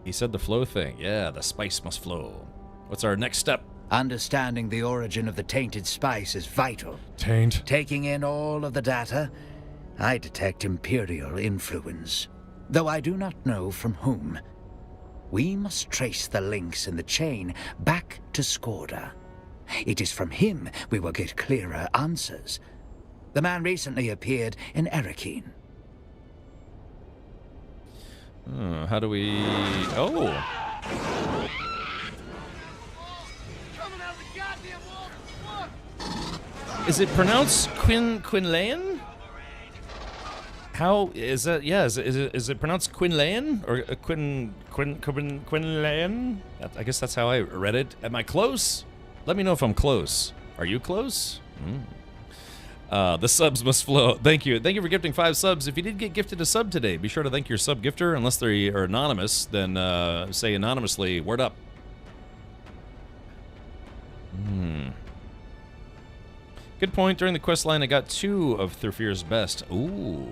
He said the flow thing. Yeah, the spice must flow. What's our next step? Understanding the origin of the tainted spice is vital. Taint? Taking in all of the data, I detect Imperial influence, though I do not know from whom. We must trace the links in the chain back to Skorda. It is from him we will get clearer answers. The man recently appeared in Erekine. How do we... Oh! Is it pronounced Quinlan? How is that? Yeah, is it pronounced Quinlan or Quinlan? I guess that's how I read it. Am I close? Let me know if I'm close. Are you close? The subs must flow. Thank you for gifting 5 subs. If you did get gifted a sub today, be sure to thank your sub gifter. Unless they are anonymous, then say anonymously, word up. Good point. During the quest line, I got 2 of Thurfir's best. Ooh.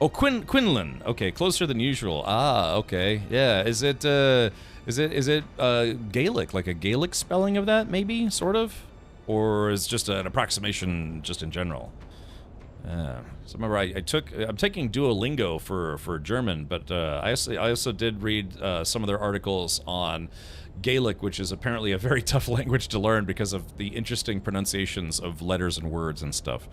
Oh, Quinlan. Okay, closer than usual. Ah, okay. Yeah. Is it Gaelic, like a Gaelic spelling of that, maybe, sort of, or is just an approximation, just in general? So remember, I'm taking Duolingo for German, but I also did read some of their articles on Gaelic, which is apparently a very tough language to learn because of the interesting pronunciations of letters and words and stuff.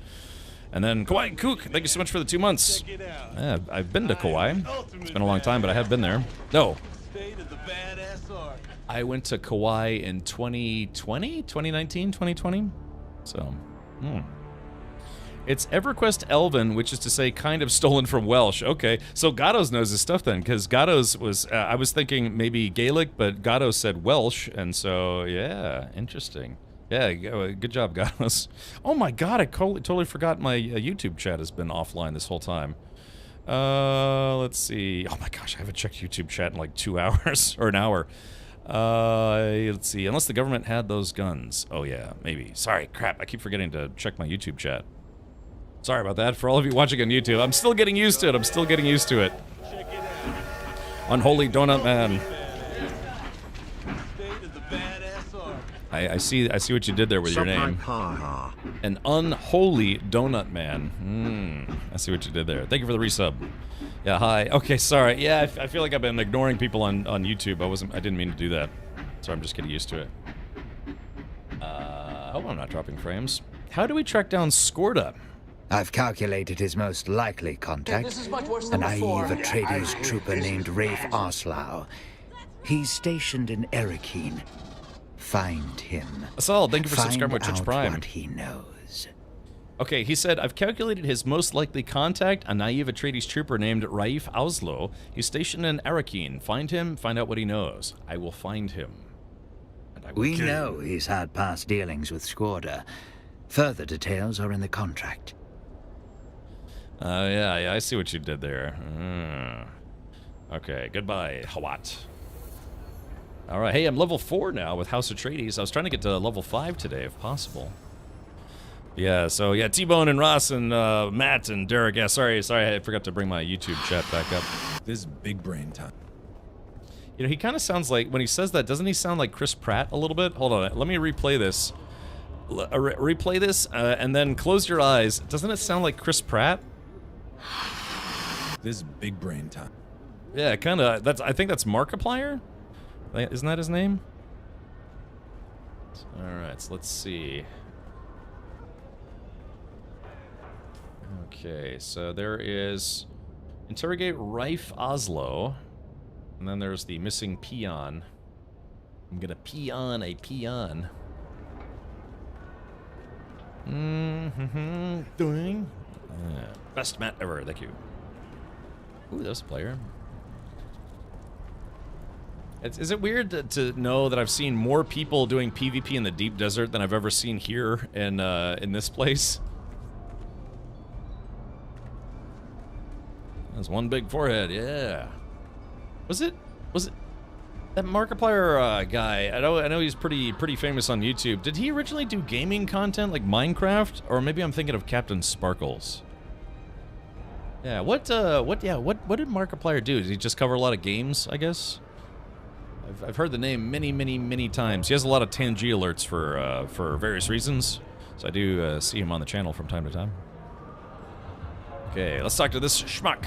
And then Kauai and Kook, thank you so much for the 2 months. Yeah, I've been to Kauai. It's been a long time, but I have been there. No. I went to Kauai in 2019, 2020. So, It's EverQuest Elven, which is to say kind of stolen from Welsh. Okay, so Gatos knows his stuff then, because Gatos was, I was thinking maybe Gaelic, but Gatos said Welsh, and so, yeah, interesting. Yeah, good job, Gatos. Oh my god, I totally forgot my YouTube chat has been offline this whole time. Let's see. Oh my gosh, I haven't checked YouTube chat in like 2 hours, or an hour. Let's see, unless the government had those guns. Oh yeah, maybe. Sorry, crap, I keep forgetting to check my YouTube chat. Sorry about that, for all of you watching on YouTube. I'm still getting used to it, Unholy Donut Man. I see what you did there with your name. An Unholy Donut Man. I see what you did there. Thank you for the resub. Yeah, hi. Okay, sorry. Yeah, I feel like I've been ignoring people on YouTube. I didn't mean to do that. So I'm just getting used to it. I hope I'm not dropping frames. How do we track down Skorda? I've calculated his most likely contact, a naive Atreides trooper named Rafe Oslau. He's stationed in Erekeen. Find him. Asal, thank you for subscribing with Twitch Prime. What he knows. Okay, he said, I've calculated his most likely contact, a naive Atreides trooper named Raif Oslo. He's stationed in Erekeen. Find him, find out what he knows. I will find him. And I will We know he's had past dealings with Skorda. Further details are in the contract. Yeah, I see what you did there. Okay, goodbye, Hawat. Alright, hey, I'm level 4 now with House Atreides. I was trying to get to level 5 today, if possible. Yeah, so, yeah, T-Bone and Ross and Matt and Derek. Yeah, sorry, I forgot to bring my YouTube chat back up. This is big brain time. You know, he kind of sounds like, when he says that, doesn't he sound like Chris Pratt a little bit? Hold on, let me replay this. Replay this, and then close your eyes. Doesn't it sound like Chris Pratt? This is big brain time. Yeah, kind of. I think that's Markiplier? Isn't that his name? Alright, so let's see. Okay, so there is interrogate Raif Oslo, and then there's the missing peon. I'm gonna peon a peon. Doing. Best Matt ever, thank you. Ooh, that's a player. Is it weird to know that I've seen more people doing PvP in the deep desert than I've ever seen here in this place? That's one big forehead, yeah. Was it that Markiplier guy? I know he's pretty famous on YouTube. Did he originally do gaming content like Minecraft, or maybe I'm thinking of Captain Sparkles? Yeah, what did Markiplier do? Did he just cover a lot of games, I guess? I've heard the name many times. He has a lot of Tangi alerts for various reasons, so I do see him on the channel from time to time. Okay, let's talk to this schmuck.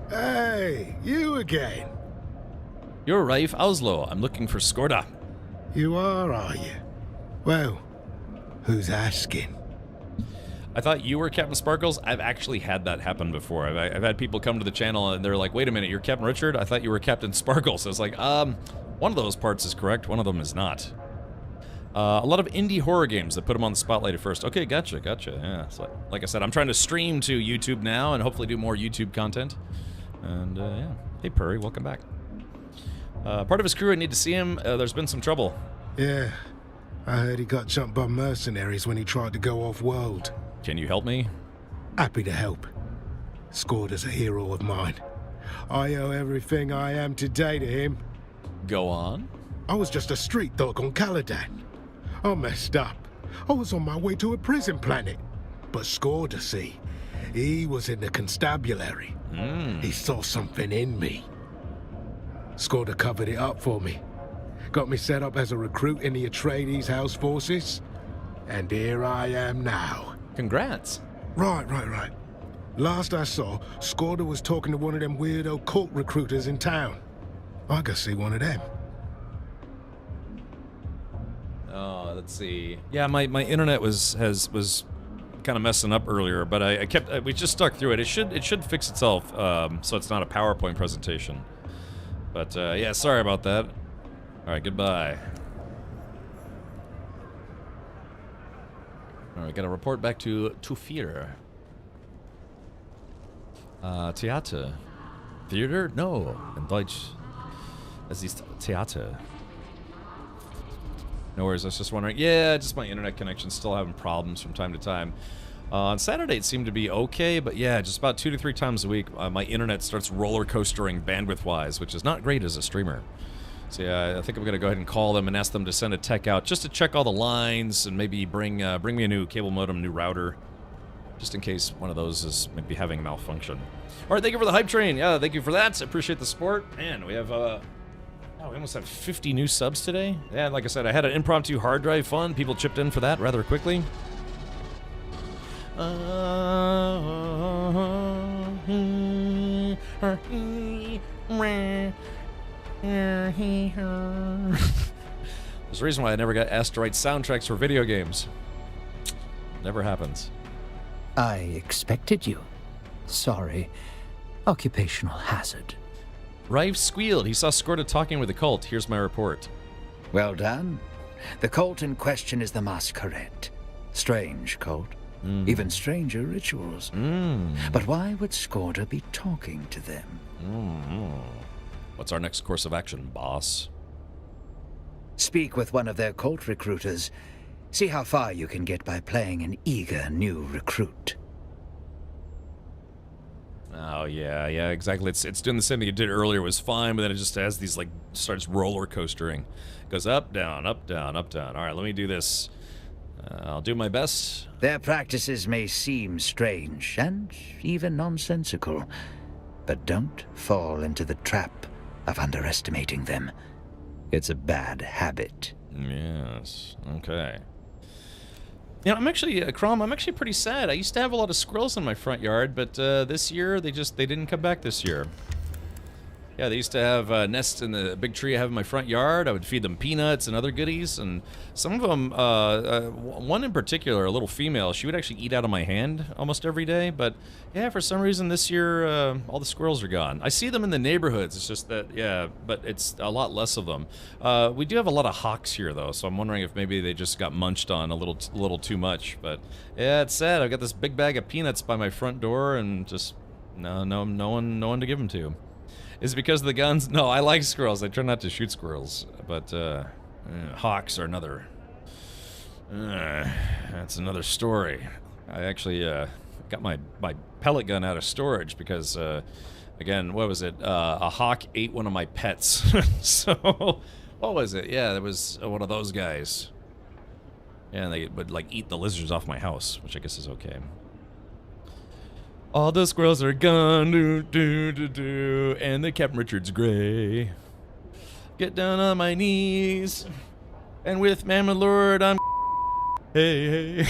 Hey, you again. You're Raif Oslo. I'm looking for Skorda. You are you? Well, who's asking? I thought you were Captain Sparkles. I've actually had that happen before. I've had people come to the channel and they're like, wait a minute, you're Captain Richard? I thought you were Captain Sparkles. I was like, one of those parts is correct, one of them is not. A lot of indie horror games that put them on the spotlight at first. Okay, gotcha. Yeah, so, like I said, I'm trying to stream to YouTube now and hopefully do more YouTube content. And, yeah. Hey, Purry, welcome back. Part of his crew, I need to see him. There's been some trouble. Yeah, I heard he got jumped by mercenaries when he tried to go off-world. Can you help me? Happy to help. Skorda's a hero of mine. I owe everything I am today to him. Go on. I was just a street dog on Caladan. I messed up. I was on my way to a prison planet. But Skorda, see, he was in the constabulary. He saw something in me. Skorda covered it up for me. Got me set up as a recruit in the Atreides House Forces. And here I am now. Congrats. Right. Last I saw, Skorda was talking to one of them weirdo cult recruiters in town. I gotta see one of them. Oh, let's see. Yeah, my internet was kind of messing up earlier, but we just stuck through it. It should fix itself, so it's not a PowerPoint presentation. But yeah, sorry about that. All right, goodbye. All right, got to report back to Tufir. Theater. Theater? No. In Deutsch. Es ist Theater. No worries, I was just wondering. Yeah, just my internet connection's still having problems from time to time. On Saturday it seemed to be okay, but yeah, just about 2 to 3 times a week, my internet starts roller coastering bandwidth-wise, which is not great as a streamer. So yeah, I think I'm gonna go ahead and call them and ask them to send a tech out just to check all the lines and maybe bring me a new cable modem, new router, just in case one of those is maybe having a malfunction. All right, thank you for the hype train. Yeah, thank you for that. I appreciate the support. Man, we have oh, we almost have 50 new subs today. Yeah, like I said, I had an impromptu hard drive fun. People chipped in for that rather quickly. There's a reason why I never got asked to write soundtracks for video games. Never happens. I expected you. Sorry. Occupational hazard. Rife squealed. He saw Skorda talking with the cult. Here's my report. Well done. The cult in question is the Masquerade. Strange cult. Even stranger rituals. But why would Skorda be talking to them? What's our next course of action, boss? Speak with one of their cult recruiters. See how far you can get by playing an eager new recruit. Oh, yeah, exactly. It's doing the same thing it did earlier. It was fine, but then it just has these, like, starts roller coastering. It goes up, down, up, down, up, down. All right, let me do this. I'll do my best. Their practices may seem strange and even nonsensical, but don't fall into the trap of underestimating them. It's a bad habit. Yes, okay. You know, I'm actually, Crom, I'm actually pretty sad. I used to have a lot of squirrels in my front yard, but this year, they didn't come back this year. Yeah, they used to have nests in the big tree I have in my front yard. I would feed them peanuts and other goodies, and some of them, one in particular, a little female, she would actually eat out of my hand almost every day, but yeah, for some reason this year, all the squirrels are gone. I see them in the neighborhoods, it's just that, yeah, but it's a lot less of them. We do have a lot of hawks here, though, so I'm wondering if maybe they just got munched on a little too much, but yeah, it's sad. I've got this big bag of peanuts by my front door, and just no one to give them to. Is it because of the guns? No, I like squirrels. I try not to shoot squirrels, but hawks are another. That's another story. I actually got my pellet gun out of storage because, again, what was it? A hawk ate one of my pets. So, what was it? Yeah, there was one of those guys. Yeah, and they would like eat the lizards off my house, which I guess is okay. All the squirrels are gone, and the Captain Richard's gray. Get down on my knees, and with man, my lord, I'm hey.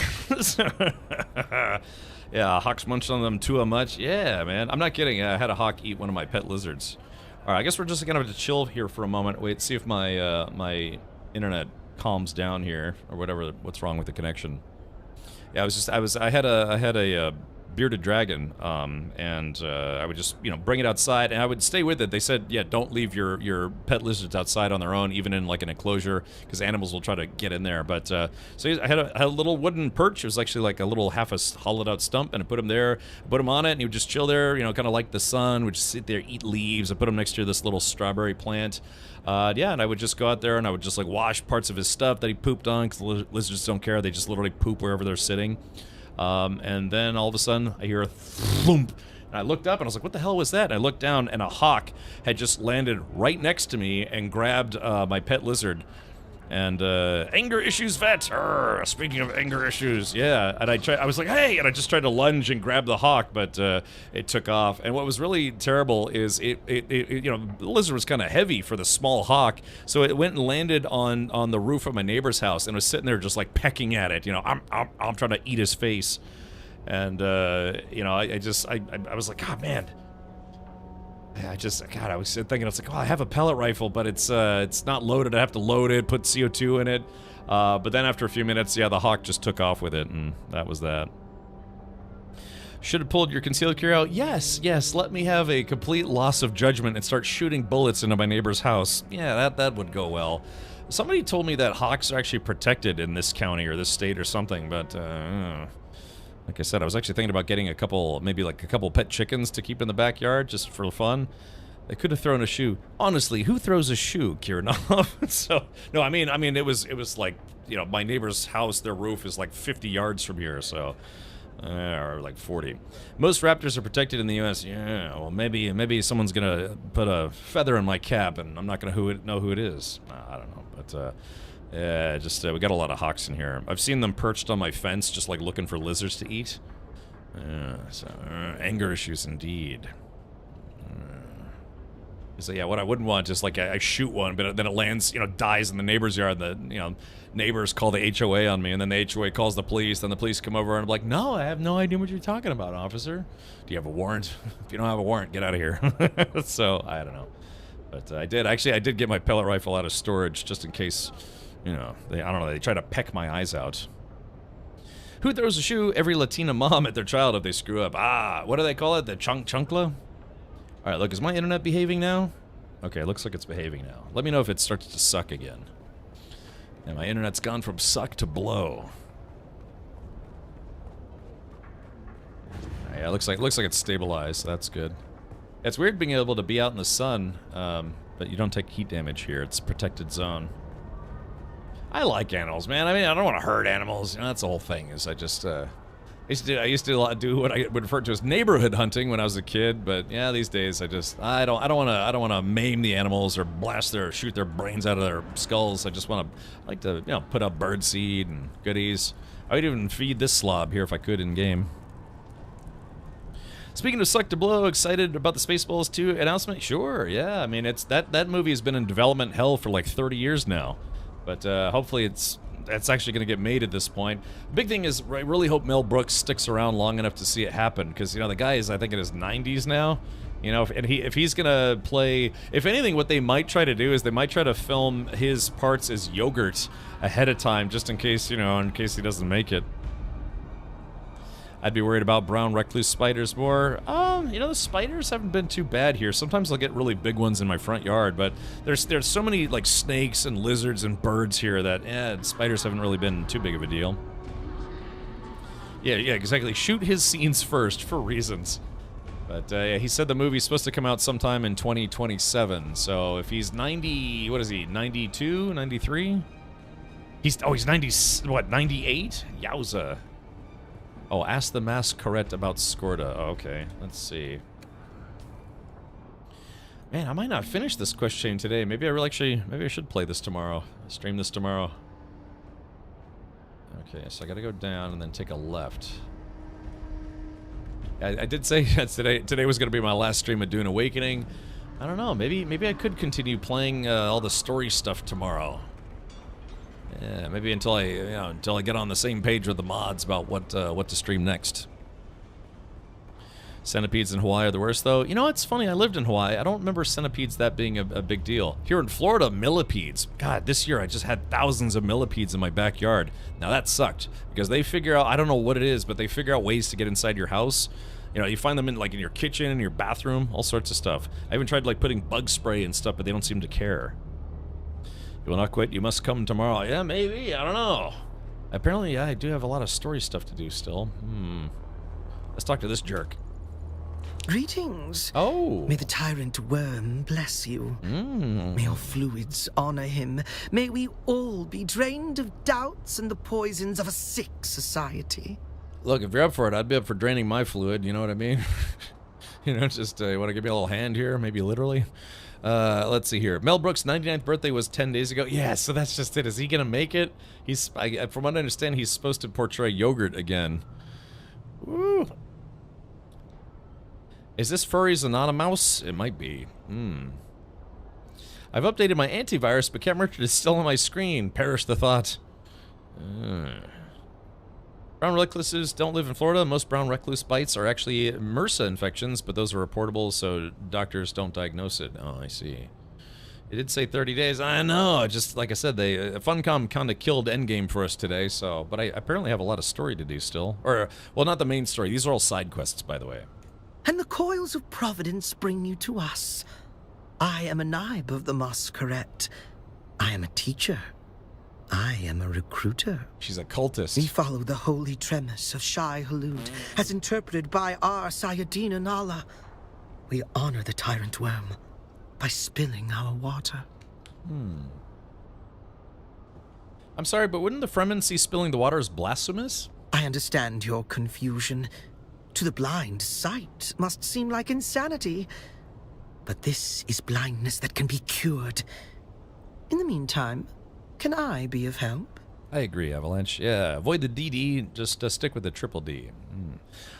Yeah, hawks munched on them too much. Yeah, man, I'm not kidding. I had a hawk eat one of my pet lizards. All right, I guess we're just gonna have to chill here for a moment. Wait, see if my my internet calms down here, or whatever. What's wrong with the connection? Yeah, I had a bearded dragon, and I would just, bring it outside, and I would stay with it. They said, yeah, don't leave your pet lizards outside on their own, even in like an enclosure, because animals will try to get in there. But so I had a little wooden perch. It was actually like a little half a hollowed out stump, and I put him there, put him on it, and he would just chill there, kind of like the sun, would just sit there, eat leaves. I put him next to this little strawberry plant. Yeah, and I would just go out there and I would just like wash parts of his stuff that he pooped on, because lizards don't care. They just literally poop wherever they're sitting. And then all of a sudden I hear a thump, and I looked up and I was like, what the hell was that? And I looked down and a hawk had just landed right next to me and grabbed my pet lizard. And anger issues vet. Speaking of anger issues, yeah. And I was like, hey, and I just tried to lunge and grab the hawk, but it took off. And what was really terrible is it the lizard was kind of heavy for the small hawk, so it went and landed on the roof of my neighbor's house and was sitting there just like pecking at it. I'm trying to eat his face, and I was like, God, man. I was thinking, I was like, oh, I have a pellet rifle, but it's not loaded. I have to load it, put CO2 in it. But then after a few minutes, yeah, the hawk just took off with it, and that was that. Should have pulled your concealed carry out. Yes, let me have a complete loss of judgment and start shooting bullets into my neighbor's house. Yeah, that would go well. Somebody told me that hawks are actually protected in this county or this state or something, but like I said, I was actually thinking about getting a couple, maybe like a couple pet chickens to keep in the backyard just for fun. They could have thrown a shoe. Honestly, who throws a shoe, Kiranov? So, no, I mean, it was like, you know, my neighbor's house, their roof is like 50 yards from here, so, or like 40. Most raptors are protected in the U.S. Yeah, well, maybe someone's gonna put a feather in my cap, and I'm not gonna know who it is. I don't know, but yeah, just we got a lot of hawks in here. I've seen them perched on my fence, just like looking for lizards to eat. So anger issues indeed. So yeah, what I wouldn't want is like I shoot one, but then it lands, you know, dies in the neighbor's yard. The neighbors call the HOA on me, and then the HOA calls the police. Then the police come over, and I'm like, no, I have no idea what you're talking about, officer. Do you have a warrant? If you don't have a warrant, get out of here. So I don't know, but I did get my pellet rifle out of storage just in case, you know, I don't know, they try to peck my eyes out. Who throws a shoe? Every Latina mom at their child if they screw up. What do they call it? The chunkla? Alright, look, is my internet behaving now? Okay, looks like it's behaving now. Let me know if it starts to suck again. And my internet's gone from suck to blow. Yeah, it looks like it's stabilized, so that's good. It's weird being able to be out in the sun, but you don't take heat damage here. It's a protected zone. I like animals, man. I mean, I don't want to hurt animals. You know, that's the whole thing. Is I used to do what I would refer to as neighborhood hunting when I was a kid, but yeah, these days I don't want to maim the animals or shoot their brains out of their skulls. I like to, you know, put up bird seed and goodies. I would even feed this slob here if I could in game. Speaking of suck to blow, excited about the Spaceballs 2 announcement? Sure, yeah. I mean, it's that movie has been in development hell for like 30 years now, but hopefully it's actually going to get made at this point. The big thing is, I really hope Mel Brooks sticks around long enough to see it happen, because, you know, the guy is, I think, in his 90s now. You know, if he's going to play... If anything, what they might try to do is they might try to film his parts as yogurt ahead of time, just in case, you know, in case he doesn't make it. I'd be worried about brown recluse spiders more. You know, the spiders haven't been too bad here. Sometimes I'll get really big ones in my front yard, but there's so many, like, snakes and lizards and birds here that, spiders haven't really been too big of a deal. Yeah, exactly. Shoot his scenes first, for reasons. But, yeah, he said the movie's supposed to come out sometime in 2027, so if he's 90... What is he, 92? 93? He's 90... What, 98? Yowza. Oh, ask the Masquerade about Skorda. Oh, okay, let's see. Man, I might not finish this quest chain today. Maybe I should play this tomorrow. Stream this tomorrow. Okay, so I gotta go down and then take a left. I did say that today was gonna be my last stream of Dune Awakening. I don't know, maybe I could continue playing all the story stuff tomorrow. Yeah, maybe until I get on the same page with the mods about what to stream next. Centipedes in Hawaii are the worst, though. You know, it's funny, I lived in Hawaii. I don't remember centipedes that being a big deal. Here in Florida, millipedes. God, this year I just had thousands of millipedes in my backyard. Now that sucked, because they figure out, I don't know what it is, but they figure out ways to get inside your house. You know, you find them in your kitchen, in your bathroom, all sorts of stuff. I even tried, like, putting bug spray and stuff, but they don't seem to care. You will not quit, you must come tomorrow. Yeah, maybe, I don't know. Apparently, yeah, I do have a lot of story stuff to do still. Let's talk to this jerk. Greetings. Oh. May the tyrant worm bless you. May your fluids honor him. May we all be drained of doubts and the poisons of a sick society. Look, if you're up for it, I'd be up for draining my fluid, you know what I mean? You know, just, you want to give me a little hand here? Maybe literally? Let's see here. Mel Brooks' 99th birthday was 10 days ago. Yeah, so that's just it. Is he gonna make it? From what I understand, he's supposed to portray yogurt again. Woo. Is this Furry's Anonymous? It might be. I've updated my antivirus, but Cat Merchant is still on my screen. Perish the thought. Brown recluses don't live in Florida. Most brown recluse bites are actually MRSA infections, but those are reportable, so doctors don't diagnose it. Oh, I see. It did say 30 days. I know. Just like I said, Funcom kind of killed Endgame for us today. So, but I apparently have a lot of story to do still. Or, well, not the main story. These are all side quests, by the way. And the coils of providence bring you to us. I am a Naib of the Masquerade. I am a teacher. I am a recruiter. She's a cultist. We follow the holy premise of Shai Hulud, as interpreted by our Sayadina Nala. We honor the tyrant worm by spilling our water. I'm sorry, but wouldn't the Fremen see spilling the water as blasphemous? I understand your confusion. To the blind, sight must seem like insanity. But this is blindness that can be cured. In the meantime, can I be of help? I agree, Avalanche. Yeah, avoid the DD, just stick with the triple D.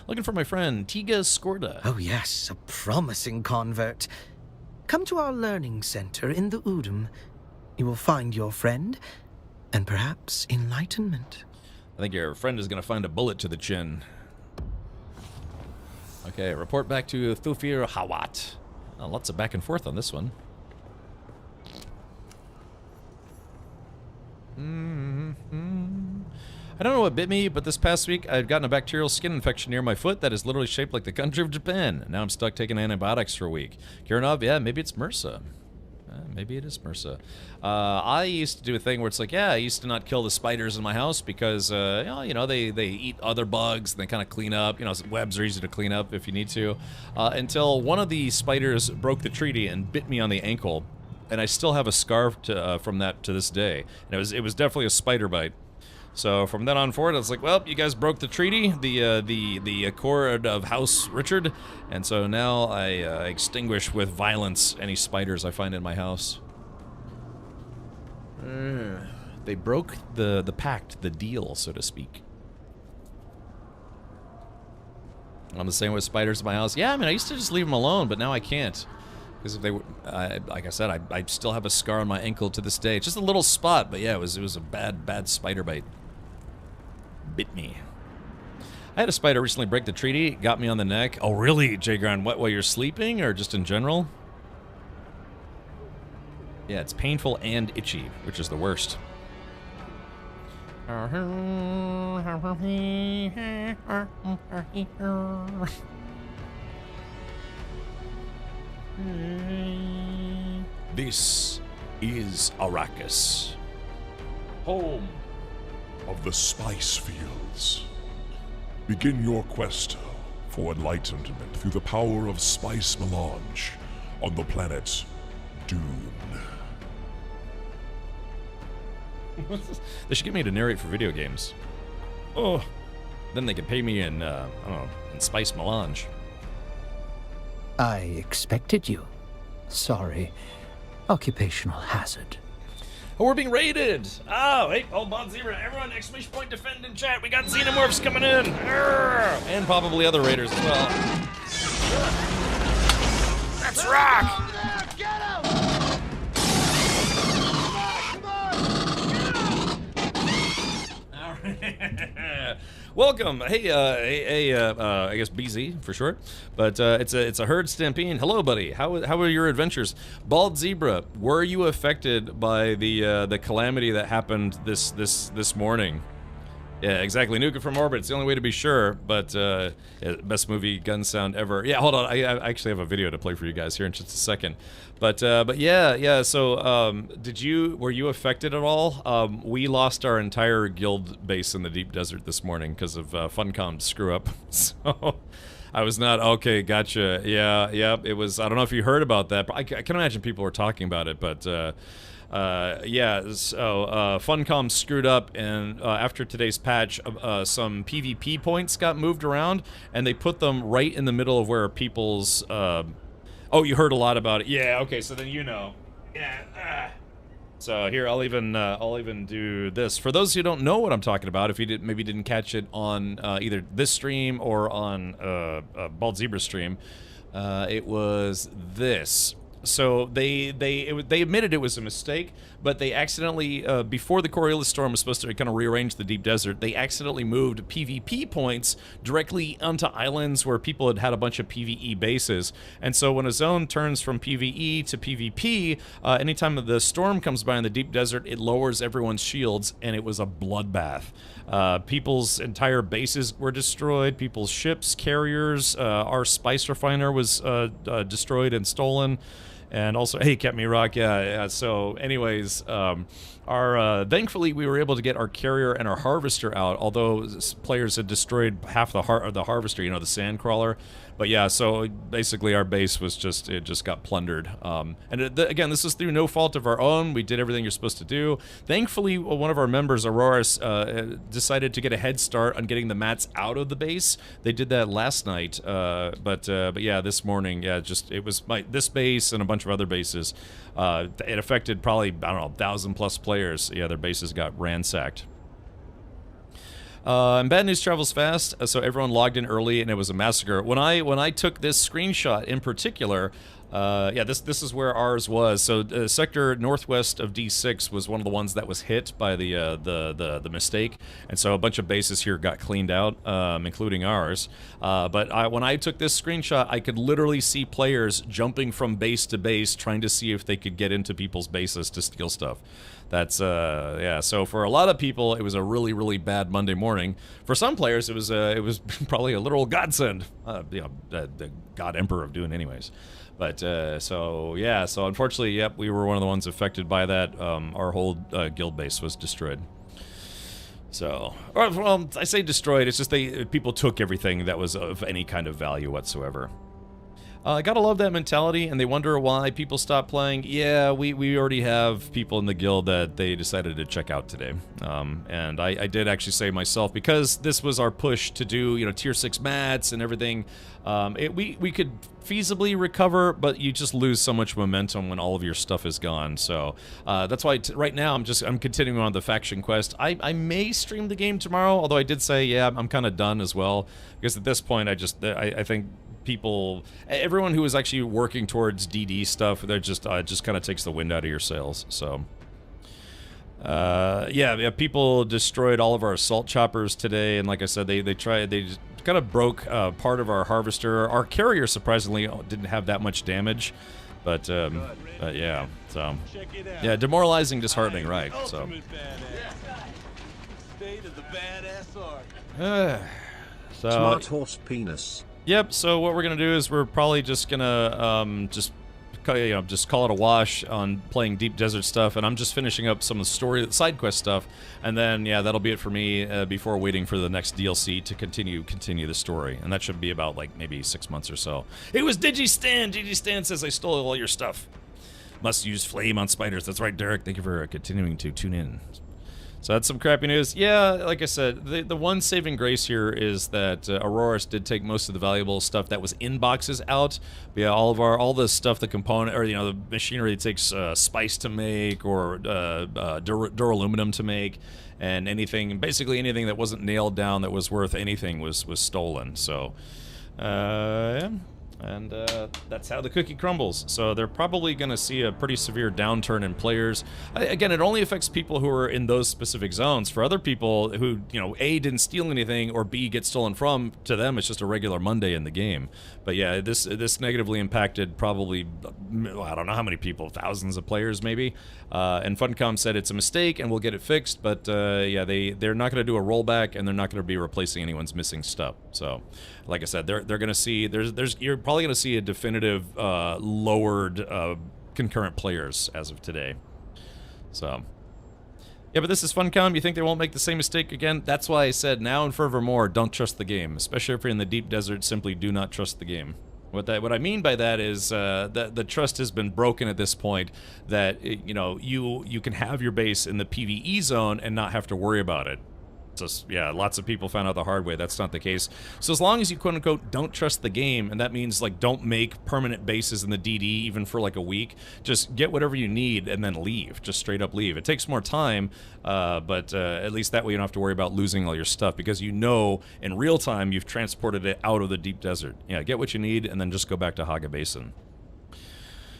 Looking for my friend, Tiga Skorda. Oh yes, a promising convert. Come to our learning center in the Udum. You will find your friend, and perhaps enlightenment. I think your friend is going to find a bullet to the chin. Okay, report back to Thufir Hawat. Oh, lots of back and forth on this one. I don't know what bit me, but this past week I've gotten a bacterial skin infection near my foot that is literally shaped like the country of Japan. Now I'm stuck taking antibiotics for a week. Kiranov, yeah, maybe it's MRSA. Maybe it is MRSA. I used to do a thing where it's like, yeah, I used to not kill the spiders in my house because, they eat other bugs and they kind of clean up. Webs are easy to clean up if you need to. Until one of the spiders broke the treaty and bit me on the ankle. And I still have a scar from that to this day. And it was definitely a spider bite. So from then on forward, I was like, well, you guys broke the treaty, the Accord of House Richard, and so now I extinguish with violence any spiders I find in my house. They broke the pact, the deal, so to speak. I'm the same with spiders in my house. Yeah, I mean, I used to just leave them alone, but now I can't. Because if they were, like I said, I still have a scar on my ankle to this day. It's just a little spot, but yeah, it was a bad spider bite. Bit me. I had a spider recently break the treaty, got me on the neck. Oh, really, Jagron? What, while you're sleeping, or just in general? Yeah, it's painful and itchy, which is the worst. This is Arrakis, home of the spice fields. Begin your quest for enlightenment through the power of spice melange on the planet Dune. They should get me to narrate for video games. Oh, then they could pay me in, I don't know, in spice melange. I expected you. Sorry. Occupational hazard. Oh, we're being raided! Oh, hey, old Bond Zebra, everyone, exclamation point defend in chat. We got xenomorphs coming in! Arrgh! And probably other raiders as well. Let's rock! Get him! All right. Welcome. Hey, I guess BZ for short, but it's a herd stampede. Hello, buddy. How are your adventures? Bald Zebra, were you affected by the calamity that happened this morning? Yeah, exactly. Nuke it from orbit. It's the only way to be sure. But yeah, best movie gun sound ever. Yeah, hold on. I actually have a video to play for you guys here in just a second. But yeah. So were you affected at all? We lost our entire guild base in the deep desert this morning because of Funcom's screw up. So I was not okay. Gotcha. Yeah. It was. I don't know if you heard about that, but I can imagine people were talking about it. But yeah, so Funcom screwed up, and after today's patch, some PvP points got moved around, and they put them right in the middle of where people's. Oh, you heard a lot about it. Yeah. Okay. So then you know. Yeah. So here, I'll even do this for those who don't know what I'm talking about. If you maybe didn't catch it on either this stream or on Bald Zebra stream, it was this. So they admitted it was a mistake, but they accidentally, before the Coriolis storm was supposed to kind of rearrange the deep desert, they accidentally moved PvP points directly onto islands where people had a bunch of PvE bases. And so when a zone turns from PvE to PvP, anytime the storm comes by in the deep desert, it lowers everyone's shields, and it was a bloodbath. People's entire bases were destroyed, people's ships, carriers, our spice refiner was destroyed and stolen. And also, hey, Kept Me Rock, yeah. So, anyways, our thankfully we were able to get our carrier and our harvester out. Although players had destroyed half the harvester, the sand crawler. But yeah, so basically our base was just got plundered. And again, this is through no fault of our own. We did everything you're supposed to do. Thankfully, one of our members, Auroras, decided to get a head start on getting the mats out of the base. They did that last night, but yeah, this morning, yeah, it was this base and a bunch of other bases. It affected probably, I don't know, 1,000+ players. Yeah, their bases got ransacked. And bad news travels fast, so everyone logged in early, and it was a massacre. When I took this screenshot in particular, yeah, this is where ours was. So sector northwest of D6 was one of the ones that was hit by the mistake, and so a bunch of bases here got cleaned out, including ours. But when I took this screenshot, I could literally see players jumping from base to base, trying to see if they could get into people's bases to steal stuff. That's yeah. So for a lot of people, it was a really, really bad Monday morning. For some players, it was probably a literal godsend. The God Emperor of Dune, anyways. But so yeah. So unfortunately, yep, we were one of the ones affected by that. Our whole guild base was destroyed. So, well, I say destroyed. It's just people took everything that was of any kind of value whatsoever. I gotta love that mentality, and they wonder why people stop playing. Yeah, we already have people in the guild that they decided to check out today. And I did actually say myself, because this was our push to do, tier 6 mats and everything, we could feasibly recover, but you just lose so much momentum when all of your stuff is gone. So that's why right now I'm continuing on the faction quest. I may stream the game tomorrow, although I did say, yeah, I'm kind of done as well, because at this point I think everyone who is actually working towards DD stuff, they're just kind of takes the wind out of your sails. So yeah, people destroyed all of our assault choppers today, and like I said, they just kind of broke part of our harvester. Our carrier surprisingly didn't have that much damage, but yeah, so yeah, demoralizing, disheartening, right? So State of the badass art. So Smart horse penis. Yep, so what we're gonna do is we're probably just gonna just call it a wash on playing Deep Desert stuff, and I'm just finishing up some of the side quest stuff, and then yeah, that'll be it for me before waiting for the next DLC to continue the story, and that should be about like maybe 6 months or so. It was Digistan. Digistan says I stole all your stuff. Must use flame on spiders. That's right, Derek. Thank you for continuing to tune in. So that's some crappy news. Yeah, like I said, the one saving grace here is that Auroras did take most of the valuable stuff that was in boxes out. But yeah, all the stuff, the component, or the machinery it takes spice to make, or duraluminum to make, and basically anything that wasn't nailed down that was worth anything was stolen. So yeah. And that's how the cookie crumbles. So they're probably going to see a pretty severe downturn in players. Again, it only affects people who are in those specific zones. For other people who, A, didn't steal anything, or B, get stolen from, to them it's just a regular Monday in the game. But yeah, this negatively impacted probably, I don't know how many people, thousands of players maybe. And Funcom said it's a mistake and we'll get it fixed. But yeah, they're not going to do a rollback, and they're not going to be replacing anyone's missing stuff. So, like I said, they're going to see you're probably going to see a definitive lowered concurrent players as of today. So yeah, but this is Funcom. You think they won't make the same mistake again? That's why I said now and forevermore, don't trust the game, especially if you're in the deep desert. Simply do not trust the game. What I mean by that is that the trust has been broken at this point. That you can have your base in the PvE zone and not have to worry about it. Just, yeah, lots of people found out the hard way. That's not the case. So as long as you quote-unquote don't trust the game, and that means like don't make permanent bases in the DD even for like a week, just get whatever you need and then leave. Just straight up leave. It takes more time, but at least that way you don't have to worry about losing all your stuff, because in real time you've transported it out of the deep desert. Yeah, get what you need and then just go back to Haga Basin.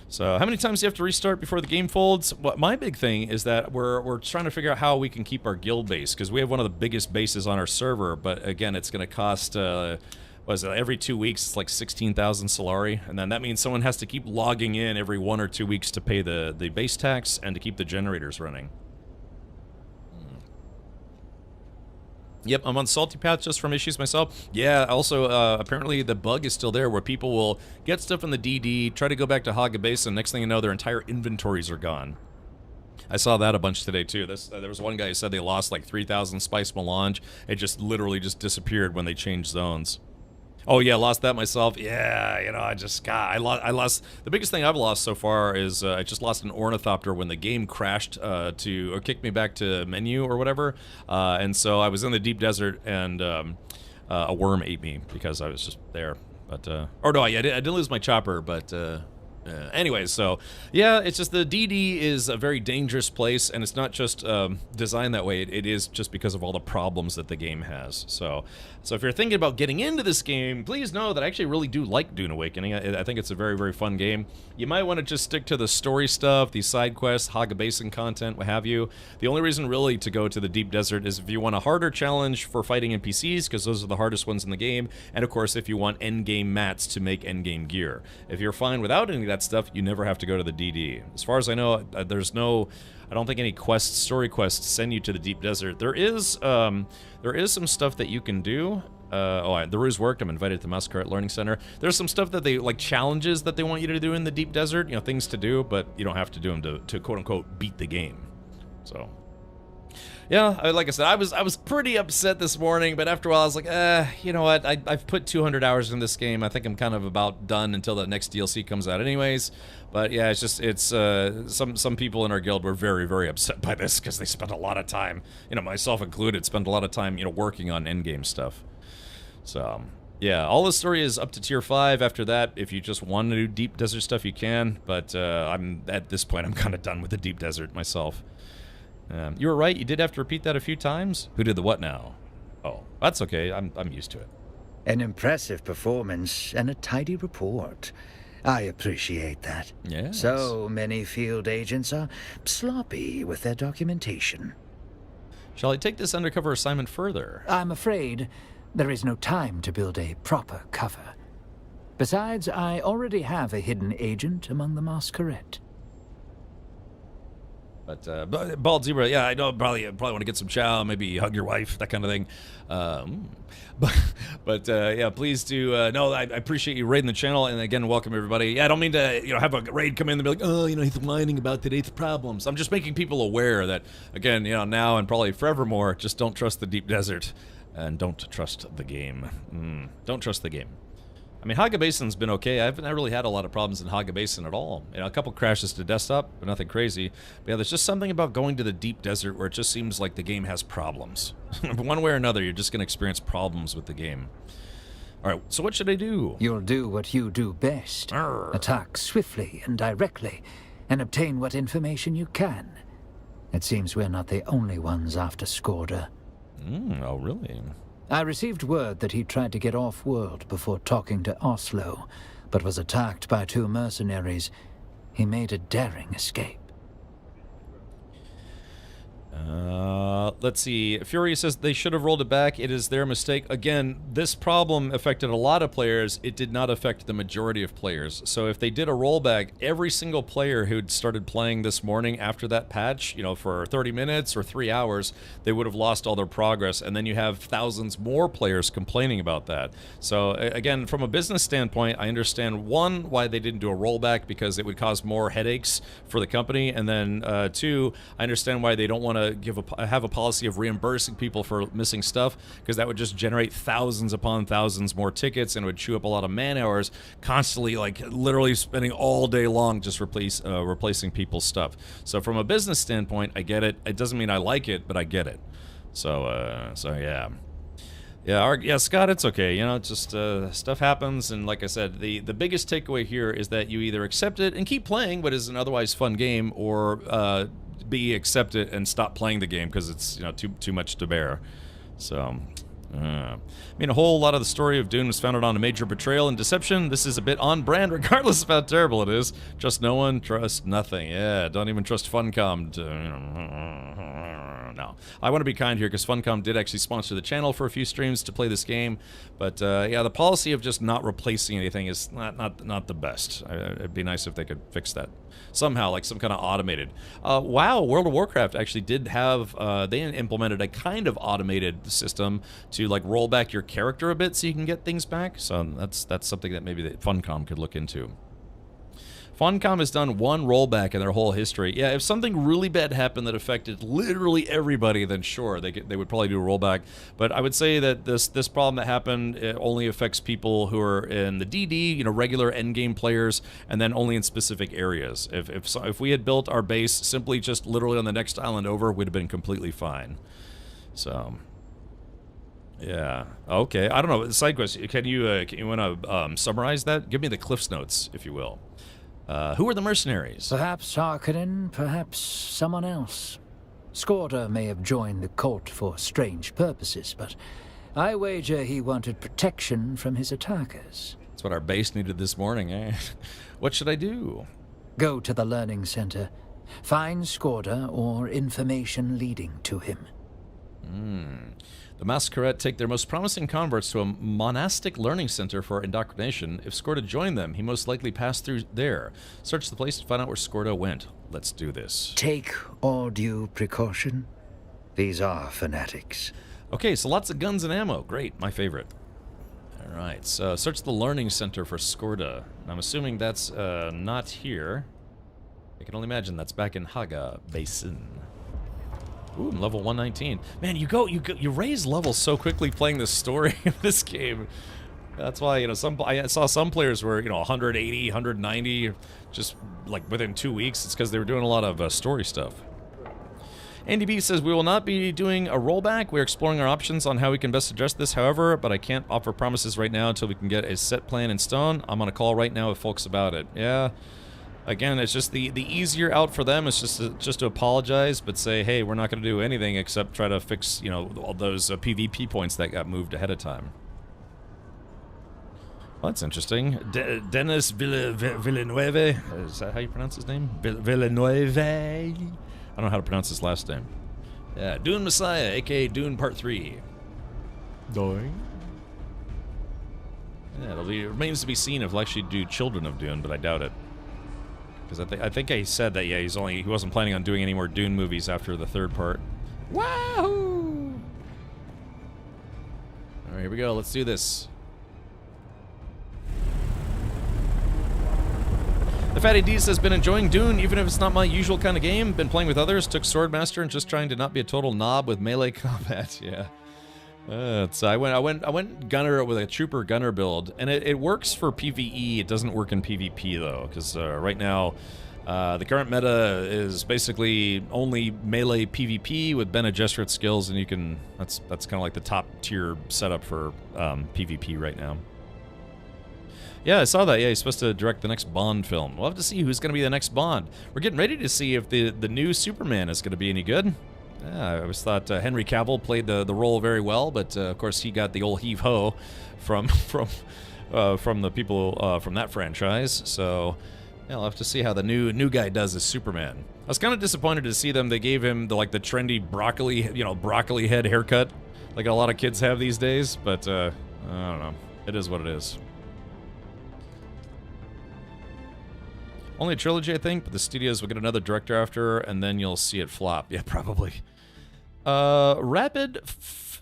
So how many times do you have to restart before the game folds? My big thing is that we're trying to figure out how we can keep our guild base, because we have one of the biggest bases on our server, but again, it's going to cost, every 2 weeks, it's like 16,000 Solari, and then that means someone has to keep logging in every 1 or 2 weeks to pay the base tax and to keep the generators running. Yep, I'm on Salty Path just from issues myself. Yeah, also, apparently the bug is still there where people will get stuff in the DD, try to go back to Haga Basin, next thing you know, their entire inventories are gone. I saw that a bunch today, too. There was one guy who said they lost like 3,000 Spice Melange. It just literally just disappeared when they changed zones. Oh yeah, lost that myself. Yeah, you know, I lost. The biggest thing I've lost so far is I just lost an ornithopter when the game crashed or kicked me back to menu or whatever. And so I was in the deep desert and a worm ate me because I was just there. But or no, I didn't lose my chopper, but. Anyways, so yeah, it's just the DD is a very dangerous place, and it's not just designed that way. It is just because of all the problems that the game has. So if you're thinking about getting into this game, please know that I actually really do like Dune Awakening. I think it's a very, very fun game. You might want to just stick to the story stuff, the side quests, Haga Basin content, what have you. The only reason really to go to the deep desert is if you want a harder challenge for fighting NPCs, because those are the hardest ones in the game, and of course if you want endgame mats to make endgame gear. If you're fine without any of that stuff, you never have to go to the DD. As far as I know, I don't think any story quests send you to the deep desert. There is some stuff that you can do. The ruse worked. I'm invited to the Masquerade Learning Center. There's some stuff that they, like challenges that they want you to do in the deep desert, you know, things to do, but you don't have to do them to quote unquote beat the game. So yeah, like I said, I was pretty upset this morning, but after a while I was like, you know what, I've put 200 hours in this game. I think I'm kind of about done until the next DLC comes out anyways. But yeah, some people in our guild were very, very upset by this because they spent a lot of time, you know, myself included, spent a lot of time, you know, working on endgame stuff. So yeah, all the story is up to tier 5. After that, if you just want to do deep desert stuff, you can. But I'm at this point, I'm kind of done with the deep desert myself. You were right. You did have to repeat that a few times. Who did the what now? Oh, that's okay. I'm used to it. An impressive performance and a tidy report. I appreciate that. Yes. So many field agents are sloppy with their documentation. Shall I take this undercover assignment further? I'm afraid there is no time to build a proper cover. Besides, I already have a hidden agent among the Masquerade. But Bald Zebra, yeah, I know probably want to get some chow, maybe hug your wife, that kind of thing. Yeah, please do. No, I appreciate you raiding the channel, and again, welcome everybody. Yeah, I don't mean to, you know, have a raid come in and be like, oh, you know, he's whining about today's problems. I'm just making people aware that, again, you know, now and probably forevermore, just don't trust the deep desert, and don't trust the game. Don't trust the game. I mean, Haga Basin's been okay. I haven't really had a lot of problems in Haga Basin at all. You know, a couple crashes to desktop, but nothing crazy. But yeah, there's just something about going to the deep desert where it just seems like the game has problems. One way or another, you're just going to experience problems with the game. All right, so what should I do? You'll do what you do best. Arr. Attack swiftly and directly, and obtain what information you can. It seems we're not the only ones after Skorda. Oh, really? I received word that he tried to get off-world before talking to Oslo, but was attacked by 2 mercenaries. He made a daring escape. Let's see. Fury says they should have rolled it back. It is their mistake. Again, this problem affected a lot of players. It did not affect the majority of players. So if they did a rollback, every single player who'd started playing this morning after that patch, you know, for 30 minutes or 3 hours, they would have lost all their progress. And then you have thousands more players complaining about that. So again, from a business standpoint, I understand, one, why they didn't do a rollback, because it would cause more headaches for the company. And then 2, I understand why they don't want to have a policy of reimbursing people for missing stuff, because that would just generate thousands upon thousands more tickets, and it would chew up a lot of man hours, constantly, like literally spending all day long just replacing people's stuff. So from a business standpoint, I get it. It doesn't mean I like it, but I get it. So yeah. Yeah, Scott, it's okay. You know, it's just stuff happens, and like I said, the biggest takeaway here is that you either accept it and keep playing what is an otherwise fun game, or B, accept it and stop playing the game because it's, you know, too much to bear. So, I mean, a whole lot of the story of Dune was founded on a major betrayal and deception. This is a bit on brand, regardless of how terrible it is. Trust no one, trust nothing. Yeah, don't even trust Funcom. no. I want to be kind here because Funcom did actually sponsor the channel for a few streams to play this game, but yeah, the policy of just not replacing anything is not the best. It'd be nice if they could fix that somehow, like some kind of automated. Wow, World of Warcraft actually did have they implemented a kind of automated system to like roll back your character a bit so you can get things back. So that's something that maybe the Funcom could look into. Funcom has done one rollback in their whole history. Yeah, if something really bad happened that affected literally everybody, then sure, they would probably do a rollback. But I would say that this problem that happened, it only affects people who are in the DD, you know, regular endgame players, and then only in specific areas. If we had built our base simply just literally on the next island over, we'd have been completely fine. So, yeah, okay. I don't know. Side quest. Can you want to summarize that? Give me the Cliff's Notes, if you will. Who are the mercenaries? Perhaps Harkonnen, perhaps someone else. Skorda may have joined the court for strange purposes, but I wager he wanted protection from his attackers. That's what our base needed this morning, eh? What should I do? Go to the learning center. Find Skorda or information leading to him. The Masquerade take their most promising converts to a monastic learning center for indoctrination. If Skorda joined them, he most likely passed through there. Search the place to find out where Skorda went. Let's do this. Take all due precaution. These are fanatics. Okay, so lots of guns and ammo. Great, my favorite. Alright, so search the learning center for Skorda. I'm assuming that's not here. I can only imagine that's back in Haga Basin. Ooh, I'm level 119. Man, you raise levels so quickly playing the story of this game. That's why, you know, I saw some players were, you know, 180, 190, just like within 2 weeks. It's because they were doing a lot of story stuff. Andy B says, we will not be doing a rollback. We're exploring our options on how we can best address this, however, but I can't offer promises right now until we can get a set plan in stone. I'm on a call right now with folks about it. Yeah. Again, it's just the easier out for them is just to apologize, but say, hey, we're not going to do anything except try to fix, you know, all those PvP points that got moved ahead of time. Well, that's interesting. Dennis Villeneuve, is that how you pronounce his name? Villeneuve? I don't know how to pronounce his last name. Yeah, Dune Messiah, aka Dune Part 3. Doing. Yeah, it remains to be seen if we'll actually do Children of Dune, but I doubt it. Because I think he said that, yeah, he wasn't planning on doing any more Dune movies after the third part. Wahoo! Alright, here we go. Let's do this. The Fatty D says, been enjoying Dune, even if it's not my usual kind of game. Been playing with others, took Swordmaster, and just trying to not be a total knob with melee combat. Yeah. So I went gunner with a trooper gunner build, and it works for PvE. It doesn't work in PvP though, because right now the current meta is basically only melee PvP with Bene Gesserit skills, and you can that's kind of like the top tier setup for PvP right now. Yeah, I saw that. Yeah, he's supposed to direct the next Bond film. We'll have to see who's going to be the next Bond. We're getting ready to see if the new Superman is going to be any good. Yeah, I always thought Henry Cavill played the role very well, but of course he got the old heave-ho from the people from that franchise. So yeah, I'll have to see how the new guy does as Superman. I was kind of disappointed to see them. They gave him the trendy broccoli head haircut, like a lot of kids have these days. But I don't know. It is what it is. Only a trilogy, I think, but the studios will get another director after, and then you'll see it flop. Yeah, probably. Rapid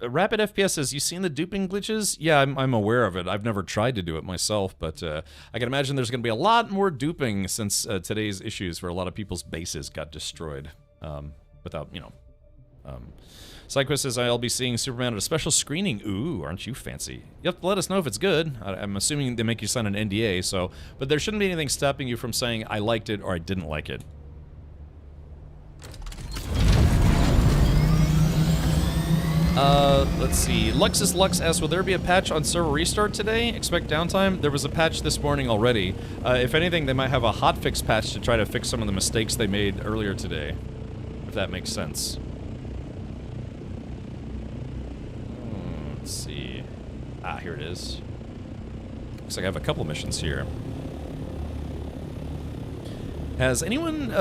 FPS says, you seen the duping glitches? Yeah, I'm aware of it. I've never tried to do it myself, but I can imagine there's going to be a lot more duping since today's issues where a lot of people's bases got destroyed without, you know. Sidequest says, I'll be seeing Superman at a special screening. Ooh, aren't you fancy? You have to let us know if it's good. I'm assuming they make you sign an NDA, but there shouldn't be anything stopping you from saying I liked it or I didn't like it. Let's see. Luxus Lux asks, will there be a patch on server restart today? Expect downtime? There was a patch this morning already. If anything, they might have a hotfix patch to try to fix some of the mistakes they made earlier today. If that makes sense. Let's see. Ah, here it is. Looks like I have a couple missions here. Has anyone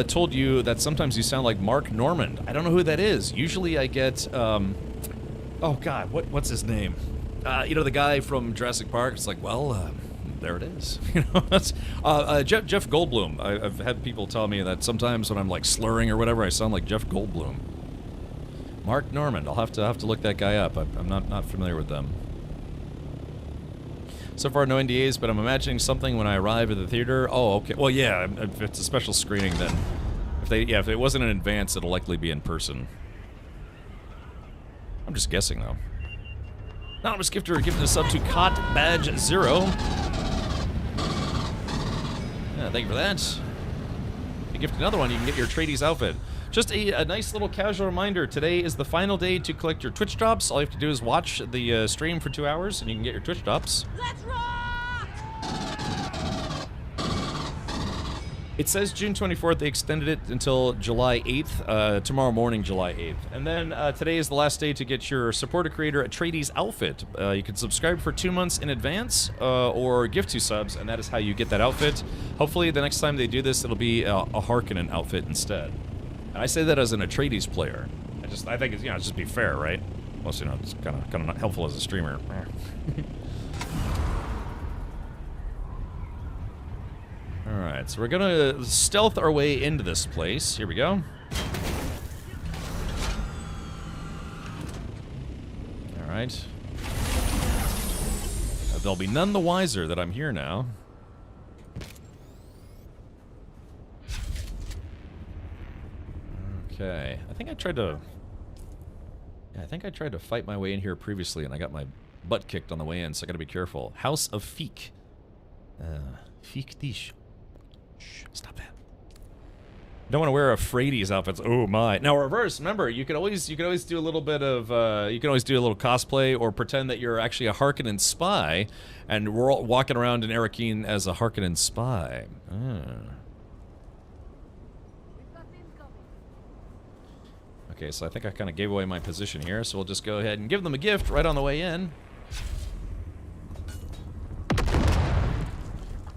told you that sometimes you sound like Mark Normand? I don't know who that is. Usually I get, oh God, what's his name? You know, the guy from Jurassic Park. It's like, well, there it is. You know, Jeff Goldblum. I've had people tell me that sometimes when I'm like slurring or whatever, I sound like Jeff Goldblum. Mark Normand. I'll have to look that guy up. I'm not familiar with them. So far, no NDAs, but I'm imagining something when I arrive at the theater. Oh, okay. Well, yeah, if it's a special screening, then if it wasn't in advance, it'll likely be in person. I'm just guessing, though. Anonymous gifter giving a sub to Cot Badge 0. Yeah, thank you for that. You gift another one, you can get your Atreides outfit. Just a nice little casual reminder, today is the final day to collect your Twitch drops. All you have to do is watch the stream for 2 hours, and you can get your Twitch drops. Let's rock! It says June 24th. They extended it until July 8th, tomorrow morning, July 8th. And then today is the last day to get your supporter creator Atreides outfit. You can subscribe for 2 months in advance or gift 2 subs, and that is how you get that outfit. Hopefully, the next time they do this, it'll be a Harkonnen outfit instead. And I say that as an Atreides player. I think it's, you know, it's just be fair, right? Plus, you know, it's kind of not helpful as a streamer. Alright, so we're gonna stealth our way into this place. Here we go. Alright. They'll be none the wiser that I'm here now. Okay, I think I tried to fight my way in here previously, and I got my butt kicked on the way in, so I gotta be careful. House of Feek. Feek dish. Shh, stop that. Don't want to wear a Atreides outfits. Oh my! Now reverse. Remember, you could always do a little bit of you can always do a little cosplay or pretend that you're actually a Harkonnen spy, and we're all walking around in Arrakeen as a Harkonnen spy. Okay, so I think I kind of gave away my position here, so we'll just go ahead and give them a gift right on the way in.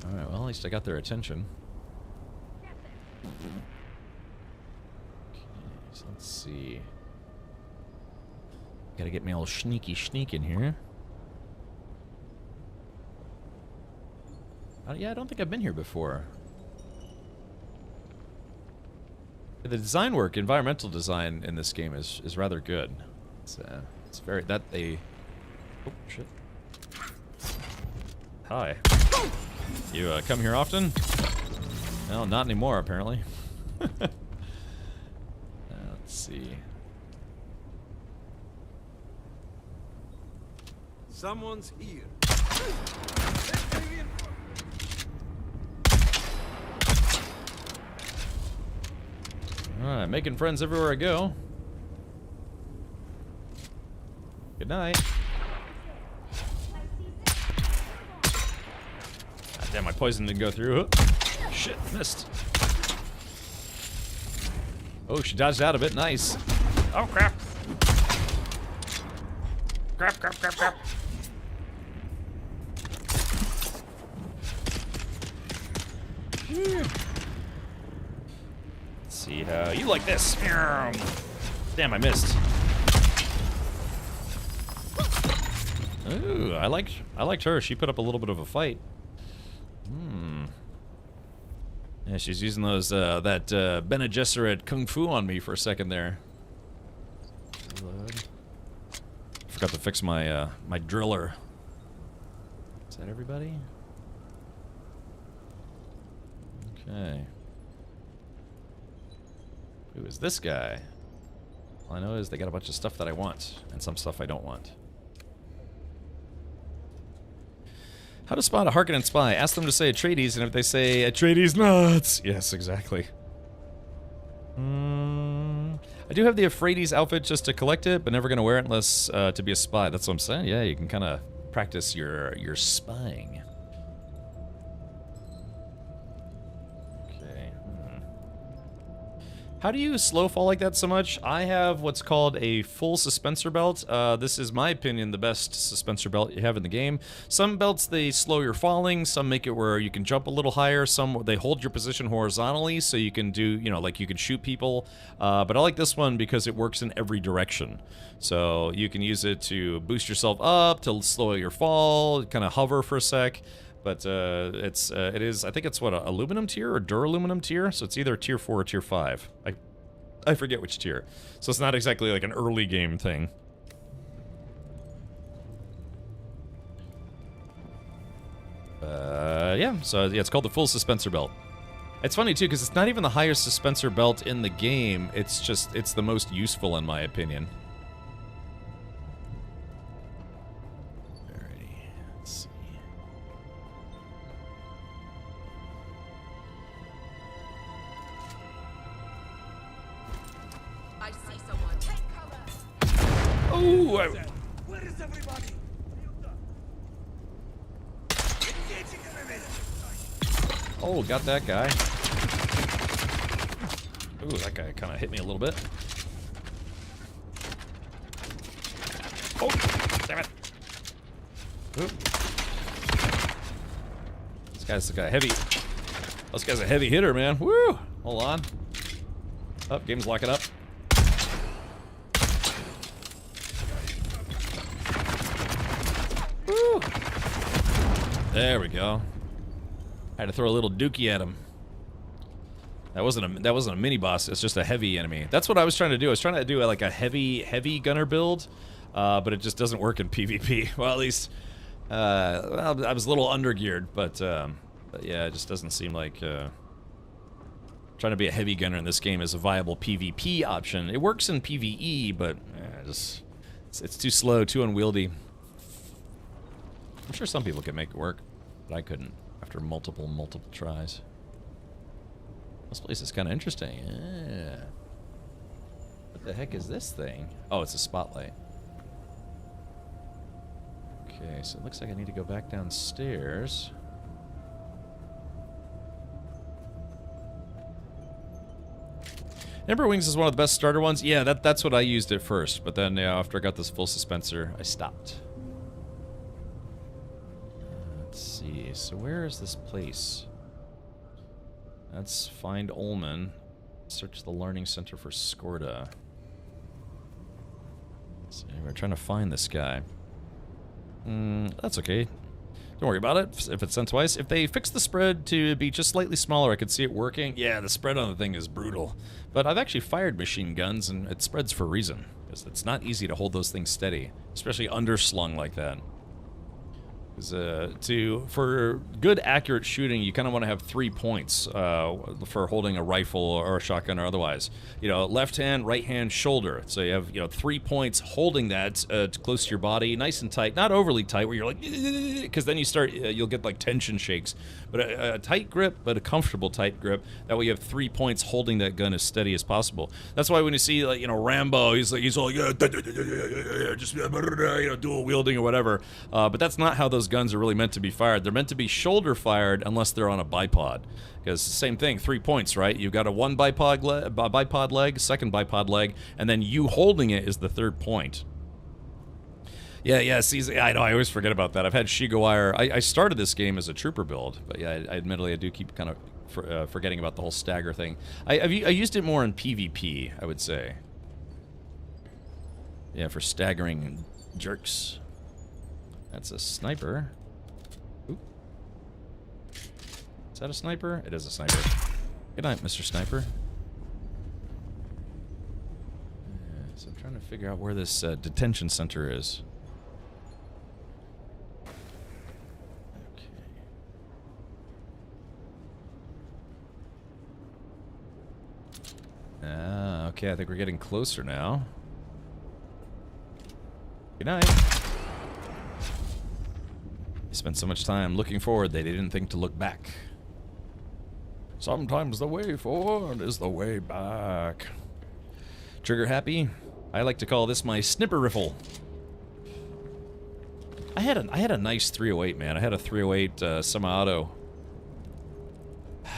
Alright, well, at least I got their attention. Okay, so let's see. Gotta get me all sneaky sneak in here. Yeah, I don't think I've been here before. The design work, environmental design in this game is rather good. It's very oh shit. Hi. You come here often? Well, not anymore apparently. Let's see. Someone's here. Alright, making friends everywhere I go. Good night. God damn, my poison didn't go through. Shit, missed. Oh, she dodged out of it. Nice. Oh, crap. Crap, crap, crap, crap. See how you like this. Damn, I missed. Ooh, I liked her. She put up a little bit of a fight. Yeah, she's using those that Bene Gesserit kung fu on me for a second there. Reload. Forgot to fix my my driller. Is that everybody? Okay. Who is this guy? All I know is they got a bunch of stuff that I want, and some stuff I don't want. How to spot a Harkonnen spy? Ask them to say Atreides, and if they say Atreides nuts, yes, exactly. I do have the Atreides outfit just to collect it, but never gonna wear it unless to be a spy. That's what I'm saying. Yeah, you can kind of practice your spying. How do you slow fall like that so much? I have what's called a full suspensor belt. This is my opinion the best suspensor belt you have in the game. Some belts, they slow your falling. Some make it where you can jump a little higher. Some, they hold your position horizontally so you can do, you know, like you can shoot people. But I like this one because it works in every direction. So you can use it to boost yourself up, to slow your fall, kind of hover for a sec. But it is, I think it's what, aluminum tier or duraluminum tier? So it's either tier 4 or tier 5. I forget which tier. So it's not exactly like an early game thing. Yeah, so yeah, it's called the full suspensor belt. It's funny too, because it's not even the highest suspensor belt in the game, it's just, it's the most useful in my opinion. Ooh, Where is everybody? Oh, got that guy. Ooh, that guy kind of hit me a little bit. Oh, damn it. Ooh. This guy's like a heavy... This guy's a heavy hitter, man. Woo! Hold on. Oh, game's locking up. Woo! There we go. I had to throw a little dookie at him. That wasn't a mini boss. It's just a heavy enemy. That's what I was trying to do. I was trying to do like a heavy gunner build, but it just doesn't work in PvP. Well, at least well, I was a little undergeared, but yeah, it just doesn't seem like trying to be a heavy gunner in this game is a viable PvP option. It works in PvE, but just it's too slow, too unwieldy. I'm sure some people could make it work, but I couldn't after multiple tries. This place is kind of interesting. Yeah. What the heck is this thing? Oh, it's a spotlight. Okay, so it looks like I need to go back downstairs. Ember Wings is one of the best starter ones. Yeah, that's what I used at first, but then after I got this full suspensor, I stopped. Let's see. So where is this place? Let's find Ullman. Search the Learning Center for Skorda. So we're trying to find this guy. That's okay. Don't worry about it if it's sent twice. If they fix the spread to be just slightly smaller, I could see it working. Yeah, the spread on the thing is brutal. But I've actually fired machine guns, and it spreads for a reason. Because it's not easy to hold those things steady, especially underslung like that. For good accurate shooting, you kind of want to have 3 points for holding a rifle or a shotgun or otherwise. You know, left hand, right hand, shoulder. So you have 3 points holding that close to your body, nice and tight, not overly tight where you're like, because then you start, you'll get like tension shakes. But a tight grip, but a comfortable tight grip. That way you have 3 points holding that gun as steady as possible. That's why when you see like Rambo, he's all just dual wielding or whatever. But that's not how those guns are really meant to be fired. They're meant to be shoulder fired unless they're on a bipod. Because same thing, 3 points, right? You've got a one bipod leg, second bipod leg, and then you holding it is the third point. Yeah, see, I know, I always forget about that. I've had Shigowire. I started this game as a trooper build, but yeah, admittedly I do keep kind of forgetting about the whole stagger thing. I used it more in PvP, I would say. Yeah, for staggering jerks. That's a sniper. Ooh. Is that a sniper? It is a sniper. Good night, Mr. Sniper. Yeah, so I'm trying to figure out where this detention center is. Okay, I think we're getting closer now. Good night. They spent so much time looking forward they didn't think to look back. Sometimes the way forward is the way back. Trigger happy? I like to call this my snipper riffle. I had a nice 308, man. I had a 308 semi-auto.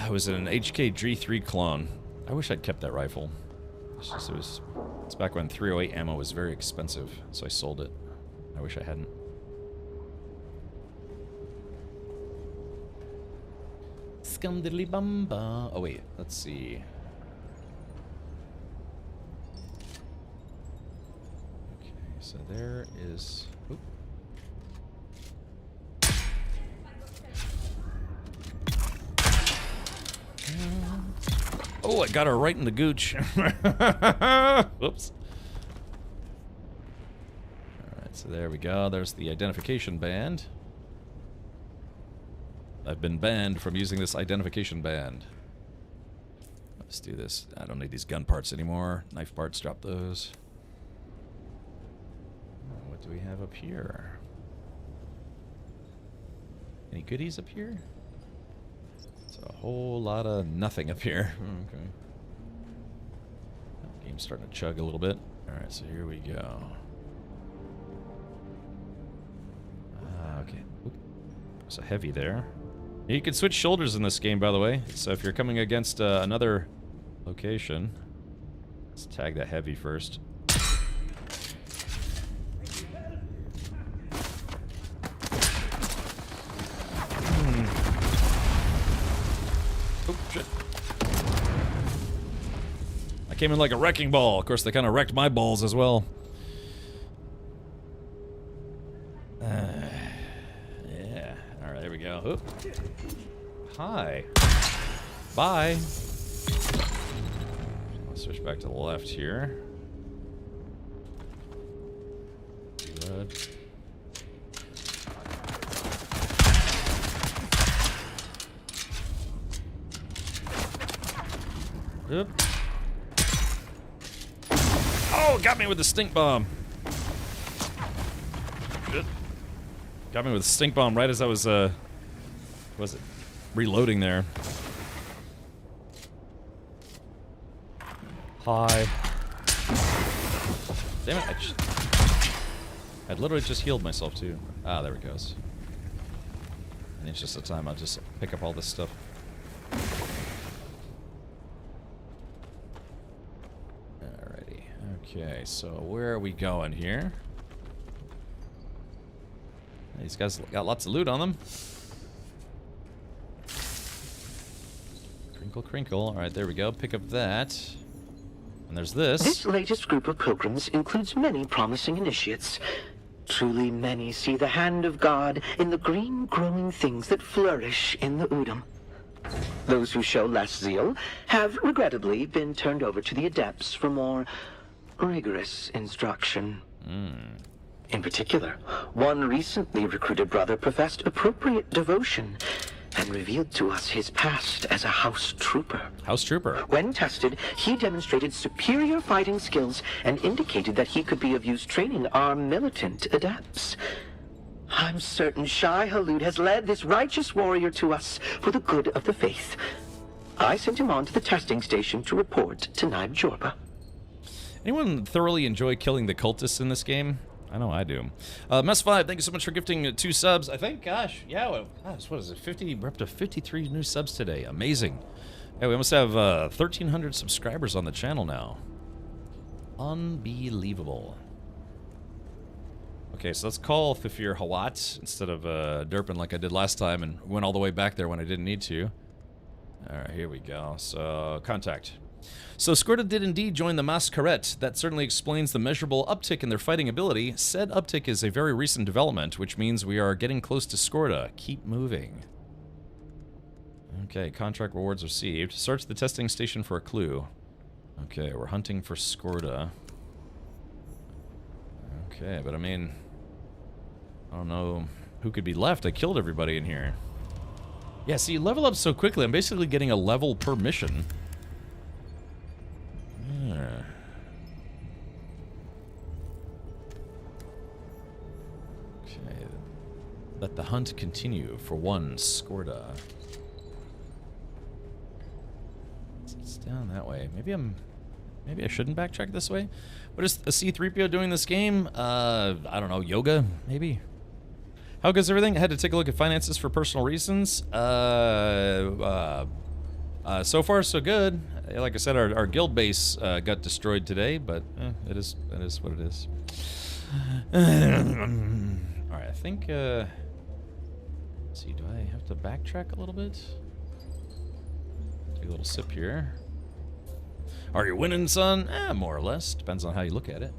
It was an HK G3 clone. I wish I'd kept that rifle. It's back when 308 ammo was very expensive, so I sold it. I wish I hadn't. Scum diddly bumba. Oh wait, let's see. Okay, so there is. Oop. Oh, I got her right in the gooch. Whoops. Alright, so there we go. There's the identification band. I've been banned from using this identification band. Let's do this. I don't need these gun parts anymore. Knife parts, drop those. What do we have up here? Any goodies up here? It's a whole lot of nothing up here. Okay. Game's starting to chug a little bit. Alright, so here we go. Okay. Oop. There's a heavy there. You can switch shoulders in this game, by the way. So if you're coming against another location, let's tag that heavy first. Oh, shit. I came in like a wrecking ball. Of course, they kind of wrecked my balls as well. Yeah. All right, there we go. Oop. Hi. Bye. I'll switch back to the left here. Good. Oop. Oh, got me with the stink bomb. Shit. Got me with the stink bomb right as I was reloading there. Hi. Damn it, I'd literally just healed myself too. Ah, there it goes. In interest of time, I'll just pick up all this stuff. Alrighty. Okay, so where are we going here? These guys got lots of loot on them. Crinkle, crinkle. Alright, there we go. Pick up that. And there's this. This latest group of pilgrims includes many promising initiates. Truly many see the hand of God in the green growing things that flourish in the Udam. Those who show less zeal have regrettably been turned over to the adepts for more rigorous instruction. In particular, one recently recruited brother professed appropriate devotion and revealed to us his past as a house trooper. House trooper. When tested, he demonstrated superior fighting skills and indicated that he could be of use training our militant adepts. I'm certain Shai Halud has led this righteous warrior to us for the good of the faith. I sent him on to the testing station to report to Naib Jorba. Anyone thoroughly enjoy killing the cultists in this game? I know I do. Mess5, thank you so much for gifting 2 subs. I think, gosh, yeah, well, gosh, what is it, 50, we're up to 53 new subs today. Amazing. Yeah, we almost have 1,300 subscribers on the channel now. Unbelievable. Okay, so let's call Thafir Hawat instead of derping like I did last time and went all the way back there when I didn't need to. Alright, here we go. So, contact. So Skorda did indeed join the Masquerade. That certainly explains the measurable uptick in their fighting ability. Said uptick is a very recent development, which means we are getting close to Skorda. Keep moving. Okay, contract rewards received. Search the testing station for a clue. Okay, we're hunting for Skorda. Okay, but I mean, I don't know who could be left. I killed everybody in here. Yeah, see, you level up so quickly. I'm basically getting a level per mission. Yeah. Okay. Let the hunt continue for one Skorda. It's down that way. Maybe I shouldn't backtrack this way. What is a C-3PO doing this game? I don't know, yoga, maybe? How goes everything? I had to take a look at finances for personal reasons. So far, so good. like I said, our guild base got destroyed today, but it is what it is. All right, I think. Let's see, do I have to backtrack a little bit? Take a little sip here. Are you winning, son? More or less. Depends on how you look at it.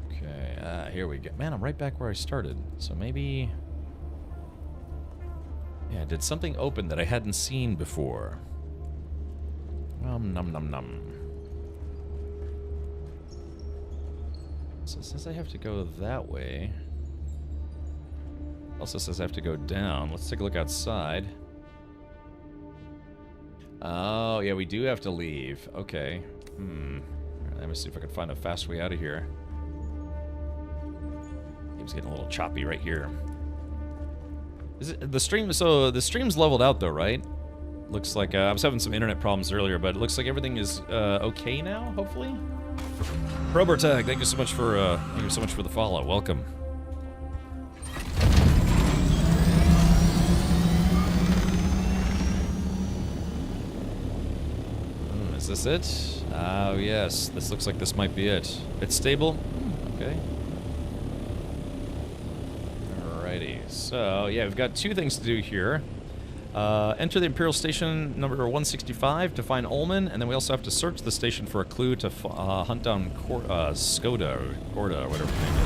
Okay, here we go. Man, I'm right back where I started. So maybe... Yeah, did something open that I hadn't seen before? Nom nom nom. So it says I have to go that way. Also says I have to go down. Let's take a look outside. Oh, yeah, we do have to leave. Okay. Alright, let me see if I can find a fast way out of here. Game's getting a little choppy right here. Is it the stream? So the stream's leveled out though, right? Looks like I was having some internet problems earlier, but it looks like everything is okay now. Hopefully. Robertag, thank you so much for the follow. Welcome. Is this it? Oh yes, this looks like this might be it. It's stable. Okay. Alrighty. So yeah, we've got two things to do here. Enter the Imperial Station number 165 to find Ullman, and then we also have to search the station for a clue to hunt down Skoda, or Gorda, or whatever her name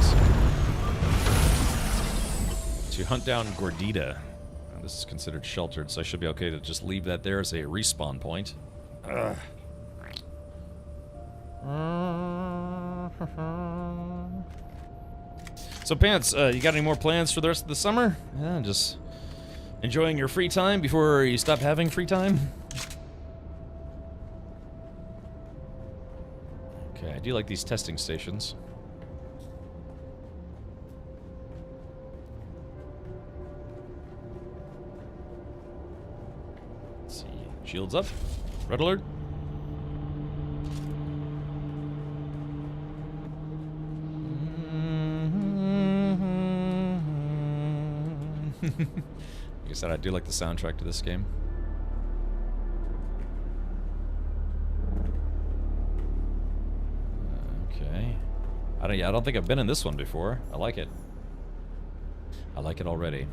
is. To hunt down Gordita. This is considered sheltered, so I should be okay to just leave that there as a respawn point. Ugh. So, Pants, you got any more plans for the rest of the summer? Yeah, just... enjoying your free time before you stop having free time? Okay, I do like these testing stations. Let's see. Shields up. Red alert. Like I said, I do like the soundtrack to this game. Okay. I don't think I've been in this one before. I like it. I like it already.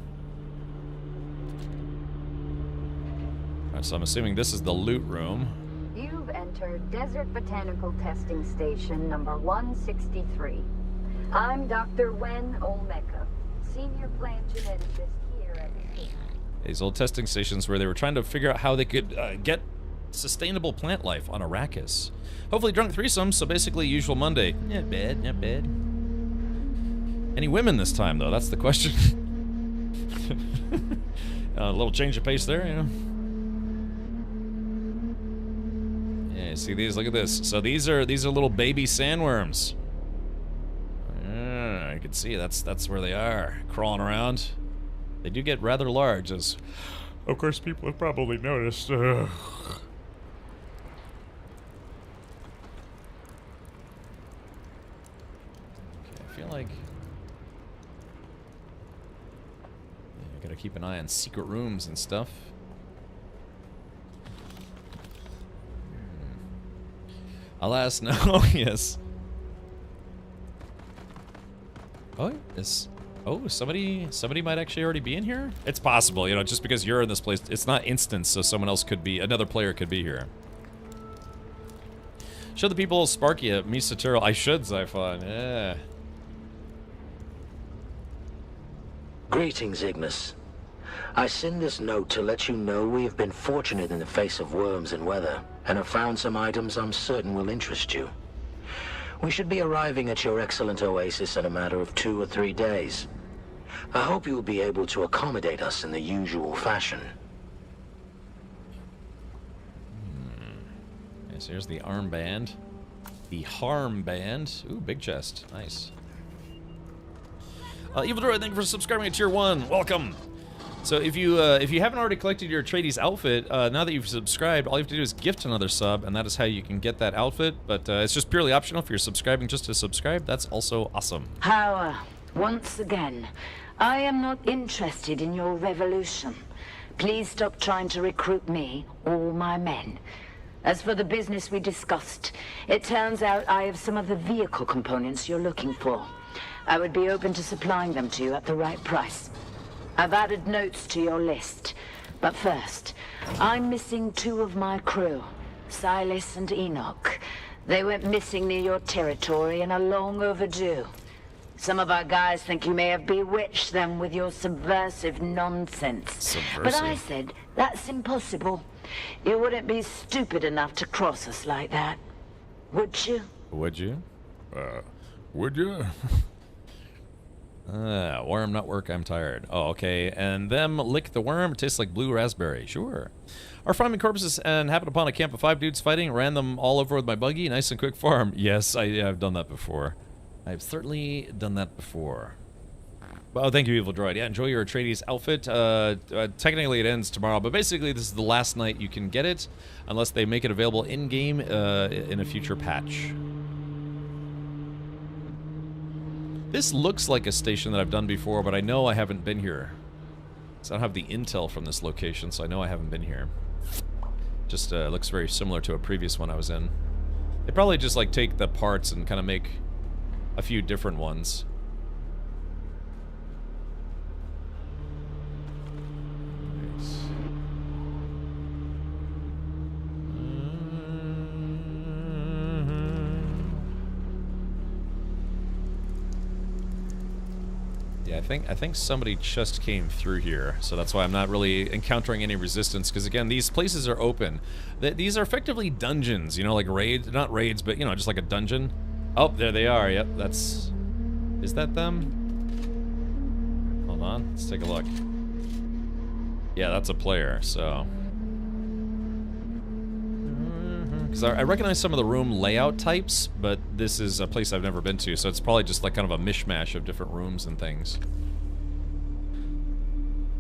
Alright, so I'm assuming this is the loot room. You've entered Desert Botanical Testing Station number 163. I'm Dr. Wen Olmeca, Senior Plant Geneticist here at the... These old testing stations where they were trying to figure out how they could get sustainable plant life on Arrakis. Hopefully drunk threesome, so basically usual Monday. Not bad, not bad. Any women this time, though? That's the question. A little change of pace there, you know. Yeah, see these? Look at this. So these are little baby sandworms. I can see that's where they are, crawling around. They do get rather large, as of course people have probably noticed. Okay, I feel like I gotta keep an eye on secret rooms and stuff. Alas, no. Yes. Oh, yes. Oh, somebody might actually already be in here? It's possible, you know, just because you're in this place, it's not instant, so someone else could be, another player could be here. Show the people Sparky at Misaturl. I should, Zyphon, yeah. Greetings, Ignis. I send this note to let you know we have been fortunate in the face of worms and weather, and have found some items I'm certain will interest you. We should be arriving at your excellent oasis in a matter of 2 or 3 days. I hope you will be able to accommodate us in the usual fashion. Yes, here's the armband. The harm band. Ooh, big chest. Nice. Evil Droid, thank you for subscribing to Tier 1. Welcome. So if you haven't already collected your Atreides outfit, now that you've subscribed, all you have to do is gift another sub, and that is how you can get that outfit. But it's just purely optional if you're subscribing just to subscribe. That's also awesome. Power, once again. I am not interested in your revolution. Please stop trying to recruit me or my men. As for the business we discussed, it turns out I have some of the vehicle components you're looking for. I would be open to supplying them to you at the right price. I've added notes to your list. But first, I'm missing 2 of my crew, Silas and Enoch. They went missing near your territory and are long overdue. Some of our guys think you may have bewitched them with your subversive nonsense. But I said, that's impossible. You wouldn't be stupid enough to cross us like that. Would you? Would you? Would you? Worm not work, I'm tired. Oh, okay. And them lick the worm, it tastes like blue raspberry. Sure. Our farming corpses and happened upon a camp of 5 dudes fighting, ran them all over with my buggy, nice and quick farm. Yes, I've done that before. I've certainly done that before. Oh, thank you, Evil Droid. Yeah, enjoy your Atreides outfit. Technically it ends tomorrow, but basically this is the last night you can get it, unless they make it available in-game in a future patch. This looks like a station that I've done before, but I know I haven't been here. So I don't have the intel from this location, so I know I haven't been here. Just looks very similar to a previous one I was in. They probably just like take the parts and kind of make a few different ones. Yeah, I think somebody just came through here, so that's why I'm not really encountering any resistance, because again, these places are open. These are effectively dungeons, you know, like raids, not raids, but, you know, just like a dungeon. Oh, there they are, yep, that's... Is that them? Hold on, let's take a look. Yeah, that's a player, so... Because I recognize some of the room layout types, but this is a place I've never been to, so it's probably just like kind of a mishmash of different rooms and things.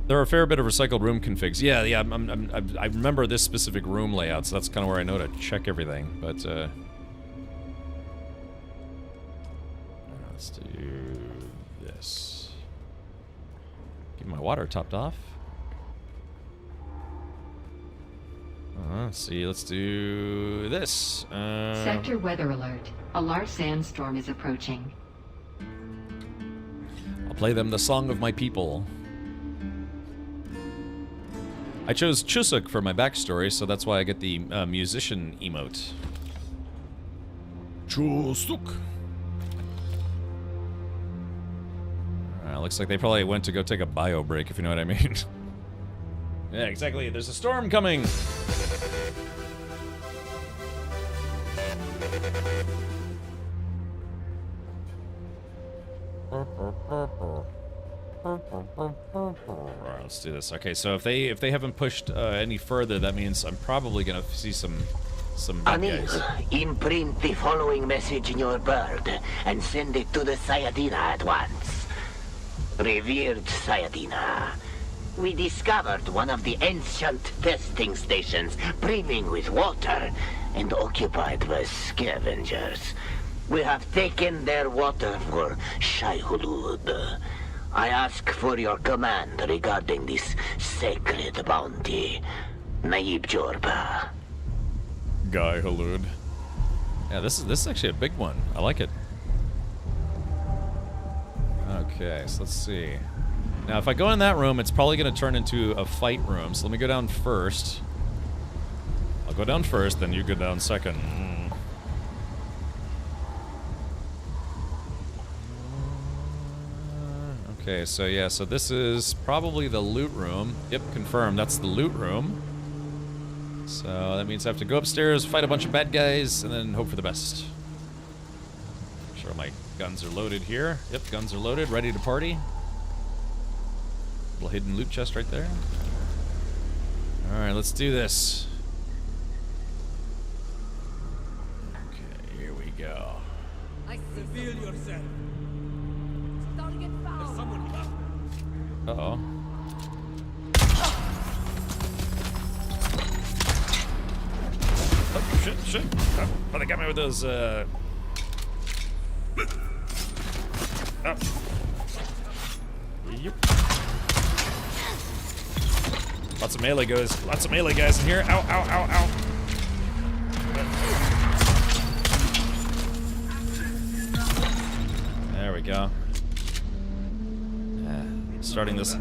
There are a fair bit of recycled room configs. Yeah, I remember this specific room layout, so that's kind of where I know to check everything, but, let's do this. Keep my water topped off. Let's see, let's do this. Sector weather alert. A large sandstorm is approaching. I'll play them the song of my people. I chose Chusuk for my backstory, so that's why I get the musician emote. Chusuk. Looks like they probably went to go take a bio break, if you know what I mean. Yeah, exactly. There's a storm coming. Alright, let's do this. Okay, so if they haven't pushed any further, that means I'm probably gonna see some bad guys. Imprint the following message in your bird and send it to the Sayadina at once. Revered Sayadina, we discovered one of the ancient testing stations brimming with water and occupied by scavengers. We have taken their water for Shai Hulud. I ask for your command regarding this sacred bounty. Naib Jorba. Guy Hulud. Yeah, this is actually a big one. I like it. Okay, so let's see. Now, if I go in that room, it's probably going to turn into a fight room. So let me go down first. I'll go down first, then you go down second. Okay, so yeah, so this is probably the loot room. Yep, confirmed. That's the loot room. So that means I have to go upstairs, fight a bunch of bad guys, and then hope for the best. Make sure my guns are loaded here. Yep, guns are loaded, ready to party. Little hidden loot chest right there. Alright, let's do this. Okay, here we go. I reveal yourself. Don't get fouled. There's someone here. Uh-oh. Oh, shit. Oh, they got me with those, Oh. Yep. Lots of melee guys. Lots of melee guys in here. Ow, ow, ow, ow. There we go. Starting this.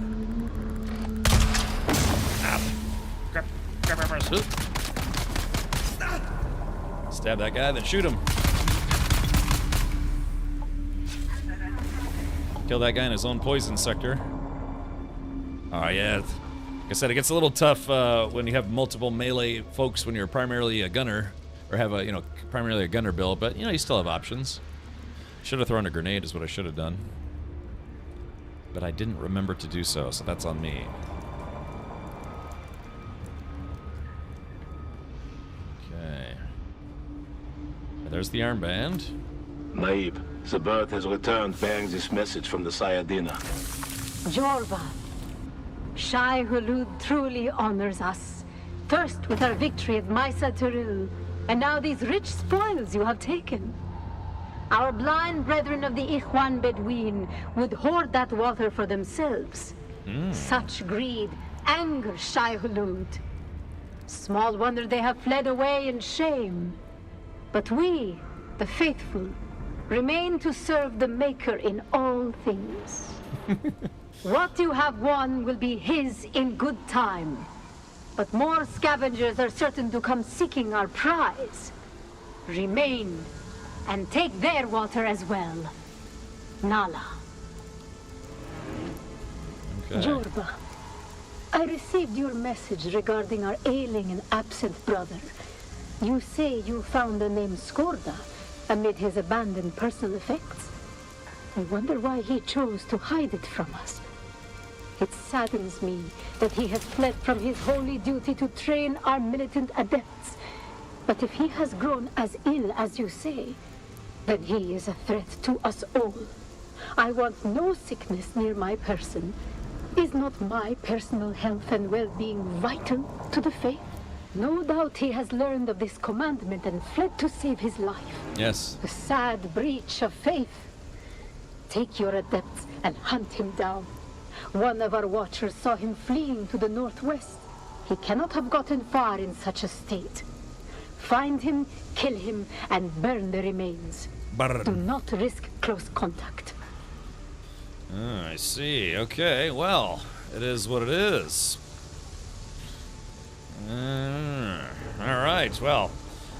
Stab that guy, then shoot him. Kill that guy in his own poison sector. Oh yeah, like I said, it gets a little tough when you have multiple melee folks when you're primarily a gunner, or have a, primarily a gunner build, but you still have options. Should have thrown a grenade is what I should have done. But I didn't remember to do so, so that's on me. Okay. There's the armband. Naib, the bird has returned bearing this message from the Sayadina. Jorva, Shai Hulud truly honors us. First with our victory at Maisa Turil, and now these rich spoils you have taken. Our blind brethren of the Ikhwan Bedouin would hoard that water for themselves. Such greed angers Shai Hulud. Small wonder they have fled away in shame. But we, the faithful, remain to serve the Maker in all things. What you have won will be his in good time. But more scavengers are certain to come seeking our prize. Remain, and take their water as well. Nala. Okay. Jorba, I received your message regarding our ailing and absent brother. You say you found the name Skorda amid his abandoned personal effects. I wonder why he chose to hide it from us. It saddens me that he has fled from his holy duty to train our militant adepts. But if he has grown as ill as you say, then he is a threat to us all. I want no sickness near my person. Is not my personal health and well-being vital to the faith? No doubt he has learned of this commandment and fled to save his life. Yes. A sad breach of faith. Take your adepts and hunt him down. One of our watchers saw him fleeing to the northwest. He cannot have gotten far in such a state. Find him, kill him, and burn the remains. Burn. Do not risk close contact. Oh, I see. Okay, well, it is what it is. All right, well,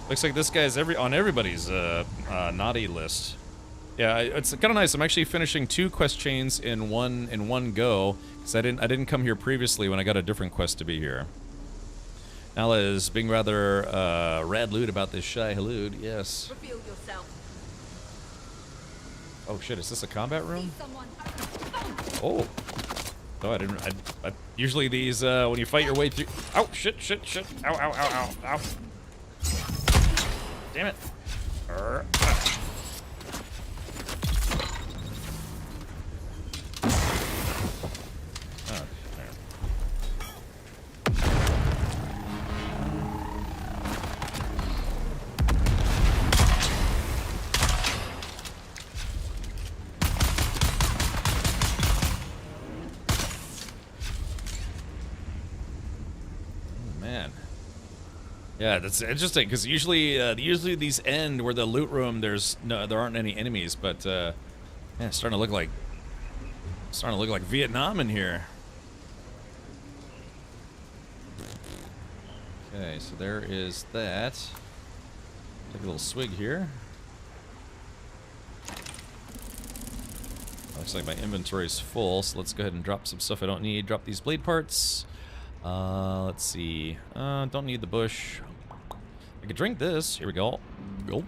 looks like this guy's on everybody's naughty list. Yeah, it's kind of nice. I'm actually finishing 2 quest chains in one go, because I didn't come here previously when I got a different quest to be here. Nala is being rather rad lewd about this Shai Hulud. Yes. Reveal yourself. Oh shit! Is this a combat room? Oh. Oh, I didn't. I usually these when you fight your way through. Oh shit! Shit! Shit! Ow! Ow! Ow! Ow! Ow! Damn it! Yeah, that's interesting because usually these end where the loot room there aren't any enemies, but yeah, it's starting to look like Vietnam in here. Okay, so there is that. Take a little swig here. Looks like my inventory's full, so let's go ahead and drop some stuff I don't need. Drop these blade parts. Let's see. Don't need the bush. I could drink this. Here we go. Go.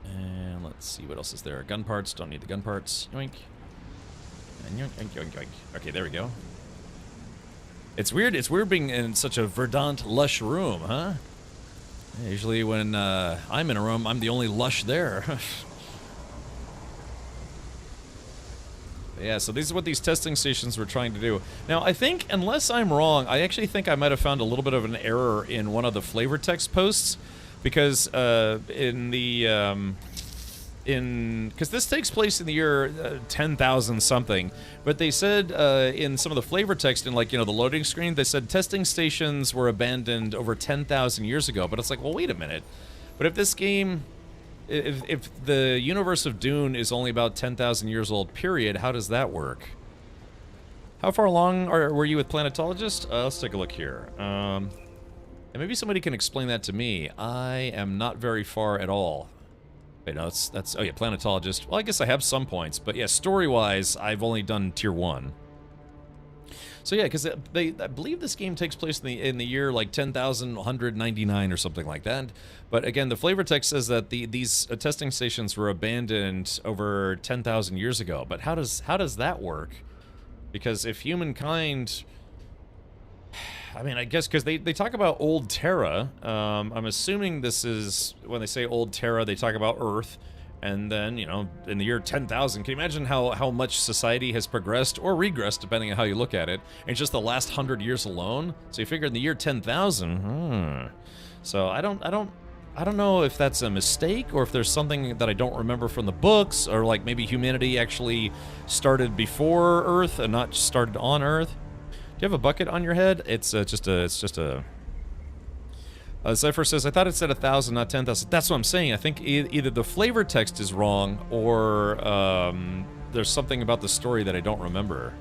And let's see what else is there. Gun parts. Don't need the gun parts. Yoink. And yoink, yoink, yoink, yoink. Okay, there we go. It's weird. It's weird being in such a verdant, lush room, huh? Yeah, usually when I'm in a room, I'm the only lush there. Yeah, so these are what these testing stations were trying to do. Now, I think, unless I'm wrong, I actually think I might have found a little bit of an error in one of the flavor text posts, because in the because this takes place in the year 10,000 something, but they said in some of the flavor text in, like, you know, the loading screen, they said testing stations were abandoned over 10,000 years ago. But it's like, well, wait a minute. But if this game, if the universe of Dune is only about 10,000 years old, period, how does that work? How far along were you with Planetologist? Let's take a look here. And maybe somebody can explain that to me. I am not very far at all. Wait, no, that's oh yeah, Planetologist. Well, I guess I have some points, but yeah, story-wise, I've only done tier 1. So yeah, because I believe this game takes place in the year like 10,199 or something like that. But again, the flavor text says that these testing stations were abandoned over 10,000 years ago. But how does that work? Because if humankind, I mean, I guess because they talk about old Terra. I'm assuming this is when they say old Terra, they talk about Earth. And then, you know, in the year 10,000, can you imagine how much society has progressed or regressed, depending on how you look at it, in just the last 100 years alone? So you figure in the year 10,000, So I don't know if that's a mistake or if there's something that I don't remember from the books, or like maybe humanity actually started before Earth and not started on Earth. Do you have a bucket on your head? It's just a. Cypher says, I thought it said 1,000, not 10,000. That's what I'm saying. I think either the flavor text is wrong, or there's something about the story that I don't remember.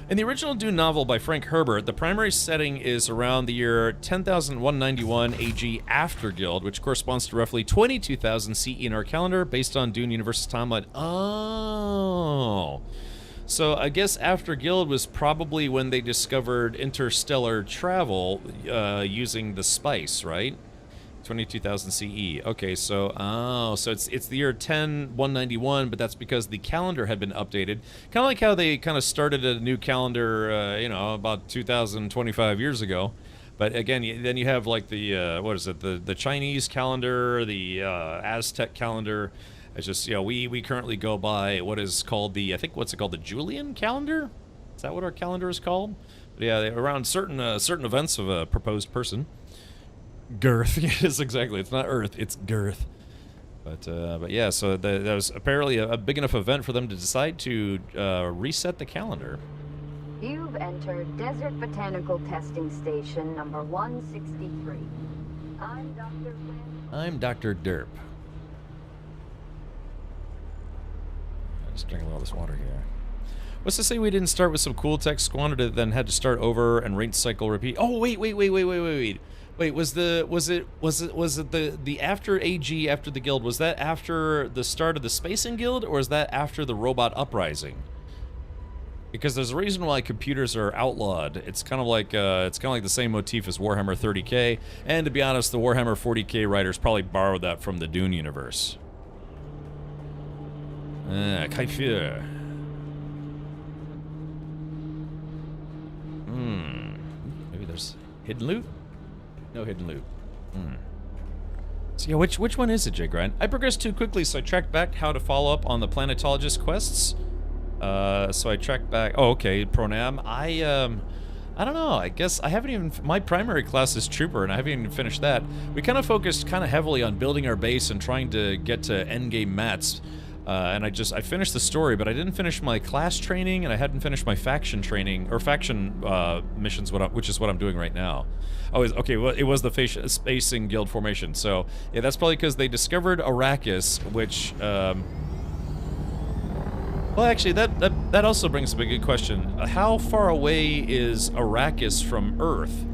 In the original Dune novel by Frank Herbert, the primary setting is around the year 10,191 AG after Guild, which corresponds to roughly 22,000 CE in our calendar, based on Dune Universe's timeline. Oh. So I guess after Guild was probably when they discovered interstellar travel using the spice, right? 22,000 CE. Okay, so so it's the year 10,191, but that's because the calendar had been updated. Kind of like how they kind of started a new calendar, you know, about 2,025 years ago. But again, then you have like the what is it? The Chinese calendar, the Aztec calendar. It's just, you know, we currently go by what is called the, I think, what's it called, the Julian calendar? Is that what our calendar is called? But yeah, around certain events of a proposed person. Girth, yes, exactly. It's not Earth, it's Girth. But yeah, so that was apparently a big enough event for them to decide to reset the calendar. You've entered Desert Botanical Testing Station number 163. I'm Dr. Wynn. I'm Dr. Derp. Just drinking all this water here. What's to say we didn't start with some cool tech, squandered it, then had to start over and rank cycle repeat? Oh wait, was it the after AG, after the Guild, was that after the start of the Spacing Guild, or is that after the Robot Uprising? Because there's a reason why computers are outlawed. It's kind of like the same motif as Warhammer 30K, and to be honest, the Warhammer 40K writers probably borrowed that from the Dune universe. Kaifir. Maybe there's hidden loot? No hidden loot. So yeah, which one is it, Jay Grind? I progressed too quickly, so I tracked back how to follow up on the Planetologist quests. So I tracked back. Oh, okay, Pronam. I don't know. I guess I haven't even. My primary class is Trooper, and I haven't even finished that. We kind of focused kind of heavily on building our base and trying to get to endgame mats. And I finished the story, but I didn't finish my class training, and I hadn't finished my faction training, or faction missions, which is what I'm doing right now. Oh, okay, well, it was the Spacing Guild formation, so yeah, that's probably because they discovered Arrakis, which, well, actually, that also brings up a good question. How far away is Arrakis from Earth?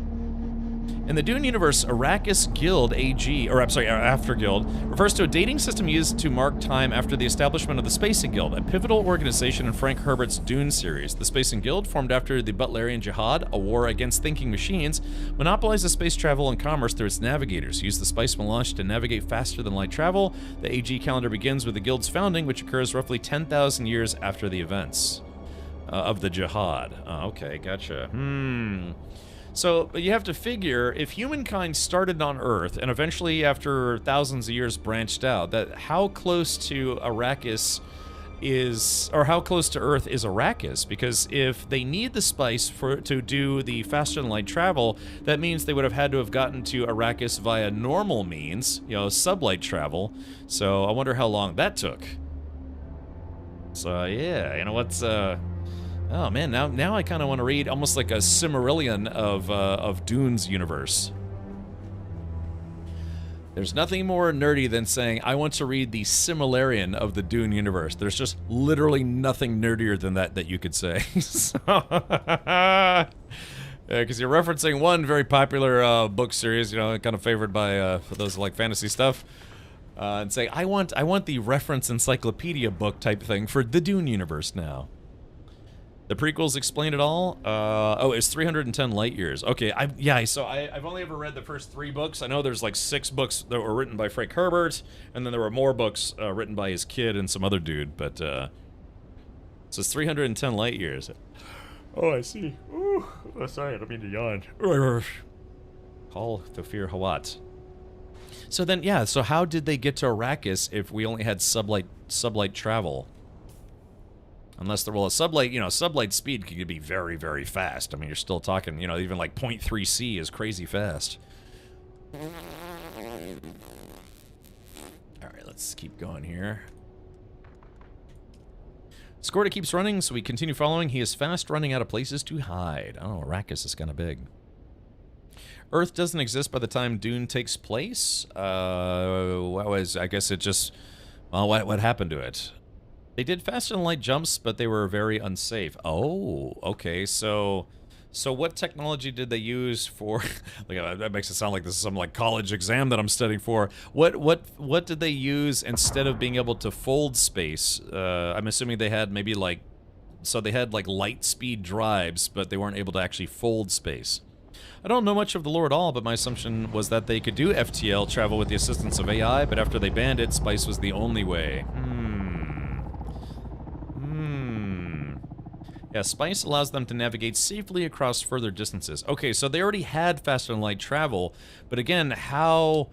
In the Dune universe, Arrakis Guild AG, or I'm sorry, After Guild, refers to a dating system used to mark time after the establishment of the Spacing Guild, a pivotal organization in Frank Herbert's Dune series. The Spacing Guild, formed after the Butlerian Jihad, a war against thinking machines, monopolizes space travel and commerce through its navigators. Use the spice melange to navigate faster than light travel. The AG calendar begins with the Guild's founding, which occurs roughly 10,000 years after the events of the Jihad. Okay, gotcha. So you have to figure, if humankind started on Earth and eventually after thousands of years branched out, that how close to Arrakis is, or how close to Earth is Arrakis? Because if they need the spice to do the faster than light travel, that means they would have had to have gotten to Arrakis via normal means, you know, sublight travel. So I wonder how long that took. So yeah, you know what's oh man, now I kind of want to read almost like a Silmarillion of Dune's universe. There's nothing more nerdy than saying, I want to read the Silmarillion of the Dune universe. There's just literally nothing nerdier than that you could say. Because you're referencing one very popular book series, you know, kind of favored by for those who like fantasy stuff, and say, I want the reference encyclopedia book type thing for the Dune universe now. The prequels explain it all. Oh, it's 310 light years. Okay, I've only ever read the first 3 books. I know there's like 6 books that were written by Frank Herbert, and then there were more books written by his kid and some other dude. But so it's 310 light years. Oh, I see. Ooh, oh, sorry, I don't mean to yawn. Call Thufir Hawat. So then, yeah. So how did they get to Arrakis if we only had sublight travel? Unless there, well, a sublight, you know, sublight speed could be very, very fast. I mean, you're still talking, you know, even like 0.3 C is crazy fast. Alright, let's keep going here. Skorda keeps running, so we continue following. He is fast running out of places to hide. Oh, Arrakis is kind of big. Earth doesn't exist by the time Dune takes place. I guess it just, well, what happened to it? They did faster than light jumps, but they were very unsafe. Oh, okay. So what technology did they use for? Like, that makes it sound like this is some like college exam that I'm studying for. What did they use instead of being able to fold space? I'm assuming they had maybe like, so they had like light speed drives, but they weren't able to actually fold space. I don't know much of the lore at all, but my assumption was that they could do FTL, travel with the assistance of AI, but after they banned it, spice was the only way. Yeah, spice allows them to navigate safely across further distances. Okay, so they already had faster than light travel, but again, how...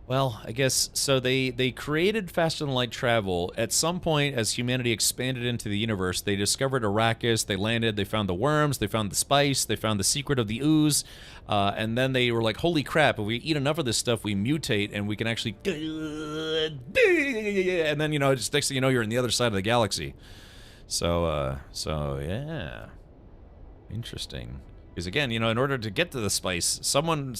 Well, I guess, so they created faster than light travel. At some point, as humanity expanded into the universe, they discovered Arrakis, they landed, they found the worms, they found the spice, they found the secret of the ooze, and then they were like, holy crap, if we eat enough of this stuff, we mutate, and we can actually... And then, you know, just next thing you know, you're in the other side of the galaxy. So yeah. Interesting. Because again, you know, in order to get to the spice,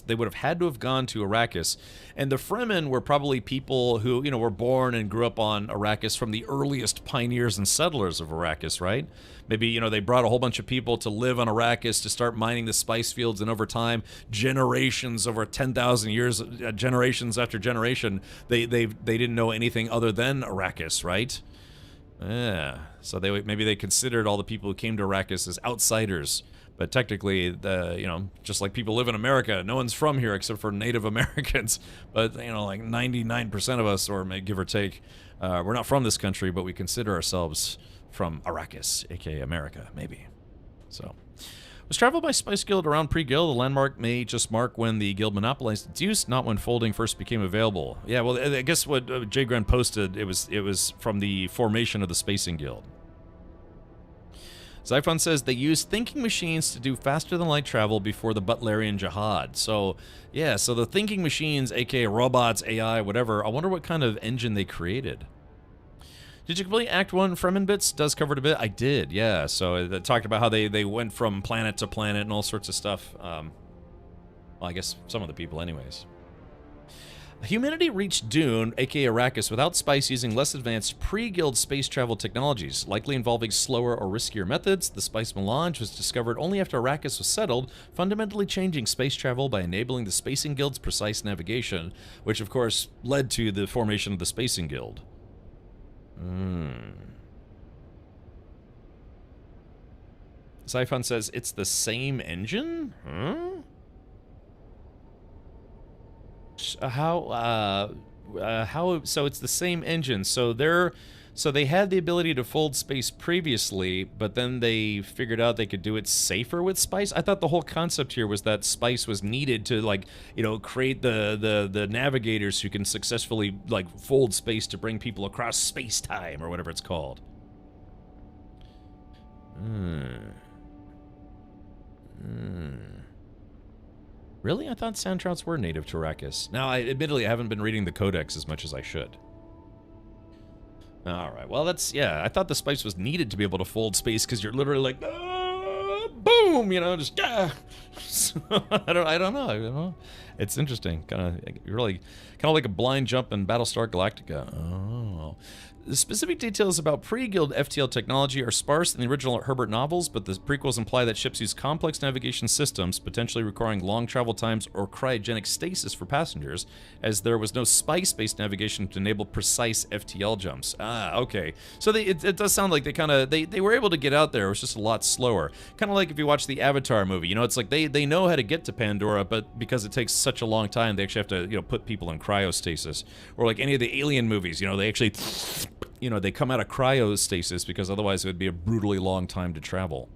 they would have had to have gone to Arrakis. And the Fremen were probably people who, you know, were born and grew up on Arrakis from the earliest pioneers and settlers of Arrakis, right? Maybe, you know, they brought a whole bunch of people to live on Arrakis to start mining the spice fields, and over time, generations, over 10,000 years, generations after generation, they didn't know anything other than Arrakis, right? Yeah, so maybe they considered all the people who came to Arrakis as outsiders, but technically, you know, just like people live in America, no one's from here except for Native Americans. But you know, like 99% of us, or give or take, we're not from this country, but we consider ourselves from Arrakis, aka America, maybe. So. Was travel by Spice Guild around pre-guild? The landmark may just mark when the guild monopolized its use, not when folding first became available. Yeah, well, I guess what Jay Grant posted, it was from the formation of the Spacing Guild. Zyphon says they used thinking machines to do faster than light travel before the Butlerian Jihad. So, yeah, so the thinking machines, aka robots, AI, whatever, I wonder what kind of engine they created. Did you complete Act 1 Fremen Bits? Does cover it a bit? I did, yeah. So it talked about how they went from planet to planet and all sorts of stuff. Well, I guess some of the people anyways. Humanity reached Dune, aka Arrakis, without spice, using less advanced pre-guild space travel technologies, likely involving slower or riskier methods. The spice melange was discovered only after Arrakis was settled, fundamentally changing space travel by enabling the Spacing Guild's precise navigation, which of course led to the formation of the Spacing Guild. Zyphon says it's the same engine? Huh? How, so it's the same engine. So they had the ability to fold space previously, but then they figured out they could do it safer with spice. I thought the whole concept here was that spice was needed to, like, you know, create the navigators who can successfully, like, fold space to bring people across space-time, or whatever it's called. Really? I thought sand trouts were native to Arrakis. Now, admittedly, I haven't been reading the Codex as much as I should. Alright, well, that's, yeah, I thought the spice was needed to be able to fold space, because you're literally like, boom, you know, just, I don't know. It's interesting, kind of like a blind jump in Battlestar Galactica. Oh. The specific details about pre-Guild FTL technology are sparse in the original Herbert novels, but the prequels imply that ships use complex navigation systems, potentially requiring long travel times or cryogenic stasis for passengers, as there was no spice-based navigation to enable precise FTL jumps. Ah, okay. So it does sound like they were able to get out there. It was just a lot slower. Kind of like if you watch the Avatar movie. You know, it's like they know how to get to Pandora, but because it takes such a long time, they actually have to, you know, put people in cryostasis. Or like any of the Alien movies, you know, they actually... You know, they come out of cryostasis because otherwise it would be a brutally long time to travel.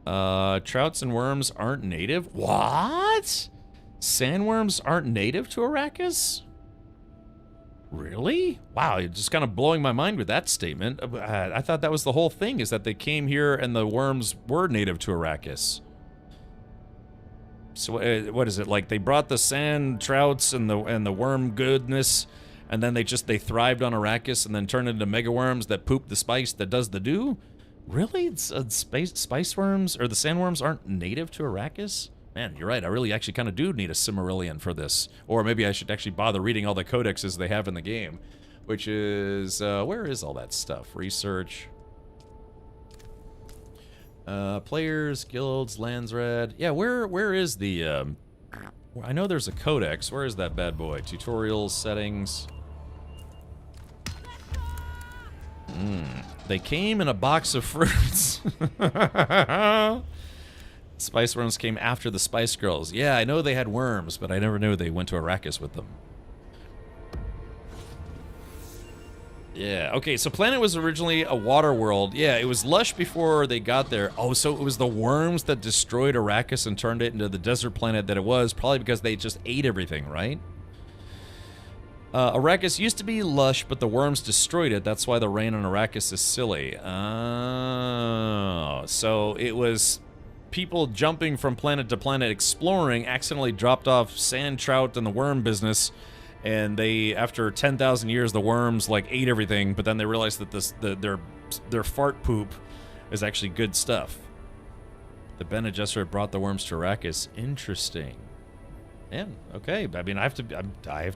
Trouts and worms aren't native? What? Sandworms aren't native to Arrakis? Really? Wow, you're just kind of blowing my mind with that statement. I thought that was the whole thing, is that they came here and the worms were native to Arrakis. So what is it, like they brought the sand trouts and the worm goodness, and then they thrived on Arrakis and then turned into mega worms that poop the spice that does the do? Really? It's, spice worms, or the sandworms aren't native to Arrakis? Man, you're right. I really actually kind of do need a Silmarillion for this. Or maybe I should actually bother reading all the codexes they have in the game. Which is, where is all that stuff? Research. Players, guilds, lands read. Yeah, where is the, I know there's a codex. Where is that bad boy? Tutorials, settings. They came in a box of fruits. Spice worms came after the Spice Girls. Yeah, I know they had worms, but I never knew they went to Arrakis with them. Yeah, okay, so planet was originally a water world. Yeah, it was lush before they got there. Oh, so it was the worms that destroyed Arrakis and turned it into the desert planet that it was, probably because they just ate everything, right? Arrakis used to be lush, but the worms destroyed it. That's why the rain on Arrakis is silly. Oh, so it was people jumping from planet to planet exploring, accidentally dropped off sand trout in the worm business, and they, after 10,000 years, the worms like ate everything, but then they realized that their fart poop is actually good stuff. The Bene Gesserit brought the worms to Arrakis. Interesting. Man, okay. I mean, I have to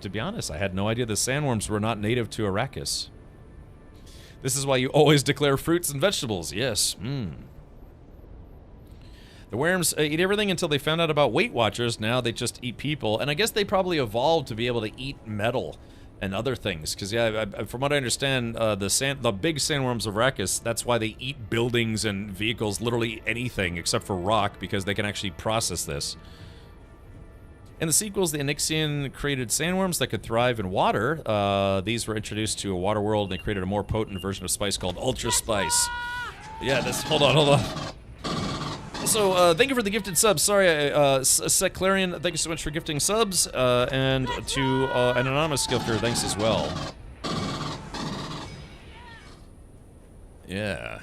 be honest. I had no idea the sandworms were not native to Arrakis. This is why you always declare fruits and vegetables. Yes. The worms eat everything until they found out about Weight Watchers. Now they just eat people, and I guess they probably evolved to be able to eat metal and other things. Because yeah, from what I understand, the big sandworms of Arrakis, that's why they eat buildings and vehicles, literally anything except for rock, because they can actually process this. In the sequels, the Onyxian created sandworms that could thrive in water. These were introduced to a water world, and they created a more potent version of spice called Ultra Spice. Yeah, hold on. Also, thank you for the gifted subs. Sorry, Sec Clarion, thank you so much for gifting subs. And to an anonymous gifter, thanks as well. Yeah.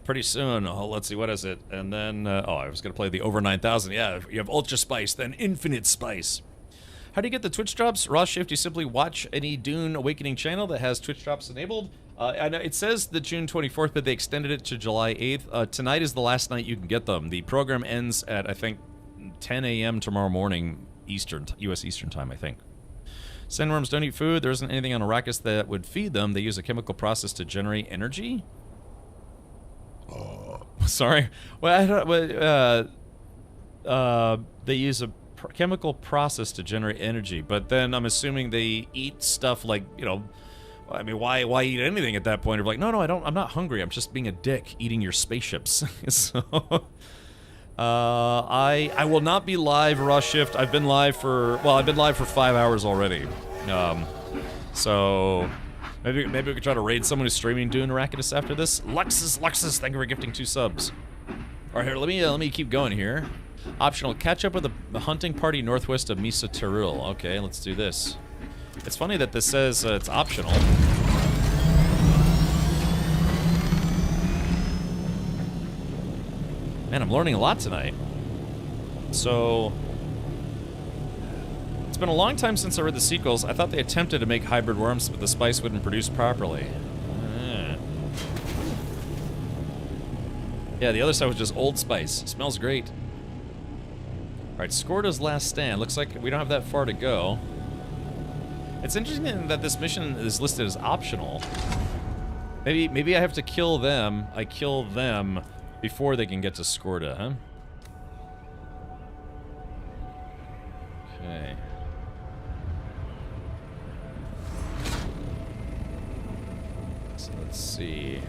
Pretty soon, let's see, what is it? And then, I was going to play the over 9,000. Yeah, you have Ultra Spice, then Infinite Spice. How do you get the Twitch drops? Raw Shift, you simply watch any Dune Awakening channel that has Twitch drops enabled. I know it says the June 24th, but they extended it to July 8th. Tonight is the last night you can get them. The program ends at, I think, 10 a.m. tomorrow morning, U.S. Eastern Time, I think. Sandworms don't eat food. There isn't anything on Arrakis that would feed them. They use a chemical process to generate energy. Sorry. Well, they use a chemical process to generate energy, but then I'm assuming they eat stuff like, you know, I mean, why eat anything at that point? Of like, no, I'm not hungry. I'm just being a dick eating your spaceships. So, I will not be live Raw Shift. I've been live for 5 hours already. So. Maybe we could try to raid someone who's streaming Dune Arrakis after this. Luxus, thank you for gifting 2 subs. All right, here, let me keep going here. Optional, catch up with the hunting party northwest of Misa Tirul. Okay, let's do this. It's funny that this says it's optional. Man, I'm learning a lot tonight. So, it's been a long time since I read the sequels. I thought they attempted to make hybrid worms, but the spice wouldn't produce properly. Yeah, the other side was just Old Spice. Smells great. Alright, Skorda's last stand. Looks like we don't have that far to go. It's interesting that this mission is listed as optional. Maybe I have to kill them. I kill them before they can get to Skorda, huh? Okay. So let's see.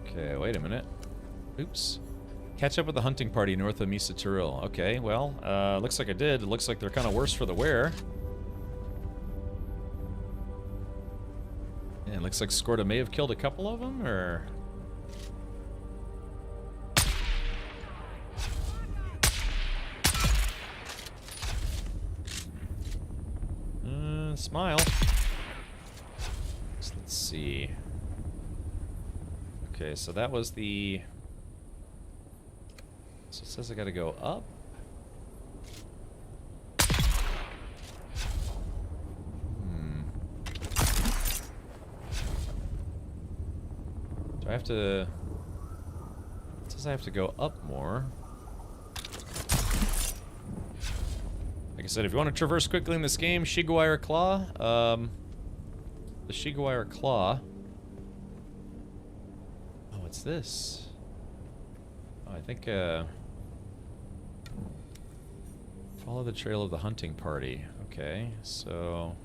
Okay, wait a minute. Oops. Catch up with the hunting party north of Misa Tiril. Okay, well, looks like I did. It looks like they're kind of worse for the wear. Yeah, it looks like Skorda may have killed a couple of them, or... smile. So let's see. Okay, so that was the... So it says I gotta go up. Do I have to... It says I have to go up more. Like I said, if you want to traverse quickly in this game, Shigawire Claw. The Shigawire Claw. Oh, what's this? Oh, I think, follow the trail of the hunting party. Okay, so...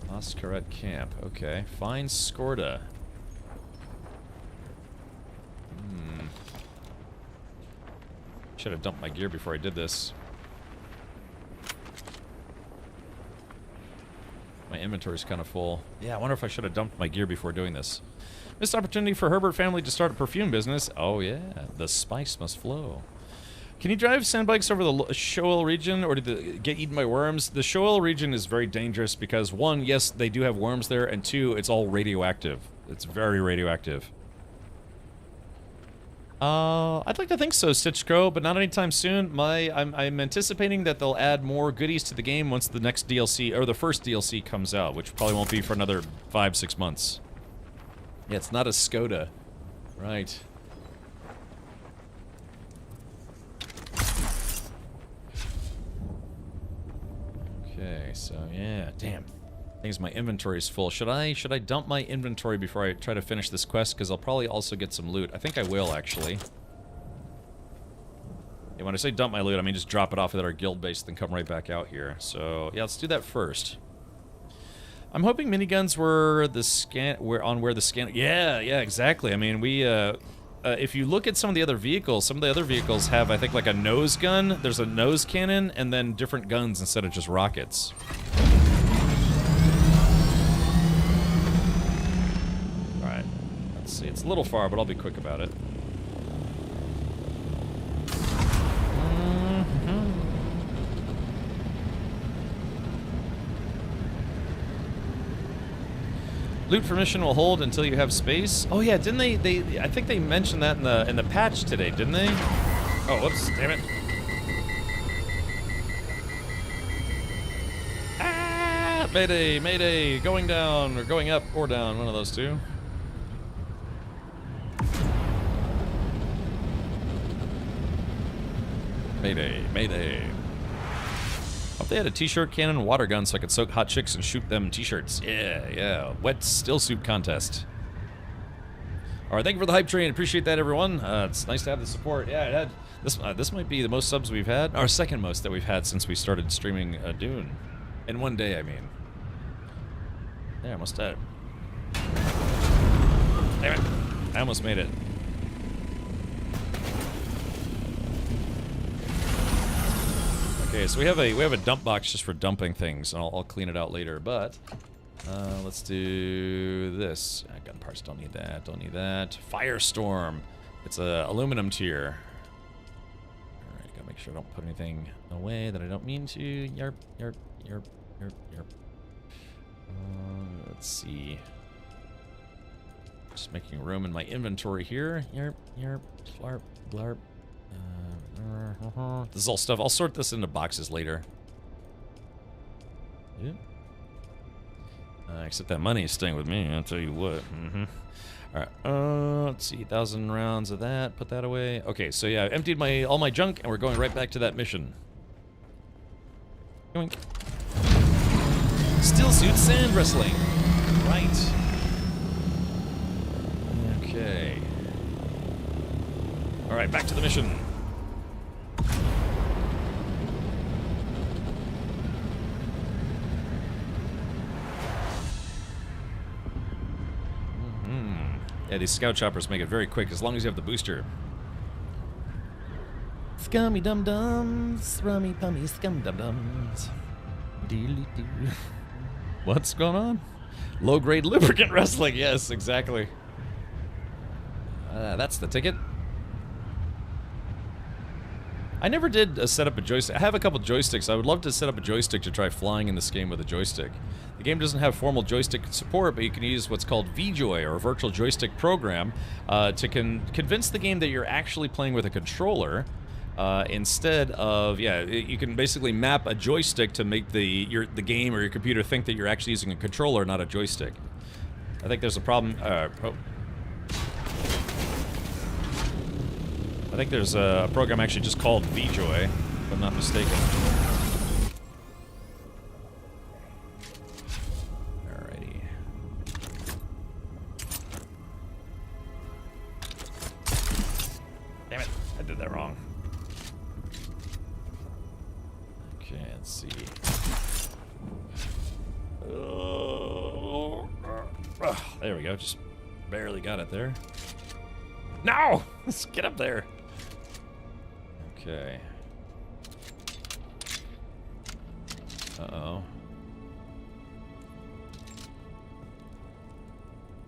Oscaret Camp. Okay, find Skorda. Should have dumped my gear before I did this. My inventory's kind of full. Yeah, I wonder if I should have dumped my gear before doing this. Missed opportunity for Herbert family to start a perfume business. Oh yeah, the spice must flow. Can you drive sand bikes over the Shoal region, or did they get eaten by worms? The Shoal region is very dangerous because, one, yes, they do have worms there, and two, it's all radioactive. It's very radioactive. I'd like to think so, Stitch Crow, but not anytime soon. I'm anticipating that they'll add more goodies to the game once the next DLC, or the first DLC comes out, which probably won't be for another 5-6 months. Yeah, it's not a Skoda. Right. Okay, so yeah, damn. Things my inventory's full. Should I dump my inventory before I try to finish this quest? Because I'll probably also get some loot. I think I will, actually. Yeah, when I say dump my loot, I mean just drop it off at our guild base, then come right back out here. So yeah, let's do that first. I'm hoping miniguns were the scan where the scan. Yeah, exactly. I mean, we if you look at some of the other vehicles, some of the other vehicles have, I think, like a nose gun. There's a nose cannon, and then different guns instead of just rockets. Alright, let's see. It's a little far, but I'll be quick about it. Loot for mission will hold until you have space. Oh yeah, didn't they I think they mentioned that in the patch today, didn't they? Oh, whoops, damn it. Ah, mayday, mayday, going down or going up or down, one of those two. Mayday, mayday. Hope they had a t-shirt cannon and water gun so I could soak hot chicks and shoot them t-shirts. Yeah. Wet still soup contest. Alright, thank you for the hype train. Appreciate that, everyone. It's nice to have the support. Yeah, it had this might be the most subs we've had. Our second most that we've had since we started streaming Dune. In one day, I mean. Yeah, almost dead. Damn it. I almost made it. Okay, so we have a dump box just for dumping things, and I'll clean it out later, but Let's do this. Gun parts, don't need that, don't need that. Firestorm. It's a aluminum tier. Alright, gotta make sure I don't put anything away that I don't mean to. Yarp, yarp, yarp, yarp, yarp. Let's see. Just making room in my inventory here. Yarp, yarp, flarp, blarp. This is all stuff. I'll sort this into boxes later. Yeah. Except that money is staying with me, I'll tell you what. Alright, let's see, 1,000 rounds of that, put that away. Okay, so yeah, I emptied all my junk, and we're going right back to that mission. Yoink. Steel suit sand wrestling. Right. Okay. Alright, back to the mission. Yeah, these scout choppers make it very quick as long as you have the booster. Scummy dum dums, rummy pummy scum dum dums. What's going on? Low grade lubricant wrestling. Yes, exactly. That's the ticket. I never did set up a joystick. I have a couple joysticks. I would love to set up a joystick to try flying in this game with a joystick. The game doesn't have formal joystick support, but you can use what's called VJoy, or a virtual joystick program, to convince the game that you're actually playing with a controller, instead of, yeah, you can basically map a joystick to make the game or your computer think that you're actually using a controller, not a joystick. I think there's a problem. I think there's a program actually just called VJoy, if I'm not mistaken. Alrighty. Damn it, I did that wrong. Okay, let's see. There we go, just barely got it there. No! Let's get up there. Okay. Uh-oh.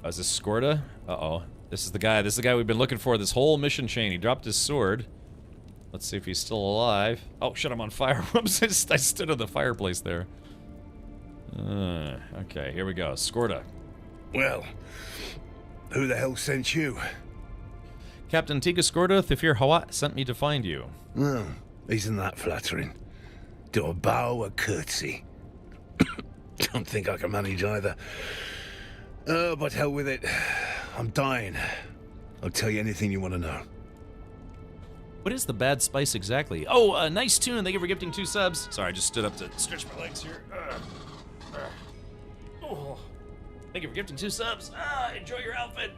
Oh, is this Skorda? Uh-oh. This is the guy we've been looking for this whole mission chain. He dropped his sword. Let's see if he's still alive. Oh, shit, I'm on fire. Whoops, I stood in the fireplace there. Okay, here we go. Skorda. Well, who the hell sent you? Captain Tika Skorda, Thifir Hawat sent me to find you. Oh, isn't that flattering? Do a bow, a curtsy. Don't think I can manage either. Oh, but hell with it. I'm dying. I'll tell you anything you want to know. What is the bad spice exactly? Oh, nice tune. Thank you for gifting 2 subs. Sorry, I just stood up to stretch my legs here. Oh. Thank you for gifting 2 subs. Enjoy your outfit.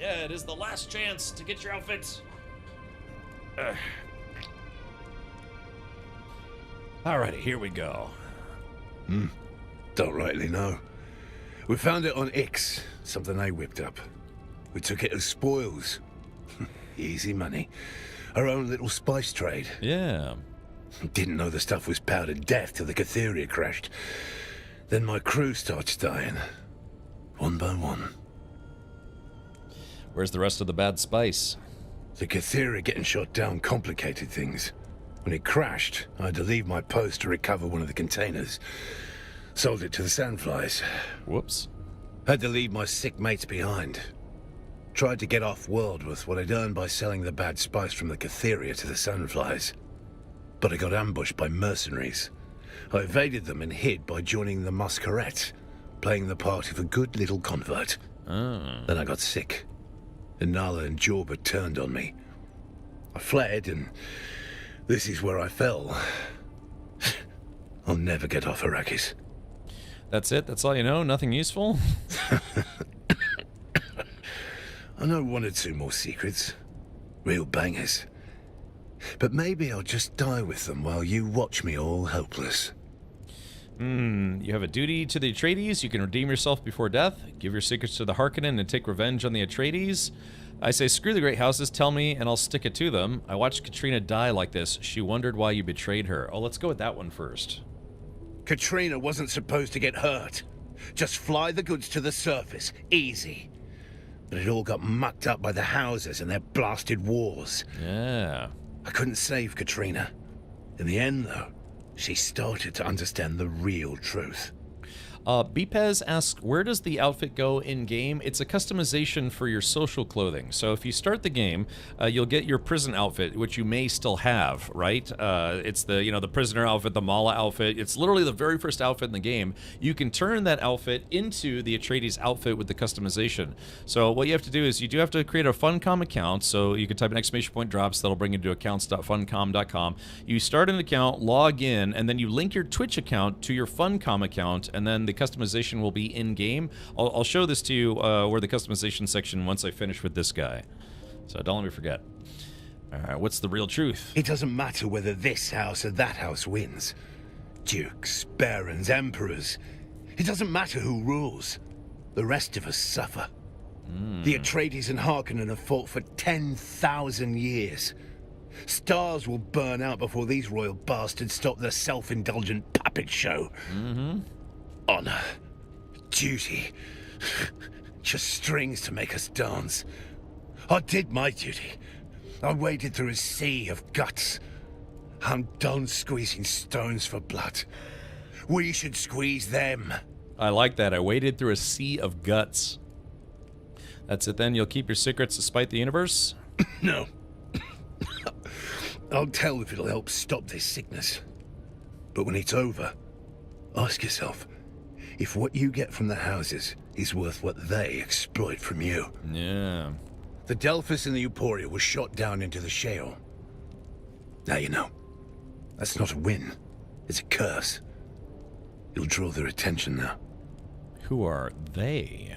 Yeah, it is the last chance to get your outfits. Alrighty, here we go. Don't rightly know. We found it on X, something they whipped up. We took it as spoils. Easy money. Our own little spice trade. Yeah. Didn't know the stuff was powdered death till the Catheria crashed. Then my crew starts dying. One by one. Where's the rest of the bad spice? The Catheria getting shot down complicated things. When it crashed, I had to leave my post to recover one of the containers. Sold it to the Sandflies. Whoops. Had to leave my sick mates behind. Tried to get off-world with what I'd earned by selling the bad spice from the Catheria to the Sandflies. But I got ambushed by mercenaries. I evaded them and hid by joining the Masquerette, playing the part of a good little convert. Then I got sick. And Nala and Jorba turned on me. I fled, and this is where I fell. I'll never get off Arrakis. That's it? That's all you know? Nothing useful? I know 1 or 2 more secrets. Real bangers. But maybe I'll just die with them while you watch me all helpless. You have a duty to the Atreides. You can redeem yourself before death. Give your secrets to the Harkonnen and take revenge on the Atreides. I say, screw the great houses. Tell me, and I'll stick it to them. I watched Katrina die like this. She wondered why you betrayed her. Oh, let's go with that one first. Katrina wasn't supposed to get hurt. Just fly the goods to the surface. Easy. But it all got mucked up by the houses and their blasted wars. Yeah. I couldn't save Katrina. In the end, though, she started to understand the real truth. Bpez asks, where does the outfit go in-game? It's a customization for your social clothing. So if you start the game, you'll get your prison outfit, which you may still have, right? It's the, you know, the prisoner outfit, the Mala outfit. It's literally the very first outfit in the game. You can turn that outfit into the Atreides outfit with the customization. So what you have to do is you do have to create a Funcom account. So you can type an exclamation point drops. That'll bring you to accounts.funcom.com. You start an account, log in, and then you link your Twitch account to your Funcom account, and then the customization will be in-game. I'll show this to you where the customization section once I finish with this guy. So don't let me forget. Alright, what's the real truth? It doesn't matter whether this house or that house wins. Dukes, barons, emperors. It doesn't matter who rules. The rest of us suffer. The Atreides and Harkonnen have fought for 10,000 years. Stars will burn out before these royal bastards stop their self-indulgent puppet show. Honor, duty, just strings to make us dance. I did my duty. I waded through a sea of guts. I'm done squeezing stones for blood. We should squeeze them. I like that. I waded through a sea of guts. That's it then? You'll keep your secrets despite the universe? No. I'll tell if it'll help stop this sickness. But when it's over, ask yourself if what you get from the houses is worth what they exploit from you. Yeah. The Delphus and the Euphoria were shot down into the shale. Now you know. That's not a win. It's a curse. You'll draw their attention now. Who are they?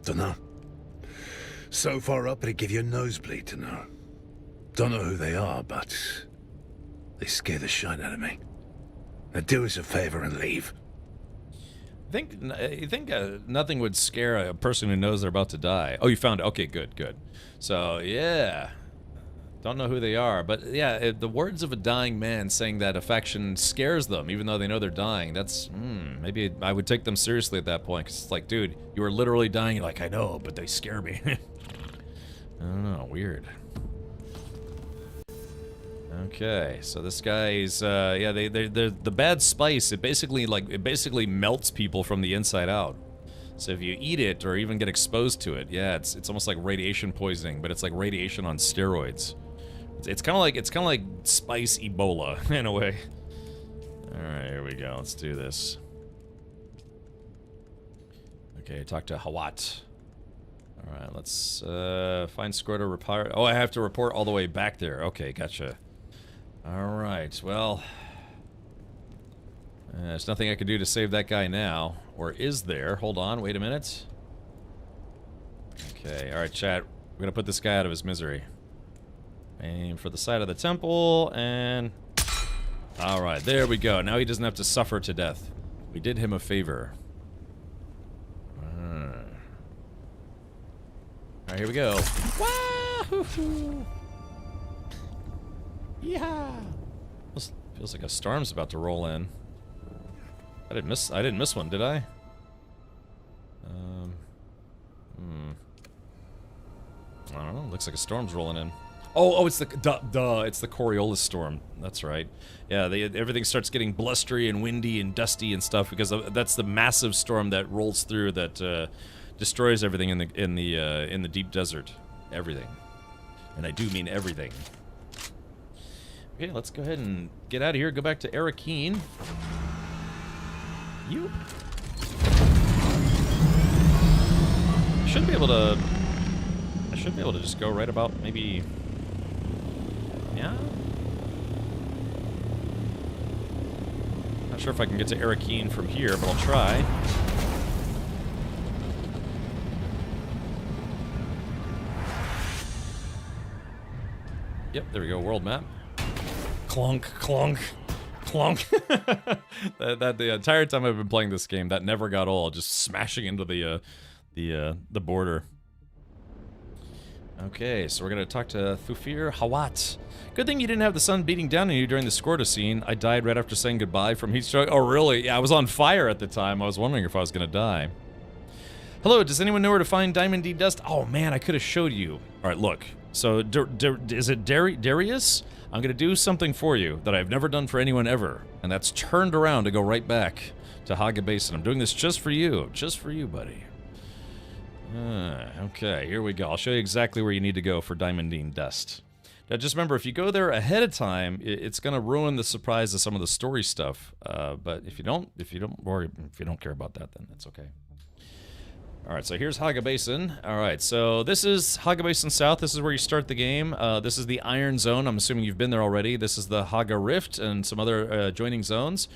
Dunno. So far up it'd give you a nosebleed to know. Don't know who they are, but they scare the shit out of me. Now do us a favor and leave. You think nothing would scare a person who knows they're about to die? Oh, you found it. Okay, good, good. So, yeah. Don't know who they are, but yeah, the words of a dying man saying that affection scares them, even though they know they're dying. That's, maybe I would take them seriously at that point, because it's like, dude, you are literally dying. You're like, I know, but they scare me. I don't know, weird. Okay, so this guy's, yeah, they're the bad spice. It basically melts people from the inside out. So if you eat it or even get exposed to it, yeah, it's almost like radiation poisoning, but it's like radiation on steroids. It's kind of like spice Ebola in a way. All right, here we go. Let's do this. Okay, talk to Hawat. All right, let's find Squirter report. Oh, I have to report all the way back there. Okay, gotcha. All right, well, there's nothing I can do to save that guy now. Or is there? Hold on, wait a minute. Okay, all right, chat. We're gonna put this guy out of his misery. Aim for the side of the temple, and... all right, there we go. Now he doesn't have to suffer to death. We did him a favor. All right, here we go. Wahoo! Yeah. Feels like a storm's about to roll in. I didn't miss one, did I? I don't know. Looks like a storm's rolling in. Oh, it's the it's the Coriolis storm. That's right. Yeah, everything starts getting blustery and windy and dusty and stuff because that's the massive storm that rolls through that destroys everything in the deep desert. Everything, and I do mean everything. Okay, let's go ahead and get out of here. Go back to Arakeen. You should be able to. I should be able to just go right about maybe. Yeah. Not sure if I can get to Arakeen from here, but I'll try. Yep, there we go. World map. Clunk, clunk, clunk. that the entire time I've been playing this game, that never got old. Just smashing into the border. Okay, so we're gonna talk to Thufir Hawat. Good thing you didn't have the sun beating down on you during the Skorda scene. I died right after saying goodbye from heat stroke. Oh, really? Yeah, I was on fire at the time. I was wondering if I was gonna die. Hello, does anyone know where to find Diamond D Dust? Oh man, I could have showed you. All right, look. So, is it Darius? I'm gonna do something for you that I've never done for anyone ever, and that's turned around to go right back to Haga Basin. I'm doing this just for you, buddy. Okay, here we go. I'll show you exactly where you need to go for Diamondine Dust. Now, just remember, if you go there ahead of time, it's going to ruin the surprise of some of the story stuff. But if you don't care about that, then that's okay. All right, so here's Haga Basin. All right, so this is Haga Basin South. This is where you start the game. This is the Iron Zone. I'm assuming you've been there already. This is the Haga Rift and some other adjoining zones.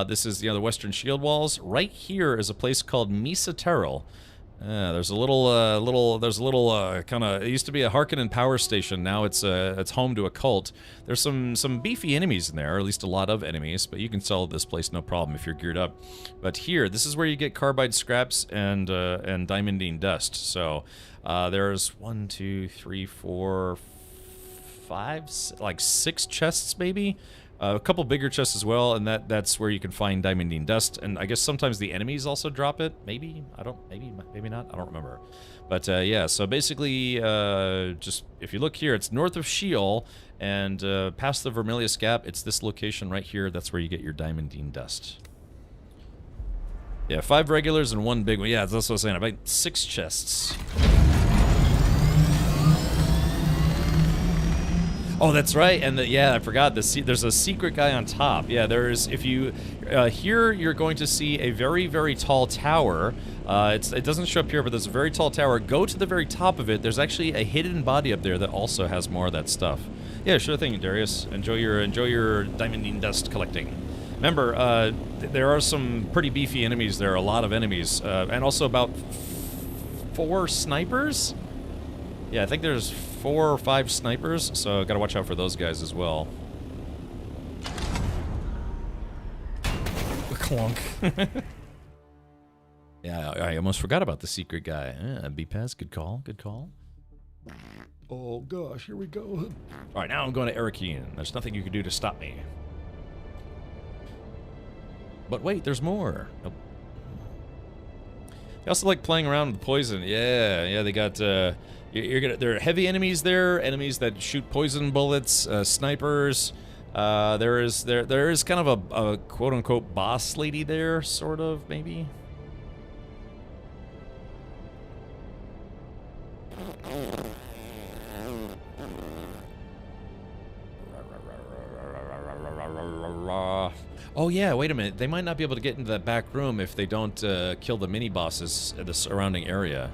This is the Western Shield Walls. Right here is a place called Misa Terrell. There's a little kind of. It used to be a Harkonnen power station. Now it's home to a cult. There's some beefy enemies in there, or at least a lot of enemies. But you can sell this place no problem if you're geared up. But here, this is where you get carbide scraps and diamondine dust. So there's 1, 2, 3, 4, 5, like 6 chests maybe. A couple bigger chests as well, and that's where you can find diamondine dust. And I guess sometimes the enemies also drop it. Maybe maybe not. I don't remember. But yeah, so basically, just if you look here, it's north of Sheol, and past the Vermilius Gap, it's this location right here. That's where you get your diamondine dust. Yeah, 5 regulars and 1 big one. Yeah, that's what I was saying. About 6 chests. Oh, that's right, and yeah, I forgot. There's a secret guy on top. Yeah, there's. If you here, you're going to see a very, very tall tower. It doesn't show up here, but there's a very tall tower. Go to the very top of it. There's actually a hidden body up there that also has more of that stuff. Yeah, sure thing, Darius. Enjoy your diamondine dust collecting. Remember, there are some pretty beefy enemies there. A lot of enemies, and also about 4 snipers. Yeah, I think there's 4 or 5 snipers, so gotta watch out for those guys as well. Clunk. Yeah, I almost forgot about the secret guy. Yeah, B-Pass, good call, good call. Oh gosh, here we go. Alright, now I'm going to Erekine. There's nothing you can do to stop me. But wait, there's more. Nope. I also like playing around with poison. Yeah, they got, there are heavy enemies there, enemies that shoot poison bullets, snipers. There is kind of a quote-unquote boss lady there, sort of, maybe. Oh yeah, wait a minute. They might not be able to get into that back room if they don't kill the mini-bosses in the surrounding area.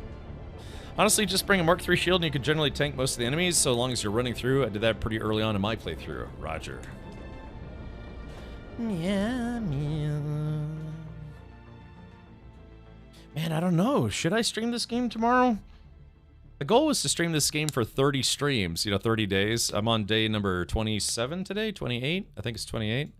Honestly, just bring a Mark III shield and you can generally tank most of the enemies so long as you're running through. I did that pretty early on in my playthrough. Roger. Yeah, man, I don't know. Should I stream this game tomorrow? The goal was to stream this game for 30 streams, 30 days. I'm on day number 27 today, 28. I think it's 28.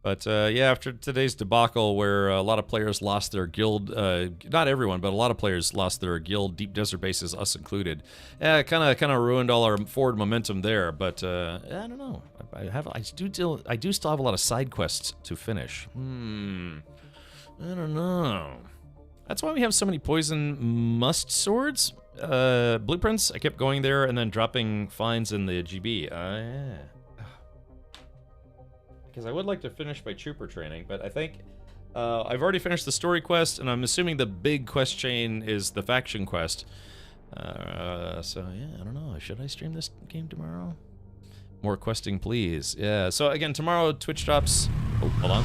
But yeah, after today's debacle where a lot of players lost their guild, not everyone, but a lot of players lost their guild deep desert bases, us included. Yeah, it kind of ruined all our forward momentum there. But I don't know. I do still have a lot of side quests to finish. I don't know. That's why we have so many poison must swords. Blueprints. I kept going there and then dropping finds in the GB. Yeah. Because I would like to finish my trooper training, but I think I've already finished the story quest, and I'm assuming the big quest chain is the faction quest. So yeah, I don't know. Should I stream this game tomorrow? More questing, please. Yeah. So again, tomorrow Twitch drops. Oh, hold on.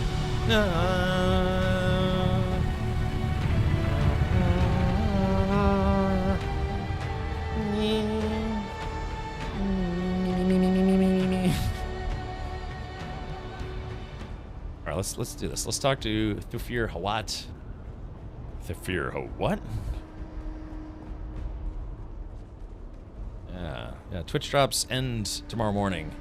Alright, let's do this. Let's talk to Thufir Hawat. Thufir Hawat? Yeah, Twitch drops end tomorrow morning.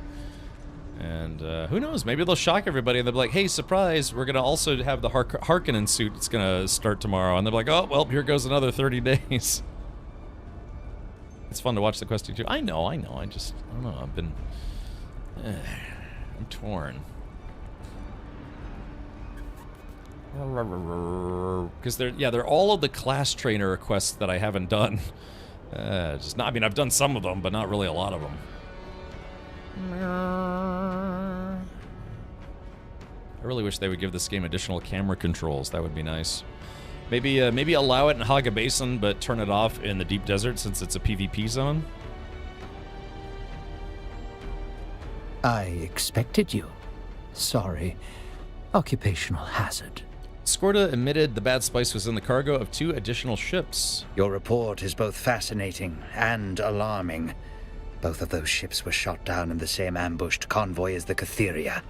And who knows, maybe they'll shock everybody and they'll be like, hey, surprise, we're gonna also have the Harkonnen suit that's gonna start tomorrow. And they'll be like, oh, well, here goes another 30 days. It's fun to watch the questing too. I know. I just, I don't know. I've been, I'm torn. Because they're all of the class trainer quests that I haven't done. Just not. I mean, I've done some of them, but not really a lot of them. I really wish they would give this game additional camera controls. That would be nice. Maybe allow it in Haga Basin, but turn it off in the deep desert since it's a PvP zone. I expected you. Sorry. Occupational hazard. Skorda admitted the bad spice was in the cargo of 2 additional ships. Your report is both fascinating and alarming. Both of those ships were shot down in the same ambushed convoy as the Catheria.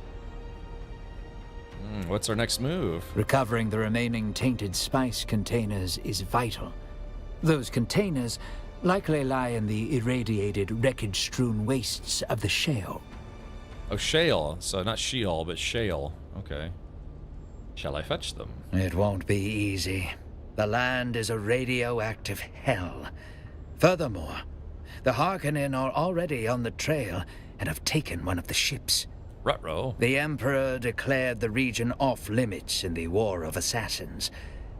What's our next move? Recovering the remaining tainted spice containers is vital. Those containers likely lie in the irradiated, wreckage-strewn wastes of the shale. Oh, shale. So not Sheol, but shale. Okay. Shall I fetch them? It won't be easy. The land is a radioactive hell. Furthermore, the Harkonnen are already on the trail and have taken one of the ships. Ruh-roh. The Emperor declared the region off-limits in the War of Assassins.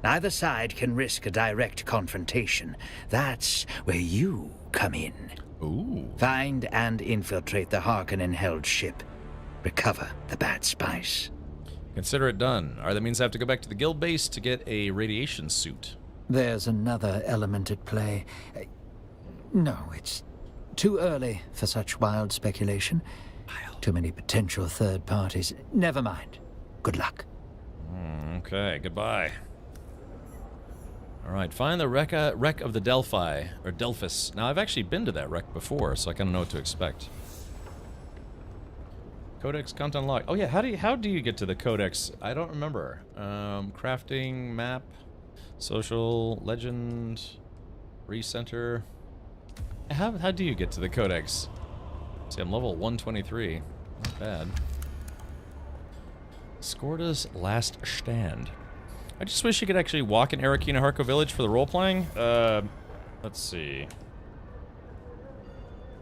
Neither side can risk a direct confrontation. That's where you come in. Ooh. Find and infiltrate the Harkonnen-held ship. Recover the bad spice. Consider it done. Alright, that means I have to go back to the guild base to get a radiation suit. There's another element at play. No, it's too early for such wild speculation. Too many potential third parties. Never mind. Good luck. Okay, goodbye. Alright, find the wreck of the Delphi, or Delphis. Now, I've actually been to that wreck before, so I kind of know what to expect. Codex content log. Oh yeah, how do you get to the codex? I don't remember. Crafting, map, social, legend, recenter. How do you get to the codex? See, I'm level 123. Not bad. Skorda's last stand. I just wish you could actually walk in Arakina Harko Village for the role-playing. Let's see.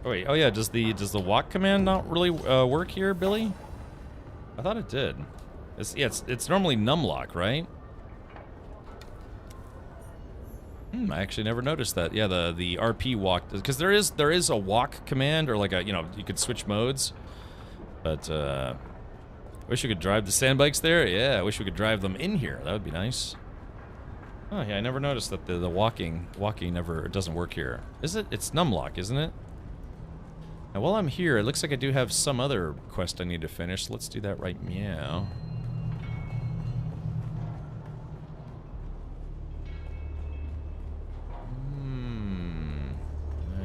Oh wait, oh yeah, does the walk command not really work here, Billy? I thought it did. It's normally numlock, right? I actually never noticed that. Yeah, the RP walk, because there is a walk command, or like a, you could switch modes. But I wish we could drive the sand bikes there. Yeah, I wish we could drive them in here. That would be nice. Oh yeah, I never noticed that the walking doesn't work here. Is it? It's numlock, isn't it? Now while I'm here, it looks like I do have some other quest I need to finish. So let's do that right meow.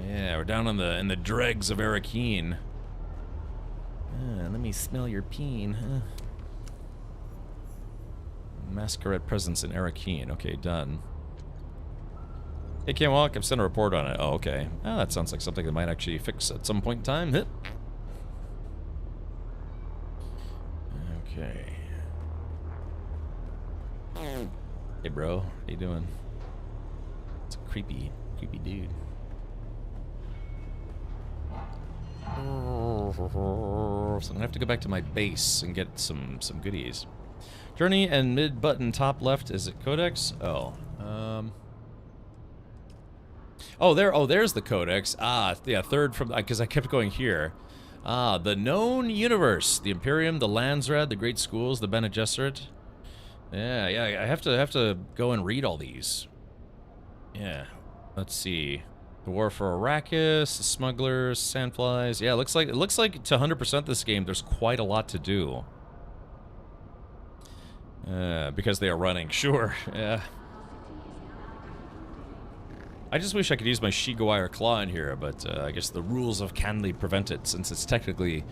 Yeah, we're down in the dregs of Arakeen. Let me smell your peen. Masquerade presence in Arakeen. Okay, done. Hey, can't walk. I've sent a report on it. Oh, okay. Oh, that sounds like something that might actually fix at some point in time. Okay. Hey, bro. How you doing? It's a creepy dude. So I'm gonna have to go back to my base and get some goodies. Journey and mid button top left. Is it Codex? Oh. There's the Codex. Ah, yeah, third from, because I kept going here. Ah, the known universe, the Imperium, the Landsraad, the Great Schools, the Bene Gesserit. Yeah, I have to go and read all these. Yeah, let's see. The War for Arrakis, the Smugglers, Sandflies. Yeah, it looks like to 100% this game, there's quite a lot to do. Because they are running, sure. Yeah. I just wish I could use my Shigawire Claw in here, but I guess the rules of Canly prevent it, since it's technically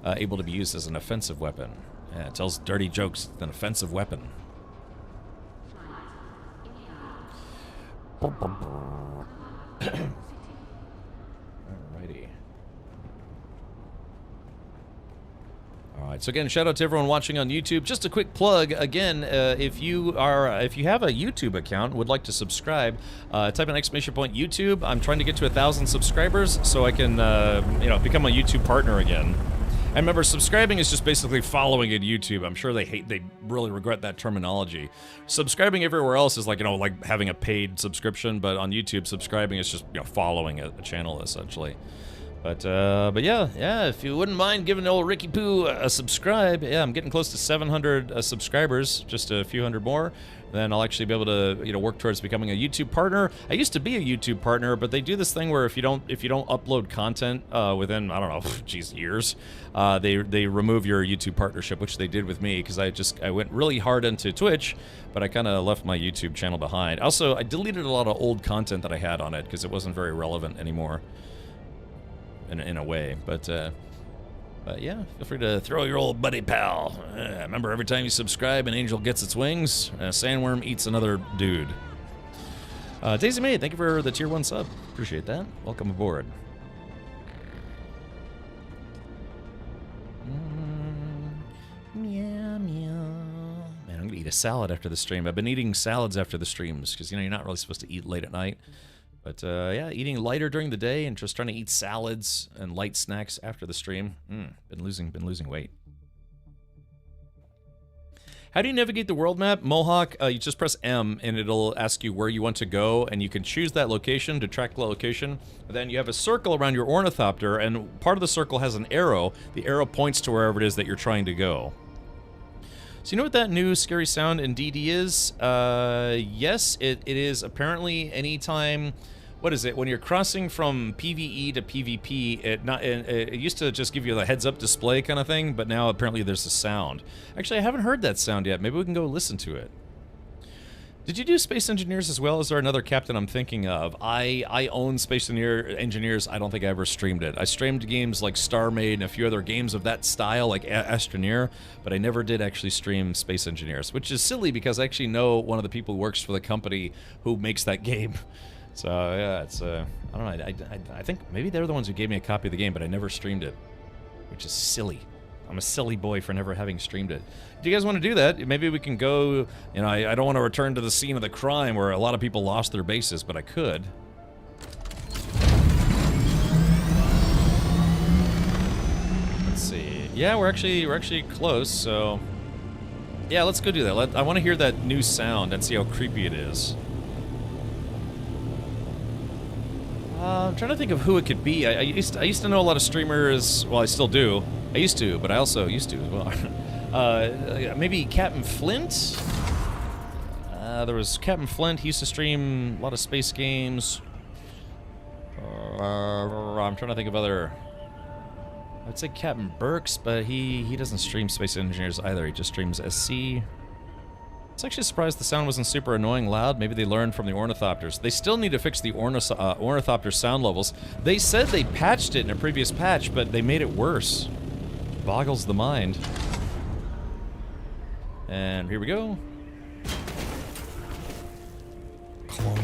able to be used as an offensive weapon. Yeah, it tells dirty jokes. It's an offensive weapon. Alright, right, so again, shout out to everyone watching on YouTube. Just a quick plug again, if you have a YouTube account and would like to subscribe, type an exclamation point YouTube. I'm trying to get to 1,000 subscribers so I can become a YouTube partner again. And remember, subscribing is just basically following in YouTube. I'm sure they really regret that terminology. Subscribing everywhere else is like, like having a paid subscription, but on YouTube, subscribing is just, following a channel, essentially. But yeah, if you wouldn't mind giving old Ricky Poo a subscribe, yeah, I'm getting close to 700 subscribers, just a few hundred more. Then I'll actually be able to, work towards becoming a YouTube partner. I used to be a YouTube partner, but they do this thing where if you don't upload content within, I don't know, years, they remove your YouTube partnership, which they did with me because I went really hard into Twitch, but I kind of left my YouTube channel behind. Also, I deleted a lot of old content that I had on it because it wasn't very relevant anymore. In a way, but yeah, feel free to throw your old buddy pal. Remember, every time you subscribe, an angel gets its wings, and a sandworm eats another dude. Daisy May, thank you for the tier 1 sub. Appreciate that. Welcome aboard. Meow, meow. Man, I'm gonna eat a salad after the stream. I've been eating salads after the streams because you're not really supposed to eat late at night. But yeah, eating lighter during the day and just trying to eat salads and light snacks after the stream. Been losing weight. How do you navigate the world map? Mohawk, you just press M and it'll ask you where you want to go, and you can choose that location to track the location. And then you have a circle around your ornithopter, and part of the circle has an arrow. The arrow points to wherever it is that you're trying to go. So you know what that new scary sound in DD is? Yes, it is apparently anytime... What is it? When you're crossing from PvE to PvP, it used to just give you the heads-up display kind of thing, but now apparently there's a sound. Actually, I haven't heard that sound yet. Maybe we can go listen to it. Did you do Space Engineers as well? Is there another captain I'm thinking of? I own Space Engineers. I don't think I ever streamed it. I streamed games like Star Maid and a few other games of that style, like Astroneer, but I never did actually stream Space Engineers, which is silly because I actually know one of the people who works for the company who makes that game. So yeah, it's I don't know. I think maybe they're the ones who gave me a copy of the game, but I never streamed it, which is silly. I'm a silly boy for never having streamed it. Do you guys want to do that? Maybe we can go, I don't want to return to the scene of the crime where a lot of people lost their bases, but I could. Let's see. Yeah, we're actually close, so yeah, let's go do that. I want to hear that new sound and see how creepy it is. I'm trying to think of who it could be. I used to know a lot of streamers. Well, I still do. I used to, but I also used to as well. Maybe Captain Flint? There was Captain Flint. He used to stream a lot of space games. I'm trying to think of other... I'd say Captain Burks, but he doesn't stream Space Engineers either. He just streams SC. I was actually surprised the sound wasn't super annoying loud. Maybe they learned from the ornithopters. They still need to fix the ornithopter sound levels. They said they patched it in a previous patch, but they made it worse. Boggles the mind. And here we go. Clunk.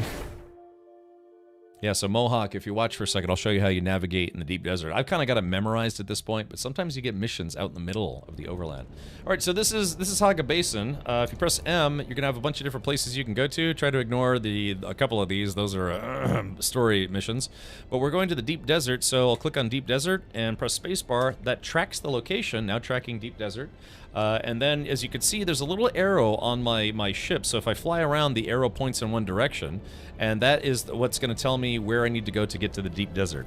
Yeah, so Mohawk, if you watch for a second, I'll show you how you navigate in the deep desert. I've kind of got it memorized at this point, but sometimes you get missions out in the middle of the overland. All right, so this is Haga Basin. If you press M, you're gonna have a bunch of different places you can go to. Try to ignore a couple of these. Those are story missions. But we're going to the deep desert, so I'll click on deep desert and press spacebar. That tracks the location. Now tracking deep desert. And then, as you can see, there's a little arrow on my ship, so if I fly around, the arrow points in one direction, and that is what's going to tell me where I need to go to get to the deep desert.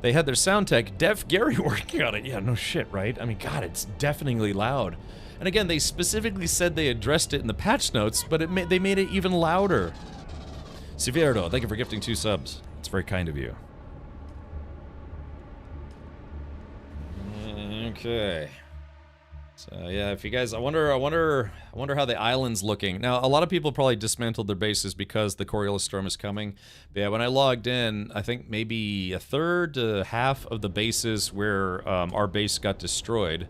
They had their sound tech, Deaf Gary, working on it. Yeah, no shit, right? I mean, God, it's deafeningly loud. And again, they specifically said they addressed it in the patch notes, but they made it even louder. Severdo, thank you for gifting 2 subs. It's very kind of you. Okay. So yeah, if you guys, I wonder how the island's looking. Now, a lot of people probably dismantled their bases because the Coriolis storm is coming. But yeah, when I logged in, I think maybe a third to half of the bases where our base got destroyed.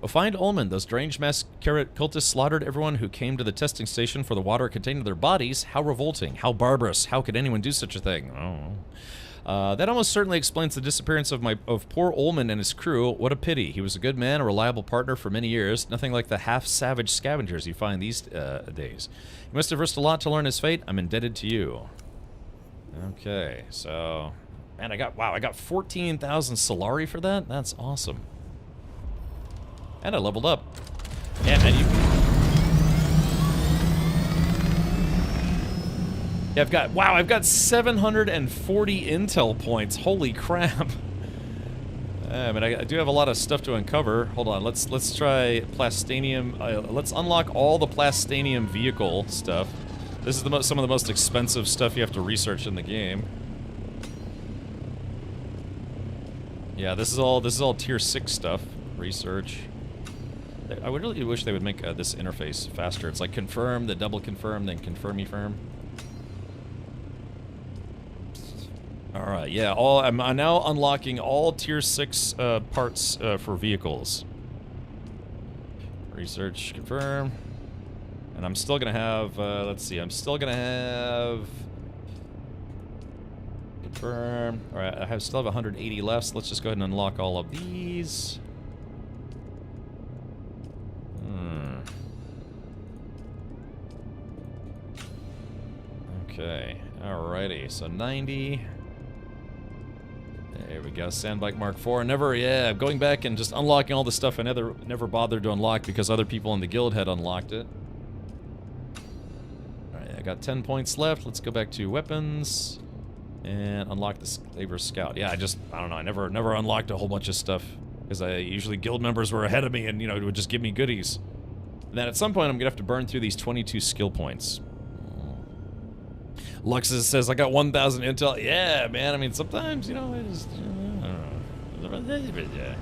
Well, find Ullman. Those deranged mass cultists slaughtered everyone who came to the testing station for the water contained in their bodies. How revolting. How barbarous. How could anyone do such a thing? Oh. That almost certainly explains the disappearance of poor Ullman and his crew. What a pity. He was a good man, a reliable partner for many years. Nothing like the half-savage scavengers you find these days. You must have risked a lot to learn his fate. I'm indebted to you. Okay, so... Man, I got 14,000 Solari for that? That's awesome. And I leveled up. Yeah, man, I've got 740 intel points. Holy crap. I mean, I do have a lot of stuff to uncover. Hold on, let's try Plastanium. Let's unlock all the Plastanium vehicle stuff. This is some of the most expensive stuff you have to research in the game. Yeah, this is all tier 6 stuff. Research. I would really wish they would make this interface faster. It's like confirm, then double confirm, then confirm-y-firm. Alright, yeah, I'm now unlocking all tier 6 parts for vehicles. Research, confirm. And I'm still gonna have, let's see, I'm still gonna have... Confirm. Alright, I still have 180 left, so let's just go ahead and unlock all of these. Okay, alrighty, so 90. There we go, Sandbike Mark IV. Going back and just unlocking all the stuff I never bothered to unlock because other people in the guild had unlocked it. Alright, I got 10 points left. Let's go back to weapons and unlock the Slaver Scout. Yeah, I don't know, I never unlocked a whole bunch of stuff because usually guild members were ahead of me and, you know, it would just give me goodies. And then at some point I'm gonna have to burn through these 22 skill points. Luxus says, I got 1,000 intel. Yeah, man, I mean, sometimes, you know, I just... I don't know.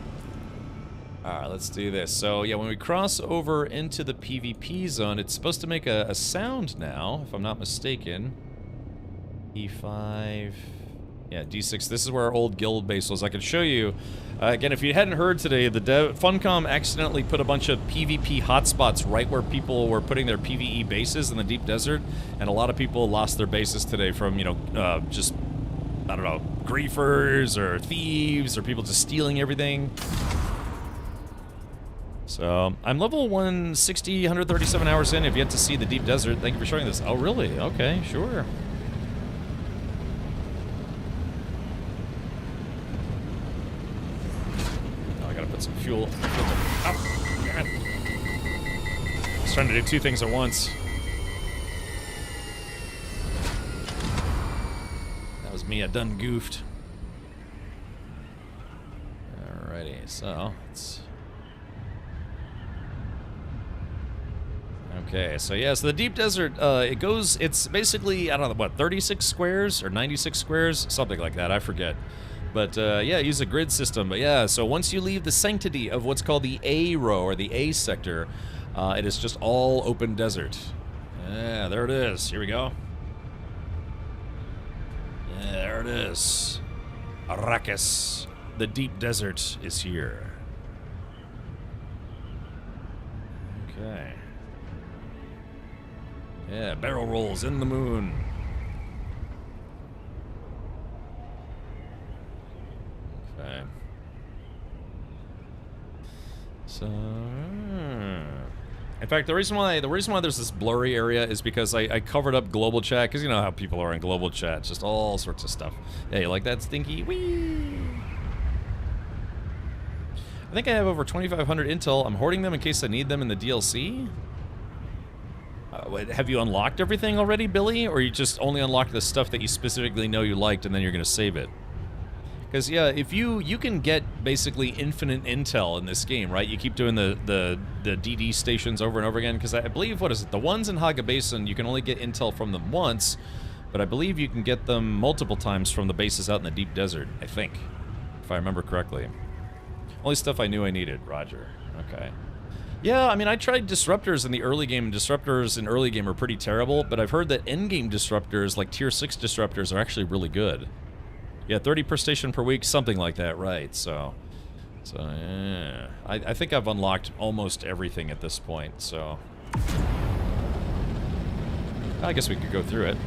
Alright, let's do this. So, yeah, when we cross over into the PvP zone, it's supposed to make a sound now, if I'm not mistaken. E5... Yeah, D6. This is where our old guild base was. I can show you. Again, if you hadn't heard today, Funcom accidentally put a bunch of PvP hotspots right where people were putting their PvE bases in the deep desert, and a lot of people lost their bases today from, you know, just, I don't know, griefers or thieves or people just stealing everything. So, I'm level 160, 137 hours in. I've yet to see the deep desert. Thank you for showing this. Oh, really? Okay, sure. Some fuel. Oh, damn it. I was trying to do two things at once. That was me, I done goofed. Alrighty, so let's... Okay, so yeah, so the deep desert, it's basically, I don't know, what, 36 squares or 96 squares? Something like that, I forget. But, yeah, use a grid system. But, yeah, so once you leave the sanctity of what's called the A row, or the A sector, it is just all open desert. Yeah, there it is. Here we go. Yeah, there it is. Arrakis. The deep desert is here. Okay. Yeah, barrel rolls in the moon. Okay. So, in fact, the reason why there's this blurry area is because I covered up global chat, because you know how people are in global chat, just all sorts of stuff. Yeah, you like that, Stinky? Whee! I think I have over 2,500 intel. I'm hoarding them in case I need them in the DLC. Have you unlocked everything already, Billy? Or you just only unlocked the stuff that you specifically know you liked and then you're going to save it? Because, yeah, if you can get basically infinite intel in this game, right? You keep doing the DD stations over and over again. Because I believe, what is it? The ones in Haga Basin, you can only get intel from them once. But I believe you can get them multiple times from the bases out in the deep desert, I think. If I remember correctly. Only stuff I knew I needed, Roger. Okay. Yeah, I mean, I tried disruptors in the early game, and disruptors in early game are pretty terrible, but I've heard that endgame disruptors, like tier 6 disruptors, are actually really good. Yeah, 30 per station per week, something like that, right, so yeah. I think I've unlocked almost everything at this point, so... I guess we could go through it.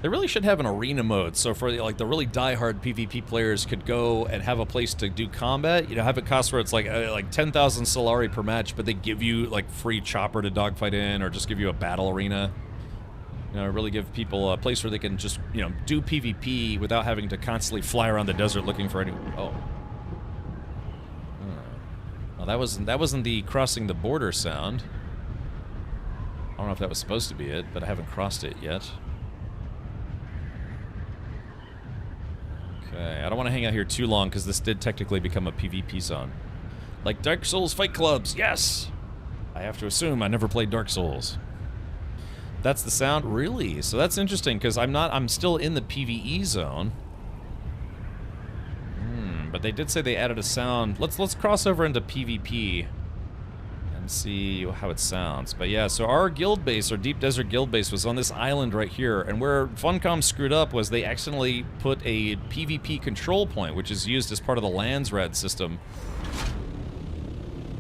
They really should have an arena mode, so for like the really diehard PvP players could go and have a place to do combat. You know, have it cost where it's like 10,000 Solari per match, but they give you like free chopper to dogfight in, or just give you a battle arena. You know, really give people a place where they can just, you know, do PvP without having to constantly fly around the desert looking for any. Oh. Well, that wasn't the crossing the border sound. I don't know if that was supposed to be it, but I haven't crossed it yet. Okay, I don't want to hang out here too long because this did technically become a PvP zone. Like Dark Souls fight clubs, yes! I have to assume I never played Dark Souls. That's the sound? Really? So that's interesting because I'm still in the PvE zone. But they did say they added a sound. Let's cross over into PvP and see how it sounds. But yeah, so our guild base, our Deep Desert guild base, was on this island right here, and where Funcom screwed up was they accidentally put a PvP control point, which is used as part of the Landsrad system.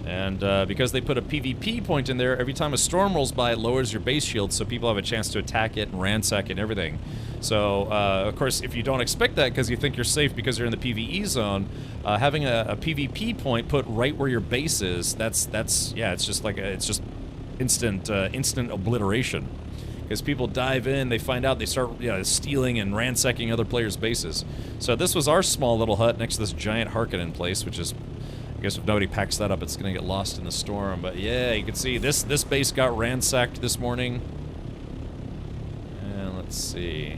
And because they put a PvP point in there, every time a storm rolls by, it lowers your base shield so people have a chance to attack it and ransack it and everything. So, of course, if you don't expect that because you think you're safe because you're in the PvE zone, having a PvP point put right where your base is, yeah, it's just like it's just instant obliteration. Because people dive in, they find out, they start stealing and ransacking other players' bases. So this was our small little hut next to this giant Harkonnen place, which is, I guess if nobody packs that up, it's going to get lost in the storm. But yeah, you can see this base got ransacked this morning. And let's see.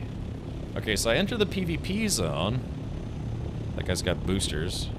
Okay, so I enter the PvP zone. That guy's got boosters.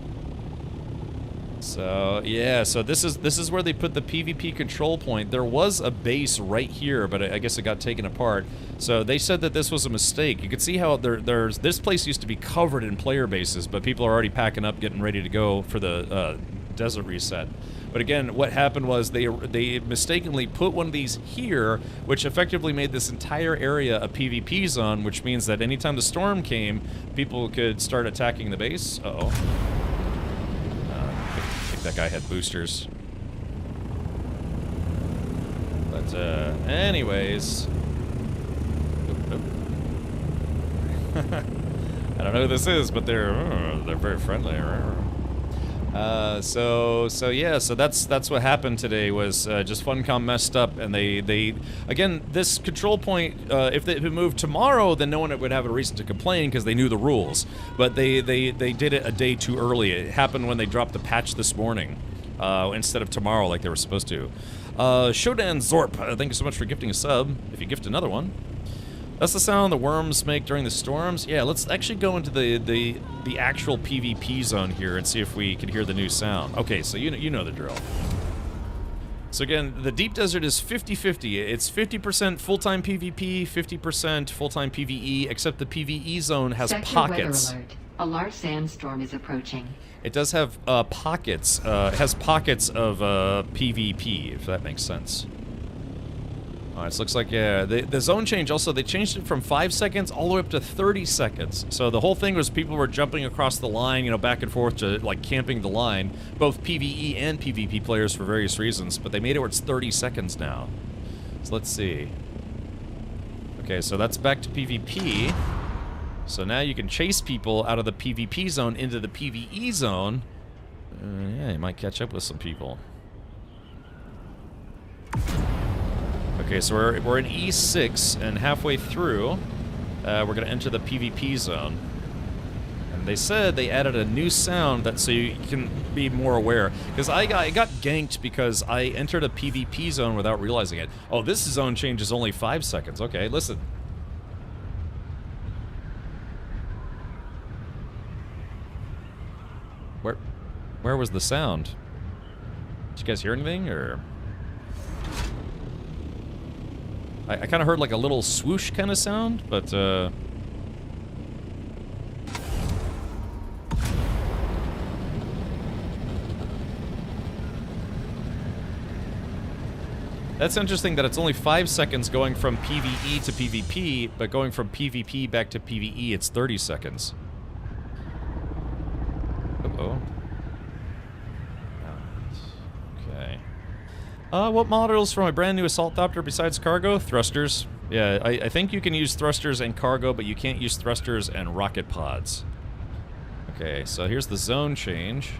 So yeah, so this is where they put the PvP control point. There was a base right here, but I guess it got taken apart. So they said that this was a mistake. You can see how there's this place used to be covered in player bases, but people are already packing up, getting ready to go for the desert reset. But again, what happened was they mistakenly put one of these here, which effectively made this entire area a PvP zone, which means that anytime the storm came, people could start attacking the base. Uh-oh. I think that guy had boosters. But, anyways... I don't know who this is, but they're very friendly. So that's what happened today. Was just Funcom messed up, and they again, this control point. If it moved tomorrow, then no one would have a reason to complain because they knew the rules. But they did it a day too early. It happened when they dropped the patch this morning, instead of tomorrow like they were supposed to. Shodan Zorp, thank you so much for gifting a sub. If you gift another one. That's the sound the worms make during the storms. Yeah, let's actually go into the actual PvP zone here and see if we can hear the new sound. Okay, so you know the drill. So again, the Deep Desert is 50-50. It's 50% full-time PvP, 50% full-time PvE, except the PvE zone has pockets. Weather alert. A large sandstorm is approaching. It does have pockets. It has pockets of PvP, if that makes sense. Alright, so looks like, yeah, the zone change also, they changed it from 5 seconds all the way up to 30 seconds. So the whole thing was people were jumping across the line, you know, back and forth to, like, camping the line. Both PvE and PvP players for various reasons, but they made it where it's 30 seconds now. So let's see. Okay, so that's back to PvP. So now you can chase people out of the PvP zone into the PvE zone. Yeah, you might catch up with some people. Okay, so we're in E6, and halfway through, we're going to enter the PvP zone. And they said they added a new sound that so you can be more aware. Because I got ganked because I entered a PvP zone without realizing it. Oh, this zone change is only 5 seconds. Okay, listen. Where was the sound? Did you guys hear anything, or...? I kind of heard like a little swoosh kind of sound, but that's interesting that it's only 5 seconds going from PvE to PvP, but going from PvP back to PvE, it's 30 seconds. Uh-oh. Okay. What models for my brand new Assault Thopter besides cargo? Thrusters. Yeah, I think you can use thrusters and cargo, but you can't use thrusters and rocket pods. Okay, so here's the zone change.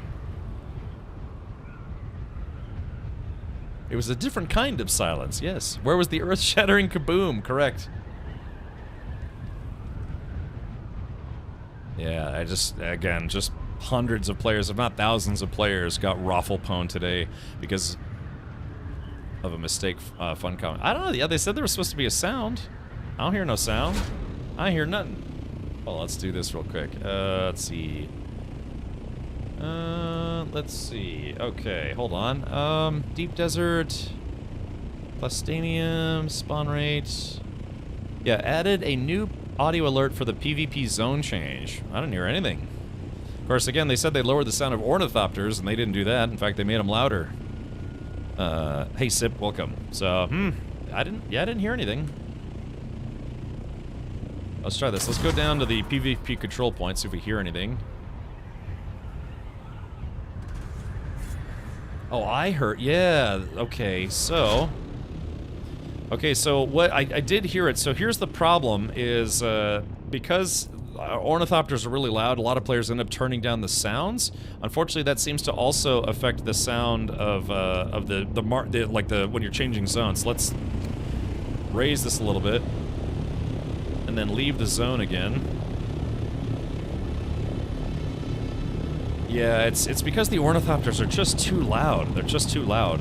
It was a different kind of silence, yes. Where was the earth-shattering kaboom? Correct. Yeah, again, just hundreds of players, if not thousands of players, got raffle-pwned today because of a mistake. Funcom. I don't know. Yeah, they said there was supposed to be a sound. I don't hear no sound. I hear nothing. Well, let's do this real quick. Let's see. Let's see. Okay, hold on. Deep Desert, Plastanium, spawn rate. Yeah, added a new audio alert for the PvP zone change. I didn't hear anything. Of course, again, they said they lowered the sound of ornithopters, and they didn't do that. In fact, they made them louder. Hey, Sip, welcome. So, I didn't hear anything. Let's try this. Let's go down to the PvP control point, see if we hear anything. Oh, I heard, yeah, okay, so what, I did hear it. So here's the problem is, because ornithopters are really loud, a lot of players end up turning down the sounds. Unfortunately, that seems to also affect the sound of when you're changing zones. Let's raise this a little bit, and then leave the zone again. Yeah, it's because the ornithopters are just too loud. They're just too loud.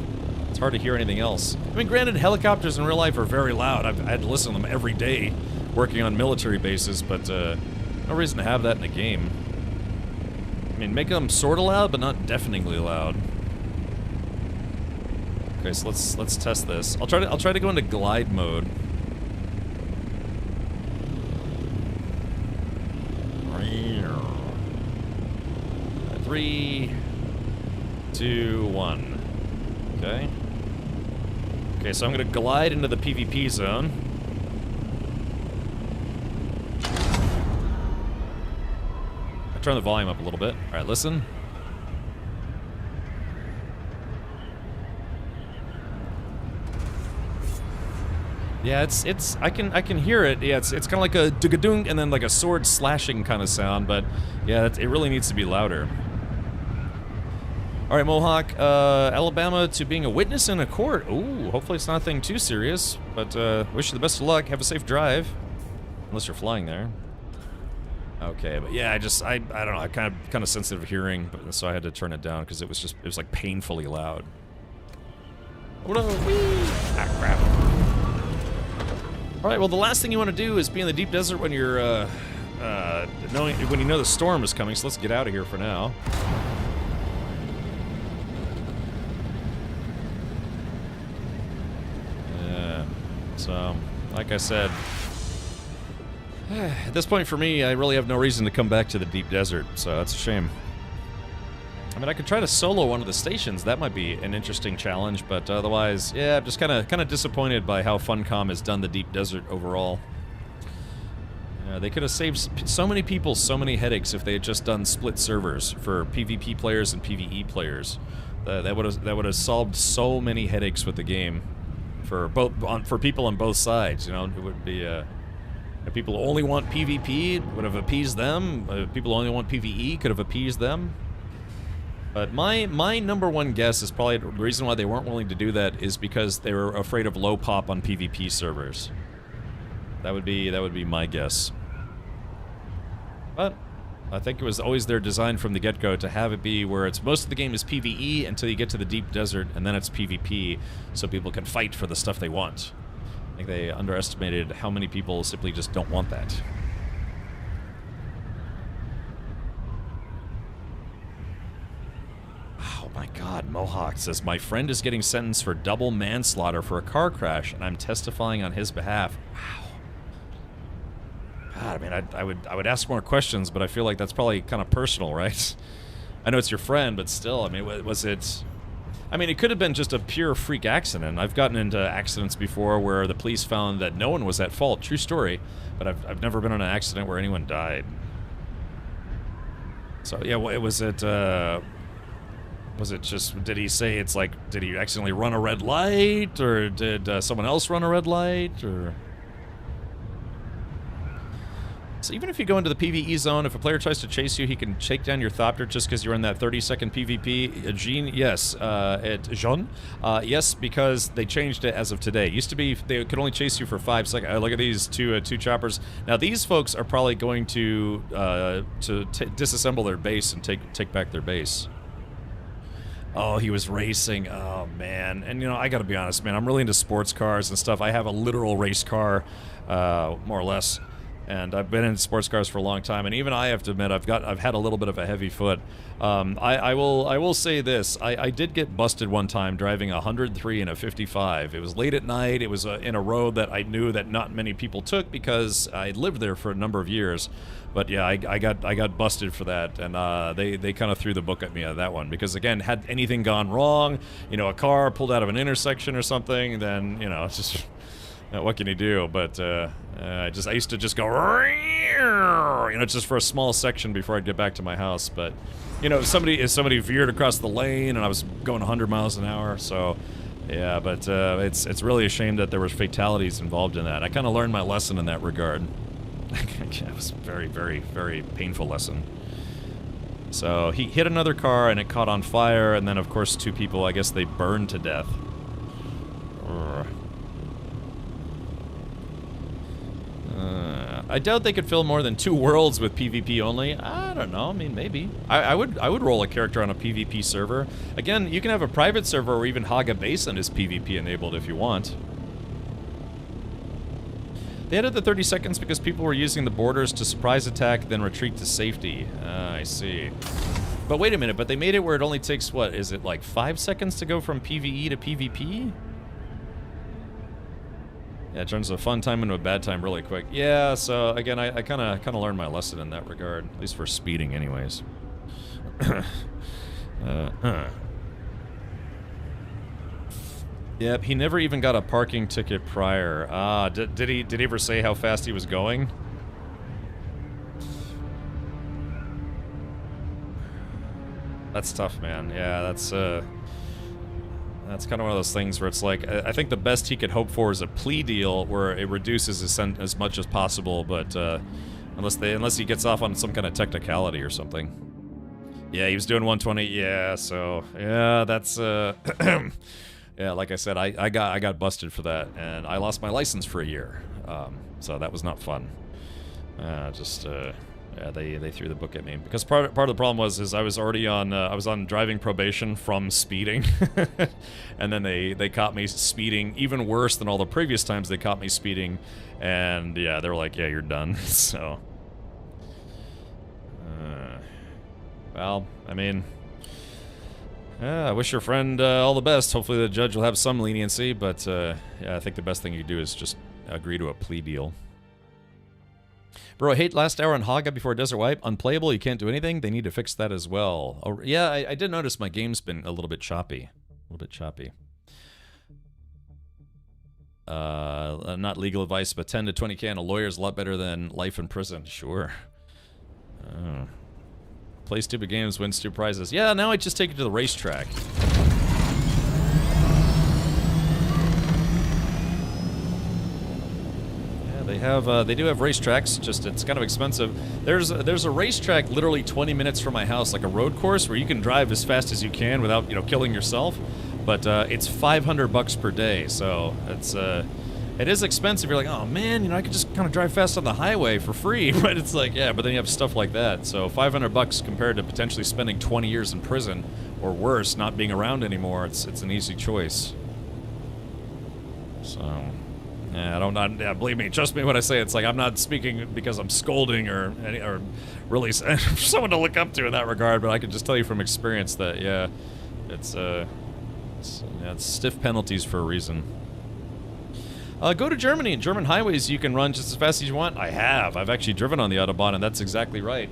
It's hard to hear anything else. I mean, granted, helicopters in real life are very loud. I had to listen to them every day working on military bases, but no reason to have that in a game. I mean, make them sort of loud, but not deafeningly loud. Okay, so let's test this. I'll try to go into glide mode. 3, 2, 1. Okay. Okay, so I'm gonna glide into the PvP zone. I turn the volume up a little bit. All right, listen. Yeah, it's I can hear it. Yeah, it's kind of like a dug-a-dung and then like a sword slashing kind of sound, but yeah, it really needs to be louder. All right, Mohawk, Alabama to being a witness in a court. Ooh, hopefully it's nothing too serious, but wish you the best of luck. Have a safe drive, unless you're flying there. Okay, but yeah, I don't know. I kind of sensitive hearing, but so I had to turn it down because it was like painfully loud. Oh no! Ah, crap. All right, well, the last thing you want to do is be in the deep desert when you're when you know the storm is coming. So let's get out of here for now. So, like I said, at this point for me, I really have no reason to come back to the deep desert, so that's a shame. I mean, I could try to solo one of the stations. That might be an interesting challenge, but otherwise, yeah, I'm just kind of disappointed by how Funcom has done the deep desert overall. They could have saved so many people so many headaches if they had just done split servers for PvP players and PvE players. That would have solved so many headaches with the game. For people on both sides, you know, it would be people who only want PvP would have appeased them. People who only want PvE could have appeased them. But my number one guess is probably the reason why they weren't willing to do that is because they were afraid of low pop on PvP servers. That would be my guess. But I think it was always their design from the get-go to have it be where most of the game is PvE until you get to the deep desert, and then it's PvP, so people can fight for the stuff they want. I think they underestimated how many people simply just don't want that. Oh my god, Mohawk says, my friend is getting sentenced for double manslaughter for a car crash, and I'm testifying on his behalf. Wow. God, I mean, I would ask more questions, but I feel like that's probably kind of personal, right? I know it's your friend, but still, I mean, was it... I mean, it could have been just a pure freak accident. I've gotten into accidents before where the police found that no one was at fault. True story. But I've never been in an accident where anyone died. So, yeah, was it just... Did he say it's like... Did he accidentally run a red light? Or did someone else run a red light? Or... So even if you go into the PvE zone, if a player tries to chase you, he can shake down your Thopter just because you're in that 30-second PvP. Jean, yes. Jean? Yes, because they changed it as of today. It used to be they could only chase you for 5 seconds. Look at these two choppers. Now these folks are probably going to disassemble their base and take back their base. Oh, he was racing. Oh, man. And, you know, I gotta be honest, man. I'm really into sports cars and stuff. I have a literal race car, more or less. And I've been in sports cars for a long time, and even I have to admit I've had a little bit of a heavy foot. I will say this: I did get busted one time driving a 103 in a 55. It was late at night. It was in a road that I knew that not many people took because I lived there for a number of years. But yeah, I got busted for that, and they kind of threw the book at me on that one because again, had anything gone wrong, you know, a car pulled out of an intersection or something, then you know it's just. What can you do? But I used to just go, you know, just for a small section before I'd get back to my house. But you know, if somebody veered across the lane and I was going 100 miles an hour, so yeah. But it's really a shame that there was fatalities involved in that. I kind of learned my lesson in that regard. It was a very, very, very painful lesson. So he hit another car and it caught on fire, and then of course 2 people, I guess they burned to death. I doubt they could fill more than 2 worlds with PvP only. I don't know. I mean, maybe. I would roll a character on a PvP server. Again, you can have a private server or even Haga Basin is PvP enabled if you want. They added the 30 seconds because people were using the borders to surprise attack, then retreat to safety. I see. But wait a minute, but they made it where it only takes, what, is it like 5 seconds to go from PvE to PvP? Yeah, it turns a fun time into a bad time really quick. Yeah, so again, I kind of learned my lesson in that regard, at least for speeding, anyways. Yep, he never even got a parking ticket prior. Did he ever say how fast he was going? That's tough, man. Yeah, that's kind of one of those things where it's like, I think the best he could hope for is a plea deal where it reduces his sentence as much as possible, but unless he gets off on some kind of technicality or something. Yeah, he was doing 120. Yeah, so yeah, that's yeah, like I said, I got busted for that, and I lost my license for a year. So that was not fun. Yeah, they threw the book at me because part of the problem was I was already on I was on driving probation from speeding, and then they caught me speeding even worse than all the previous times they caught me speeding, and yeah, they were like, yeah, you're done. So, well, I mean, I wish your friend all the best. Hopefully the judge will have some leniency, but yeah, I think the best thing you do is just agree to a plea deal. Bro, I hate last hour on Haga before Desert Wipe. Unplayable, you can't do anything. They need to fix that as well. Oh, yeah, I did notice my game's been a little bit choppy. Not legal advice, but 10 to 20k on a lawyer is a lot better than life in prison. Sure. Play stupid games, win stupid prizes. Yeah, now I just take it to the racetrack. They do have racetracks, just it's kind of expensive. There's a racetrack literally 20 minutes from my house, like a road course where you can drive as fast as you can without, you know, killing yourself. But it's $500 per day, so it is expensive. You're like, oh man, you know, I could just kind of drive fast on the highway for free, but it's like, yeah, but then you have stuff like that. So $500 compared to potentially spending 20 years in prison or worse, not being around anymore. It's an easy choice. So. Yeah, believe me, trust me when I say it's like I'm not speaking because I'm scolding or really someone to look up to in that regard, but I can just tell you from experience that yeah, it's stiff penalties for a reason. Go to Germany. In German highways, you can run just as fast as you want. I've actually driven on the Autobahn, and that's exactly right.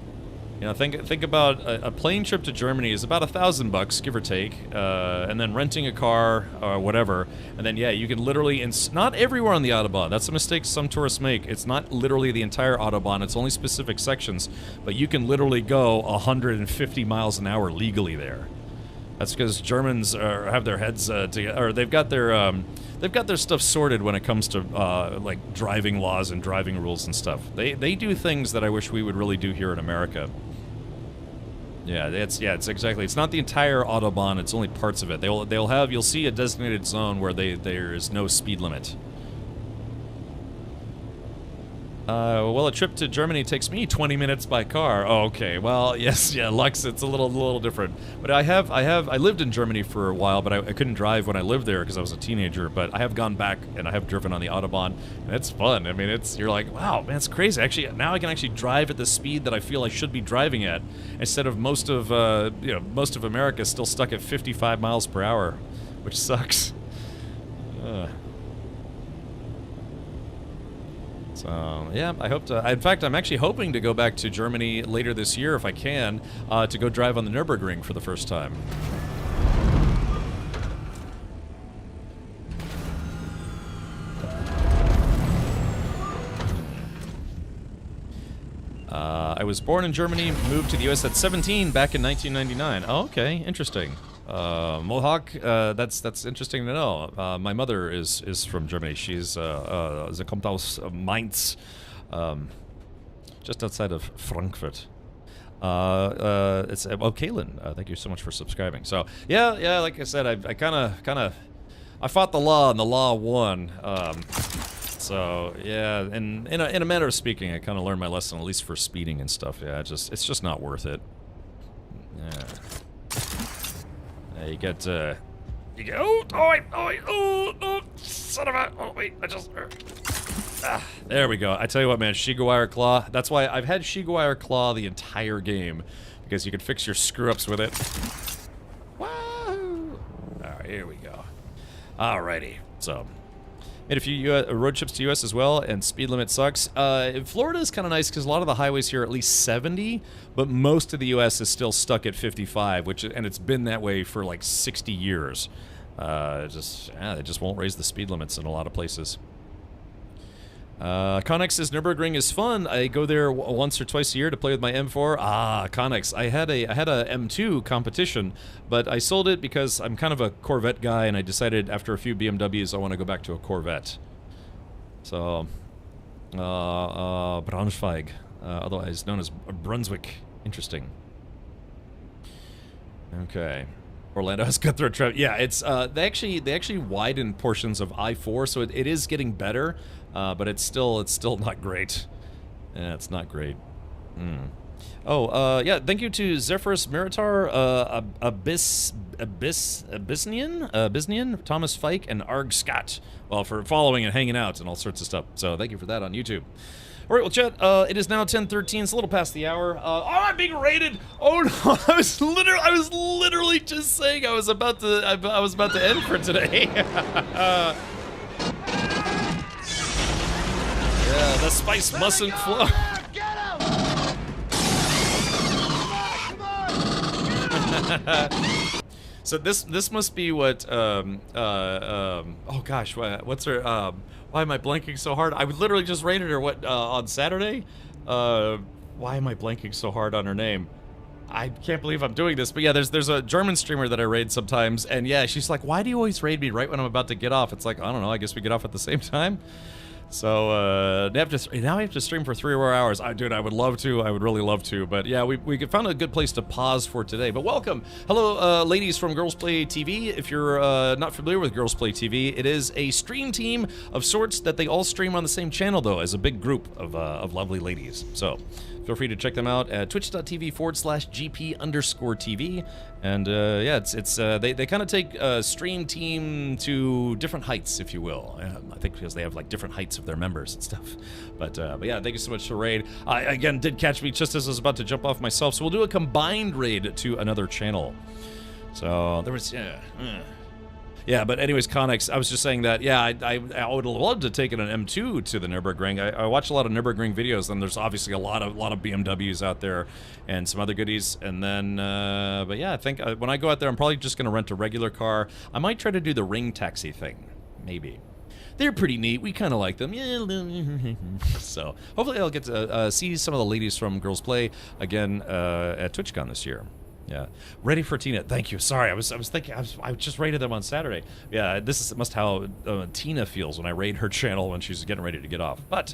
You know, think about a plane trip to Germany is about $1,000, give or take, and then renting a car or whatever, and then yeah, you can literally, not everywhere on the Autobahn. That's a mistake some tourists make. It's not literally the entire Autobahn. It's only specific sections, but you can literally go 150 miles an hour legally there. That's because Germans have their heads together, or they've got their they've got their stuff sorted when it comes to like driving laws and driving rules and stuff. They do things that I wish we would really do here in America. Yeah, it's exactly. It's not the entire Autobahn. It's only parts of it. You'll see a designated zone where there is no speed limit. Well, a trip to Germany takes me 20 minutes by car. Oh, okay. Well, yes, yeah, Lux, it's a little different. But I lived in Germany for a while, but I couldn't drive when I lived there because I was a teenager. But I have gone back and I have driven on the Autobahn, and it's fun. I mean, you're like, wow, man, it's crazy. Actually, now I can actually drive at the speed that I feel I should be driving at, instead of most of America still stuck at 55 miles per hour, which sucks. So, yeah, I hope to... In fact, I'm actually hoping to go back to Germany later this year, if I can, to go drive on the Nürburgring for the first time. I was born in Germany, moved to the U.S. at 17 back in 1999. Oh, okay, interesting. Mohawk, that's interesting to know. My mother is from Germany. She's sie kommt aus Mainz, just outside of Frankfurt. Kaylin, thank you so much for subscribing. So yeah, like I said, I kind of fought the law and the law won. So yeah, and in a manner of speaking, I kind of learned my lesson, at least for speeding and stuff. Yeah, it's just not worth it. Yeah. You get, oh, son of a, oh, wait, there we go. I tell you what, man, Shigawire Claw, that's why I've had Shigawire Claw the entire game, because you can fix your screw-ups with it. Woo! Alright, here we go. Alrighty, so... made a few road trips to U.S. as well, and speed limit sucks. Florida is kind of nice because a lot of the highways here are at least 70, but most of the U.S. is still stuck at 55, and it's been that way for like 60 years. They just won't raise the speed limits in a lot of places. Connex's Nürburgring is fun. I go there once or twice a year to play with my M4. Ah, Connex. I had a M2 competition, but I sold it because I'm kind of a Corvette guy, and I decided after a few BMWs I want to go back to a Corvette. So, Braunschweig, otherwise known as Brunswick. Interesting. Okay. Orlando has cutthroat traffic. Yeah, it's they actually widened portions of I-4, so it is getting better. But it's still not great. Yeah, it's not great. Oh, yeah, thank you to Zephyrus Meritar, Abysnian, Thomas Fike, and Arg Scott, well, for following and hanging out and all sorts of stuff. So thank you for that on YouTube. All right, well, chat, it is now 10:13. It's a little past the hour. Oh, I'm being raided. Oh no, I was literally just saying I was about to end for today. Yeah, the spice mustn't flow. So this must be what oh gosh, what's her why am I blanking so hard? I literally just rated her on Saturday. Why am I blanking so hard on her name? I can't believe I'm doing this, but yeah, there's a German streamer that I raid sometimes, and yeah, she's like, why do you always raid me right when I'm about to get off? It's like, I don't know, I guess we get off at the same time. So, now I have to stream for 3 more hours. Dude, I would love to. I would really love to. But yeah, we found a good place to pause for today. But welcome. Hello, ladies from Girls Play TV. If you're not familiar with Girls Play TV, it is a stream team of sorts that they all stream on the same channel, though, as a big group of lovely ladies. So, feel free to check them out at twitch.tv/GP_TV. And yeah, they kind of take stream team to different heights, if you will. I think because they have like different heights of their members and stuff. But yeah, thank you so much for raid. Again, did catch me just as I was about to jump off myself, so we'll do a combined raid to another channel. So there was yeah, but anyways, Connex, I was just saying that, yeah, I would love to take an M2 to the Nürburgring. I watch a lot of Nürburgring videos, and there's obviously a lot of BMWs out there and some other goodies. And then, but yeah, I think when I go out there, I'm probably just going to rent a regular car. I might try to do the ring taxi thing, maybe. They're pretty neat. We kind of like them. Yeah. So hopefully I'll get to see some of the ladies from Girls Play again at TwitchCon this year. Yeah, ready for Tina. Thank you. Sorry, I was thinking I just raided them on Saturday. Yeah, this is must how Tina feels when I raid her channel when she's getting ready to get off. But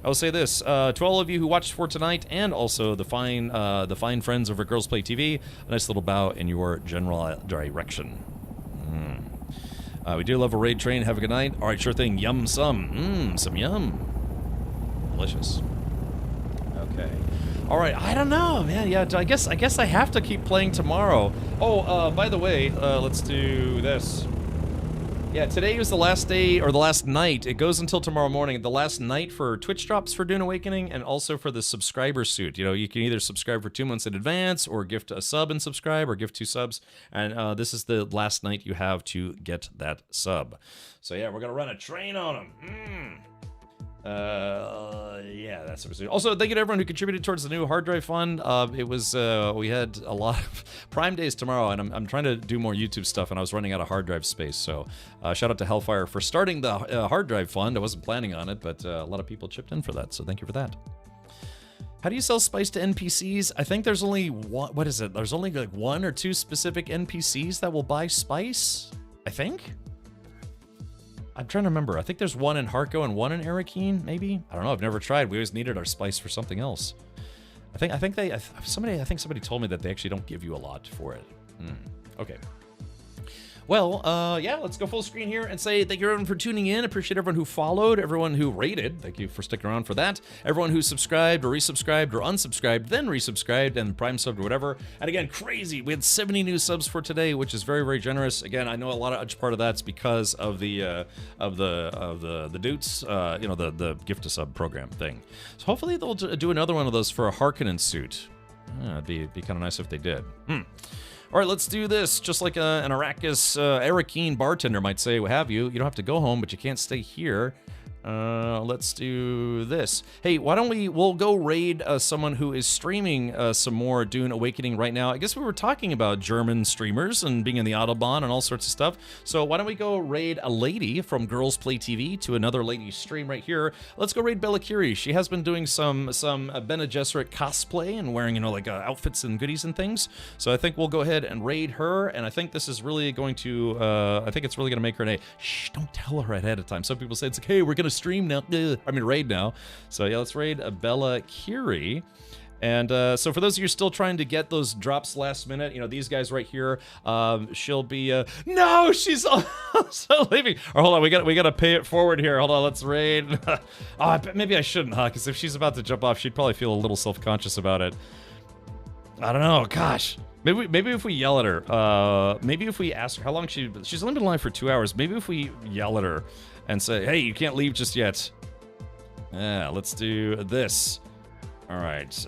I will say this to all of you who watched for tonight, and also the fine friends over at Girls Play TV, a nice little bow in your general direction. We do love a raid train. Have a good night. All right, sure thing. Yum some. Some yum. Delicious. Okay. All right, I don't know, man. Yeah, I guess I have to keep playing tomorrow. Oh, by the way, let's do this. Yeah, today was the last day, or the last night. It goes until tomorrow morning. The last night for Twitch drops for Dune Awakening, and also for the subscriber suit. You know, you can either subscribe for 2 months in advance, or gift a sub and subscribe, or gift 2 subs. And this is the last night you have to get that sub. So yeah, we're gonna run a train on them. Yeah, that's what we're doing. Also, thank you to everyone who contributed towards the new hard drive fund. It was we had a lot of Prime Days tomorrow, and I'm trying to do more YouTube stuff, and I was running out of hard drive space. So shout out to Hellfire for starting the hard drive fund. I wasn't planning on it, but a lot of people chipped in for that, so thank you for that. How do you sell spice to NPCs? I think there's only one. What is it? There's only like 1 or 2 specific NPCs that will buy spice, I think. I'm trying to remember. I think there's 1 in Harko and 1 in Arakeen, maybe? I don't know. I've never tried. We always needed our spice for something else. I think somebody told me that they actually don't give you a lot for it. Okay. Well, yeah, let's go full screen here and say thank you everyone for tuning in. Appreciate everyone who followed, everyone who rated. Thank you for sticking around for that. Everyone who subscribed or resubscribed or unsubscribed, then resubscribed and prime subbed or whatever. And again, crazy. We had 70 new subs for today, which is very, very generous. Again, I know a lot of part of that's because of the dudes, you know, the gift to sub program thing. So hopefully they'll do another one of those for a Harkonnen suit. It'd be kind of nice if they did. All right, let's do this. Just like an Arrakis Arakeen bartender might say, what have you. You don't have to go home, but you can't stay here. Let's do this. Hey, why don't we'll go raid someone who is streaming some more Dune Awakening right now. I guess we were talking about German streamers and being in the Autobahn and all sorts of stuff. So why don't we go raid a lady from Girls Play TV to another lady's stream right here. Let's go raid Bella Curie. She has been doing some Bene Gesserit cosplay and wearing, you know, like outfits and goodies and things. So I think we'll go ahead and raid her. And I think this is really going to, I think it's really going to make her an A. Shh, don't tell her ahead of time. Some people say it's like, hey, we're going to stream now. Raid now. So yeah, let's raid Bella Curie. And so for those of you still trying to get those drops last minute, you know, these guys right here, she'll be, no, she's also leaving. Or hold on, we got to pay it forward here. Hold on, let's raid. Maybe I shouldn't, huh? Because if she's about to jump off, she'd probably feel a little self-conscious about it. I don't know, gosh. Maybe if we yell at her, maybe if we ask her how long she's only been live for 2 hours. Maybe if we yell at her and say, hey, you can't leave just yet. Yeah, let's do this. All right.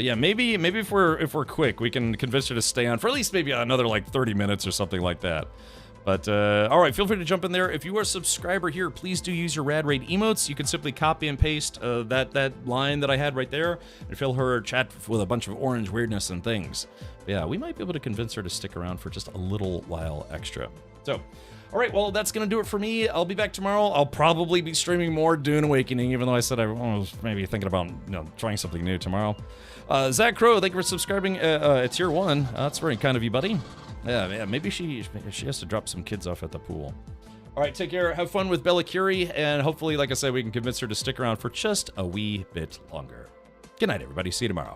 Yeah, maybe if we're quick, we can convince her to stay on for at least maybe another like 30 minutes or something like that. But all right, feel free to jump in there. If you are a subscriber here, please do use your Rad Raid emotes. You can simply copy and paste that line that I had right there and fill her chat with a bunch of orange weirdness and things. But yeah, we might be able to convince her to stick around for just a little while extra. So, all right, well, that's going to do it for me. I'll be back tomorrow. I'll probably be streaming more Dune Awakening, even though I said I was maybe thinking about, you know, trying something new tomorrow. Zach Crow, thank you for subscribing at Tier 1. That's very kind of you, buddy. Yeah, maybe she has to drop some kids off at the pool. All right, take care. Have fun with Bella Curie, and hopefully, like I said, we can convince her to stick around for just a wee bit longer. Good night, everybody. See you tomorrow.